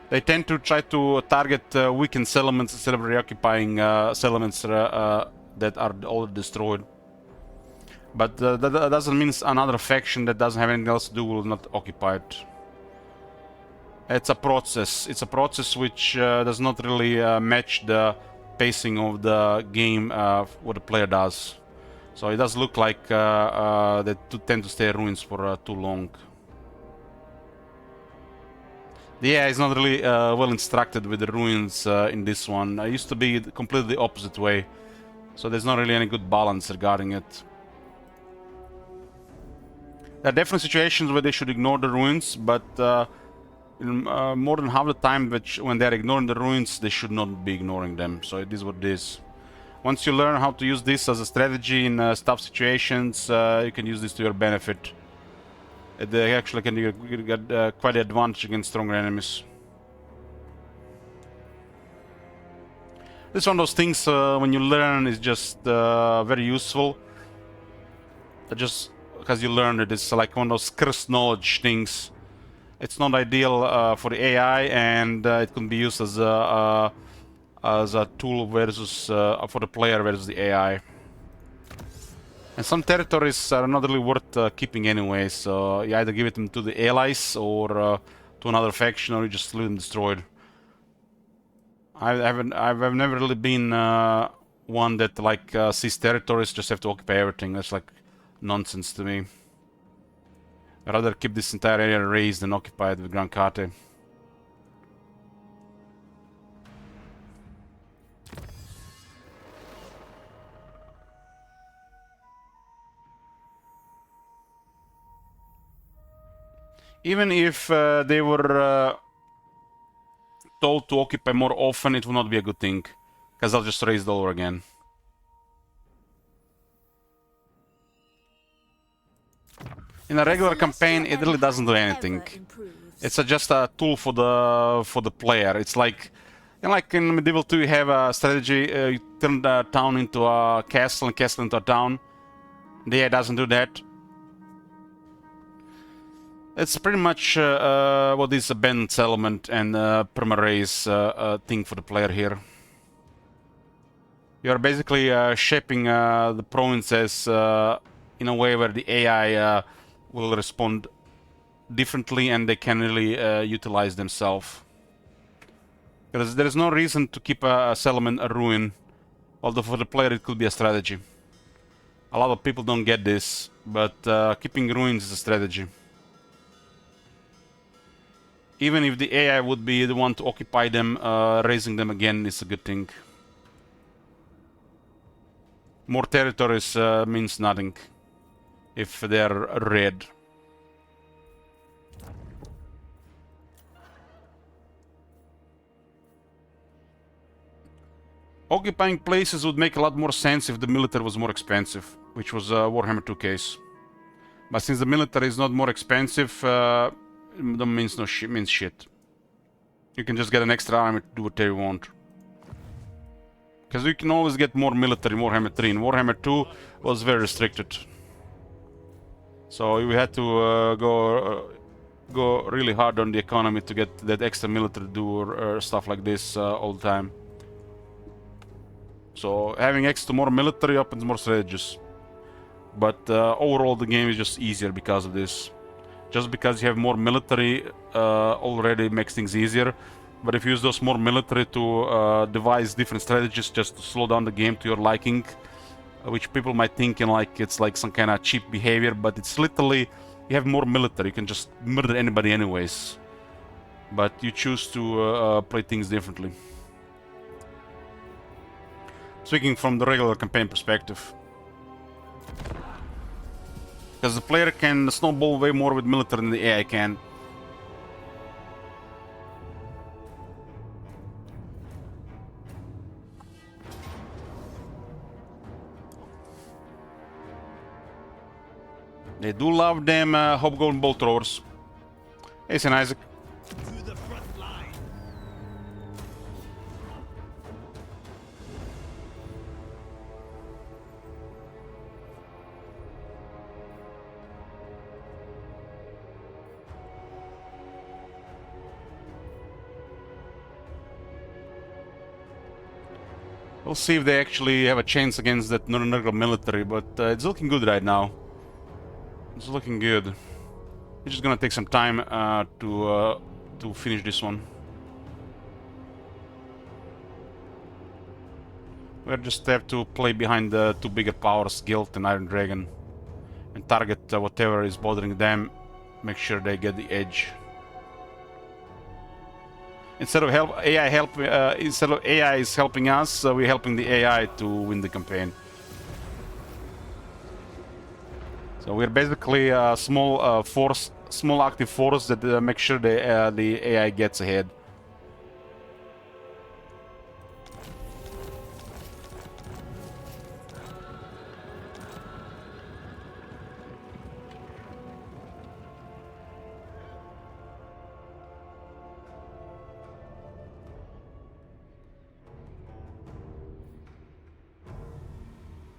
They tend to try to target weakened settlements instead of reoccupying settlements that are already destroyed. But that doesn't mean another faction that doesn't have anything else to do will not occupy it. It's a process. It's a process which does not really match the pacing of the game, what the player does. So it does look like they tend to stay in ruins for too long. The AI is not really well instructed with the ruins in this one. It used to be completely the opposite way. So there's not really any good balance regarding it. There are definitely situations where they should ignore the ruins, but more than half the time when they're ignoring the ruins, they should not be ignoring them. So it is what it is. Once you learn how to use this as a strategy in tough situations, you can use this to your benefit. It actually can get quite an advantage against stronger enemies. This is one of those things when you learn is just very useful. Just because you learn it, it's like one of those cursed knowledge things. It's not ideal for the AI, and it can be used as a tool versus for the player versus the AI. And some territories are not really worth keeping anyway, so you either give them to the allies or to another faction, or you just leave them destroyed. I've never really been one that like sees territories just have to occupy everything. That's like nonsense to me. I'd rather keep this entire area raised than occupied with Grand Kate. Even if they were told to occupy more often, it will not be a good thing, because they'll just raise it all over again. In a regular campaign, it really doesn't do anything. It's just a tool for the player. It's like in Medieval 2, you have a strategy. You turn the town into a castle and castle into a town. The AI doesn't do that. It's pretty much what is abandoned settlement and perma-raise thing for the player here. You are basically shaping the provinces in a way where the AI will respond differently and they can really utilize themselves. Because there is no reason to keep a settlement a ruin, although for the player it could be a strategy. A lot of people don't get this, but keeping ruins is a strategy. Even if the AI would be the one to occupy them, raising them again is a good thing. More territories means nothing if they're red. Occupying places would make a lot more sense if the military was more expensive, which was Warhammer 2 case. But since the military is not more expensive, that means no shit. Means shit. You can just get an extra army to do whatever you want. Because you can always get more military in Warhammer 3. In Warhammer 2 was very restricted. So you had to go really hard on the economy to get that extra military to do stuff like this all the time. So having access to more military opens more strategies. But overall the game is just easier because of this. Just because you have more military already makes things easier. But if you use those more military to devise different strategies just to slow down the game to your liking, which people might think like it's like some kind of cheap behavior, but it's literally you have more military, you can just murder anybody anyways. But you choose to play things differently. Speaking from the regular campaign perspective. Because the player can snowball way more with military than the AI can. They do love them hobgoblin bolt throwers. Hey, St. Isaac. To the front line. We'll see if they actually have a chance against that Nurgle military, but it's looking good right now. It's looking good. It's just gonna take some time to finish this one. We just have to play behind the two bigger powers, Guild and Iron Dragon, and target whatever is bothering them. Make sure they get the edge. Instead of instead of AI is helping us, we're helping the AI to win the campaign. So we're basically a small force, small active force that make sure the AI gets ahead.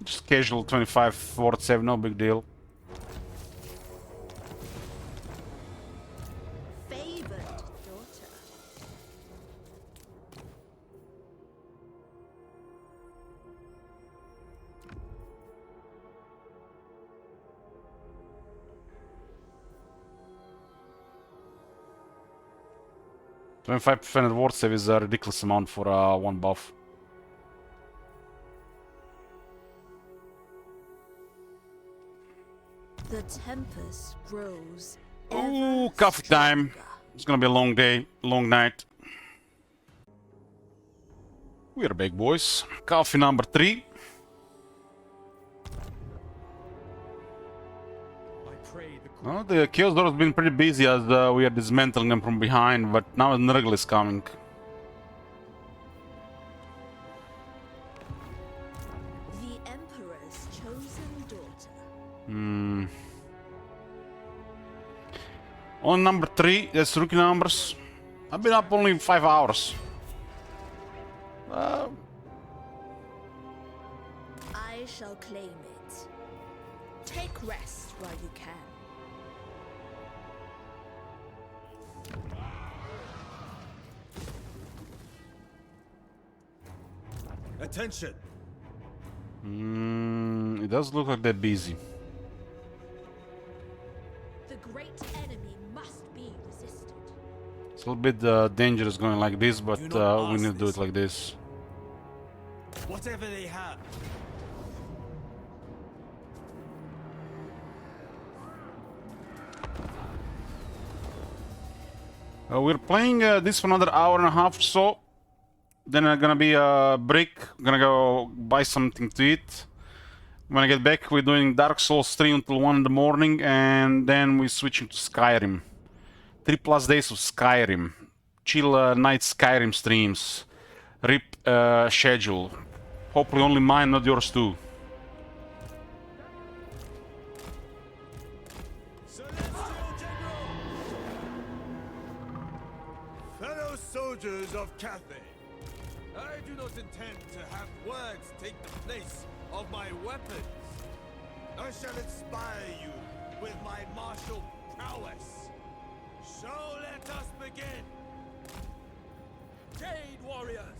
Just casual 25 forward 7, no big deal. Favored daughter. .25% ward save is a ridiculous amount for one buff. The tempest grows. Ooh, coffee time. It's gonna be a long day, long night. We're big boys. Coffee number 3. Well, the Chaos Door has been pretty busy as we are dismantling them from behind, but now Nurgle is coming. The Emperor's chosen daughter. On number 3, that's rookie numbers. I've been up only 5 hours. I shall claim it. Take rest while you can. Attention! It does look like they're busy. The great enemy must be resisted. It's a little bit dangerous going like this, but Do not we need to ask do it this. like this. Whatever they have. We're playing this for another hour and a half or so. Then gonna be a break. Gonna go buy something to eat. When I get back, we're doing Dark Souls 3 until 1 in the morning, and then we're switching to Skyrim. 3+ days of Skyrim. Chill night Skyrim streams. RIP schedule. Hopefully only mine, not yours too. Celestial General! Fellow soldiers of Cathay, I do not intend to have words take the place of my weapons. I shall inspire you with my martial prowess. So let us begin. Jade warriors,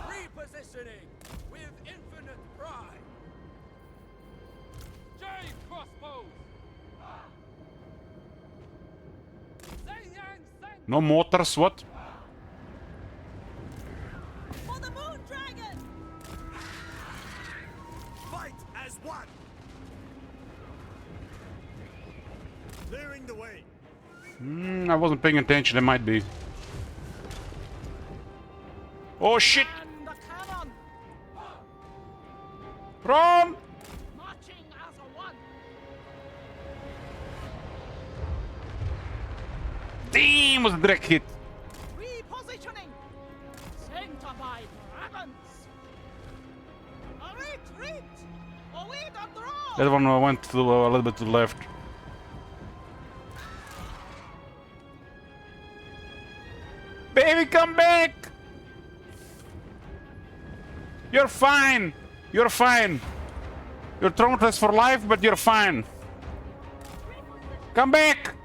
repositioning with infinite pride. Jade crossbows. No mortars, what? For the Moon Dragon! Fight as one. Clearing the way. I wasn't paying attention, there might be. Oh shit! And the cannon, Run! marching as a one. Damn, was a direct hit. Repositioning. Sent by dragons. A retreat. Await a draw. That one went to a little bit to the left. Baby, come back! You're fine! You're fine! You're traumatized for life, but you're fine. Come back!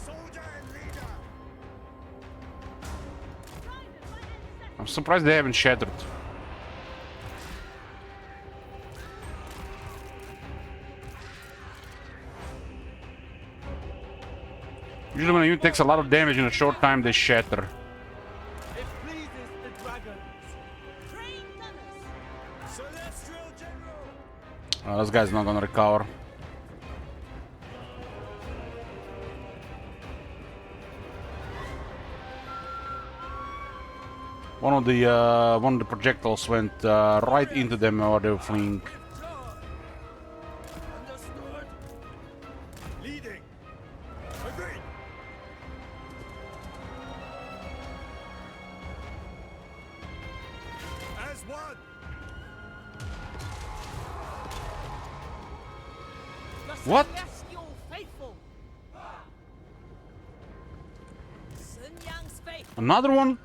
Soldier and leader. I'm surprised they haven't shattered. Usually when a unit takes a lot of damage in a short time, they shatter. It pleases the dragons. Train gunners! Celestial General. This guy's not gonna recover. One of the projectiles went right into them while they were fleeing. Understood. Leading. Agreed. As one. The What? celestial faithful. Sun Yang's fate! Another one?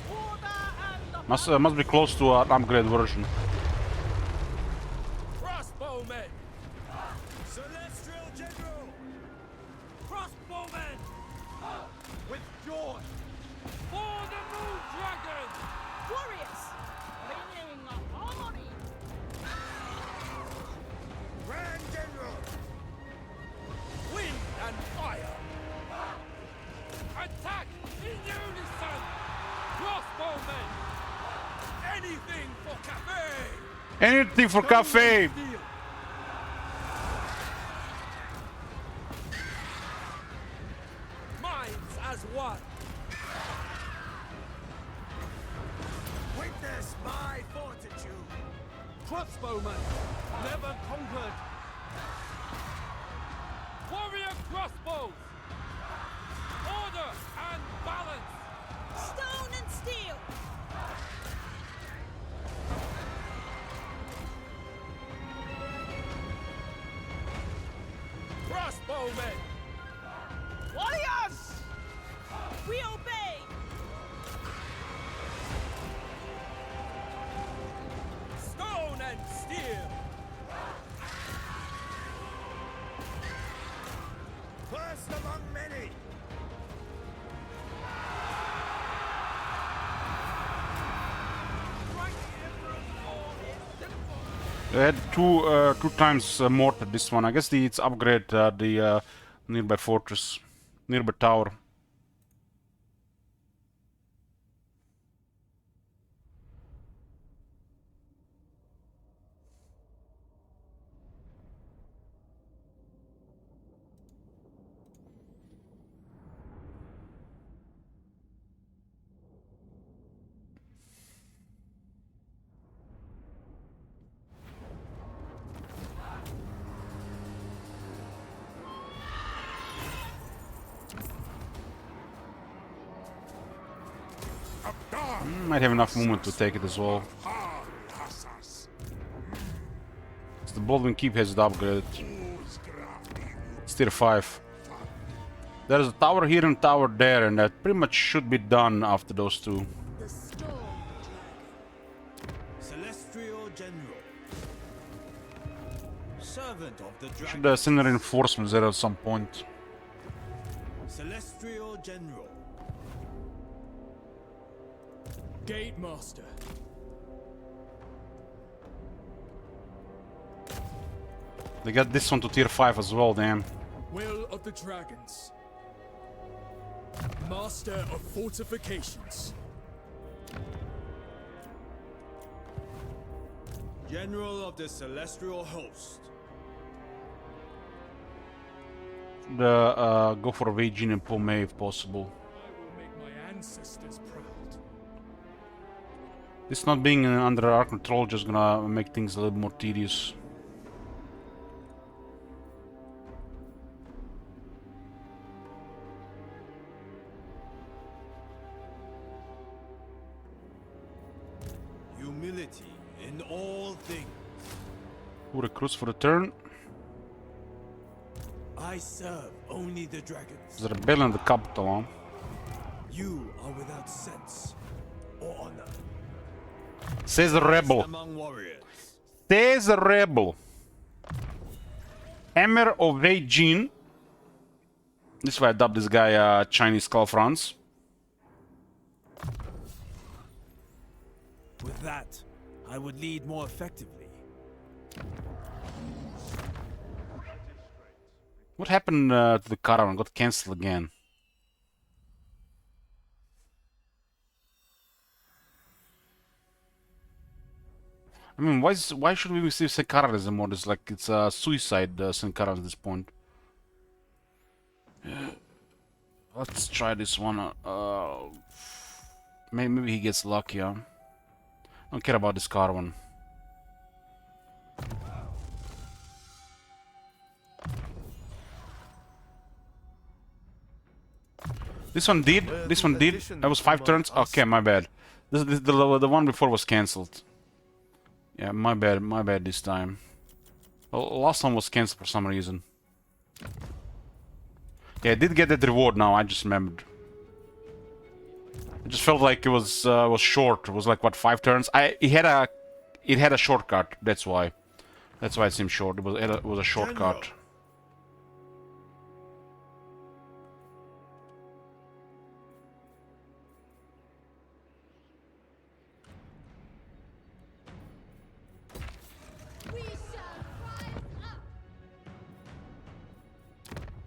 Order and the Must be close to an upgrade version. crossbowmen. Celestial General. Crossbowmen. With joy. For the Moon Dragon. Warriors! Bringing harmony. Grand General. Wind and fire. Attack in unison. Crossbowmen. Anything for cafe. Anything for cafe! Steel. Minds as one. Witness my fortitude. Crossbowmen. Never conquered. Warrior crossbows. Order and balance. Stone and steel! Crossbowmen. Warriors. We obey! Stone and steel. First among many. I had two times more to this one. I guess it's upgrade the nearby fortress, nearby tower. Might have enough movement to take it as well. The Baldwin Keep has it upgraded. It's tier 5. There's a tower here and tower there, and that pretty much should be done after those two. The storm Celestial General. Servant of the Dragon. Should send reinforcements there at some point. Celestial General. Gate Master. They got this one to tier 5 as well, damn. Will of the Dragons. Master of Fortifications. General of the Celestial Host. Go for Wei Jin and Po Mei if possible. I will make my ancestors proud. This not being under our control just gonna make things a little more tedious. Humility in all things. Who recruits for the turn? I serve only the dragons. There's a rebellion in the capital, huh? You are without sense or honor. Says the rebel. Among warriors. Says the rebel. Emir of Wei Jin. This is why I dubbed this guy Chinese Skull Franz. With that, I would lead more effectively. What happened to the caravan? Got cancelled again. I mean, why should we receive Saint as a mod? It's like it's a suicide Saint at this point. Let's try this one. Maybe he gets lucky. Huh? Don't care about this caravan. This one did. This one did. That was 5 turns. Okay, my bad. The one before was cancelled. Yeah, my bad this time. Well, last one was cancelled for some reason. Yeah, I did get that reward now, I just remembered. It just felt like it was short. It was like, what, 5 turns? It had a shortcut, that's why. That's why it seemed short. It was a shortcut.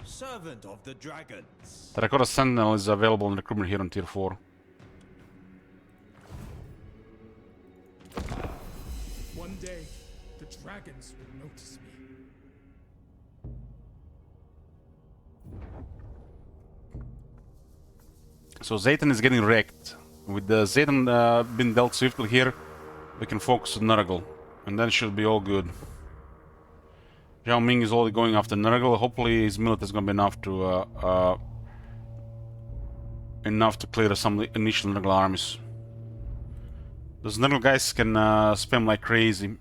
Servant of the Dragons. Terracotta Sentinel is available in recruitment here on tier 4. One day, the dragons will notice me. So Zayton is getting wrecked. With the Zayton being dealt swiftly here, we can focus on Nurgle. And then it should be all good. Zhao Ming is only going after Nurgle. Hopefully his millet is gonna be enough to clear some initial Nurgle armies. Those Nurgle guys can spam like crazy.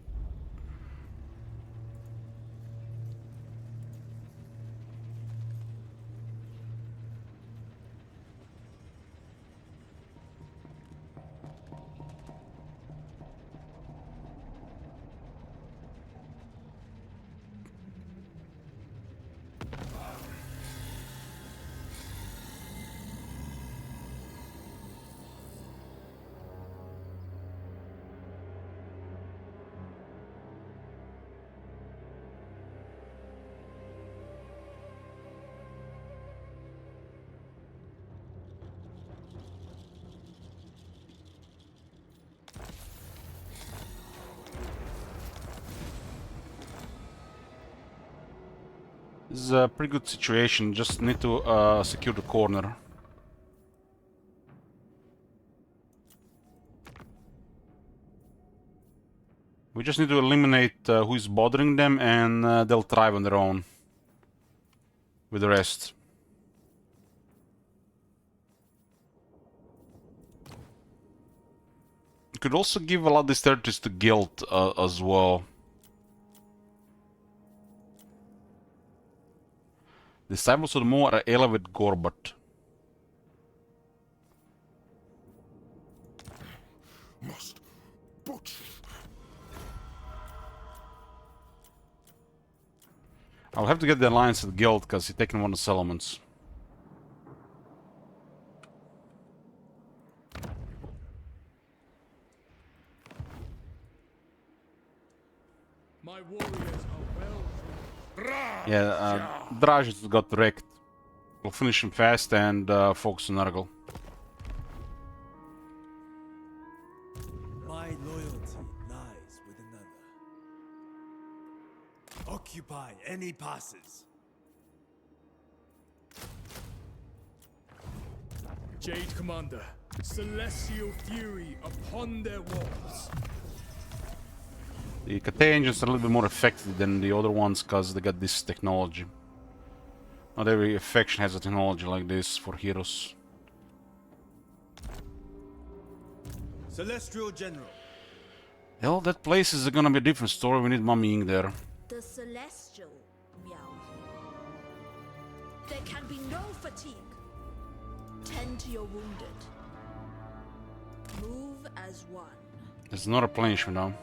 This is a pretty good situation, just need to secure the corner. We just need to eliminate who is bothering them, and they'll thrive on their own with the rest. You could also give a lot of these territories to Guild as well. Disciples of the Moon are ally with Gorbat. Must butcher. I'll have to get the alliance with Guild because he's taking one of the settlements. My warriors are well. Yeah, Draj got wrecked. We'll finish him fast and focus on Nurgle. My loyalty lies with another. Occupy any passes. Jade Commander, celestial fury upon their walls. The Kate engines are a little bit more effective than the other ones because they got this technology. Not every faction has a technology like this for heroes. Celestial General. Well, that place is gonna be a different story. We need Mummy Ing there. The Celestial, Meow. There can be no fatigue. Tend to your wounded. Move as one. There's not a replenishment now.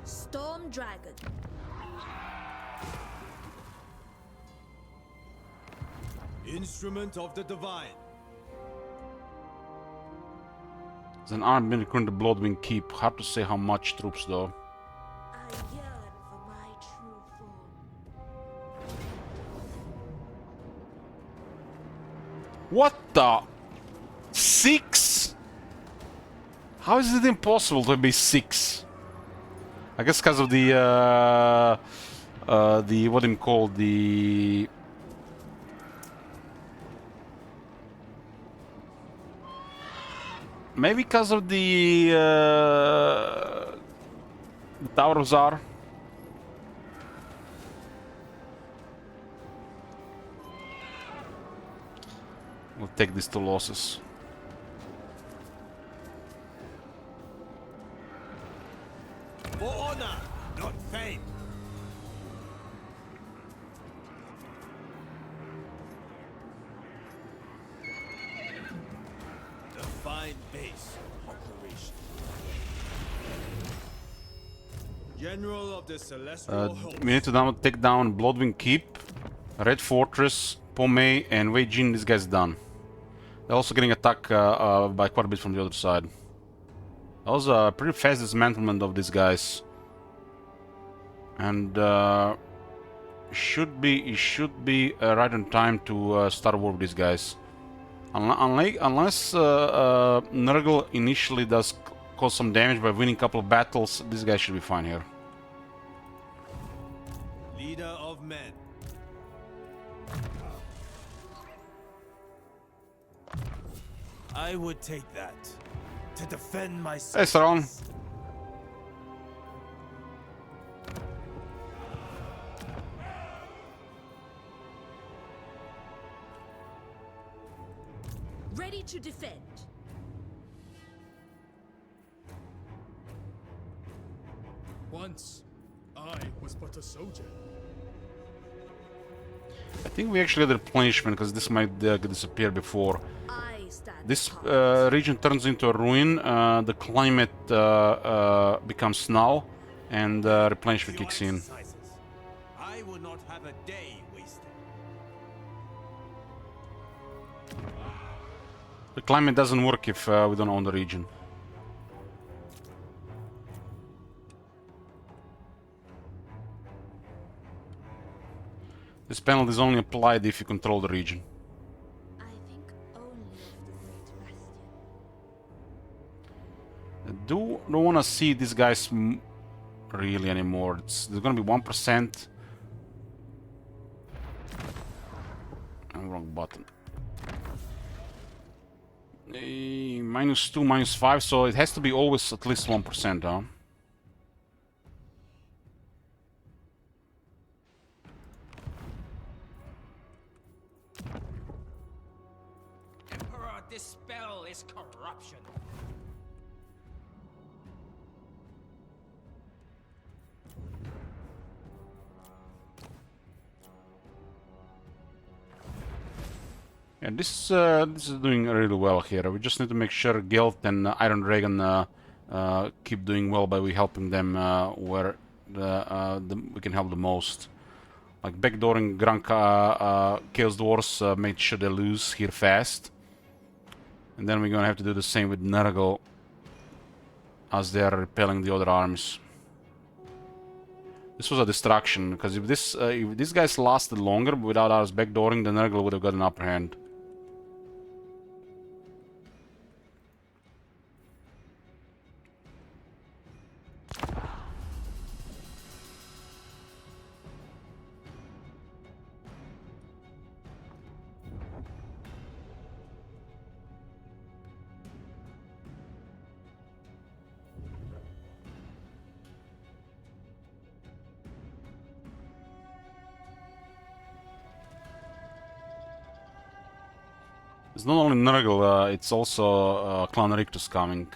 Storm Dragon. Instrument of the Divine. There's an army in the Bloodwing Keep. Hard to say how much troops though. I yearn for my true form. What the? 6? How is it impossible to be 6? I guess because of the what do you call the maybe because of the Tower of Zar. We'll take these 2 losses. For honor, not fame. The fine base operation. General of the Celestial Host. We need to take down Bloodwing Keep, Red Fortress, Pomei, and Wei Jin. This guy's done. They're also getting attacked by quite a bit from the other side. That was a pretty fast dismantlement of these guys. And should be right on time to start war with these guys. Unless Nurgle initially does cause some damage by winning a couple of battles, this guy should be fine here. Leader of men. I would take that to defend myself. Hey, Saron. Ready to defend. Once, I was but a soldier. I think we actually had a replenishment because this might disappear before. I stand This apart. region turns into a ruin, the climate becomes null, and replenishment kicks in. I will not have a day wasted. The climate doesn't work if we don't own the region. This penalty is only applied if you control the region. I think only of the Great Bastion. don't want to see these guys really anymore. There's gonna be 1%. Wrong button. -2, -5, so it has to be always at least 1%, huh? Emperor, this spell is corruption. Yeah, this is doing really well here. We just need to make sure Gelt and Iron Dragon keep doing well by we helping them where we can help the most. Like backdooring Granka Chaos Dwarfs made sure they lose here fast. And then we're gonna have to do the same with Nurgle as they are repelling the other armies. This was a distraction, because if these guys lasted longer without us backdooring, the Nurgle would have got an upper hand. It's not only Nurgle, it's also Clan Rictus coming.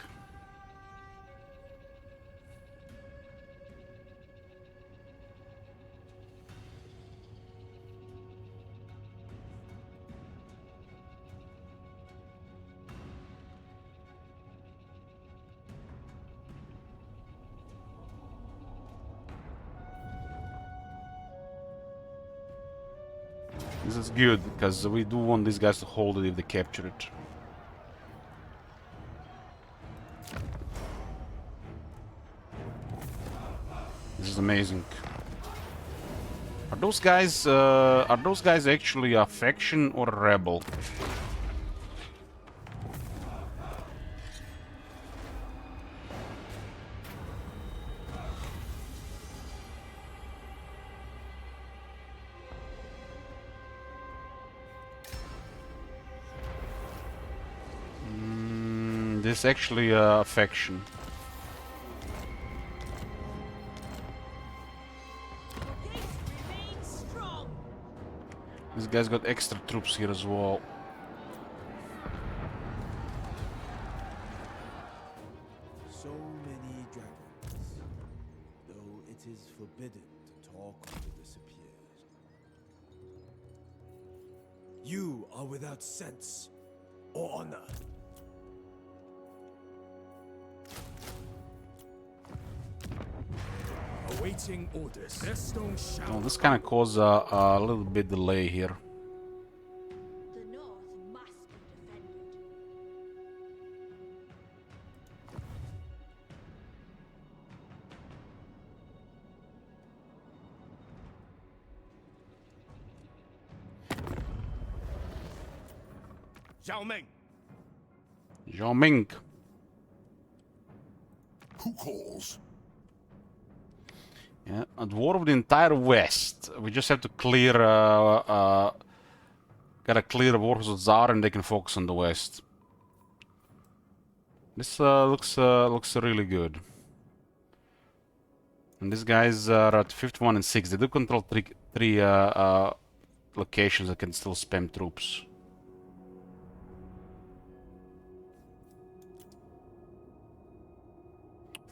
This is good, because we do want these guys to hold it if they capture it. This is amazing. Are those guys actually a faction or a rebel? This is actually a faction. This guy's got extra troops here as well. So many dragons, though it is forbidden to talk of the disappeared. You are without sense or honor. Awaiting orders. Their stone shall. Oh, this kind of caused a little bit delay here. The north must be defended. Zhao Meng. Zhao Meng. Who calls? Yeah, a dwarf of the entire west. We just have to clear, gotta clear Warhorse of Tsar and they can focus on the west. This looks really good. And these guys are at 51 and 6. They do control three locations that can still spam troops.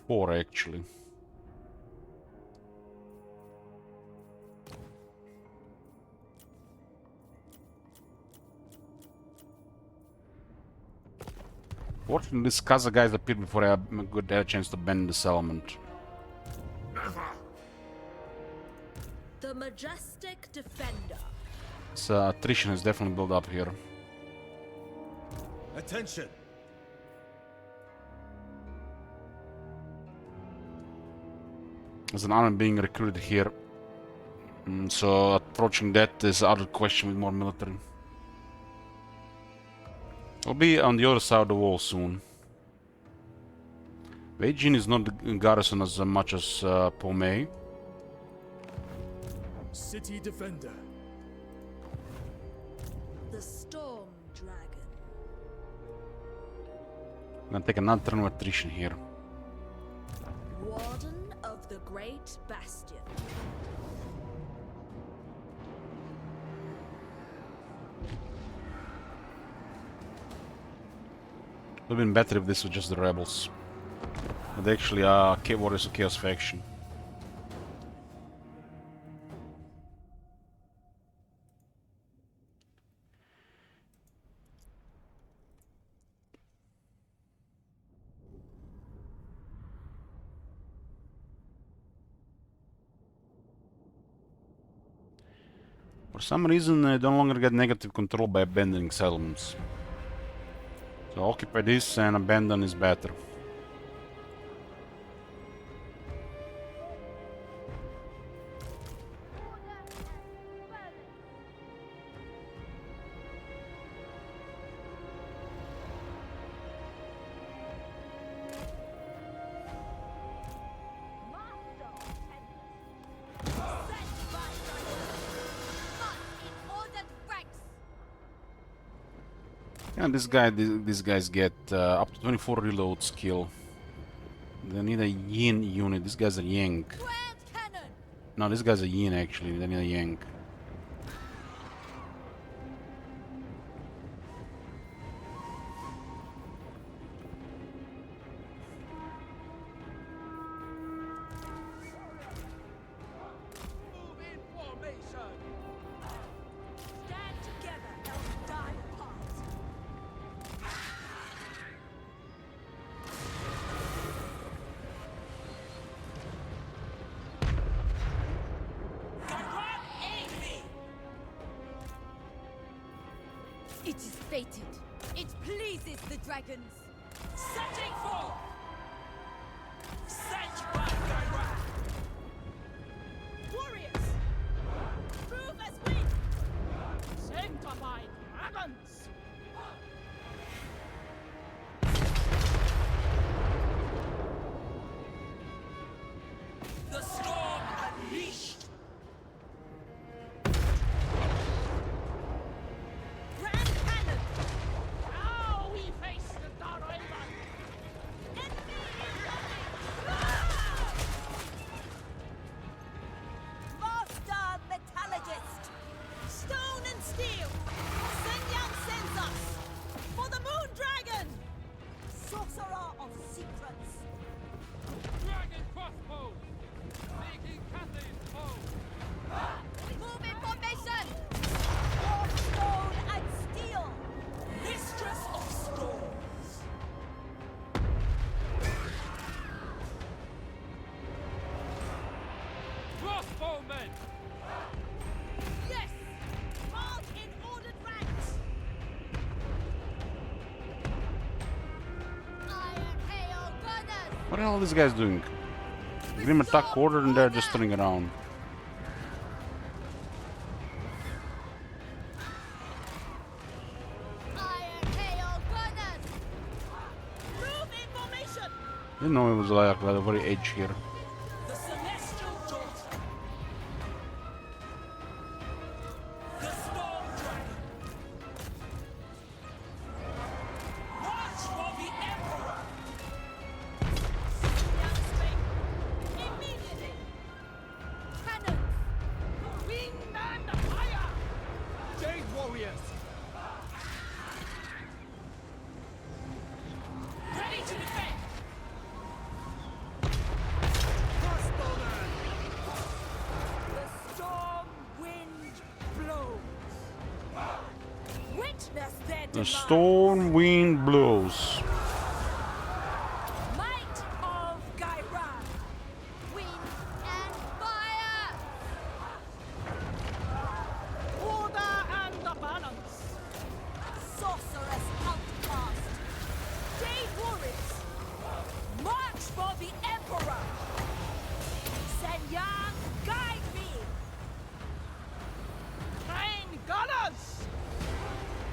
Four, actually. Fortunately, these Kaza guys appeared before I had a chance to bend the settlement. The majestic defender. This attrition is definitely built up here. Attention. There's an army being recruited here. So approaching that is out of the question with more military. I'll be on the other side of the wall soon. Wei Jin is not the garrison as much as Po Mei. City defender. The Storm Dragon. I'm gonna take another turn of attrition here. Warden of the Great Bastion. It would have been better if this was just the rebels. But they actually are Warriors of Chaos faction. For some reason, I no longer get negative control by abandoning settlements. So occupy this and abandon is better. Yeah, these guys get up to 24 reload skill. They need a yin unit. This guy's a yang. No, this guy's a yin actually. They need a yang. It is fated. It pleases the dragons. Setting forth! Set by Gaira! Warriors! Prove as we! Sanctify dragons! The storm unleashed! Crossbowmen! Yes! March in ordered ranks! Iron Hail Gunners! What the hell are these guys doing? Grim attack order and they're just turning around. Iron Hail Gunners! Move in formation! Didn't know it was like a very edge here. The Celestial Daughter! The Storm Dragon! March for the Emperor! Immediately! Cannons! Wingman fire! Jade warriors! Ready to defend! Crossbowman! The storm wind blows. Witness their The demise. storm wind blows. Might of Gairan. Wind and fire. Order and the balance! Sorceress outcast. Jade warriors. March for the Emperor. Senyan, guide me. Train gunners!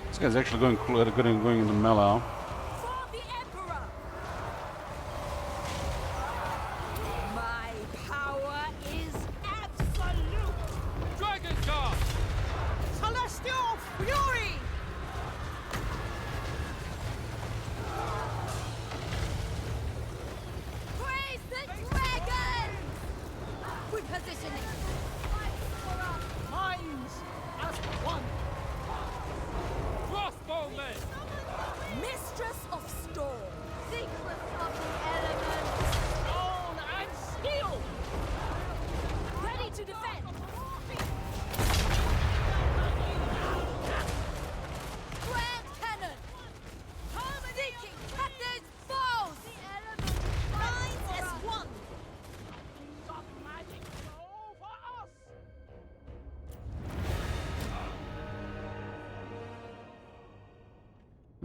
This guy's actually going into melee. For the Emperor.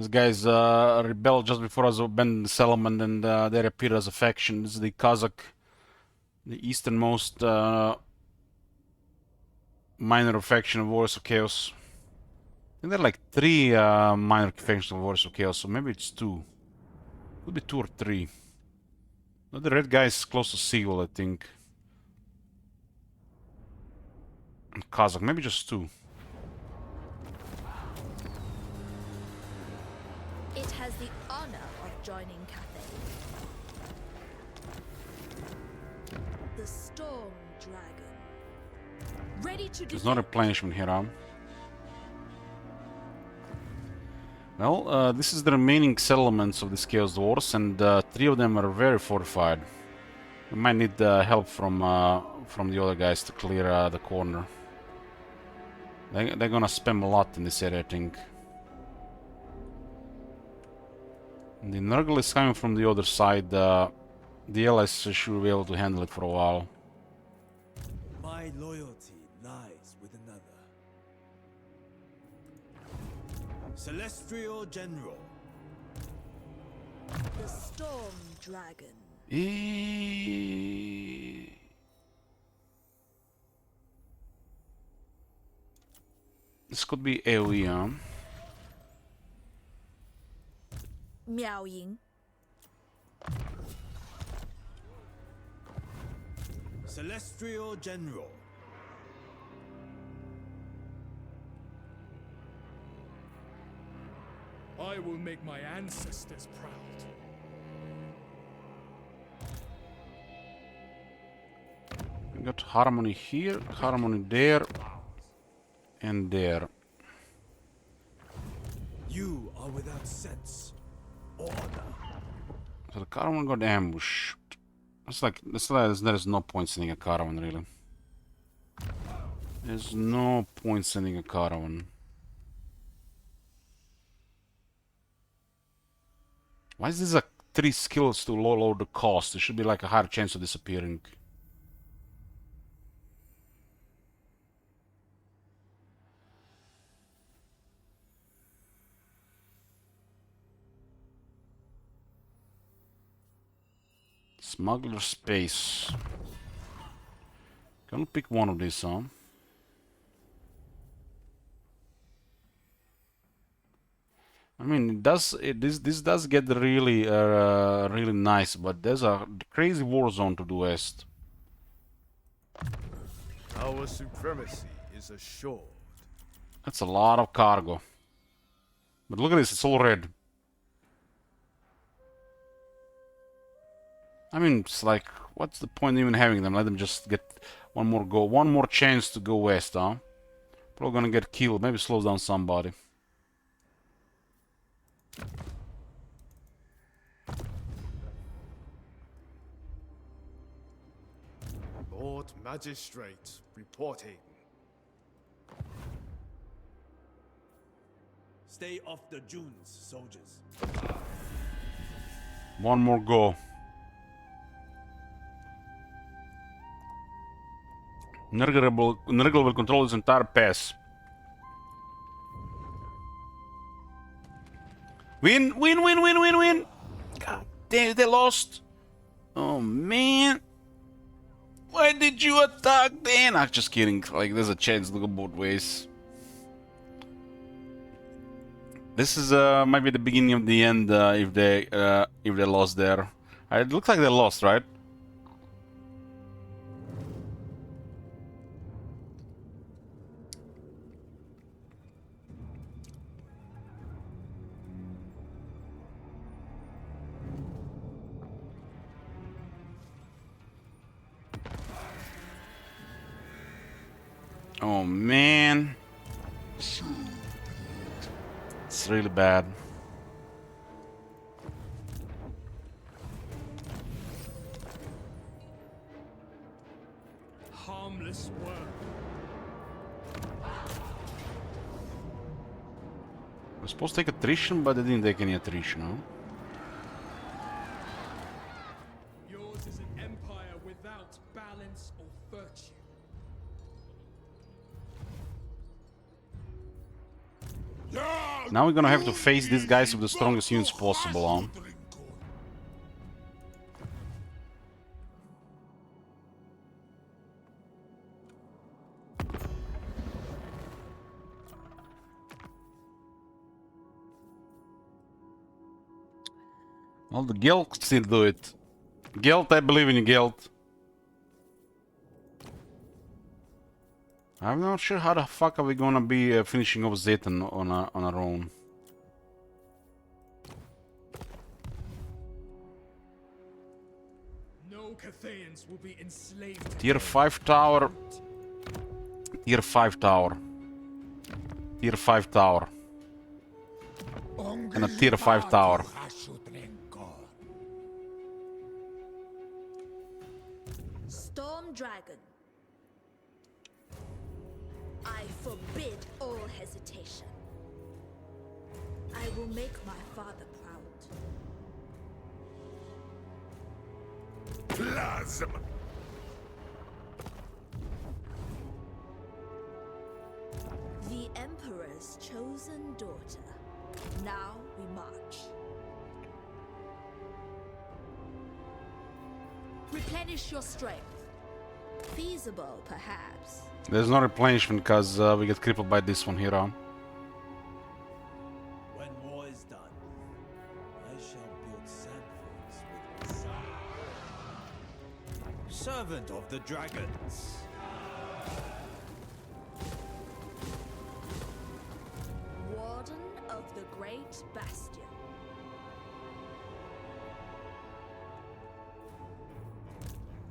These guys rebelled just before us abandoned the settlement, and they appeared as a faction. This is the Kazakh, the easternmost minor faction of Warriors of Chaos. I think there are like 3 minor factions of Warriors of Chaos, so maybe it's 2. Could be 2 or 3. No, the red guy is close to Seagull, I think. And Kazakh, maybe just 2. It has the honor of joining Cathay. The Storm Dragon. Ready to There's no replenishment here, huh? Well, this is the remaining settlements of these Chaos Dwarfs, and 3 of them are very fortified. We might need help from the other guys to clear the corner. They're gonna spam a lot in this area, I think. And the Nurgle is coming from the other side. The allies should be able to handle it for a while. My loyalty lies with another. Celestial General. The Storm Dragon. This could be AoE, huh? Miao Ying. Celestial General. I will make my ancestors proud. We got harmony here, harmony there, and there. You are without sense. Order. So the caravan got ambushed. It's like there's no point sending a caravan, really. There's no point sending a caravan. Why is this a 3 skills to lower the cost? There should be like a higher chance of disappearing. Smuggler space. Can we pick one of these, huh? I mean, this does get really really nice, but there's a crazy war zone to the west. Our supremacy is assured. That's a lot of cargo. But look at this, it's all red. I mean, it's like, what's the point even having them? Let them just get one more chance to go west, huh? Probably gonna get killed. Maybe slows down somebody. Lord Magistrate reporting. Stay off the dunes, soldiers. One more go. Nurgle will control this entire pass. Win, win, win, win, win, win! God damn, they lost. Oh man. Why did you attack then? I'm just kidding. Like, there's a chance to go both ways. This is might be the beginning of the end if they lost there. It looks like they lost, right? Oh man, it's really bad. Harmless worm. We're supposed to take attrition, but they didn't take any attrition, huh? Yours is an empire without balance or virtue. Yeah! Now we're gonna have to face these guys with the strongest units possible on. Well, the Gelt still do it. Gelt, I believe in you, Gelt. I'm not sure how the fuck are we gonna be finishing off Zetan on our own. No Cathayans will be enslaved. Tier 5 tower. Tier 5 tower. Tier 5 tower. And a tier 5 tower. Storm Dragon. I forbid all hesitation. I will make my father proud. Plasma. The Emperor's chosen daughter. Now we march. Replenish your strength. Feasible, perhaps. There's no replenishment because we get crippled by this one here on. When war is done, I shall build sandforts with the sun. Servant of the dragons. Warden of the Great Bastion.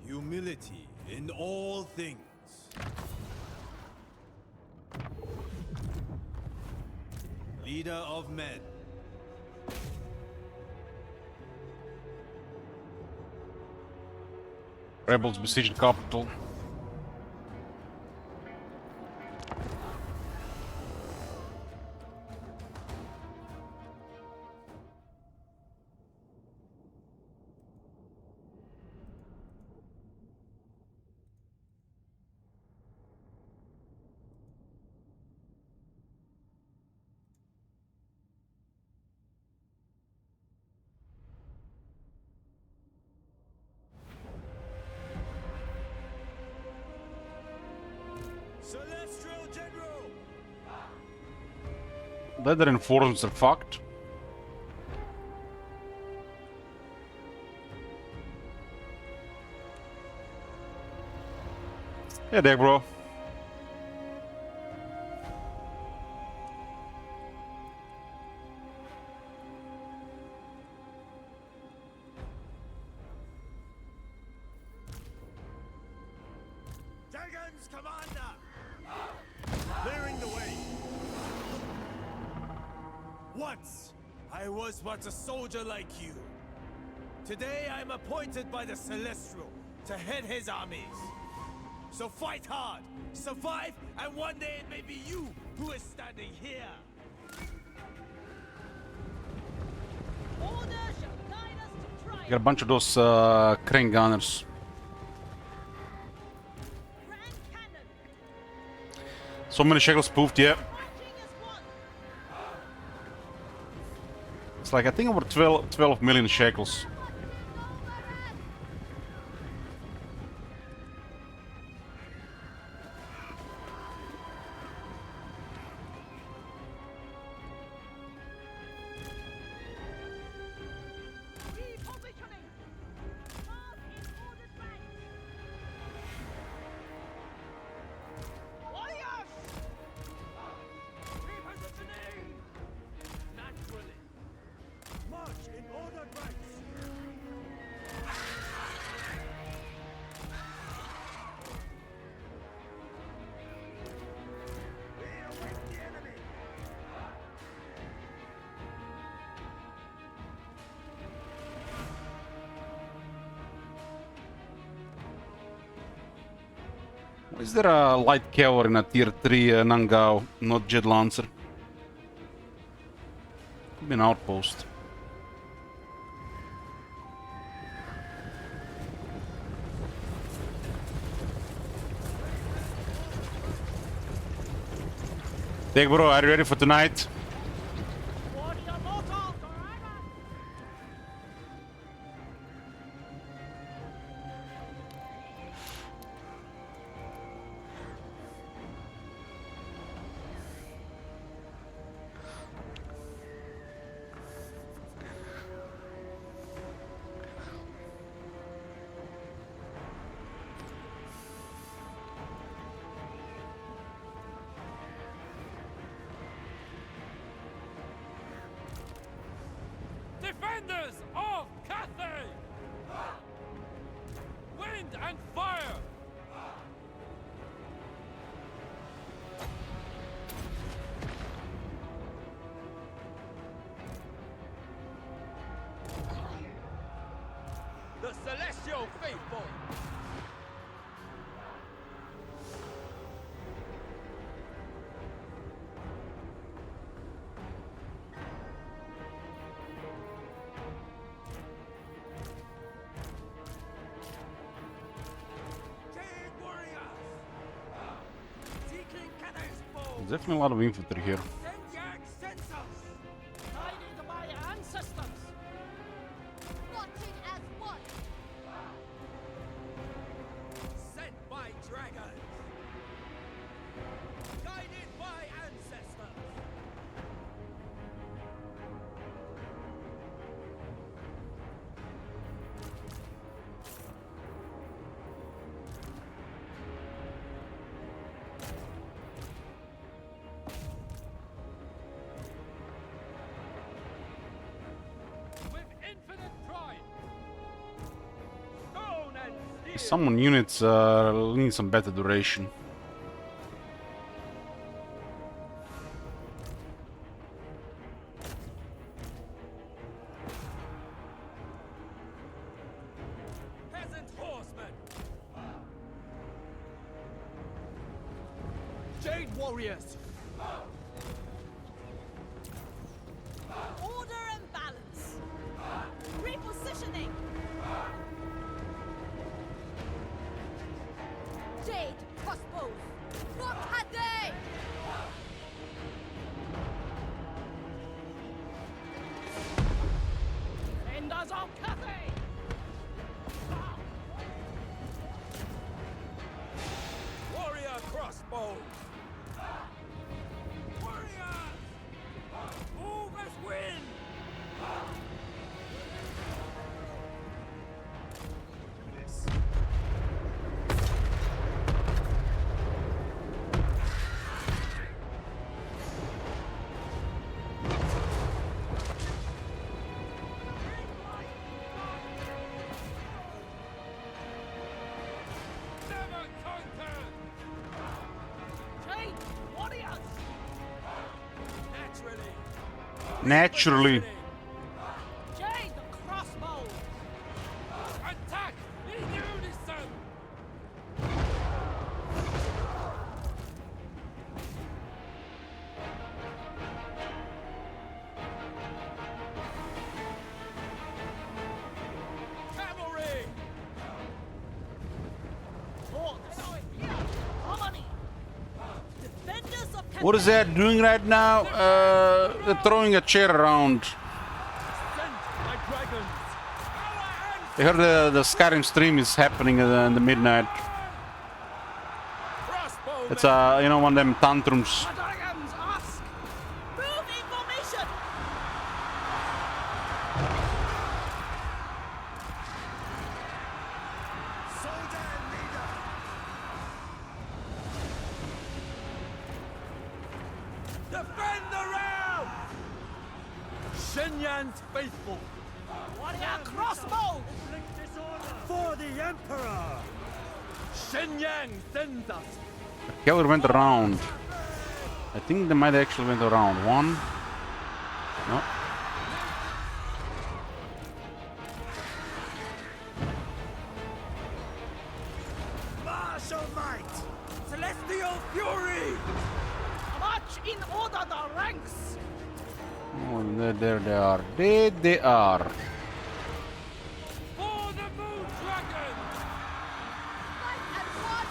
Humility in all things. Leader of men. Rebels besiege the capital. Celestial General! Leather reinforcements are fucked. Hey there, bro. Dragons Commander! Clearing the way. Once, I was but a soldier like you. Today, I'm appointed by the Celestial to head his armies. So fight hard, survive, and one day it may be you who is standing here. Order shall guide us to triumph. Got a bunch of those crane gunners. Grand Cannon. So many shekels spoofed, yeah. Marching as one. It's like I think over 12 million shekels. Repositioning. March in ordered ranks. Warriors! Repositioning! Naturally. March in ordered ranks. We await the enemy. Is there a light cavalry in a tier 3 Nangao, not Jet Lancer? Could be an outpost. Take bro, are you ready for tonight? the Celestial Faithful! There's definitely a lot of infantry here. Guided by ancestors! Rotted as one. Sent by dragons! Guided by ancestors! With infinite pride! Stone and steel! Summon units need some better duration. Peasant horsemen! Jade warriors! Order and balance. Repositioning. Jade crossbows. What had they? Defenders of Cathay! Warrior crossbow! Warriors! Move as wind! This. Never conquered! Jade warriors! Naturally! Naturally. Jade the crossbow! Attack in unison! Cavalry! Harmony! Defenders of What is that doing right now? They're throwing a chair around. Sent by dragons! I heard the Skyrim stream is happening in the midnight. Crossbow! It's you know, one of them tantrums. Dragons ask! Move in formation! Soldier and leader! Defend the realm! Shenyan's faithful! Warrior crossbow! For the Emperor! Shenyang sends us! Cavalry went around. I think they might actually went around. One. No. Martial might! Celestial fury! March in order the ranks! Oh, there they are. There they are. For the moon dragon! Fight as one.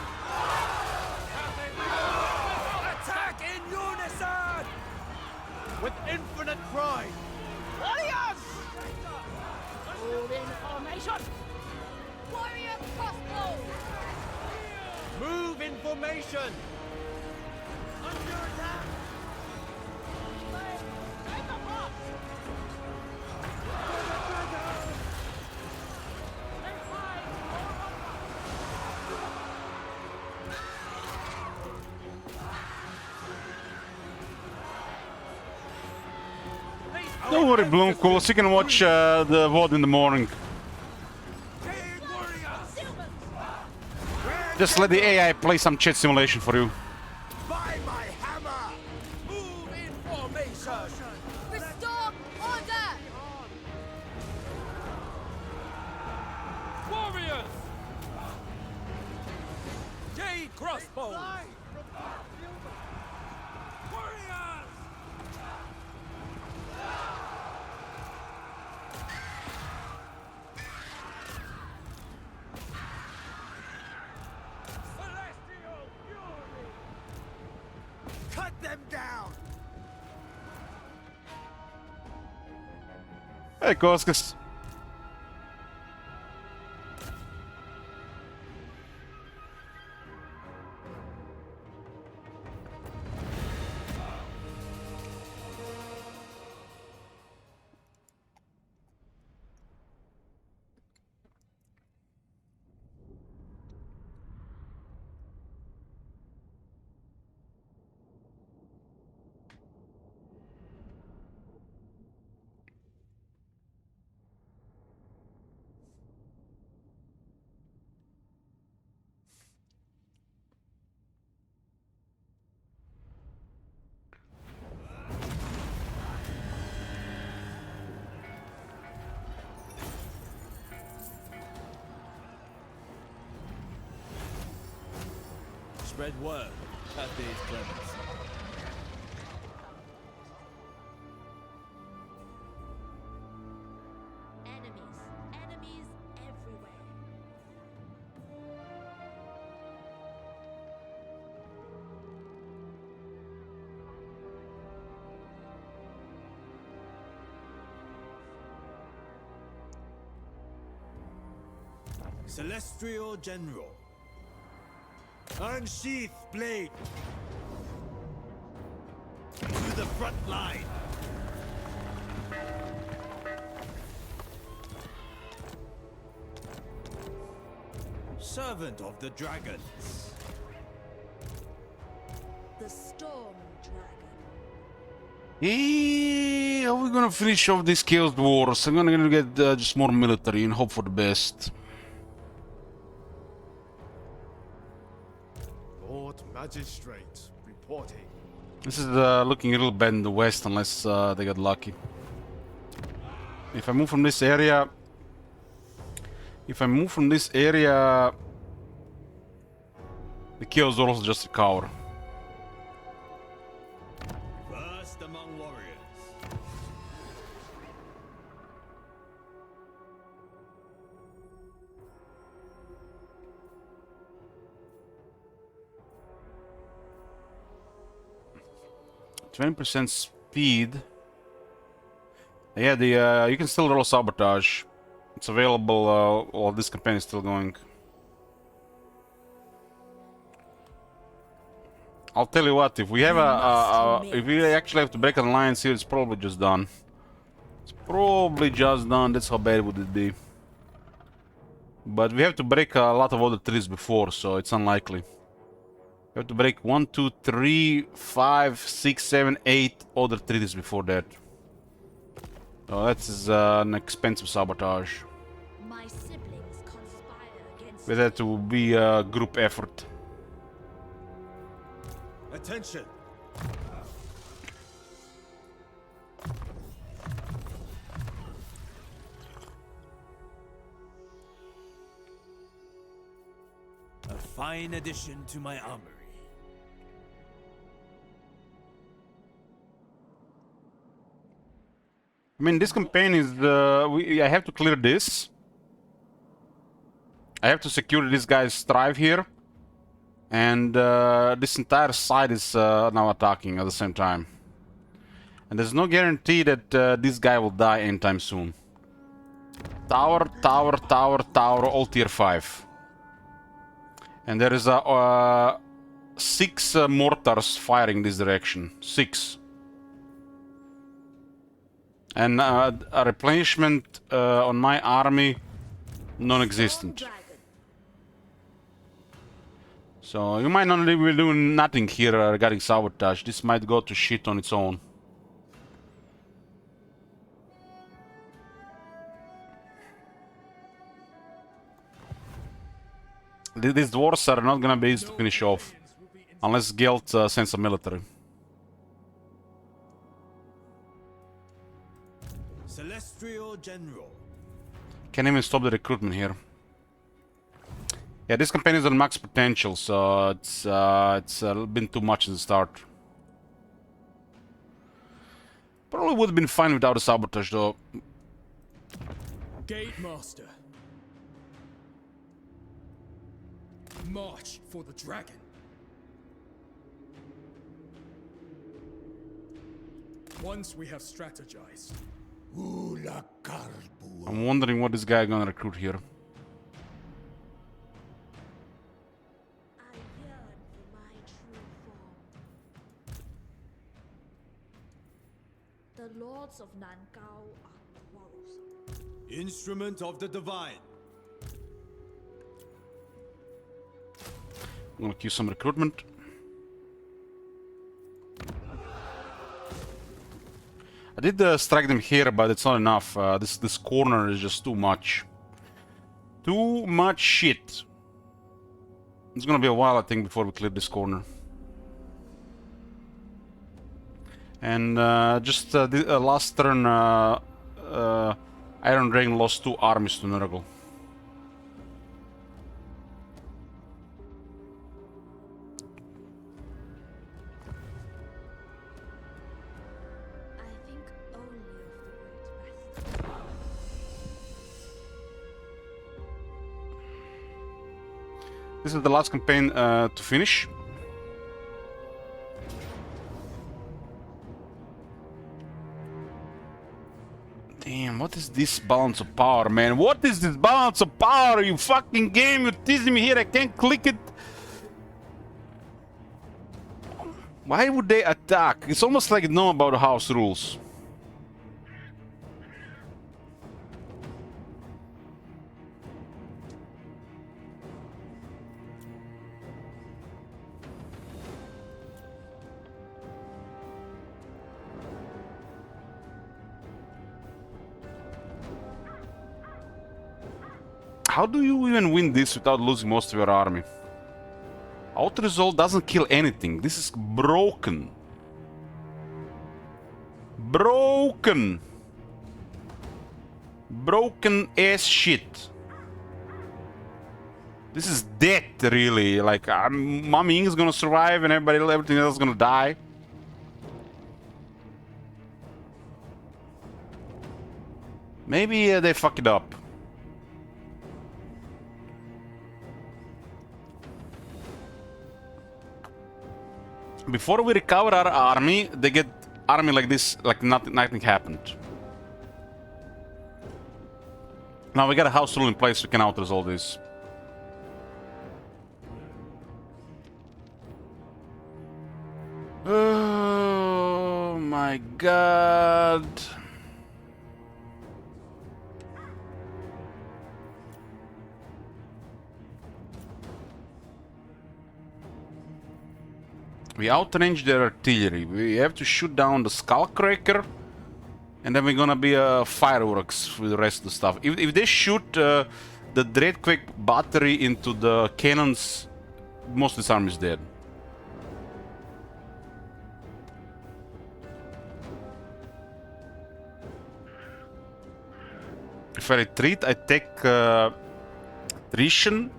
Attack in unison! With infinite pride! Warriors! Move in formation! Warrior crossbow. Move in formation! Under attack! Take the march! Take fire! Don't worry, Bloomcool. You can watch the VOD in the morning. Just let the AI play some chat simulation for you. By my hammer! Move in formation! Restore order. Heavy crossbows! Warriors! Celestial fury! Cut them down! Hey, Koskas. Spread word at these clements. Enemies everywhere. Celestial General. Unsheath blade. To the front line. Servant of the dragons. The Storm Dragon. How are we gonna finish off these Chaos Wars? I'm gonna get just more military and hope for the best. Lord Magistrate reporting. This is looking a little bad in the west unless they get lucky. If I move from this area... the Chaos Wars will just recover. First among warriors. %20 speed. Yeah, the you can still roll sabotage. It's available while this campaign is still going. I'll tell you what, if we have if we actually have to break an alliance here, it's probably just done. It's probably just done. That's how bad would it be. But we have to break a lot of other trees before, so it's unlikely. We have to break 1, 2, 3, 5, 6, 7, 8 other treaties before that. So that's an expensive sabotage. My siblings conspire against But that will be a group effort. Attention. A fine addition to my armory. I mean, this campaign is I have to clear this. I have to secure this guy's strive here. And this entire side is now attacking at the same time. And there's no guarantee that this guy will die anytime soon. Tower, tower, tower, tower, all tier 5. And there is 6 mortars firing this direction. 6. And a replenishment on my army, non-existent. So you might not be doing nothing here regarding sabotage. This might go to shit on its own. These dwarves are not gonna be easy to finish off. Unless Gelt sends a military. Celestial General. Can't even stop the recruitment here. Yeah, this campaign is on max potential, so it's been too much in the start. Probably would have been fine without a sabotage, though. Gate Master. March for the dragon. Once we have strategized. I'm wondering what this guy gonna recruit here. I yearn for my true form. The lords of Nangao are quarrelsome. Instrument of the divine. I'm gonna queue some recruitment. I did strike them here, but it's not enough. This corner is just too much. Too much shit. It's gonna be a while, I think, before we clear this corner. And just the last turn, Iron Dragon lost 2 armies to Nurgle. This is the last campaign to finish. Damn, what is this balance of power, man? What is this balance of power, you fucking game? You're teasing me here, I can't click it. Why would they attack? It's almost like know about the house rules. How do you even win this without losing most of your army? Auto-resolve doesn't kill anything. This is broken. Broken. Broken ass shit. This is dead, really. Like, Mommy Ying is gonna survive and everything else is gonna die. Maybe they fuck it up. Before we recover our army, they get army like this, like nothing happened. Now we got a house rule in place, we can out-resolve this. Oh my god. We outrange their artillery. We have to shoot down the Skullcracker, and then we're gonna be fireworks with the rest of the stuff. If they shoot the Dreadquake battery into the cannons, most of this army is dead. If I retreat, I take attrition,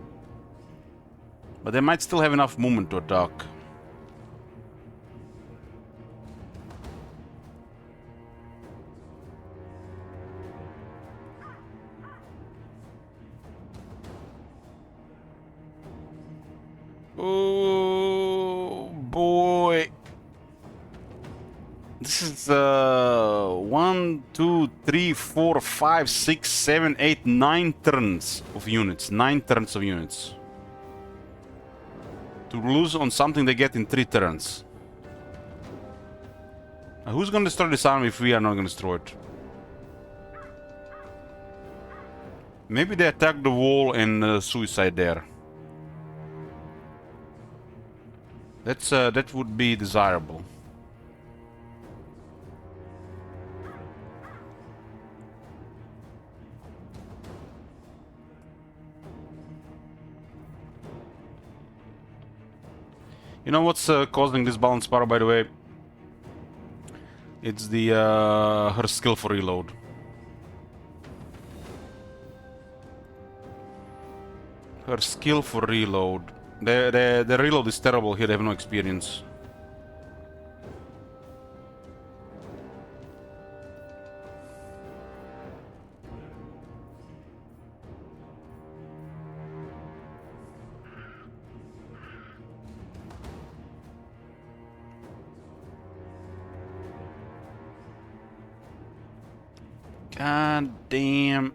but they might still have enough movement to attack. Oh boy. This is 1, 2, 3, 4, 5, 6, 7, 8, 9 turns of units. 9 turns of units. To lose on something they get in 3 turns. Now, who's gonna destroy this army if we are not gonna destroy it? Maybe they attack the wall and suicide there. That would be desirable. You know what's causing this balance power, by the way? It's the her skill for reload. Her skill for reload. The reload is terrible here, they have no experience. God damn.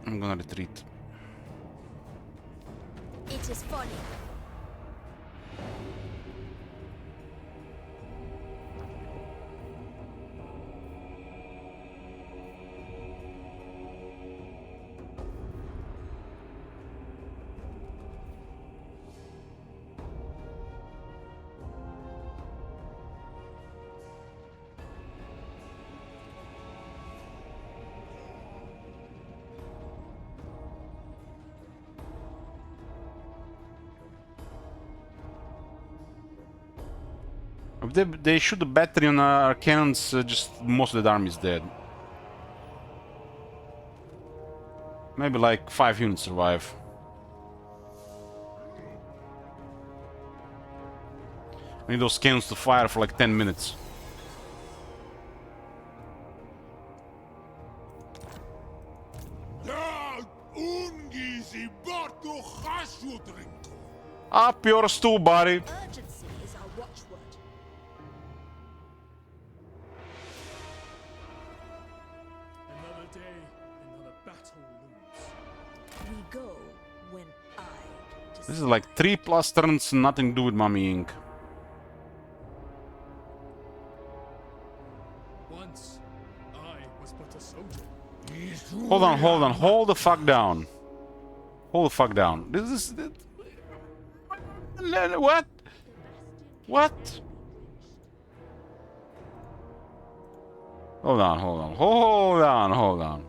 I'm gonna retreat. It is folly. If they shoot the battery on our cannons, just most of the army is dead. Maybe like 5 units survive. I need those cannons to fire for like 10 minutes. Up yours too, buddy. Urgency is our watchword. Another day, another battle looms. We go when I decide. This is like 3+ turns, nothing to do with Mummy Inc. Once, I was but a soldier. Hold on, hold the fuck down. Hold the fuck down. This is... What? What? Hold on.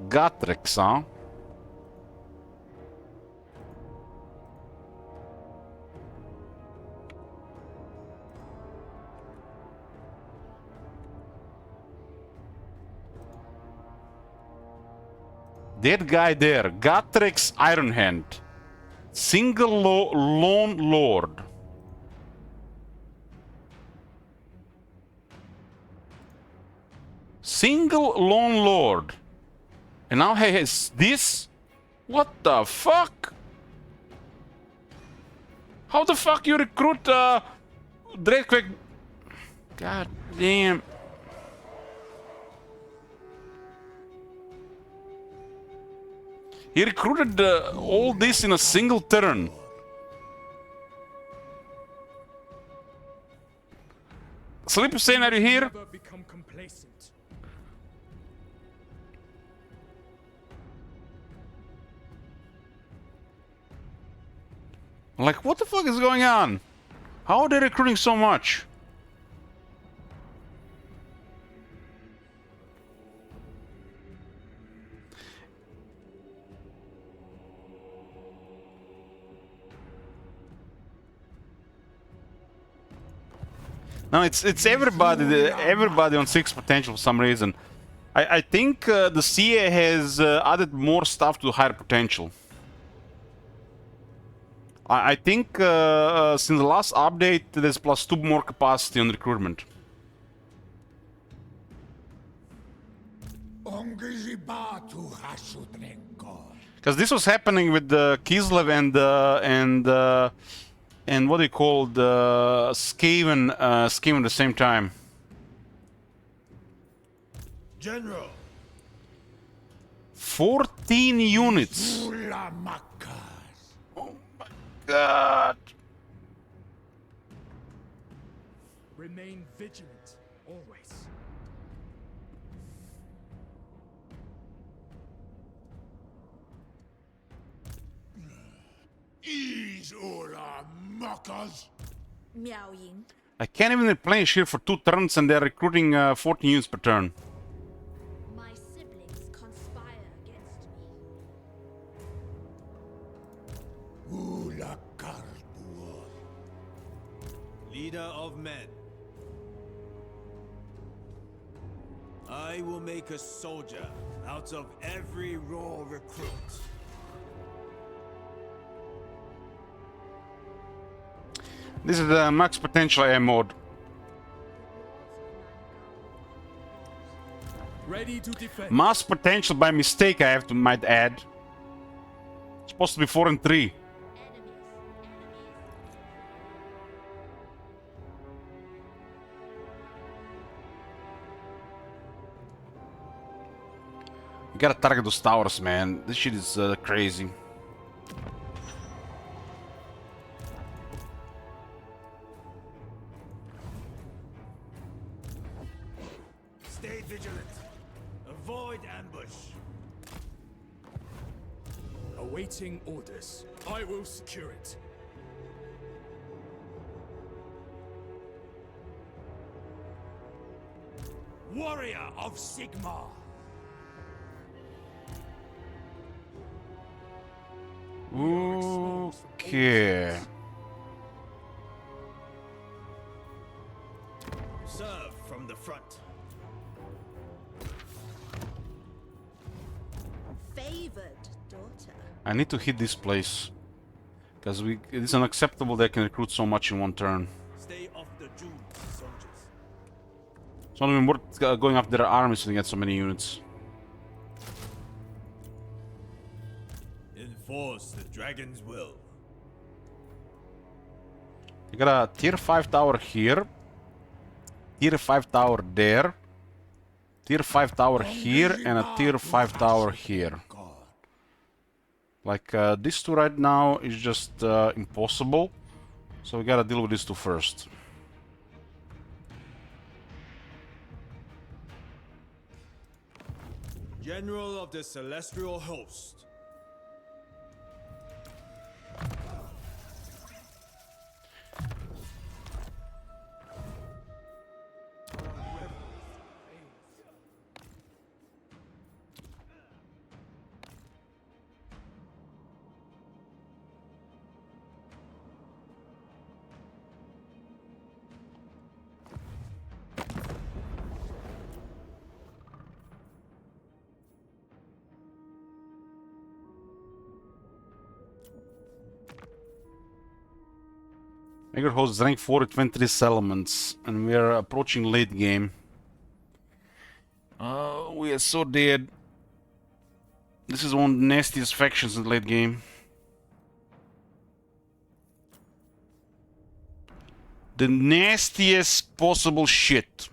Gatrix, huh? That guy there, Gatrix Ironhand. Single lone lord. Single lone lord. And now he has this? What the fuck? How the fuck you recruit Drakequake? God damn. He recruited all this in a single turn. Sleepy Sane, are you here? Never become complacent. Like, what the fuck is going on? How are they recruiting so much? No, it's everybody on 6 potential for some reason. I think the CA has added more stuff to higher potential. I think since the last update, there's +2 more capacity on recruitment. Because this was happening with Kislev and what do you call the Skaven at the same time. General. 14 units. Oh my god. Remain vigilant, always. Ease all our mockers. Miao Ying. I can't even replenish here for 2 turns and they're recruiting 14 units per turn. My siblings conspire against Leader of men. I I will make a soldier out of every raw recruit. This is the max potential AM mode. Ready to defend. Mass potential by mistake, I might add. It's supposed to be 4 and 3. You gotta target those towers, man. This shit is crazy. Stay vigilant. Avoid ambush. Awaiting orders. I will secure it. Warrior of Sigmar. Okay. Serve from the front. Favored daughter. I need to hit this place. Because it's unacceptable they can recruit so much in one turn. Stay off the dunes, soldiers. It's not even worth going after their armies to get so many units. Enforce the dragon's will. You got a tier 5 tower here. Tier 5 tower there. Tier 5 tower here and a tier 5 tower here. Like this two right now is just impossible. So we gotta deal with these two first. General of the Celestial Host. Megger hosts rank 4 with 23 settlements, and we are approaching late game. We are so dead. This is one of the nastiest factions in the late game. The nastiest possible shit.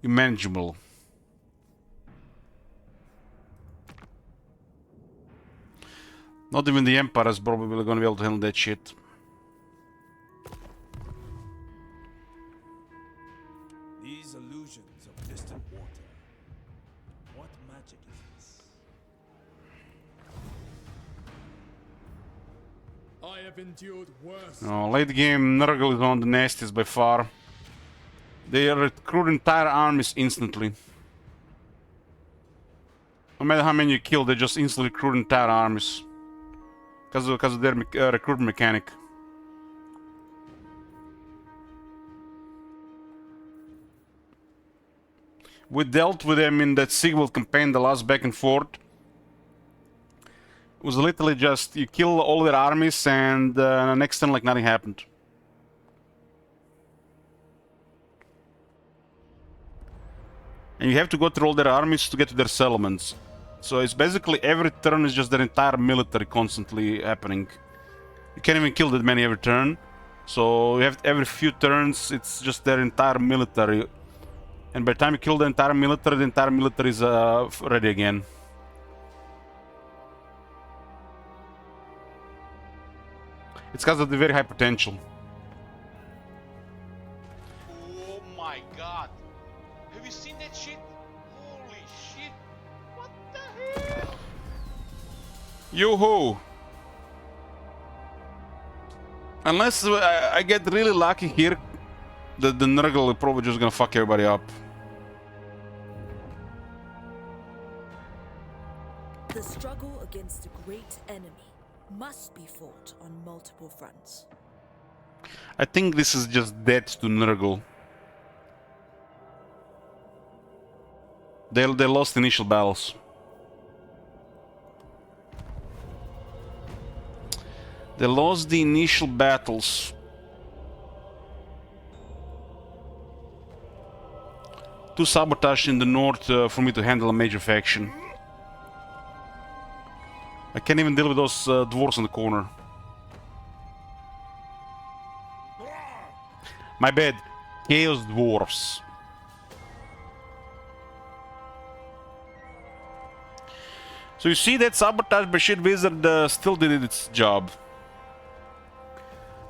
Unmanageable. Not even the Empire is probably gonna be able to handle that shit. These illusions of distant water. What magic is this? I have endured worse. No, late game, Nurgle is one of the nastiest by far. They recruit entire armies instantly. No matter how many you kill, they just instantly recruit entire armies. Because of their recruitment mechanic. We dealt with them in that Sigvald campaign, the last back and forth. It was literally just, you kill all their armies and next turn like nothing happened. And you have to go through all their armies to get to their settlements. So it's basically every turn is just their entire military constantly happening. You can't even kill that many every turn. So you have every few turns, it's just their entire military. And by the time you kill the entire military is ready again. It's because of the very high potential. Oh my god. Have you seen that shit? Holy shit. What the hell? Yoo-hoo! Unless I get really lucky here, the Nurgle is probably just gonna fuck everybody up. The struggle against a great enemy must be fought on multiple fronts. I think this is just dead to Nurgle. They lost initial battles. They lost the initial battles. Too sabotage in the north for me to handle a major faction. I can't even deal with those dwarves in the corner. My bad. Chaos dwarves. So you see that sabotage Bashir Wizard still did its job.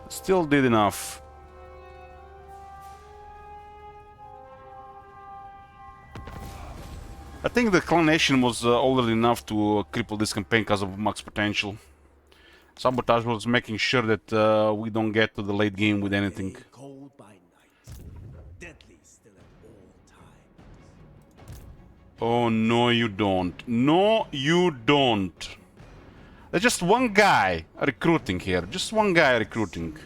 Still did enough. I think the Clan Nation was already enough to cripple this campaign because of max potential. Sabotage was making sure that we don't get to the late game with anything. Cold by night, deadly still at all times. Oh, no you don't. No you don't. There's just one guy recruiting here. Just one guy recruiting.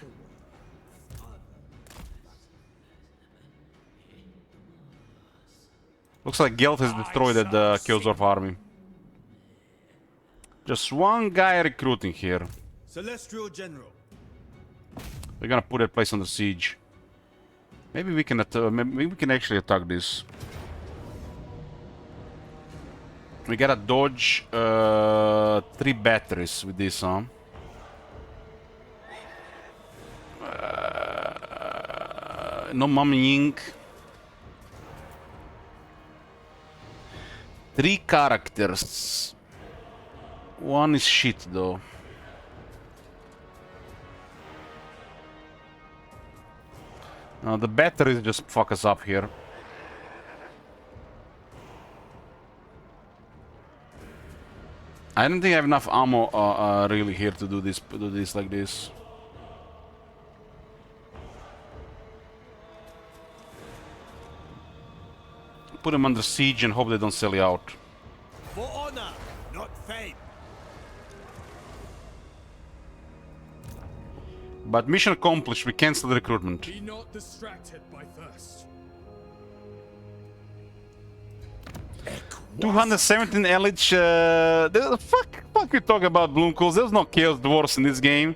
Looks like Gelt has destroyed the Chaos Dwarf army. Just one guy recruiting here. Celestial General. We're gonna put that place under siege. Maybe we can maybe we can actually attack this. We gotta dodge 3 batteries with this, huh? No mummying. 3 characters. 1 is shit though. Now the batteries just fuck us up here. I don't think I have enough ammo really here to do this like this. Put them under siege and hope they don't sell you out. For honor, not fame. But mission accomplished, we cancel the recruitment. Be not distracted by thirst. 217 Elich, fuck you talk about Bloomcools, there's no Chaos Dwarfs in this game.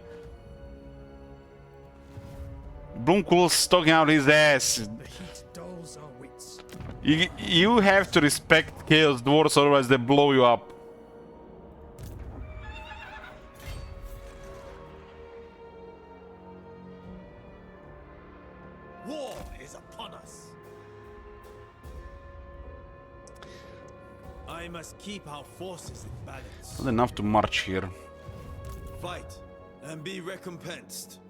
Bloomcool's talking out his ass. The heat dulls our wits. You have to respect Chaos Dwarfs, otherwise they blow you up. War is upon us. I must keep our forces in balance. Not enough to march here. Fight and be recompensed.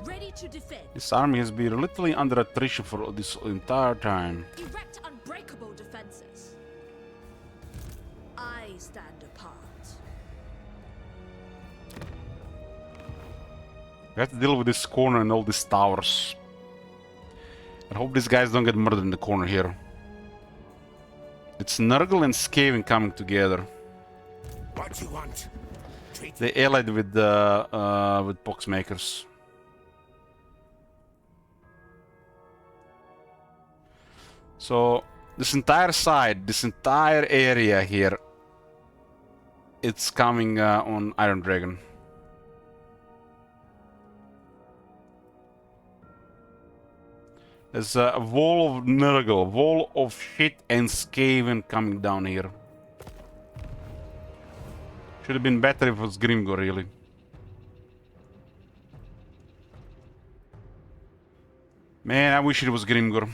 Ready to defend. This army has been literally under attrition for this entire time. Erect unbreakable defenses. I stand apart. We have to deal with this corner and all these towers. I hope these guys don't get murdered in the corner here. It's Nurgle and Skaven coming together. What do you want? They allied with Poxmakers. So this entire side, this entire area here, it's coming on Iron Dragon. There's a wall of Nurgle, wall of shit and Skaven coming down here. Should have been better if it was Grimgor, really. Man, I wish it was Grimgor.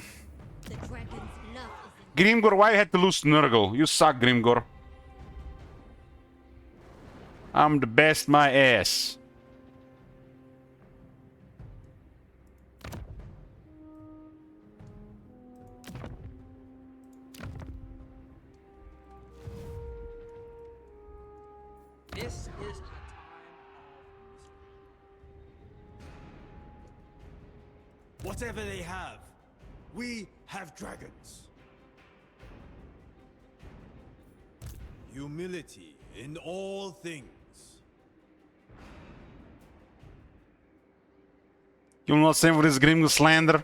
Grimgor, why you had to lose Nurgle? You suck, Grimgor. I'm the best, my ass. This is the time of Whatever they have, we have dragons. Humility in all things. You'll not save for this grim slander.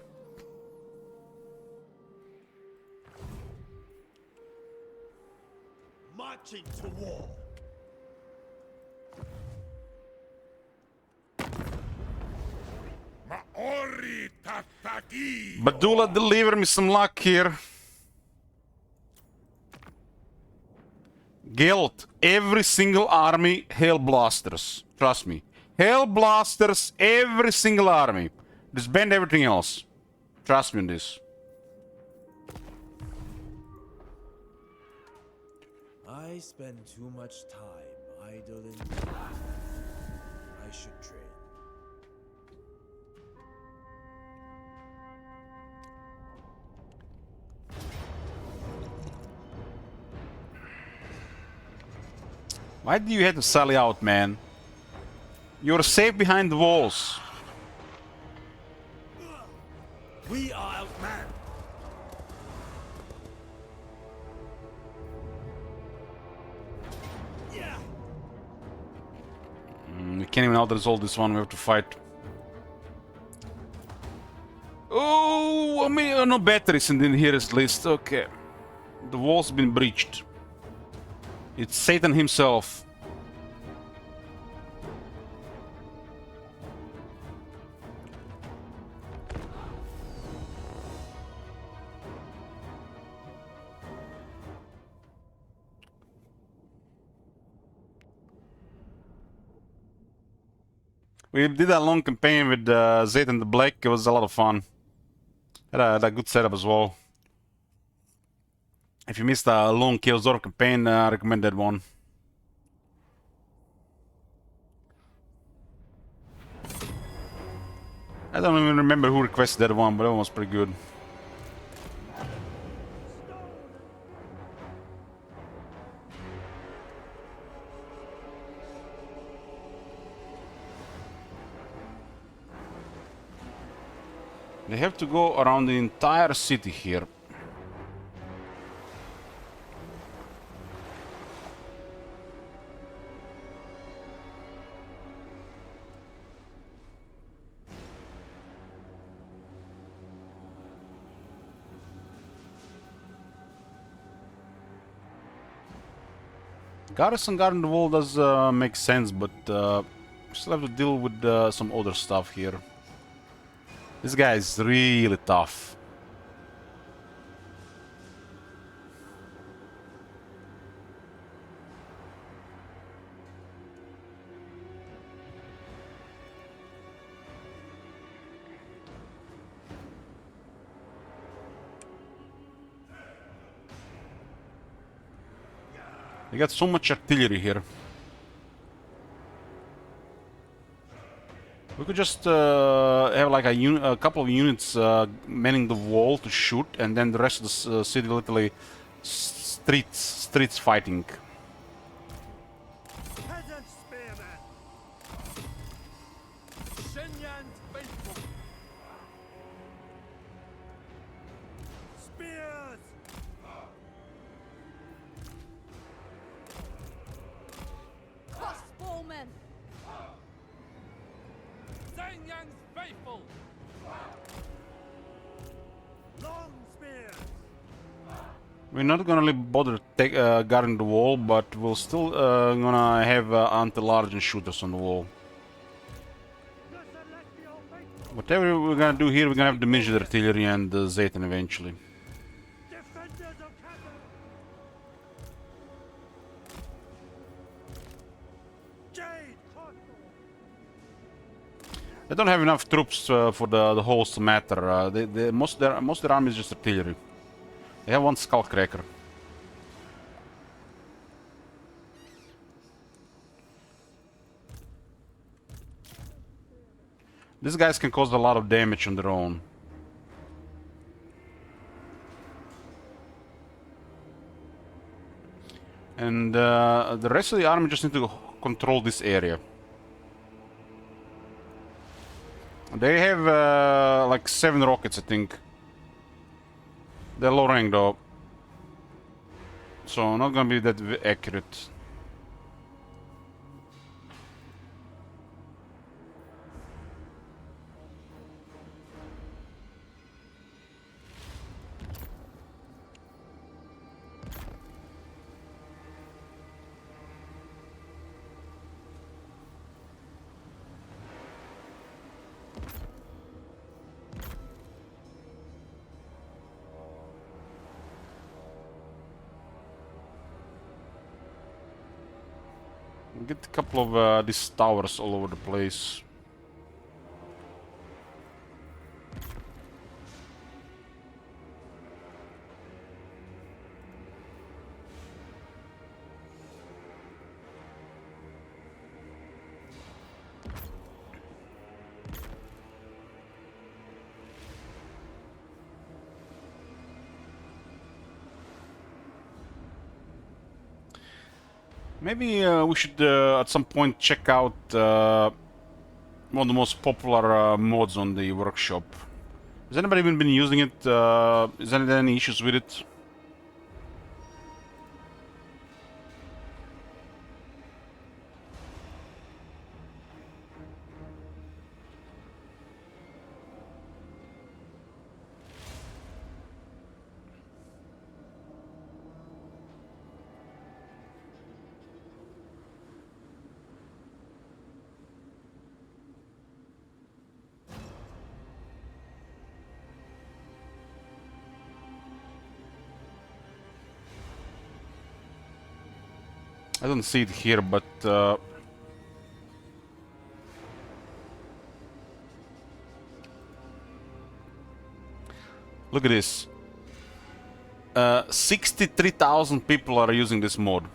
Marching to war. Maori Tataki! Badula, deliver me some luck here. Guild, every single army, Hail Blasters. Trust me. Hail Blasters, every single army. Just bend everything else. Trust me on this. I spend too much time idling. I should train. Why do you have to sally out, man? You're safe behind the walls. We are outmanned. Yeah. We can't even out-resolve this one. We have to fight. Oh, I mean, no batteries in the nearest list. Okay. The wall's been breached. It's Satan himself. We did a long campaign with Satan the Black. It was a lot of fun. Had a good setup as well. If you missed a long Chaos Dwarf campaign, I recommend that one. I don't even remember who requested that one, but that one was pretty good. They have to go around the entire city here. Garrison guarding the wall does make sense, but we still have to deal with some other stuff here. This guy is really tough. They got so much artillery here. We could just have like a couple of units manning the wall to shoot, and then the rest of the city literally streets fighting. Peasant spearman. Shenyan's faithful. Spears. Crossbowmen. Zhanyang's faithful. Long spears. We're not gonna really bother guarding the wall, but we'll still gonna have anti-large and shooters on the wall. Whatever we're gonna do here, we're gonna have diminished artillery and Zayton eventually. Defenders of Cathay. Jade. They don't have enough troops for the holes to matter. Most of their army is just artillery. They have one Skullcracker. These guys can cause a lot of damage on their own. And the rest of the army just need to control this area. They have like 7 rockets, I think. They're low rank though, so not gonna be that accurate. Get a couple of these towers all over the place. Maybe we should at some point check out one of the most popular mods on the workshop. Has anybody even been using it? Is there any issues with it? I don't see it here, but look at this. 63,000 people are using this mod.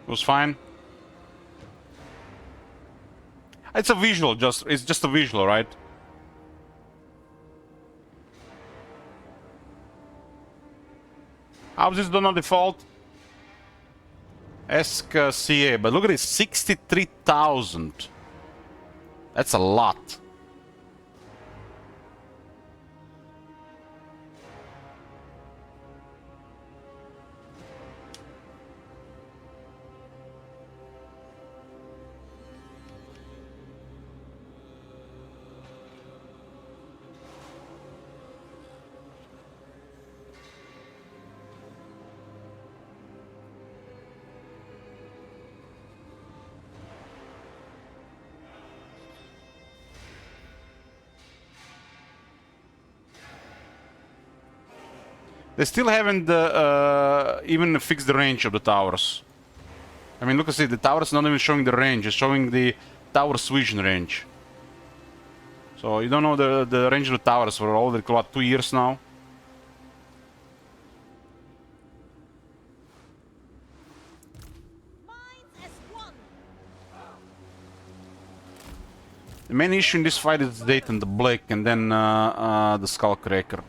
It was fine. It's a visual, it's just a visual, right? How's this done on default? Ask CA, but look at this, 63,000. That's a lot. They still haven't even fixed the range of the towers. I mean, look at it, the tower's not even showing the range, it's showing the tower's vision range. So you don't know the range of the towers for all the 2 years now. The main issue in this fight is Dayton the Black and then the Skullcracker.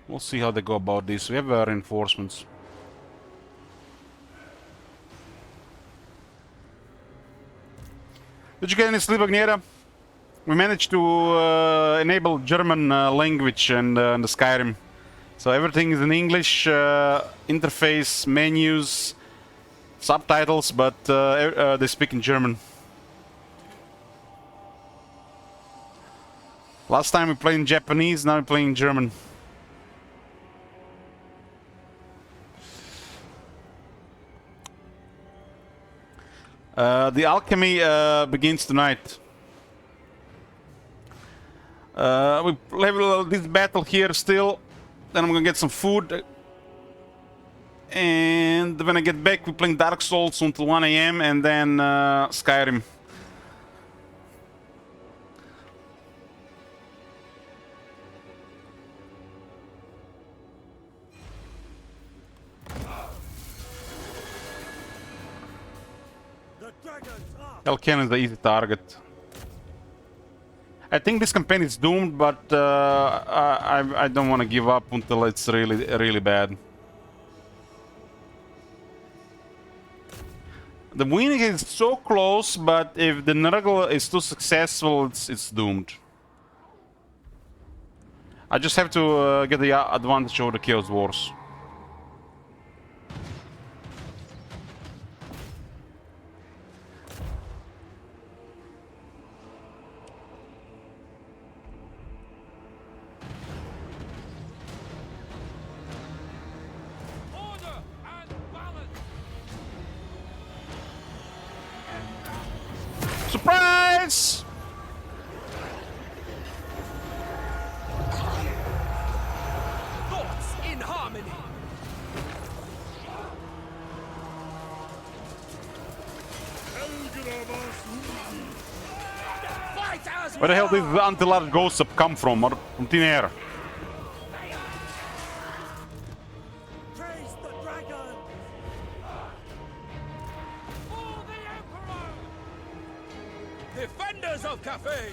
We'll see how they go about this. We have reinforcements. Did you get any sleep, Agniera? We managed to enable German language and the Skyrim. So everything is in English, interface, menus, subtitles, but they speak in German. Last time we played in Japanese, now we're playing in German. The alchemy begins tonight. We level this battle here still. Then I'm gonna get some food. And when I get back, we're playing Dark Souls until 1 AM and then Skyrim. Elken is the easy target. I think this campaign is doomed, but I don't want to give up until it's really bad. The winning is so close, but if the Nurgle is too successful, it's doomed. I just have to get the advantage over the Chaos Wars. Surprise! Thoughts in harmony. Fight as Where the hell did the anti-large ghost up come from? Or from thin air? Praise the dragon! For the Emperor! Defenders of Cathay!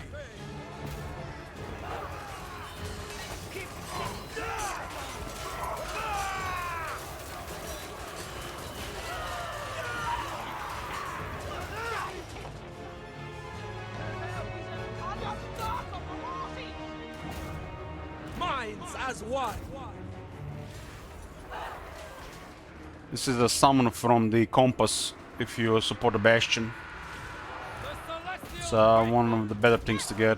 Minds as one! This is a summon from the Compass if you support the Bastion. It's one of the better things to get.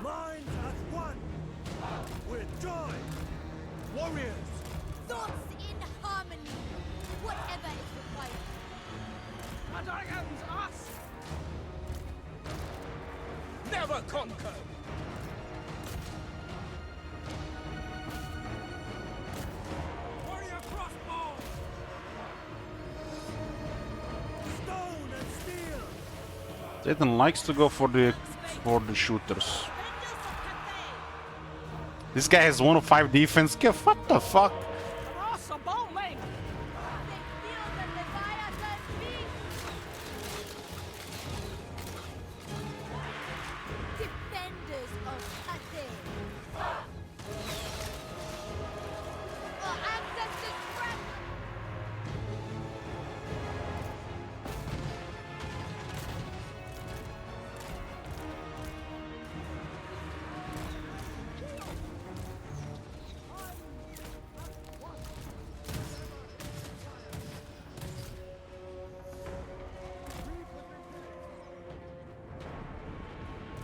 Minds as one! With joy! Warriors! Thoughts in harmony. Whatever is required. The dragons us! Never conquer! Warrior crossbow! Stone and steel! Satan likes to go for the shooters. This guy has 105 defense. What the fuck? Defenders of Cathay. Our ancestors' strength.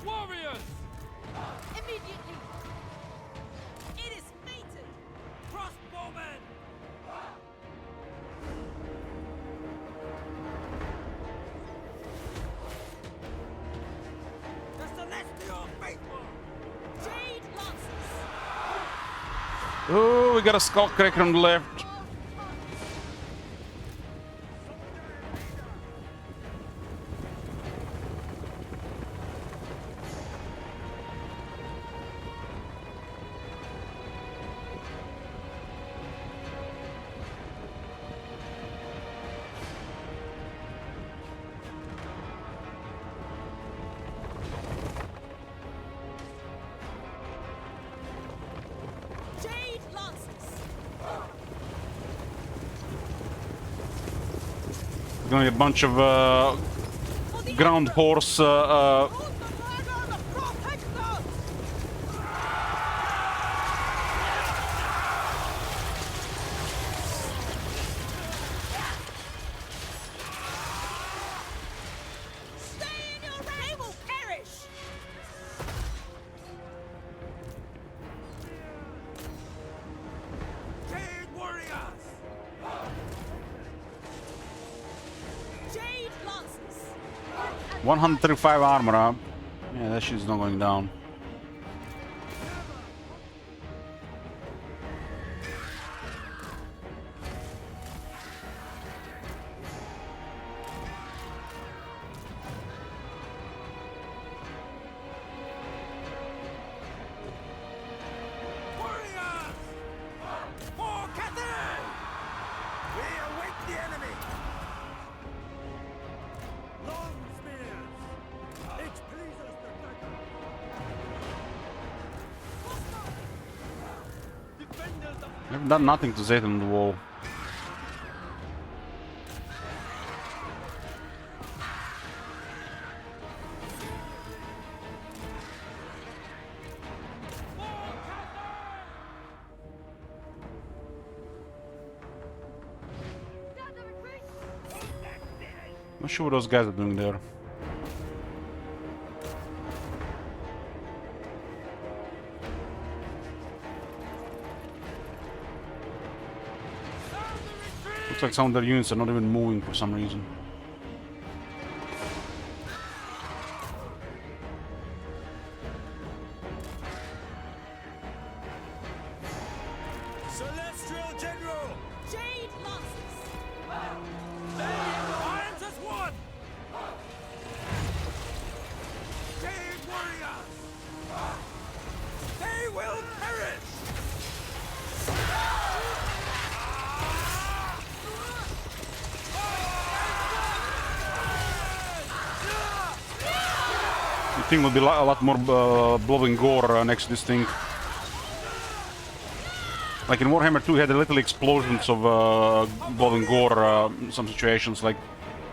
Warriors! Immediately. It is fated! Crossbowmen! The Celestial Faithful! Jade Lances. Oh, we got a Skullcracker on the left. Jade Lances. Gonna be a bunch of ground horse Stay in your ranks. They will perish. Jade Warriors! Jade Lances. 135 armor, huh? Yeah, that shit's not going down. Warriors! For Cathay! We await the enemy! Long spears! It pleases the dragon! Defenders of I've done nothing to Zayt on the wall. Not sure what those guys are doing there. Looks like some of their units are not even moving for some reason. Celestial General! Jade Lances! Alliance has won! Jade Warriors! They will perish! You think will be a lot more blood and gore next to this thing. Like in Warhammer 2, you had little explosions of blood and gore in some situations, like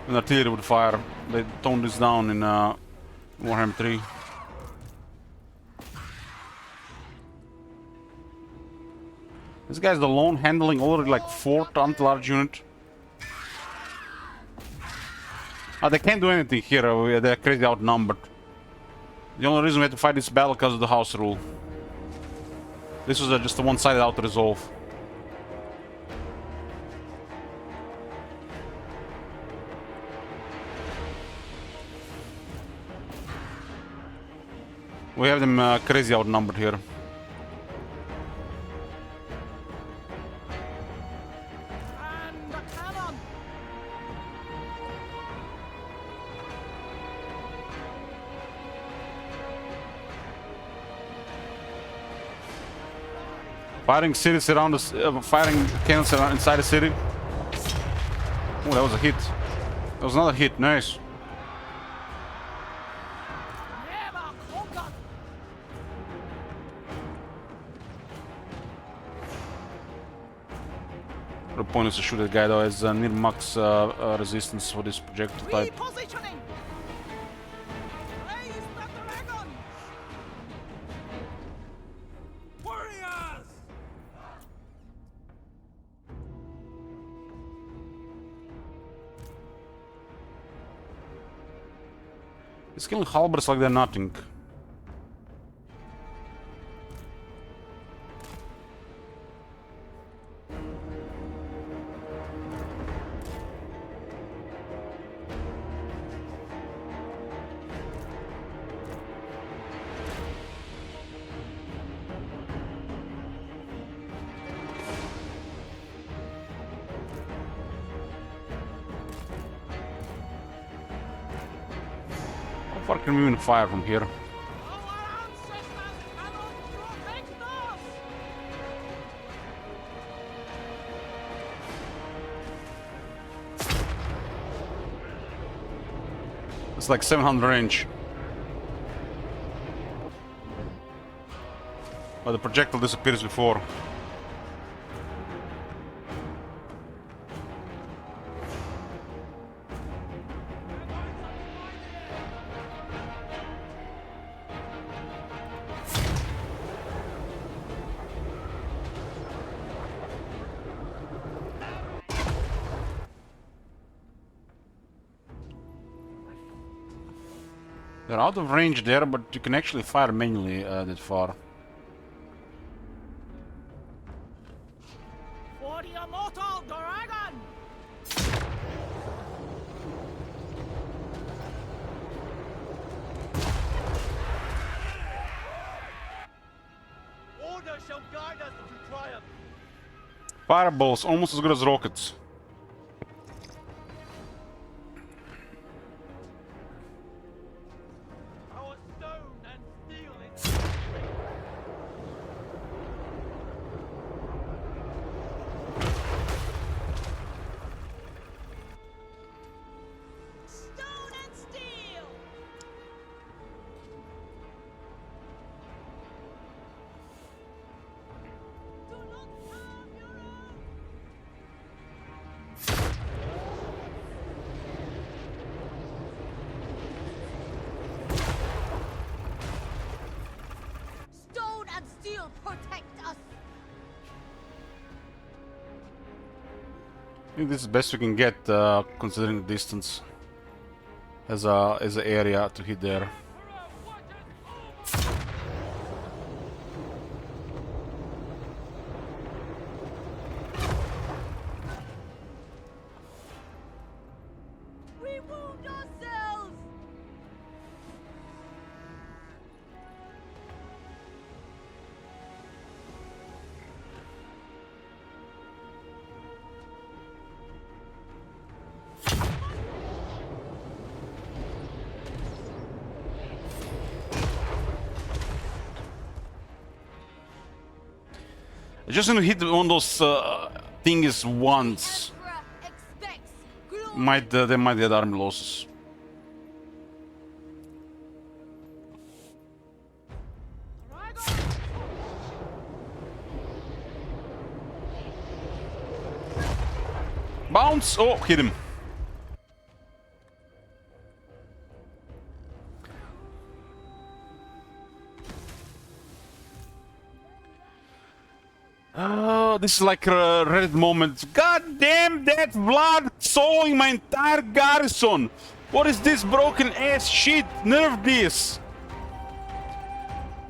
when artillery would fire. They toned this down in Warhammer 3. This guy's alone handling already like 4 anti-large unit. They can't do anything here, they're crazy outnumbered. The only reason we had to fight this battle because of the house rule. This was just a one-sided out-resolve. We have them crazy outnumbered here. And the cannon! Firing cities around the firing cannons around inside the city. Oh, that was a hit. That was another hit. Nice. Never conquered! The point is to shoot that guy though, as near max resistance for this projectile type. Repositioning! Raise the dragon! Warriors! He's killing halberds like they're nothing. How far can we even fire from here? Our ancestors cannot protect us! It's like 700 range. But the projectile disappears before. They're out of range there, but you can actually fire manually that far. For the immortal dragon! Order shall guide us to triumph. Fireballs, almost as good as rockets. Our stone and steel is Stone and steel! Do not harm your own! Stone and steel protect us! I think this is the best we can get, considering the distance. as a area to hit there. We wound ourselves! I just need to hit one of those things once. They might get army losses. Bounce! Oh, hit him. Oh, this is like a Reddit moment. God damn that blood sowing my entire garrison! What is this broken ass shit? Nerf this!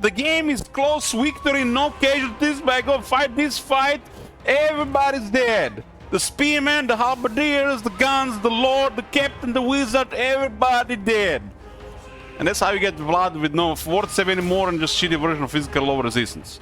The game is close victory, no casualties, but I go fight this fight, everybody's dead. The spearmen, the halberdiers, the guns, the lord, the captain, the wizard, everybody dead. And that's how you get blood with no ward save anymore and just shitty version of physical low resistance.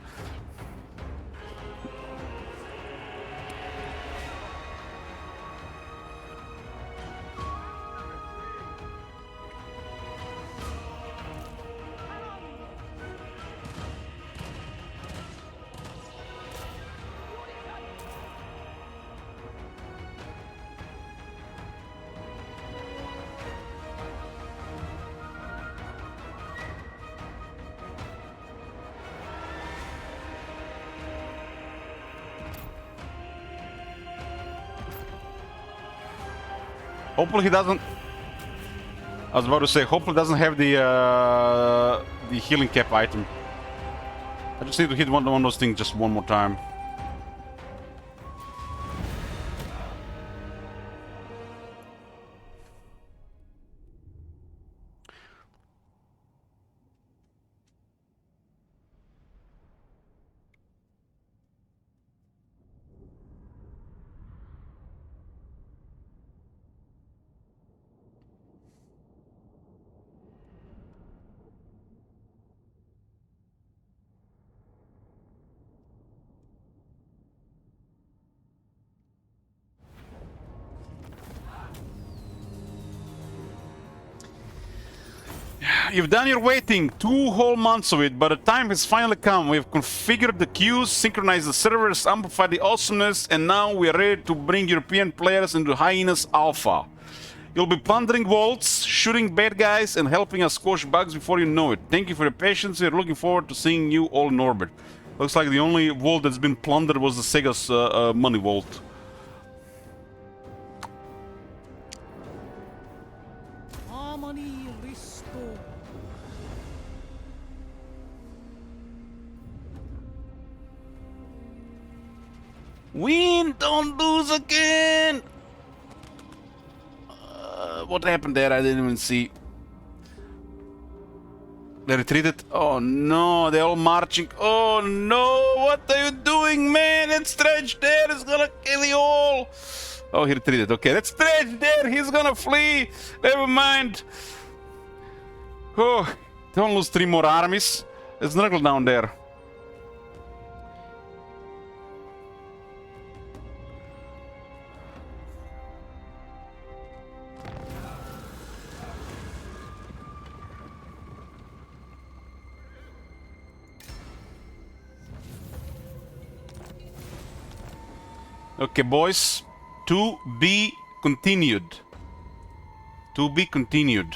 Hopefully he doesn't. I was about to say, hopefully he doesn't have the healing cap item. I just need to hit one of those things just one more time. You've done your waiting, 2 whole months of it, but the time has finally come. We have configured the queues, synchronized the servers, amplified the awesomeness, and now we are ready to bring European players into Hyenas Alpha. You'll be plundering vaults, shooting bad guys, and helping us squash bugs before you know it. Thank you for your patience. We're looking forward to seeing you all in orbit. Looks like the only vault that's been plundered was the Sega's money vault. Harmony restored. Win! Don't lose again! What happened there? I didn't even see. They retreated. Oh no, they're all marching. Oh no, what are you doing, man? That stretch there is gonna kill you all. Oh, he retreated. Okay, that stretch there, he's gonna flee. Never mind. Oh, don't lose 3 more armies. There's Nurgle down there. Okay, boys. To be continued. To be continued.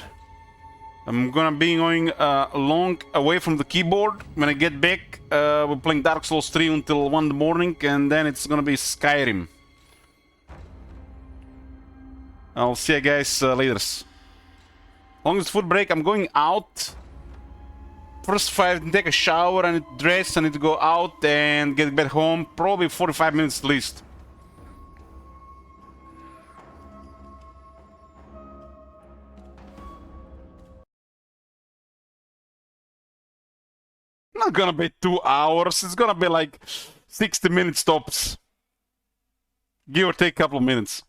I'm gonna be going long away from the keyboard. When I get back, we're playing Dark Souls 3 until 1 in the morning, and then it's gonna be Skyrim. I'll see you guys later. Longest food break, I'm going out. First 5, take a shower, I need to dress, I need to go out and get back home. Probably 45 minutes at least. Not gonna be 2 hours. It's gonna be like 60 minutes tops. Give or take a couple of minutes.